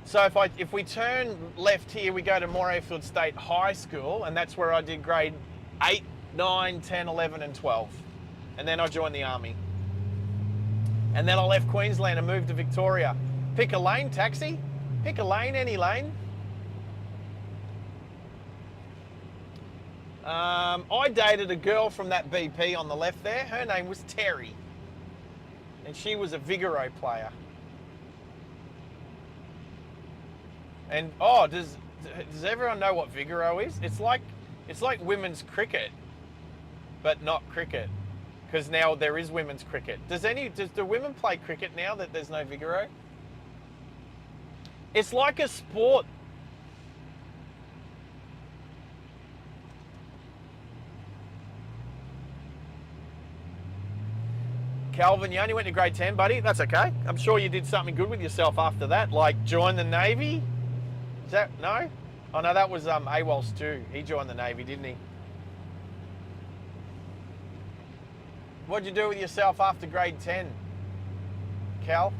So if we turn left here, we go to Morayfield State High School, and that's where I did grade 8, 9, 10, 11, and 12. And then I joined the Army. And then I left Queensland and moved to Victoria. Pick a lane, taxi. Pick a lane, any lane. I dated a girl from that BP on the left there. Her name was Terry. And she was a Vigoro player. And oh, does everyone know what Vigoro is? It's like women's cricket, but not cricket, because now there is women's cricket. Do women play cricket now that there's no Vigoro? It's like a sport. Calvin, you only went to grade 10, buddy. That's okay. I'm sure you did something good with yourself after that, like join the Navy. Is that, no? Oh no, that was AWOL Stu. He joined the Navy, didn't he? What'd you do with yourself after grade 10, Cal?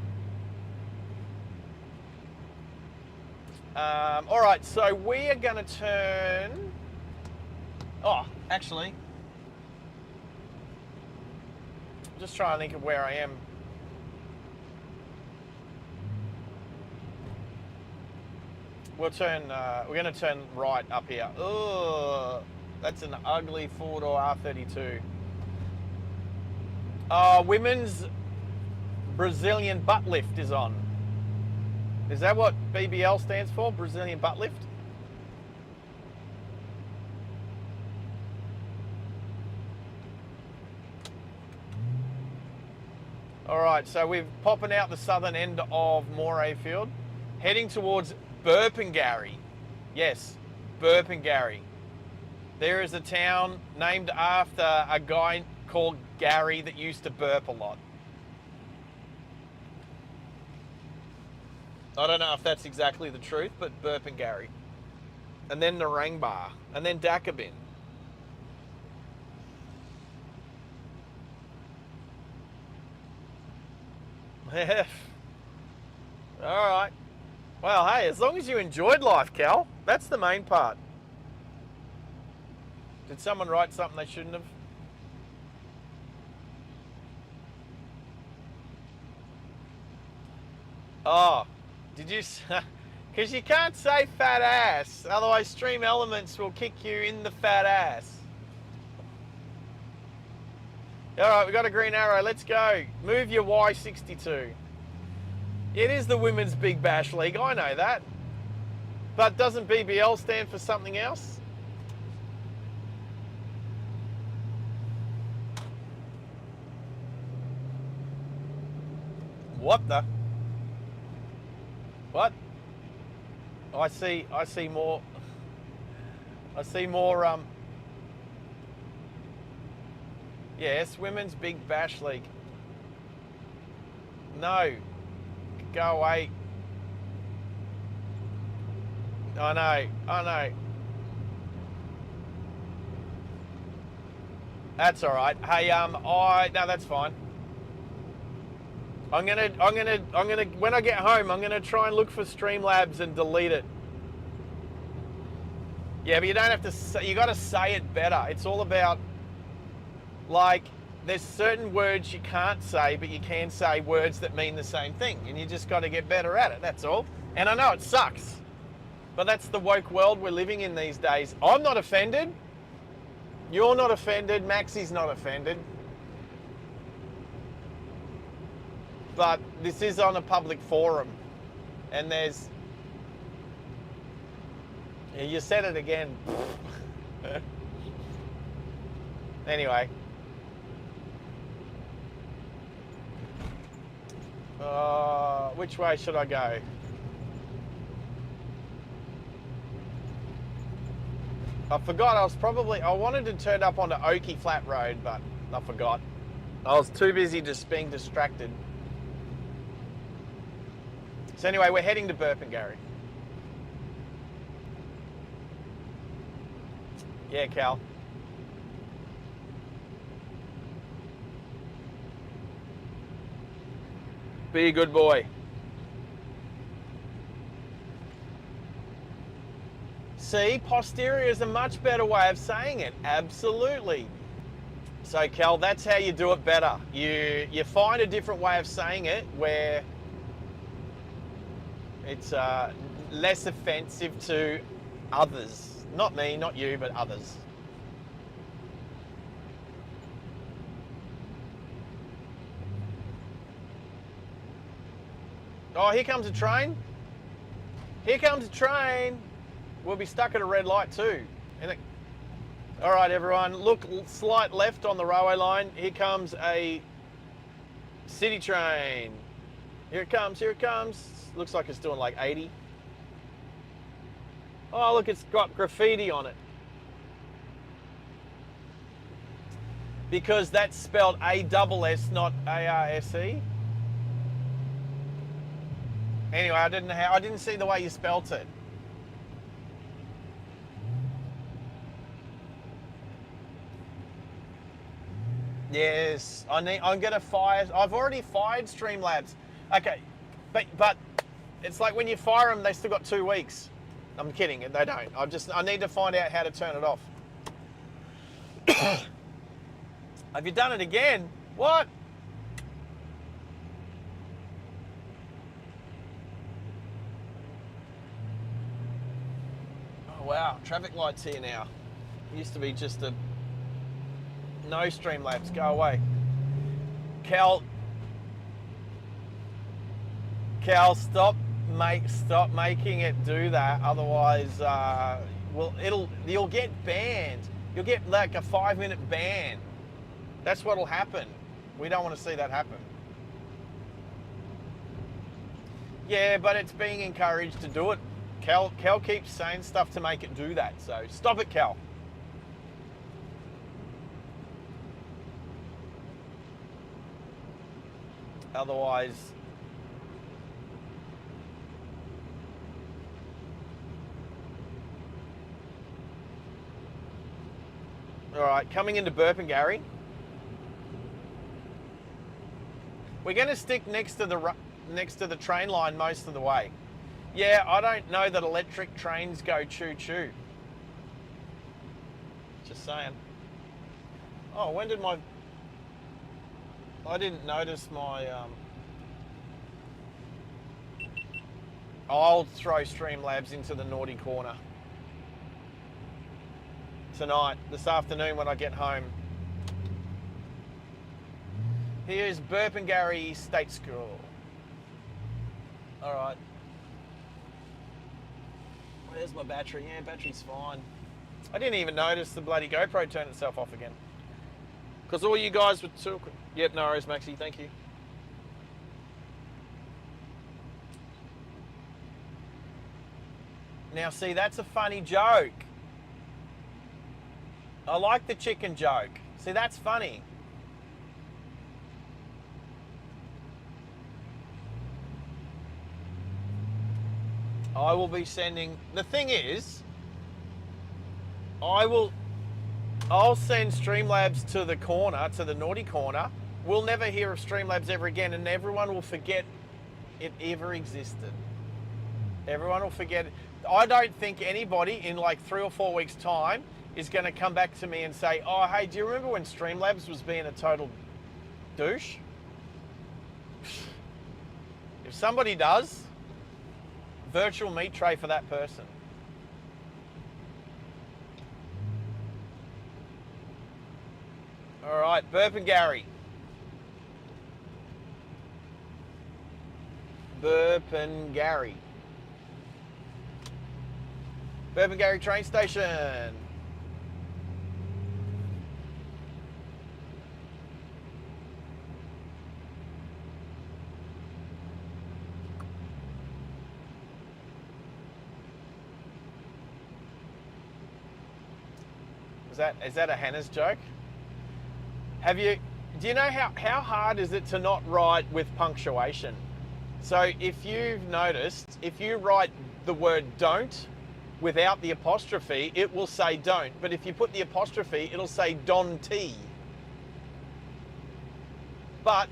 All right, so we are going to turn... Oh, actually... Just trying to think of where I am. We're going to turn right up here. Ugh, that's an ugly four-door R32. Women's Brazilian butt lift is on. Is that what BBL stands for? Brazilian butt lift? All right, so we're popping out the southern end of Morayfield, heading towards Burpengary. Yes, Burpengary. There is a town named after a guy called Gary that used to burp a lot. I don't know if that's exactly the truth, but Burpengary. And then Narangba, and then Dakabin. All right. Well, hey, as long as you enjoyed life, Cal, that's the main part. Did someone write something they shouldn't have? Oh, did you? Because you can't say fat ass, otherwise Stream Elements will kick you in the fat ass. All right, we got a green arrow. Let's go. Move your Y62. It is the Women's Big Bash League. I know that. But doesn't BBL stand for something else? What the? What? I see more. I see more. Yes, Women's Big Bash League. No. Go away. I know. That's all right. Hey, no, that's fine. I'm gonna, when I get home, I'm gonna try and look for Streamlabs and delete it. Yeah, but you don't have to say, you gotta say it better. It's all about, like, there's certain words you can't say, but you can say words that mean the same thing, and you just got to get better at it, that's all. And I know it sucks, but that's the woke world we're living in these days. I'm not offended. You're not offended. Maxie's not offended. But this is on a public forum, and there's... You said it again. Anyway. Which way should I go? I forgot, I wanted to turn up onto Oakey Flat Road, but I forgot. I was too busy just being distracted. So anyway, we're heading to Burpengary. Yeah, Cal. Be a good boy. See, posterior is a much better way of saying it. Absolutely. So, Cal, that's how you do it better. You find a different way of saying it where it's less offensive to others. Not me, not you, but others. Oh, here comes a train. Here comes a train. We'll be stuck at a red light too. All right, everyone, look, slight left on the railway line. Here comes a city train. Here it comes, here it comes. Looks like it's doing like 80. Oh, look, it's got graffiti on it. Because that's spelled A-double-S, not A-R-S-E. Anyway, I didn't see the way you spelt it. Yes, I'm gonna fire. I've already fired Streamlabs. Okay, but it's like when you fire them, they still got 2 weeks. I'm kidding, they don't. I need to find out how to turn it off. Have you done it again? What? Oh wow, traffic lights here now. It used to be just a no Streamlabs, go away. Cal, stop making it do that. Otherwise, you'll get banned. You'll get like a 5-minute ban. That's what'll happen. We don't want to see that happen. Yeah, but it's being encouraged to do it. Cal keeps saying stuff to make it do that. So stop it, Cal. Otherwise, all right, coming into Burpengary. We're going to stick next to the train line most of the way. Yeah, I don't know that electric trains go choo-choo. Just saying. Oh, when did my... I didn't notice my... I'll throw Streamlabs into the naughty corner. Tonight, this afternoon when I get home. Here's Burpengary State School. All right. Where's my battery? Yeah, battery's fine. I didn't even notice the bloody GoPro turn itself off again. Because all you guys were talking. Yep, no worries, Maxie, thank you. Now, see, that's a funny joke. I like the chicken joke. See, that's funny. I will be sending... The thing is, I'll send Streamlabs to the corner, to the naughty corner. We'll never hear of Streamlabs ever again, and everyone will forget it ever existed. Everyone will forget it. I don't think anybody in like 3 or 4 weeks' time is going to come back to me and say, oh, hey, do you remember when Streamlabs was being a total douche? If somebody does, virtual meat tray for that person. All right, Burpengary. Burpengary. Burpengary train station. Is that a Hannah's joke? Do you know how hard is it to not write with punctuation? So if you've noticed, if you write the word don't without the apostrophe, it will say don't. But if you put the apostrophe, it'll say Don T. But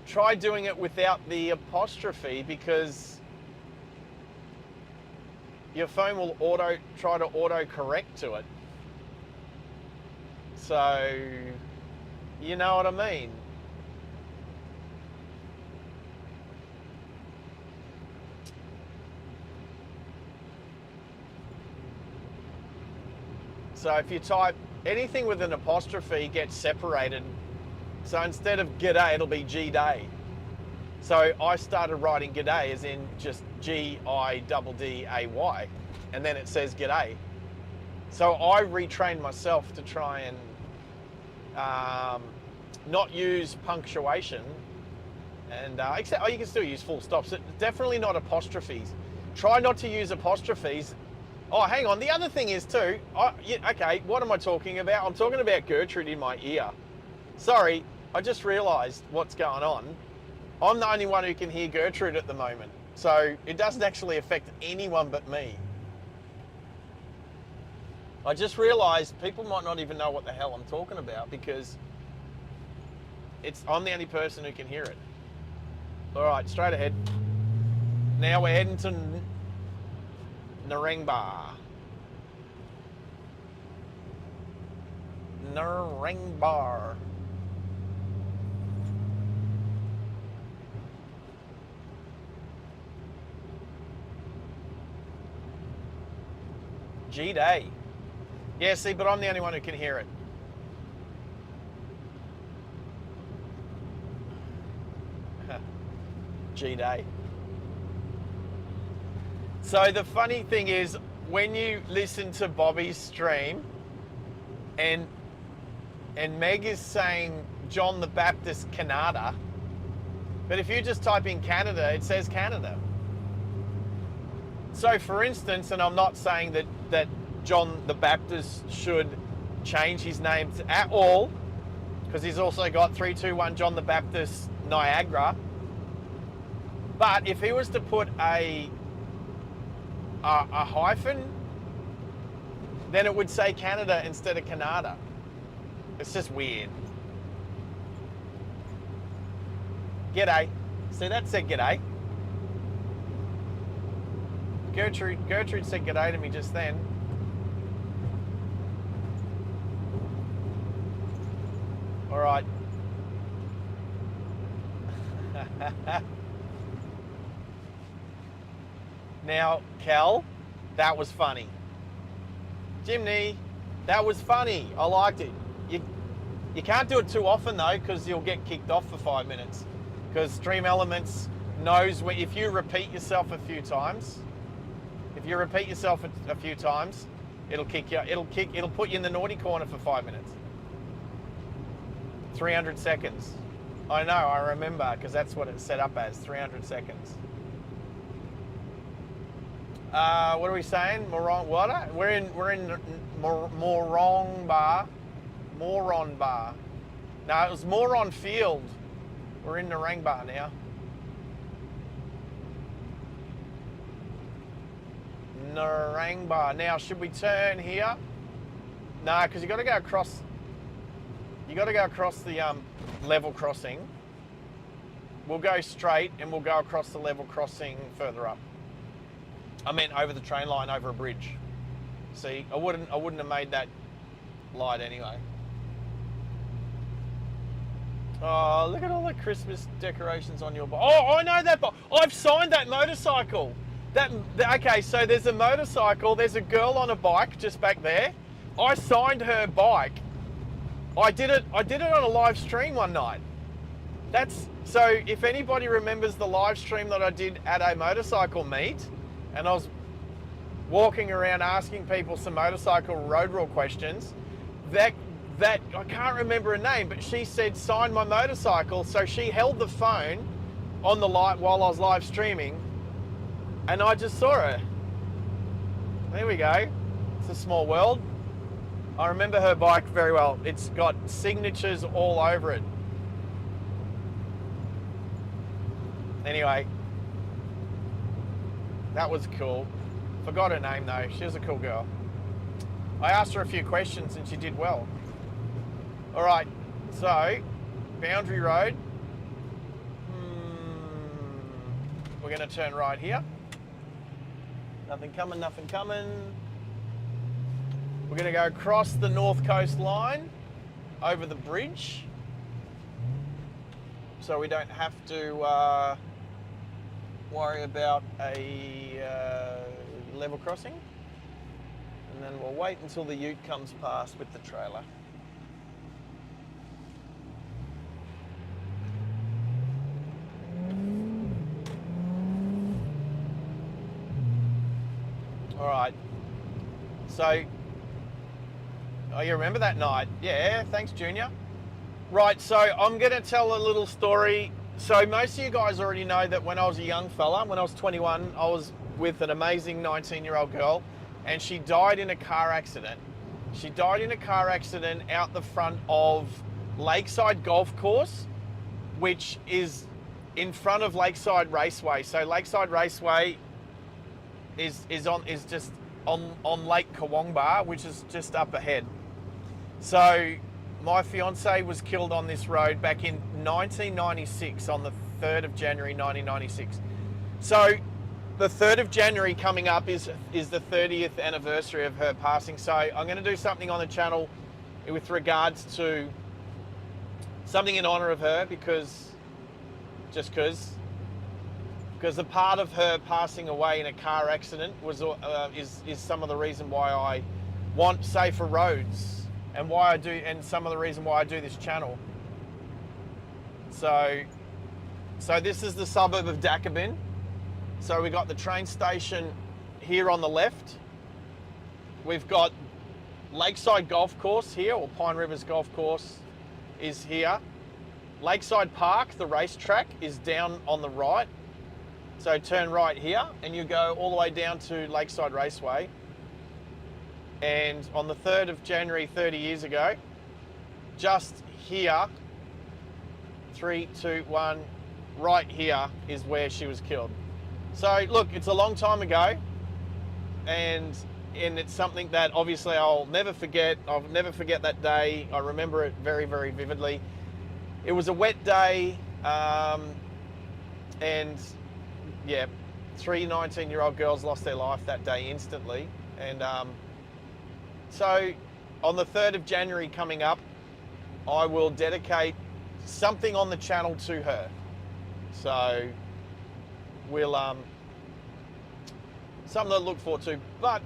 try doing it without the apostrophe, because your phone will try to auto correct to it. So, you know what I mean? So if you type anything with an apostrophe, gets separated. So instead of g'day, it'll be G-day. So I started writing g'day as in just G-I-D-D-A-Y, and then it says g'day. So I retrained myself to try and not use punctuation, and except you can still use full stops. Definitely not apostrophes. Try not to use apostrophes. Oh, hang on. The other thing is too. Okay, what am I talking about? I'm talking about Gertrude in my ear. Sorry, I just realised what's going on. I'm the only one who can hear Gertrude at the moment, so it doesn't actually affect anyone but me. I just realised people might not even know what the hell I'm talking about, because I'm the only person who can hear it. All right, straight ahead. Now we're heading to Narangba. Narangba. G-Day. Yeah, see, but I'm the only one who can hear it. G-Day. So the funny thing is, when you listen to Bobby's stream, and Meg is saying John the Baptist Canada, but if you just type in Canada, it says Canada. So for instance, and I'm not saying that John the Baptist should change his name at all, because he's also got 321 John the Baptist Niagara. But if he was to put a hyphen, then it would say Canada instead of Canada. It's just weird. G'day. See, that said g'day. Gertrude said g'day to me just then. All right. Now, Cal, that was funny. Jimny, that was funny. I liked it. You can't do it too often though, because you'll get kicked off for 5 minutes. Because Stream Elements knows if you repeat yourself a few times. If you repeat yourself a few times, it'll kick you. It'll put you in the naughty corner for 5 minutes. 300 seconds. I know. I remember, because that's what it's set up as. 300 seconds. What are we saying? Moron? What? We're in Moron Bar. Moron Bar. No, it was Moron Field. We're in Narangba now. Narangba. Now, should we turn here? No, because you got to go across. You got to go across the level crossing. We'll go straight, and we'll go across the level crossing further up. I meant over the train line, over a bridge. See, I wouldn't have made that light anyway. Oh, look at all the Christmas decorations on your bike. Oh, I know that bike. I've signed that motorcycle. Okay, so there's a motorcycle. There's a girl on a bike just back there. I signed her bike. I did it on a live stream one night. So if anybody remembers the live stream that I did at a motorcycle meet, and I was walking around asking people some motorcycle road rule questions, that I can't remember her name, but she said, sign my motorcycle. So she held the phone on the light while I was live streaming, and I just saw her. There we go. It's a small world. I remember her bike very well. It's got signatures all over it. Anyway, that was cool. Forgot her name though. She was a cool girl. I asked her a few questions and she did well. All right, so Boundary Road. We're going to turn right here. Nothing coming, nothing coming. We're going to go across the North Coast line over the bridge, so we don't have to worry about a level crossing. And then we'll wait until the ute comes past with the trailer. All right, so, oh, you remember that night? Yeah, thanks, Junior. Right, so I'm going to tell a little story. So most of you guys already know that when I was a young fella, when I was 21, I was with an amazing 19-year-old girl, and she died in a car accident. She died in a car accident out the front of Lakeside Golf Course, which is in front of Lakeside Raceway. So Lakeside Raceway is just on Lake Kawangba, which is just up ahead. So my fiance was killed on this road back in 1996, on the 3rd of January 1996. So the 3rd of January coming up is the 30th anniversary of her passing. So I'm going to do something on the channel with regards to something in honor of her, because a part of her passing away in a car accident was is some of the reason why I want safer roads, and why I do, and some of the reason why I do this channel. So this is the suburb of Dakabin. So we got the train station here on the left. We've got Lakeside Golf Course here, or Pine Rivers Golf Course is here. Lakeside Park, the racetrack, is down on the right. So turn right here and you go all the way down to Lakeside Raceway. And on the 3rd of January, 30 years ago, just here, 3, 2, 1, right here is where she was killed. So look, it's a long time ago, and it's something that obviously I'll never forget. I'll never forget that day. I remember it very, very vividly. It was a wet day, and yeah, 3 19-year-old girls lost their life that day instantly. And so on the 3rd of January coming up, I will dedicate something on the channel to her. So we'll something to look forward to. But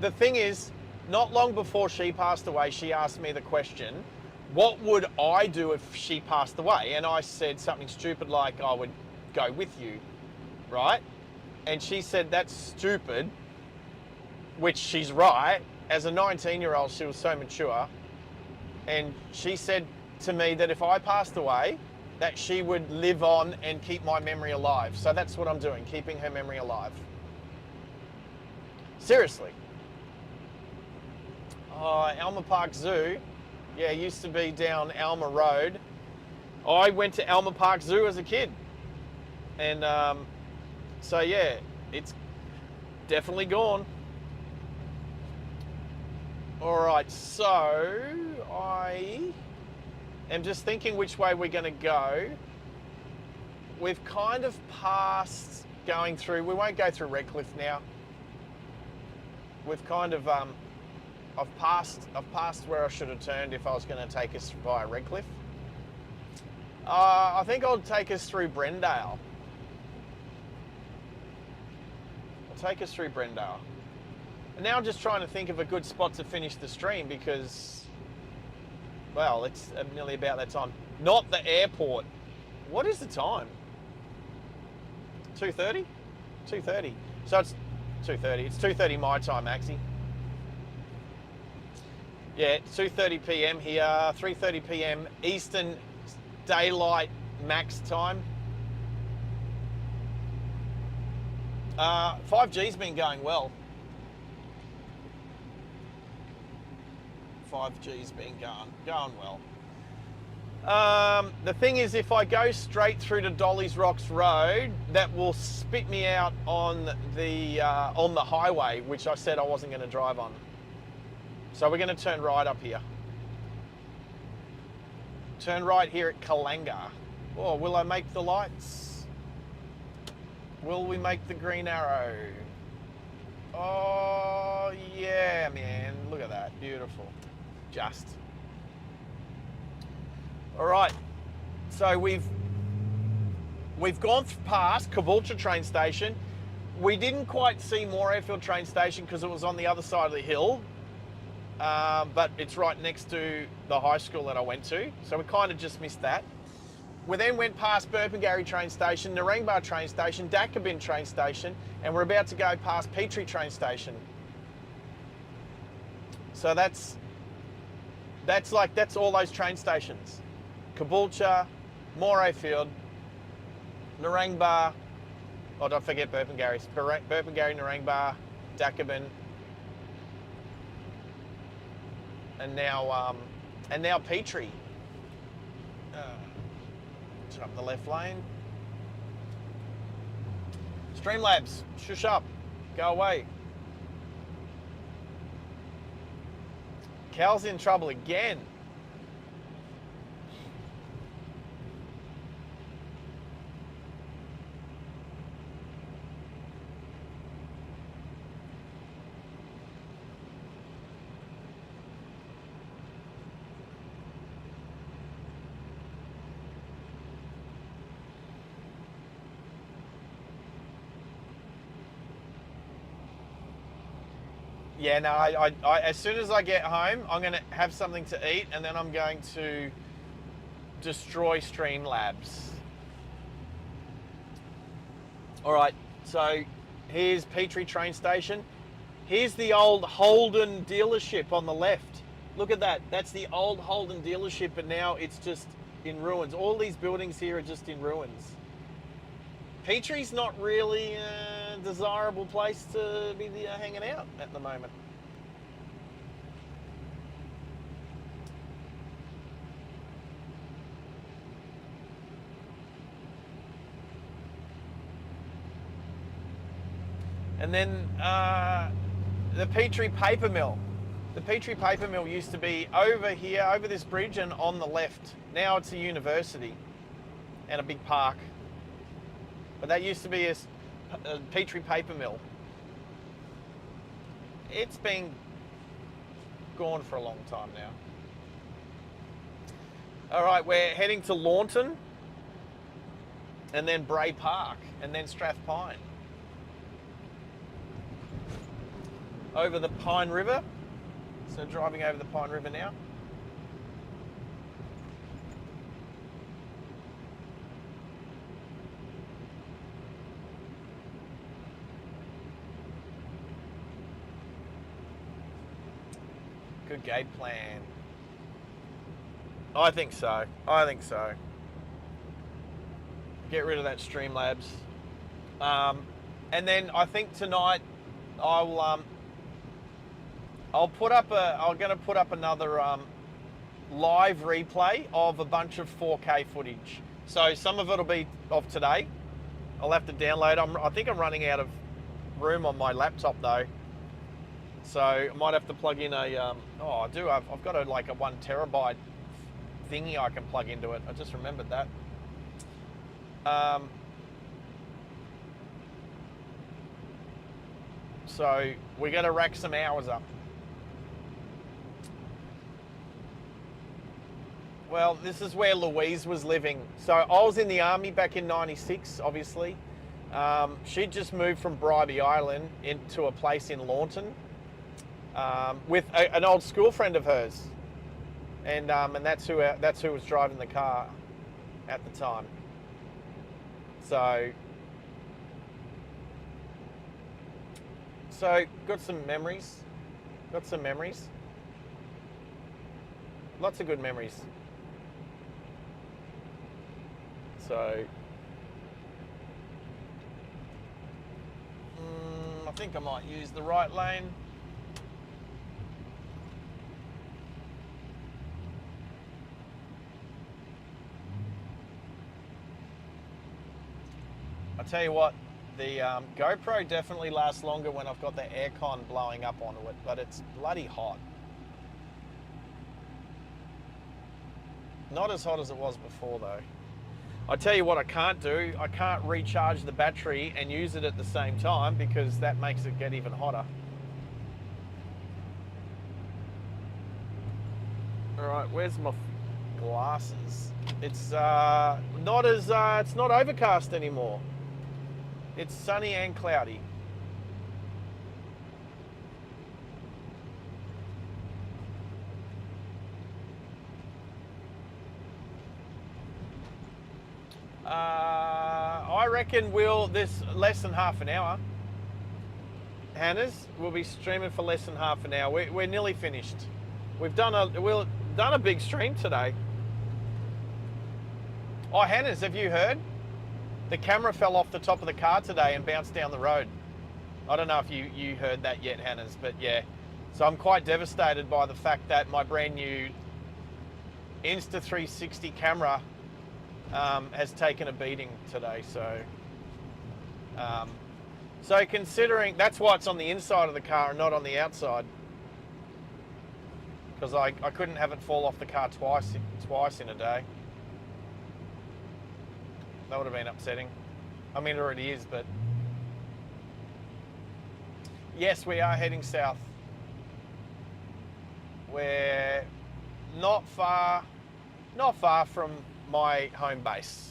the thing is, not long before she passed away, she asked me the question, what would I do if she passed away? And I said something stupid like, I would go with you, right? And she said, that's stupid, which she's right. As a 19-year-old, she was so mature. And she said to me that if I passed away, that she would live on and keep my memory alive. So that's what I'm doing, keeping her memory alive. Seriously. Alma Park Zoo. Yeah, it used to be down Alma Road. I went to Alma Park Zoo as a kid. And so yeah, it's definitely gone. All right, so I am just thinking which way we're going to go. We've kind of passed going through, we won't go through Redcliffe now. We've kind of, I've passed where I should have turned if I was going to take us via Redcliffe. I think I'll take us through Brendale. I'll take us through Brendale. And now I'm just trying to think of a good spot to finish the stream because, well, it's nearly about that time. Not the airport. What is the time? 2:30? 2:30. So it's 2:30. It's 2:30 my time, Maxie. Yeah, it's 2:30 p.m. here, 3:30 p.m. Eastern Daylight Max time. 5G's been going well. 5G's been going well. The thing is, if I go straight through to Dolly's Rocks Road, that will spit me out on the highway, which I said I wasn't going to drive on. So we're going to turn right up here. Turn right here at Kalanga. Oh, will I make the lights? Will we make the green arrow? Oh, yeah, man. Look at that. Beautiful. Just. All right. So we've gone past Caboolture train station. We didn't quite see Moore Airfield train station because it was on the other side of the hill. But it's right next to the high school that I went to. So we kind of just missed that. We then went past Burpengary train station, Narangba train station, Dakabin train station, and we're about to go past Petrie train station. So that's all those train stations. Caboolture, Moore Airfield, Narangba, oh, don't forget Burpengary, Narangba, Dakabin, and now Petrie. Up the left lane. Streamlabs, shush up, go away. Cal's in trouble again. Yeah, no, I as soon as I get home, I'm going to have something to eat, and then I'm going to destroy Streamlabs. All right, so here's Petrie train station. Here's the old Holden dealership on the left. Look at that. That's the old Holden dealership, but now it's just in ruins. All these buildings here are just in ruins. Petrie's not really a desirable place to be hanging out at the moment. And then the Petrie paper mill. The Petrie paper mill used to be over here, over this bridge and on the left. Now it's a university and a big park. But that used to be a Petrie paper mill. It's been gone for a long time now. All right, we're heading to Launton, and then Bray Park, and then Strathpine. Over the Pine River. So driving over the Pine River now. Good gate plan. I think so. I think so. Get rid of that Streamlabs. And then I think tonight I'm going to put up another live replay of a bunch of 4K footage. So some of it'll be of today. I'll have to download. I think I'm running out of room on my laptop though. So I might have to plug in a, I've got a 1 terabyte thingy I can plug into it. I just remembered that. So we got to rack some hours up. Well, this is where Louise was living. So I was in the army back in '96, obviously. She'd just moved from Bribie Island into a place in Launton with an old school friend of hers, and that's who was driving the car at the time. So got some memories. Lots of good memories. So I think I might use the right lane. tell you what, the GoPro definitely lasts longer when I've got the aircon blowing up onto it, but it's bloody hot. Not as hot as it was before though. I tell you what I can't do, I can't recharge the battery and use it at the same time because that makes it get even hotter. All right, where's my glasses? It's not as it's not overcast anymore. It's sunny and cloudy. I reckon this less than half an hour. Hannah's, we'll be streaming for less than half an hour. We're nearly finished. We've done a big stream today. Oh, Hannah's, have you heard? The camera fell off the top of the car today and bounced down the road. I don't know if you heard that yet, Hannah's, but yeah. So I'm quite devastated by the fact that my brand new Insta360 camera has taken a beating today. So considering that's why it's on the inside of the car and not on the outside, because I couldn't have it fall off the car twice in a day. That would have been upsetting. I mean, it already is, but yes, we are heading south. We're not far from my home base.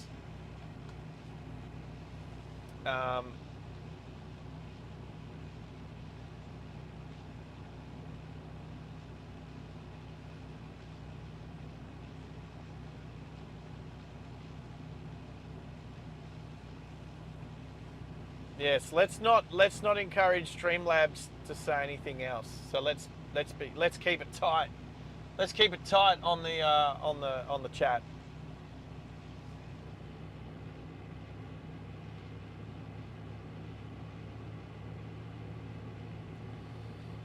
Yes, let's not encourage Streamlabs to say anything else. So let's keep it tight. Let's keep it tight on the chat.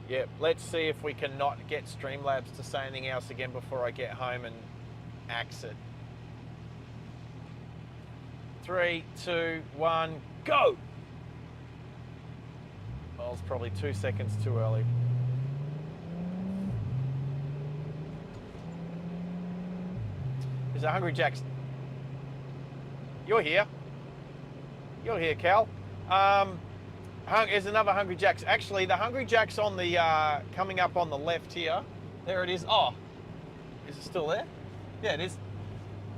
Yeah, let's see if we can not get Streamlabs to say anything else again before I get home and axe it. 3, 2, 1, go! Well, it's probably 2 seconds too early. There's a Hungry Jack's. You're here. You're here, Cal. There's another Hungry Jack's. Actually, the Hungry Jack's on the coming up on the left here. There it is. Oh, is it still there? Yeah, it is.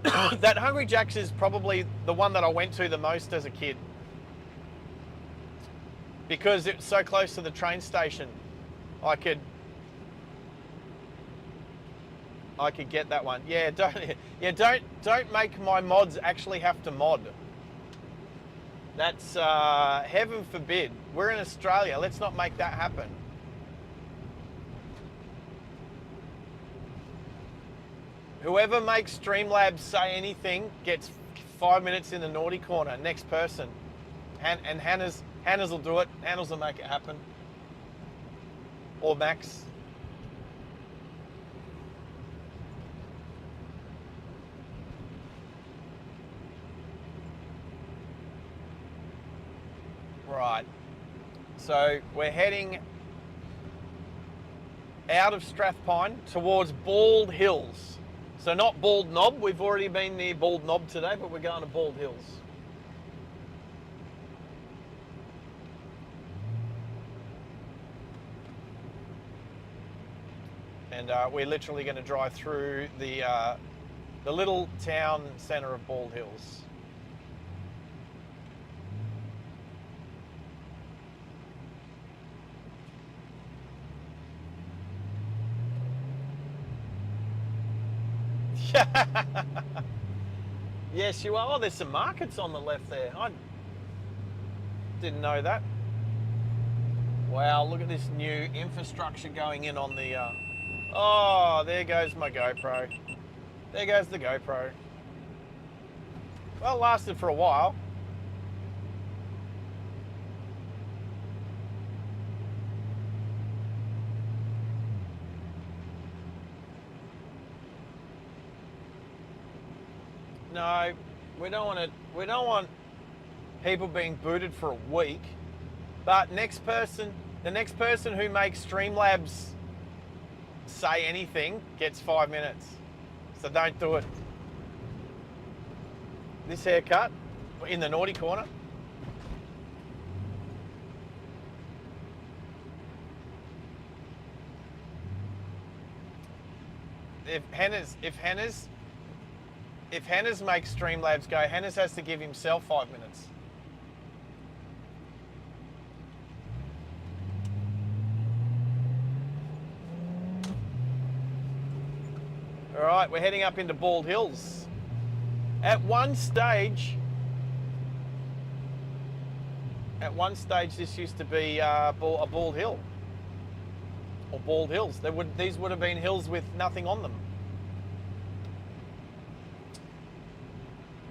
That Hungry Jack's is probably the one that I went to the most as a kid, because it's so close to the train station. I could get that one. Yeah, don't make my mods actually have to mod. That's heaven forbid. We're in Australia. Let's not make that happen. Whoever makes Streamlabs say anything gets 5 minutes in the naughty corner. Next person. And Hannah's will do it. Hannah's will make it happen. Or Max. Right. So we're heading out of Strathpine towards Bald Hills. So not Bald Knob. We've already been near Bald Knob today, but we're going to Bald Hills. And we're literally going to drive through the little town centre of Bald Hills. Yes, you are. Oh, there's some markets on the left there. I didn't know that. Wow, look at this new infrastructure going in on the... Oh, there goes my GoPro. There goes the GoPro. Well, it lasted for a while. No, we don't want people being booted for a week. But the next person who makes Streamlabs say anything gets 5 minutes. So don't do it. This haircut in the naughty corner. If Hannah's makes Streamlabs go, Hannah's has to give himself 5 minutes. All right, we're heading up into Bald Hills. At one stage, this used to be a bald hill, or bald hills. These would have been hills with nothing on them.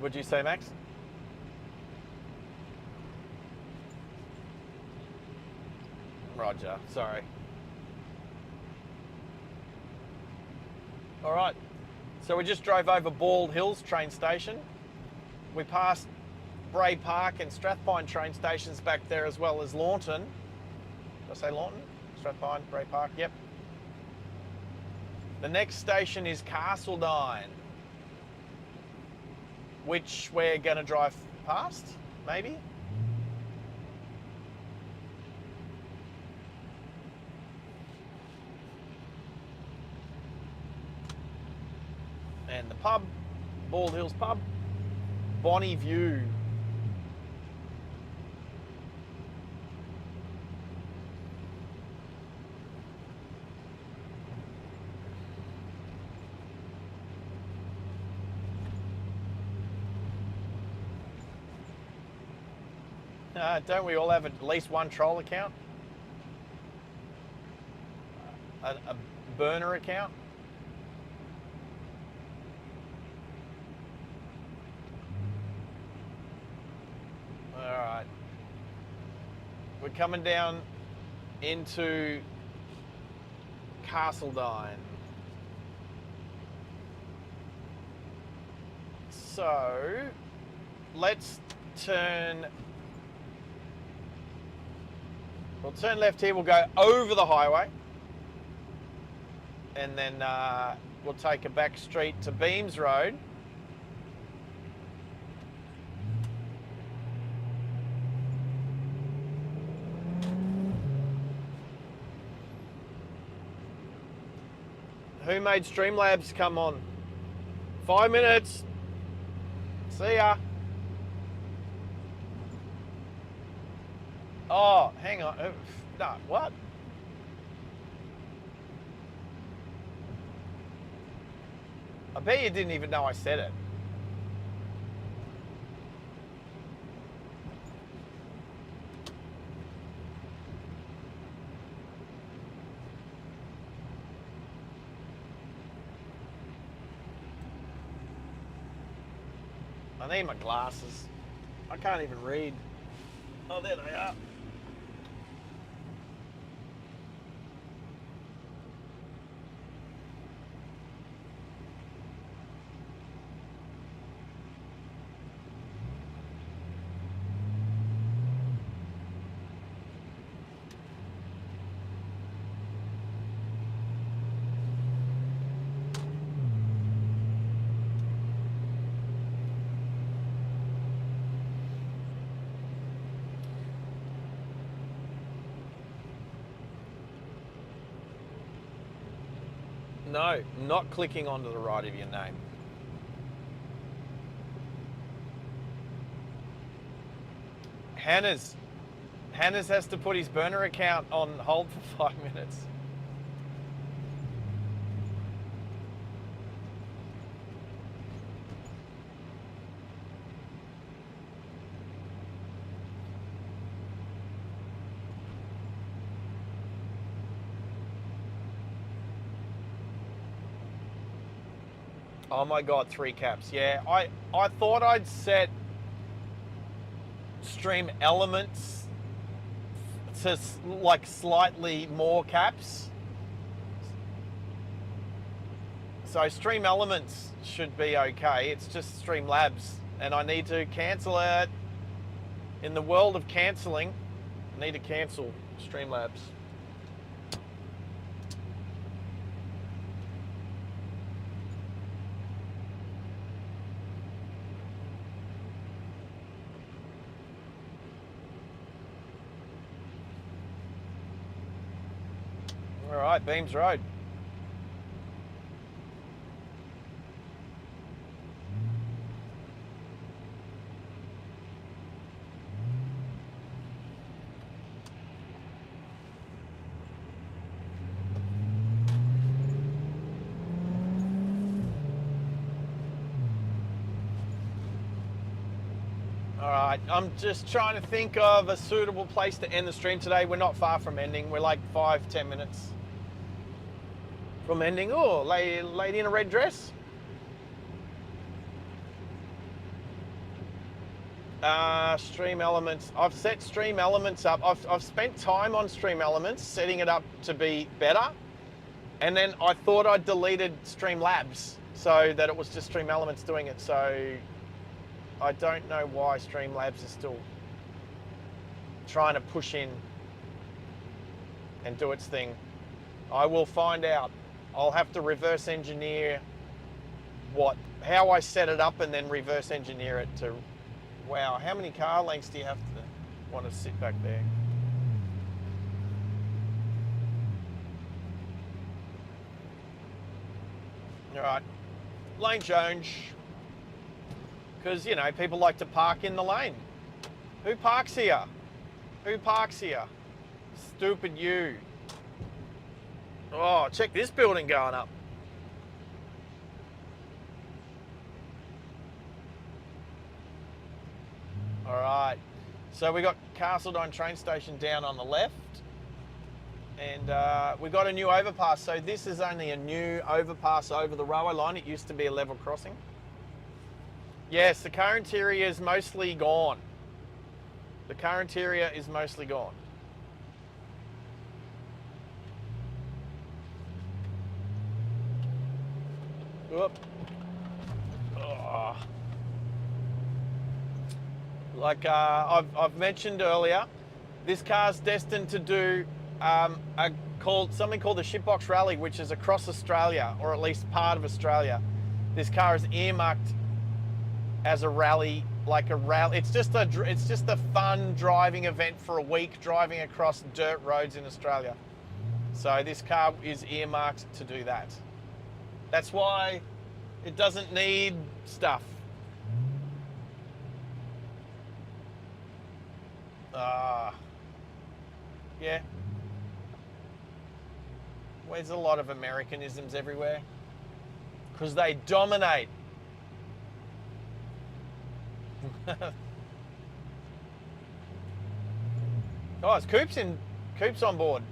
Would you say, Max? Roger, sorry. All right, so we just drove over Bald Hills train station. We passed Bray Park and Strathpine train stations back there, as well as Launton. Did I say Launton? Strathpine, Bray Park, yep. The next station is Castledine, which we're going to drive past, maybe. And the pub, Bald Hills pub, Bonnie View. Don't we all have at least one troll account? A burner account? Alright. We're coming down into Castledine. So, let's turn... We'll turn left here, we'll go over the highway. And then we'll take a back street to Beams Road. Who made Streamlabs come on? 5 minutes. See ya. Oh, hang on. No, what? I bet you didn't even know I said it. I need my glasses. I can't even read. Oh, there they are. No, not clicking onto the right of your name. Hannah's has to put his burner account on hold for 5 minutes. Oh my God, 3 caps. Yeah, I thought I'd set stream elements to like slightly more caps. So stream elements should be okay. It's just Streamlabs and I need to cancel it. In the world of cancelling, I need to cancel Streamlabs. All right, Beams Road. All right, I'm just trying to think of a suitable place to end the stream today. We're not far from ending. We're like 5-10 minutes from ending. Oh, lady in a red dress. Stream Elements. I've set Stream Elements up. I've spent time on Stream Elements, setting it up to be better. And then I thought I'd deleted Streamlabs so that it was just Stream Elements doing it. So I don't know why Streamlabs is still trying to push in and do its thing. I will find out. I'll have to reverse engineer how I set it up and then reverse engineer it to, wow, how many car lengths do you have to want to sit back there? All right, lane change. Because, you know, people like to park in the lane. Who parks here? Who parks here? Stupid you. Oh, check this building going up. All right. So we got Castledine train station down on the left. And we got a new overpass. So this is only a new overpass over the railway line. It used to be a level crossing. Yes, the car interior is mostly gone. The car interior is mostly gone. Whoop. Oh. Like I've mentioned earlier, this car's destined to do something called the Shipbox Rally, which is across Australia, or at least part of Australia. This car is earmarked as a rally, like a rally. It's just a fun driving event for a week, driving across dirt roads in Australia. So this car is earmarked to do that. That's why it doesn't need stuff. Yeah. There's a lot of Americanisms everywhere because they dominate. Oh, it's Coop's on board.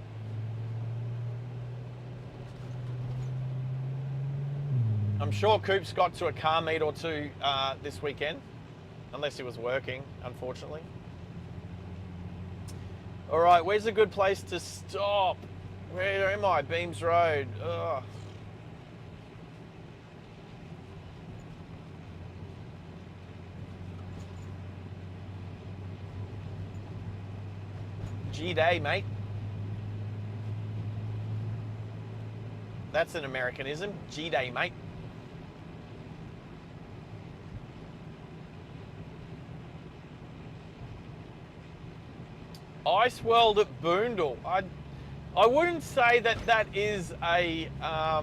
I'm sure Coop's got to a car meet or two this weekend, unless he was working, unfortunately. All right, where's a good place to stop? Where am I? Beams Road. Ugh. G-Day, mate. That's an Americanism. G-Day, mate. Ice World at Boondall. I wouldn't say that is a... I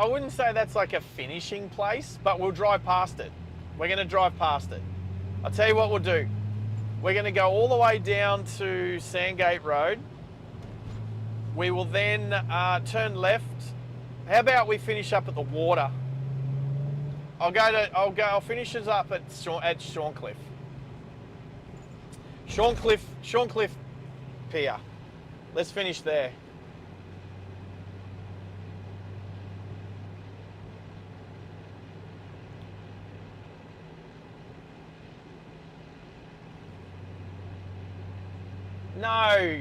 wouldn't say that's like a finishing place, but we'll drive past it. We're going to drive past it. I'll tell you what we'll do. We're going to go all the way down to Sandgate Road. We will then turn left. How about we finish up at the water? I'll finish us up at Shorncliffe. Shorncliffe Pier. Let's finish there. No,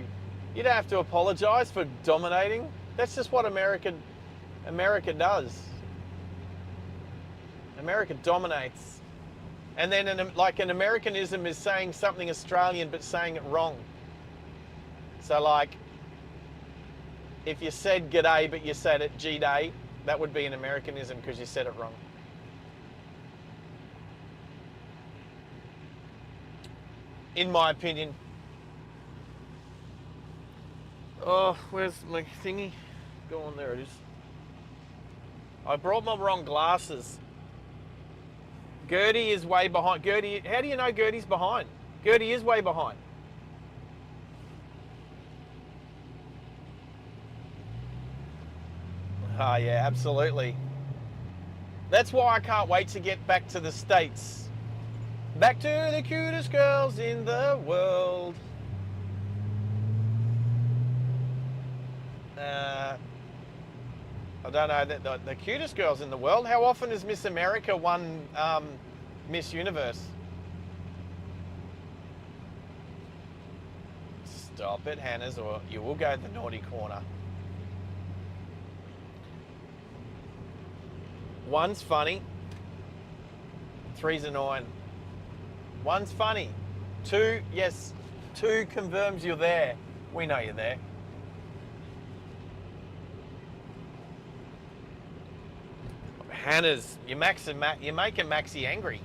you don't have to apologise for dominating. That's just what America does. America dominates. And then like an Americanism is saying something Australian but saying it wrong. So like, if you said g'day but you said it G-day, that would be an Americanism because you said it wrong. In my opinion. Oh, where's my thingy? Go on, there it is. I brought my wrong glasses. Gertie is way behind. Gertie, how do you know Gertie's behind? Gertie is way behind. Oh yeah, absolutely. That's why I can't wait to get back to the States. Back to the cutest girls in the world. I don't know, the cutest girls in the world. How often has Miss America won Miss Universe? Stop it, Hannahs, or you will go to the naughty corner. One's funny, three's annoying. One's funny. Two, yes, two confirms you're there. We know you're there. Hannah's, you're making Maxie angry.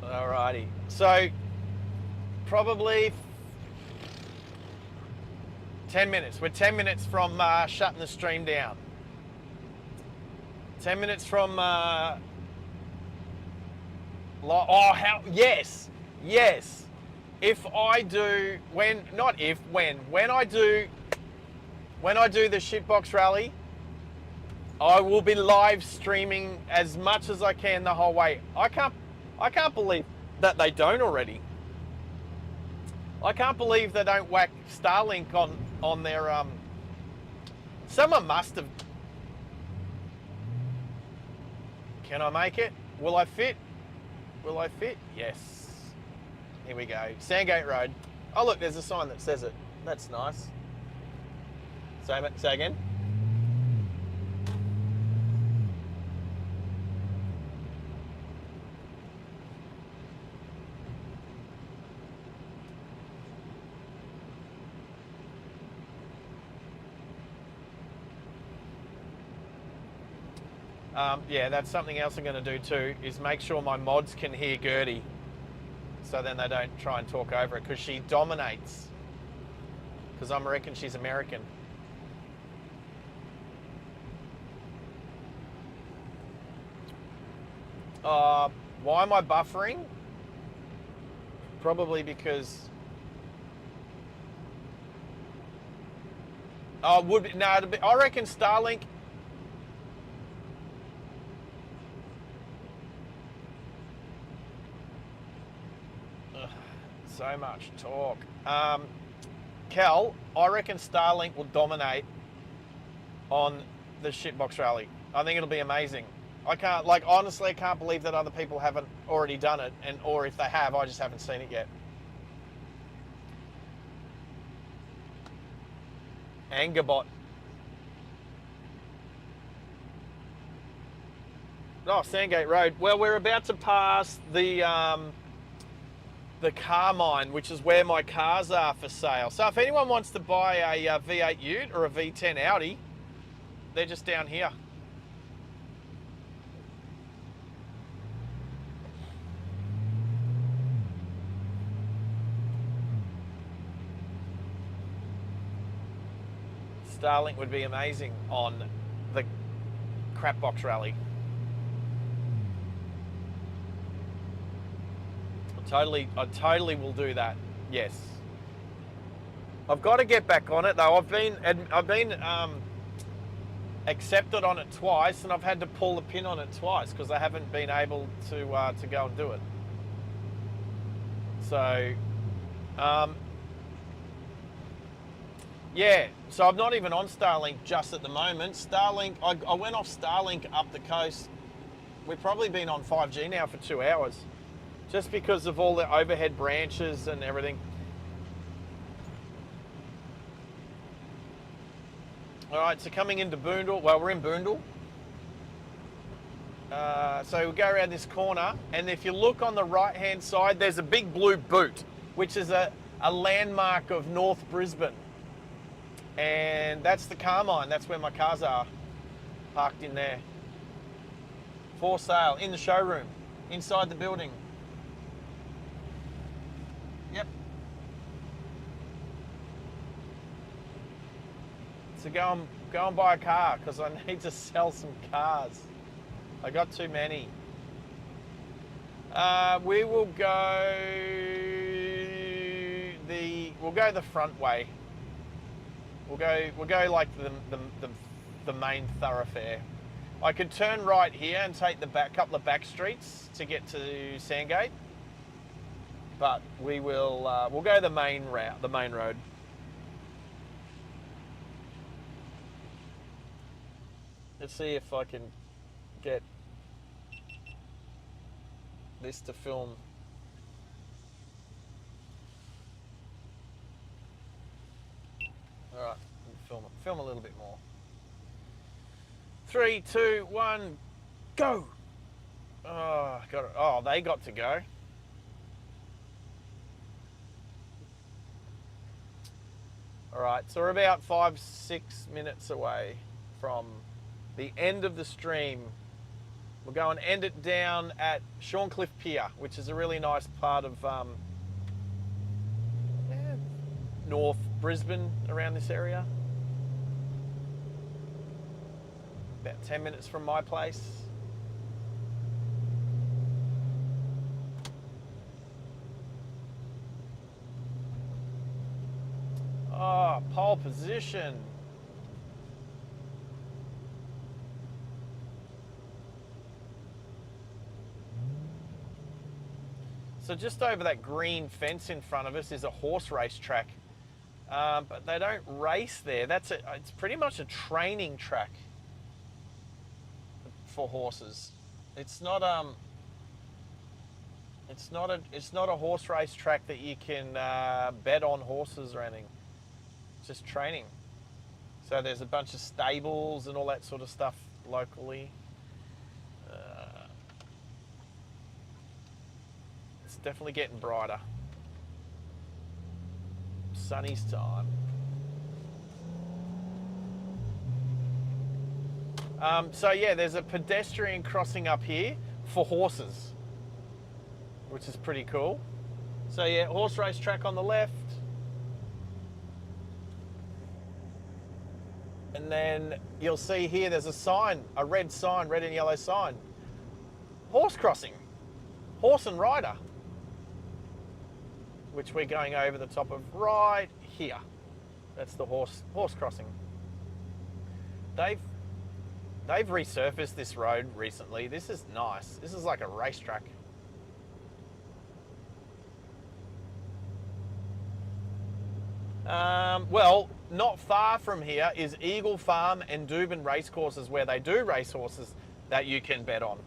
Alrighty, so probably 10 minutes. We're 10 minutes from shutting the stream down. 10 minutes from yes. If I do, when I do the shitbox rally, I will be live streaming as much as I can the whole way. I can't believe that they don't already. I can't believe they don't whack Starlink on their someone must have. Can I make it? Will I fit? Will I fit? Yes. Here we go. Sandgate Road. Oh look, there's a sign that says it. That's nice. Say again. Yeah, that's something else I'm going to do too, is make sure my mods can hear Gertie, so then they don't try and talk over it, because she dominates, because I reckon she's American. Why am I buffering? Probably because... I reckon Starlink... So much talk. Cal, I reckon Starlink will dominate on the shitbox rally. I think it'll be amazing. Honestly, I can't believe that other people haven't already done it, or if they have, I just haven't seen it yet. Angerbot. Oh, Sandgate Road. Well, we're about to pass the car mine, which is where my cars are for sale. So if anyone wants to buy a V8 Ute or a V10 Audi, they're just down here. Starlink would be amazing on the crapbox rally. I totally will do that. Yes. I've got to get back on it though. I've been accepted on it twice, and I've had to pull the pin on it twice because I haven't been able to go and do it. So, yeah. So I'm not even on Starlink just at the moment. Starlink, I went off Starlink up the coast. We've probably been on 5G now for 2 hours. Just because of all the overhead branches and everything. All right, so coming into Boondall, well, we're in Boondall. So we go around this corner, and if you look on the right-hand side, there's a big blue boot, which is a landmark of North Brisbane. And that's the Carmine. That's where my cars are parked in there. For sale, in the showroom, inside the building. Yep. So go and buy a car, because I need to sell some cars. I got too many. We will go the front way. We'll go like the main thoroughfare. I could turn right here and take the couple of back streets to get to Sandgate, but we'll go the main route, the main road. Let's see if I can get this to film. All right, film a little bit more. 3, 2, 1, go! Oh, got it. Oh, they got to go. All right, so we're about 5-6 minutes away from the end of the stream. We'll go and end it down at Shorncliffe Pier, which is a really nice part of North Brisbane, around this area. About 10 minutes from my place. Oh, pole position. So just over that green fence in front of us is a horse race track, but they don't race there. It's pretty much a training track for horses. It's not a horse race track that you can bet on horses or anything. It's just training. So there's a bunch of stables and all that sort of stuff locally. It's definitely getting brighter. Sunny's time. So yeah, there's a pedestrian crossing up here for horses, which is pretty cool. So yeah, horse race track on the left. And then you'll see here there's a sign, a red and yellow sign. Horse crossing, horse and rider, which we're going over the top of right here. That's the horse crossing. They've resurfaced this road recently. This is nice. This is like a racetrack. Well, not far from here is Eagle Farm and Dubin Racecourses, where they do racehorses that you can bet on.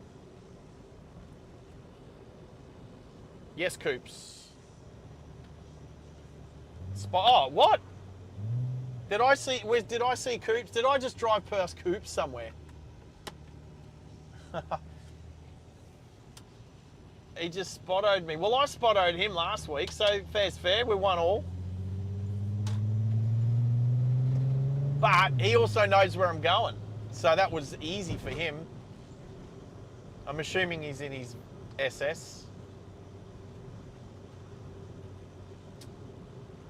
Yes, Coops. Oh, what? Did I see Coops? Did I just drive past Coops somewhere? He just spotted me. Well, I spotted him last week, so fair's fair. We won all. But he also knows where I'm going, so that was easy for him. I'm assuming he's in his SS.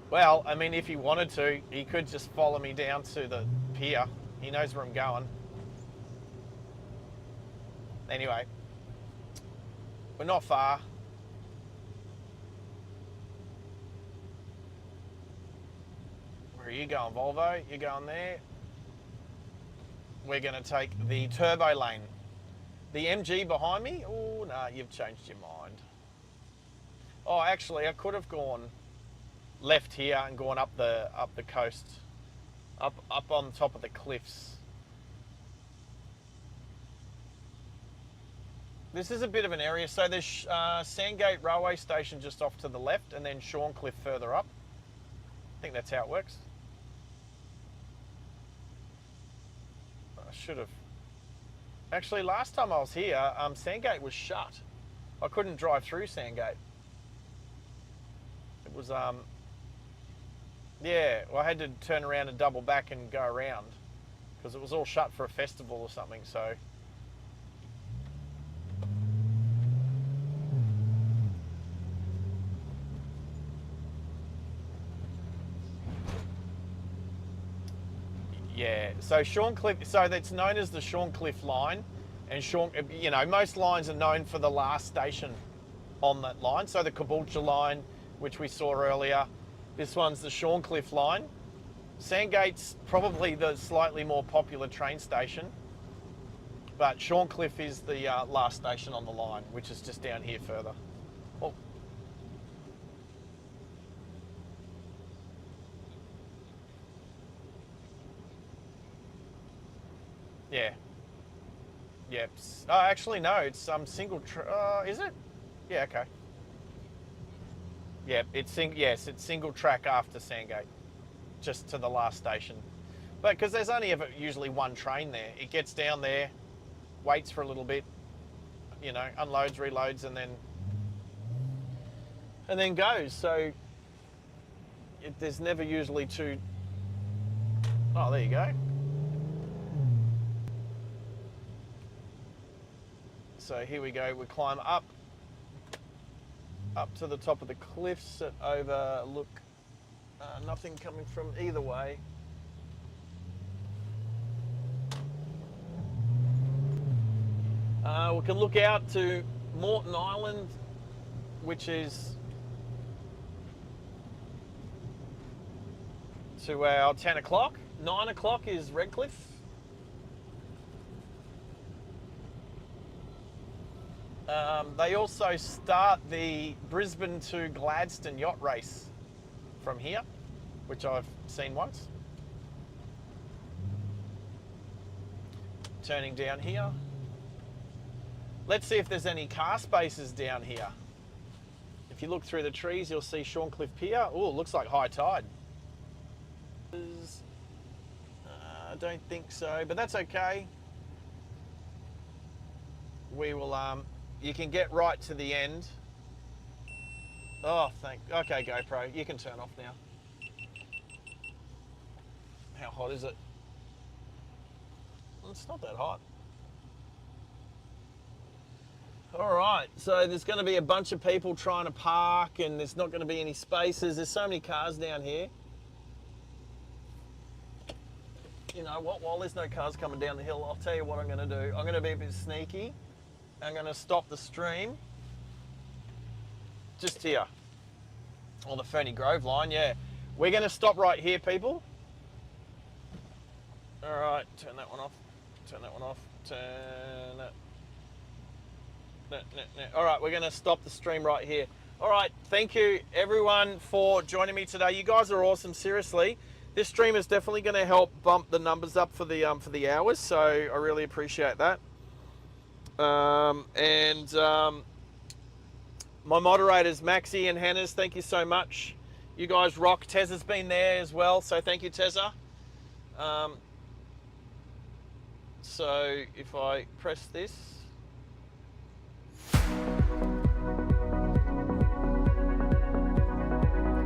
Well, I mean, if he wanted to, he could just follow me down to the pier. He knows where I'm going. Anyway, we're not far. Where are you going, Volvo? You're going there. We're going to take the turbo lane. The MG behind me? Oh, no, you've changed your mind. Oh, actually, I could have gone left here and gone up the coast, up on top of the cliffs. This is a bit of an area. So there's Sandgate Railway Station just off to the left, and then Shorncliffe further up. I think that's how it works. should have. Actually, last time I was here, Sandgate was shut. I couldn't drive through Sandgate. It was, yeah, well, I had to turn around and double back and go around because it was all shut for a festival or something, so. Yeah, so Shorncliffe, so that's known as the Shorncliffe line, and you know, most lines are known for the last station on that line. So the Caboolture line, which we saw earlier, this one's the Shorncliffe line. Sandgate's probably the slightly more popular train station, but Shorncliffe is the last station on the line, which is just down here further. Oh. Yeah. Yep. Oh, actually, no. It's single. Is it? Yeah. Okay. Yeah. Yes, it's single track after Sandgate, just to the last station. But because there's only ever usually one train there, it gets down there, waits for a little bit, you know, unloads, reloads, and then goes. So there's never usually two. Oh, there you go. So here we go, we climb up to the top of the cliffs that overlook nothing coming from either way. We can look out to Moreton Island, which is to our 10 o'clock. 9 o'clock is Redcliffe. They also start the Brisbane to Gladstone yacht race from here, which I've seen once. Turning down here. Let's see if there's any car spaces down here. If you look through the trees, you'll see Shorncliffe Pier. Oh, it looks like high tide. I don't think so, but that's okay. We will, you can get right to the end. Oh, okay, GoPro, you can turn off now. How hot is it? It's not that hot. All right, so there's going to be a bunch of people trying to park and there's not going to be any spaces. There's so many cars down here. You know what, while there's no cars coming down the hill, I'll tell you what I'm going to do. I'm going to be a bit sneaky. I'm going to stop the stream just here on the Ferny Grove line. Yeah, we're going to stop right here, people. All right, turn that one off. Turn that one off. Turn that. No. All right, we're going to stop the stream right here. All right, thank you everyone for joining me today. You guys are awesome, seriously. This stream is definitely going to help bump the numbers up for the hours, so I really appreciate that. My moderators, Maxie and Hannah's, thank you so much. You guys rock. Tezza's been there as well, so thank you, Tezza. So if I press this.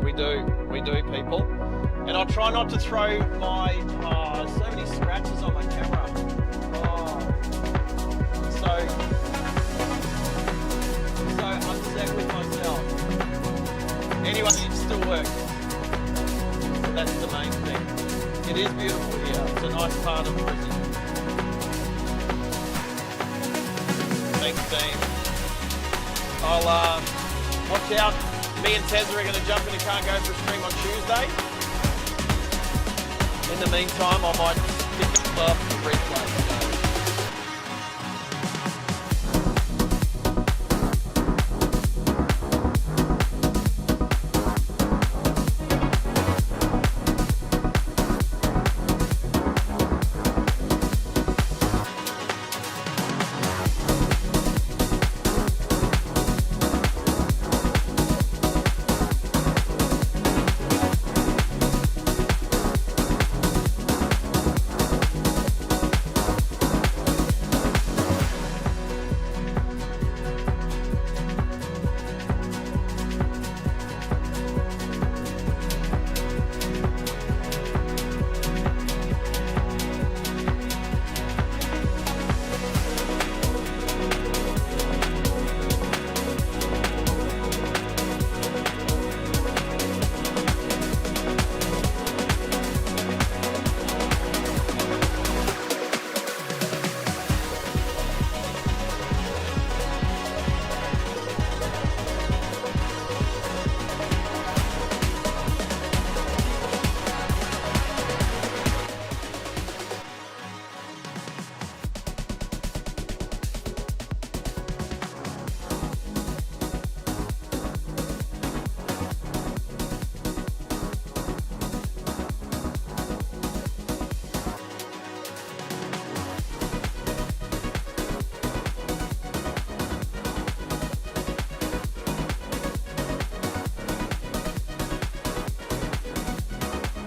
We do, people. And I'll try not to throw my, so many scratches on my camera. So upset with myself. Anyway, it still works. So that's the main thing. It is beautiful here. It's a nice part of Brisbane. Thanks, team. I'll watch out. Me and Tezza are going to jump in the car and go for a stream on Tuesday. In the meantime, I might pick up the replay.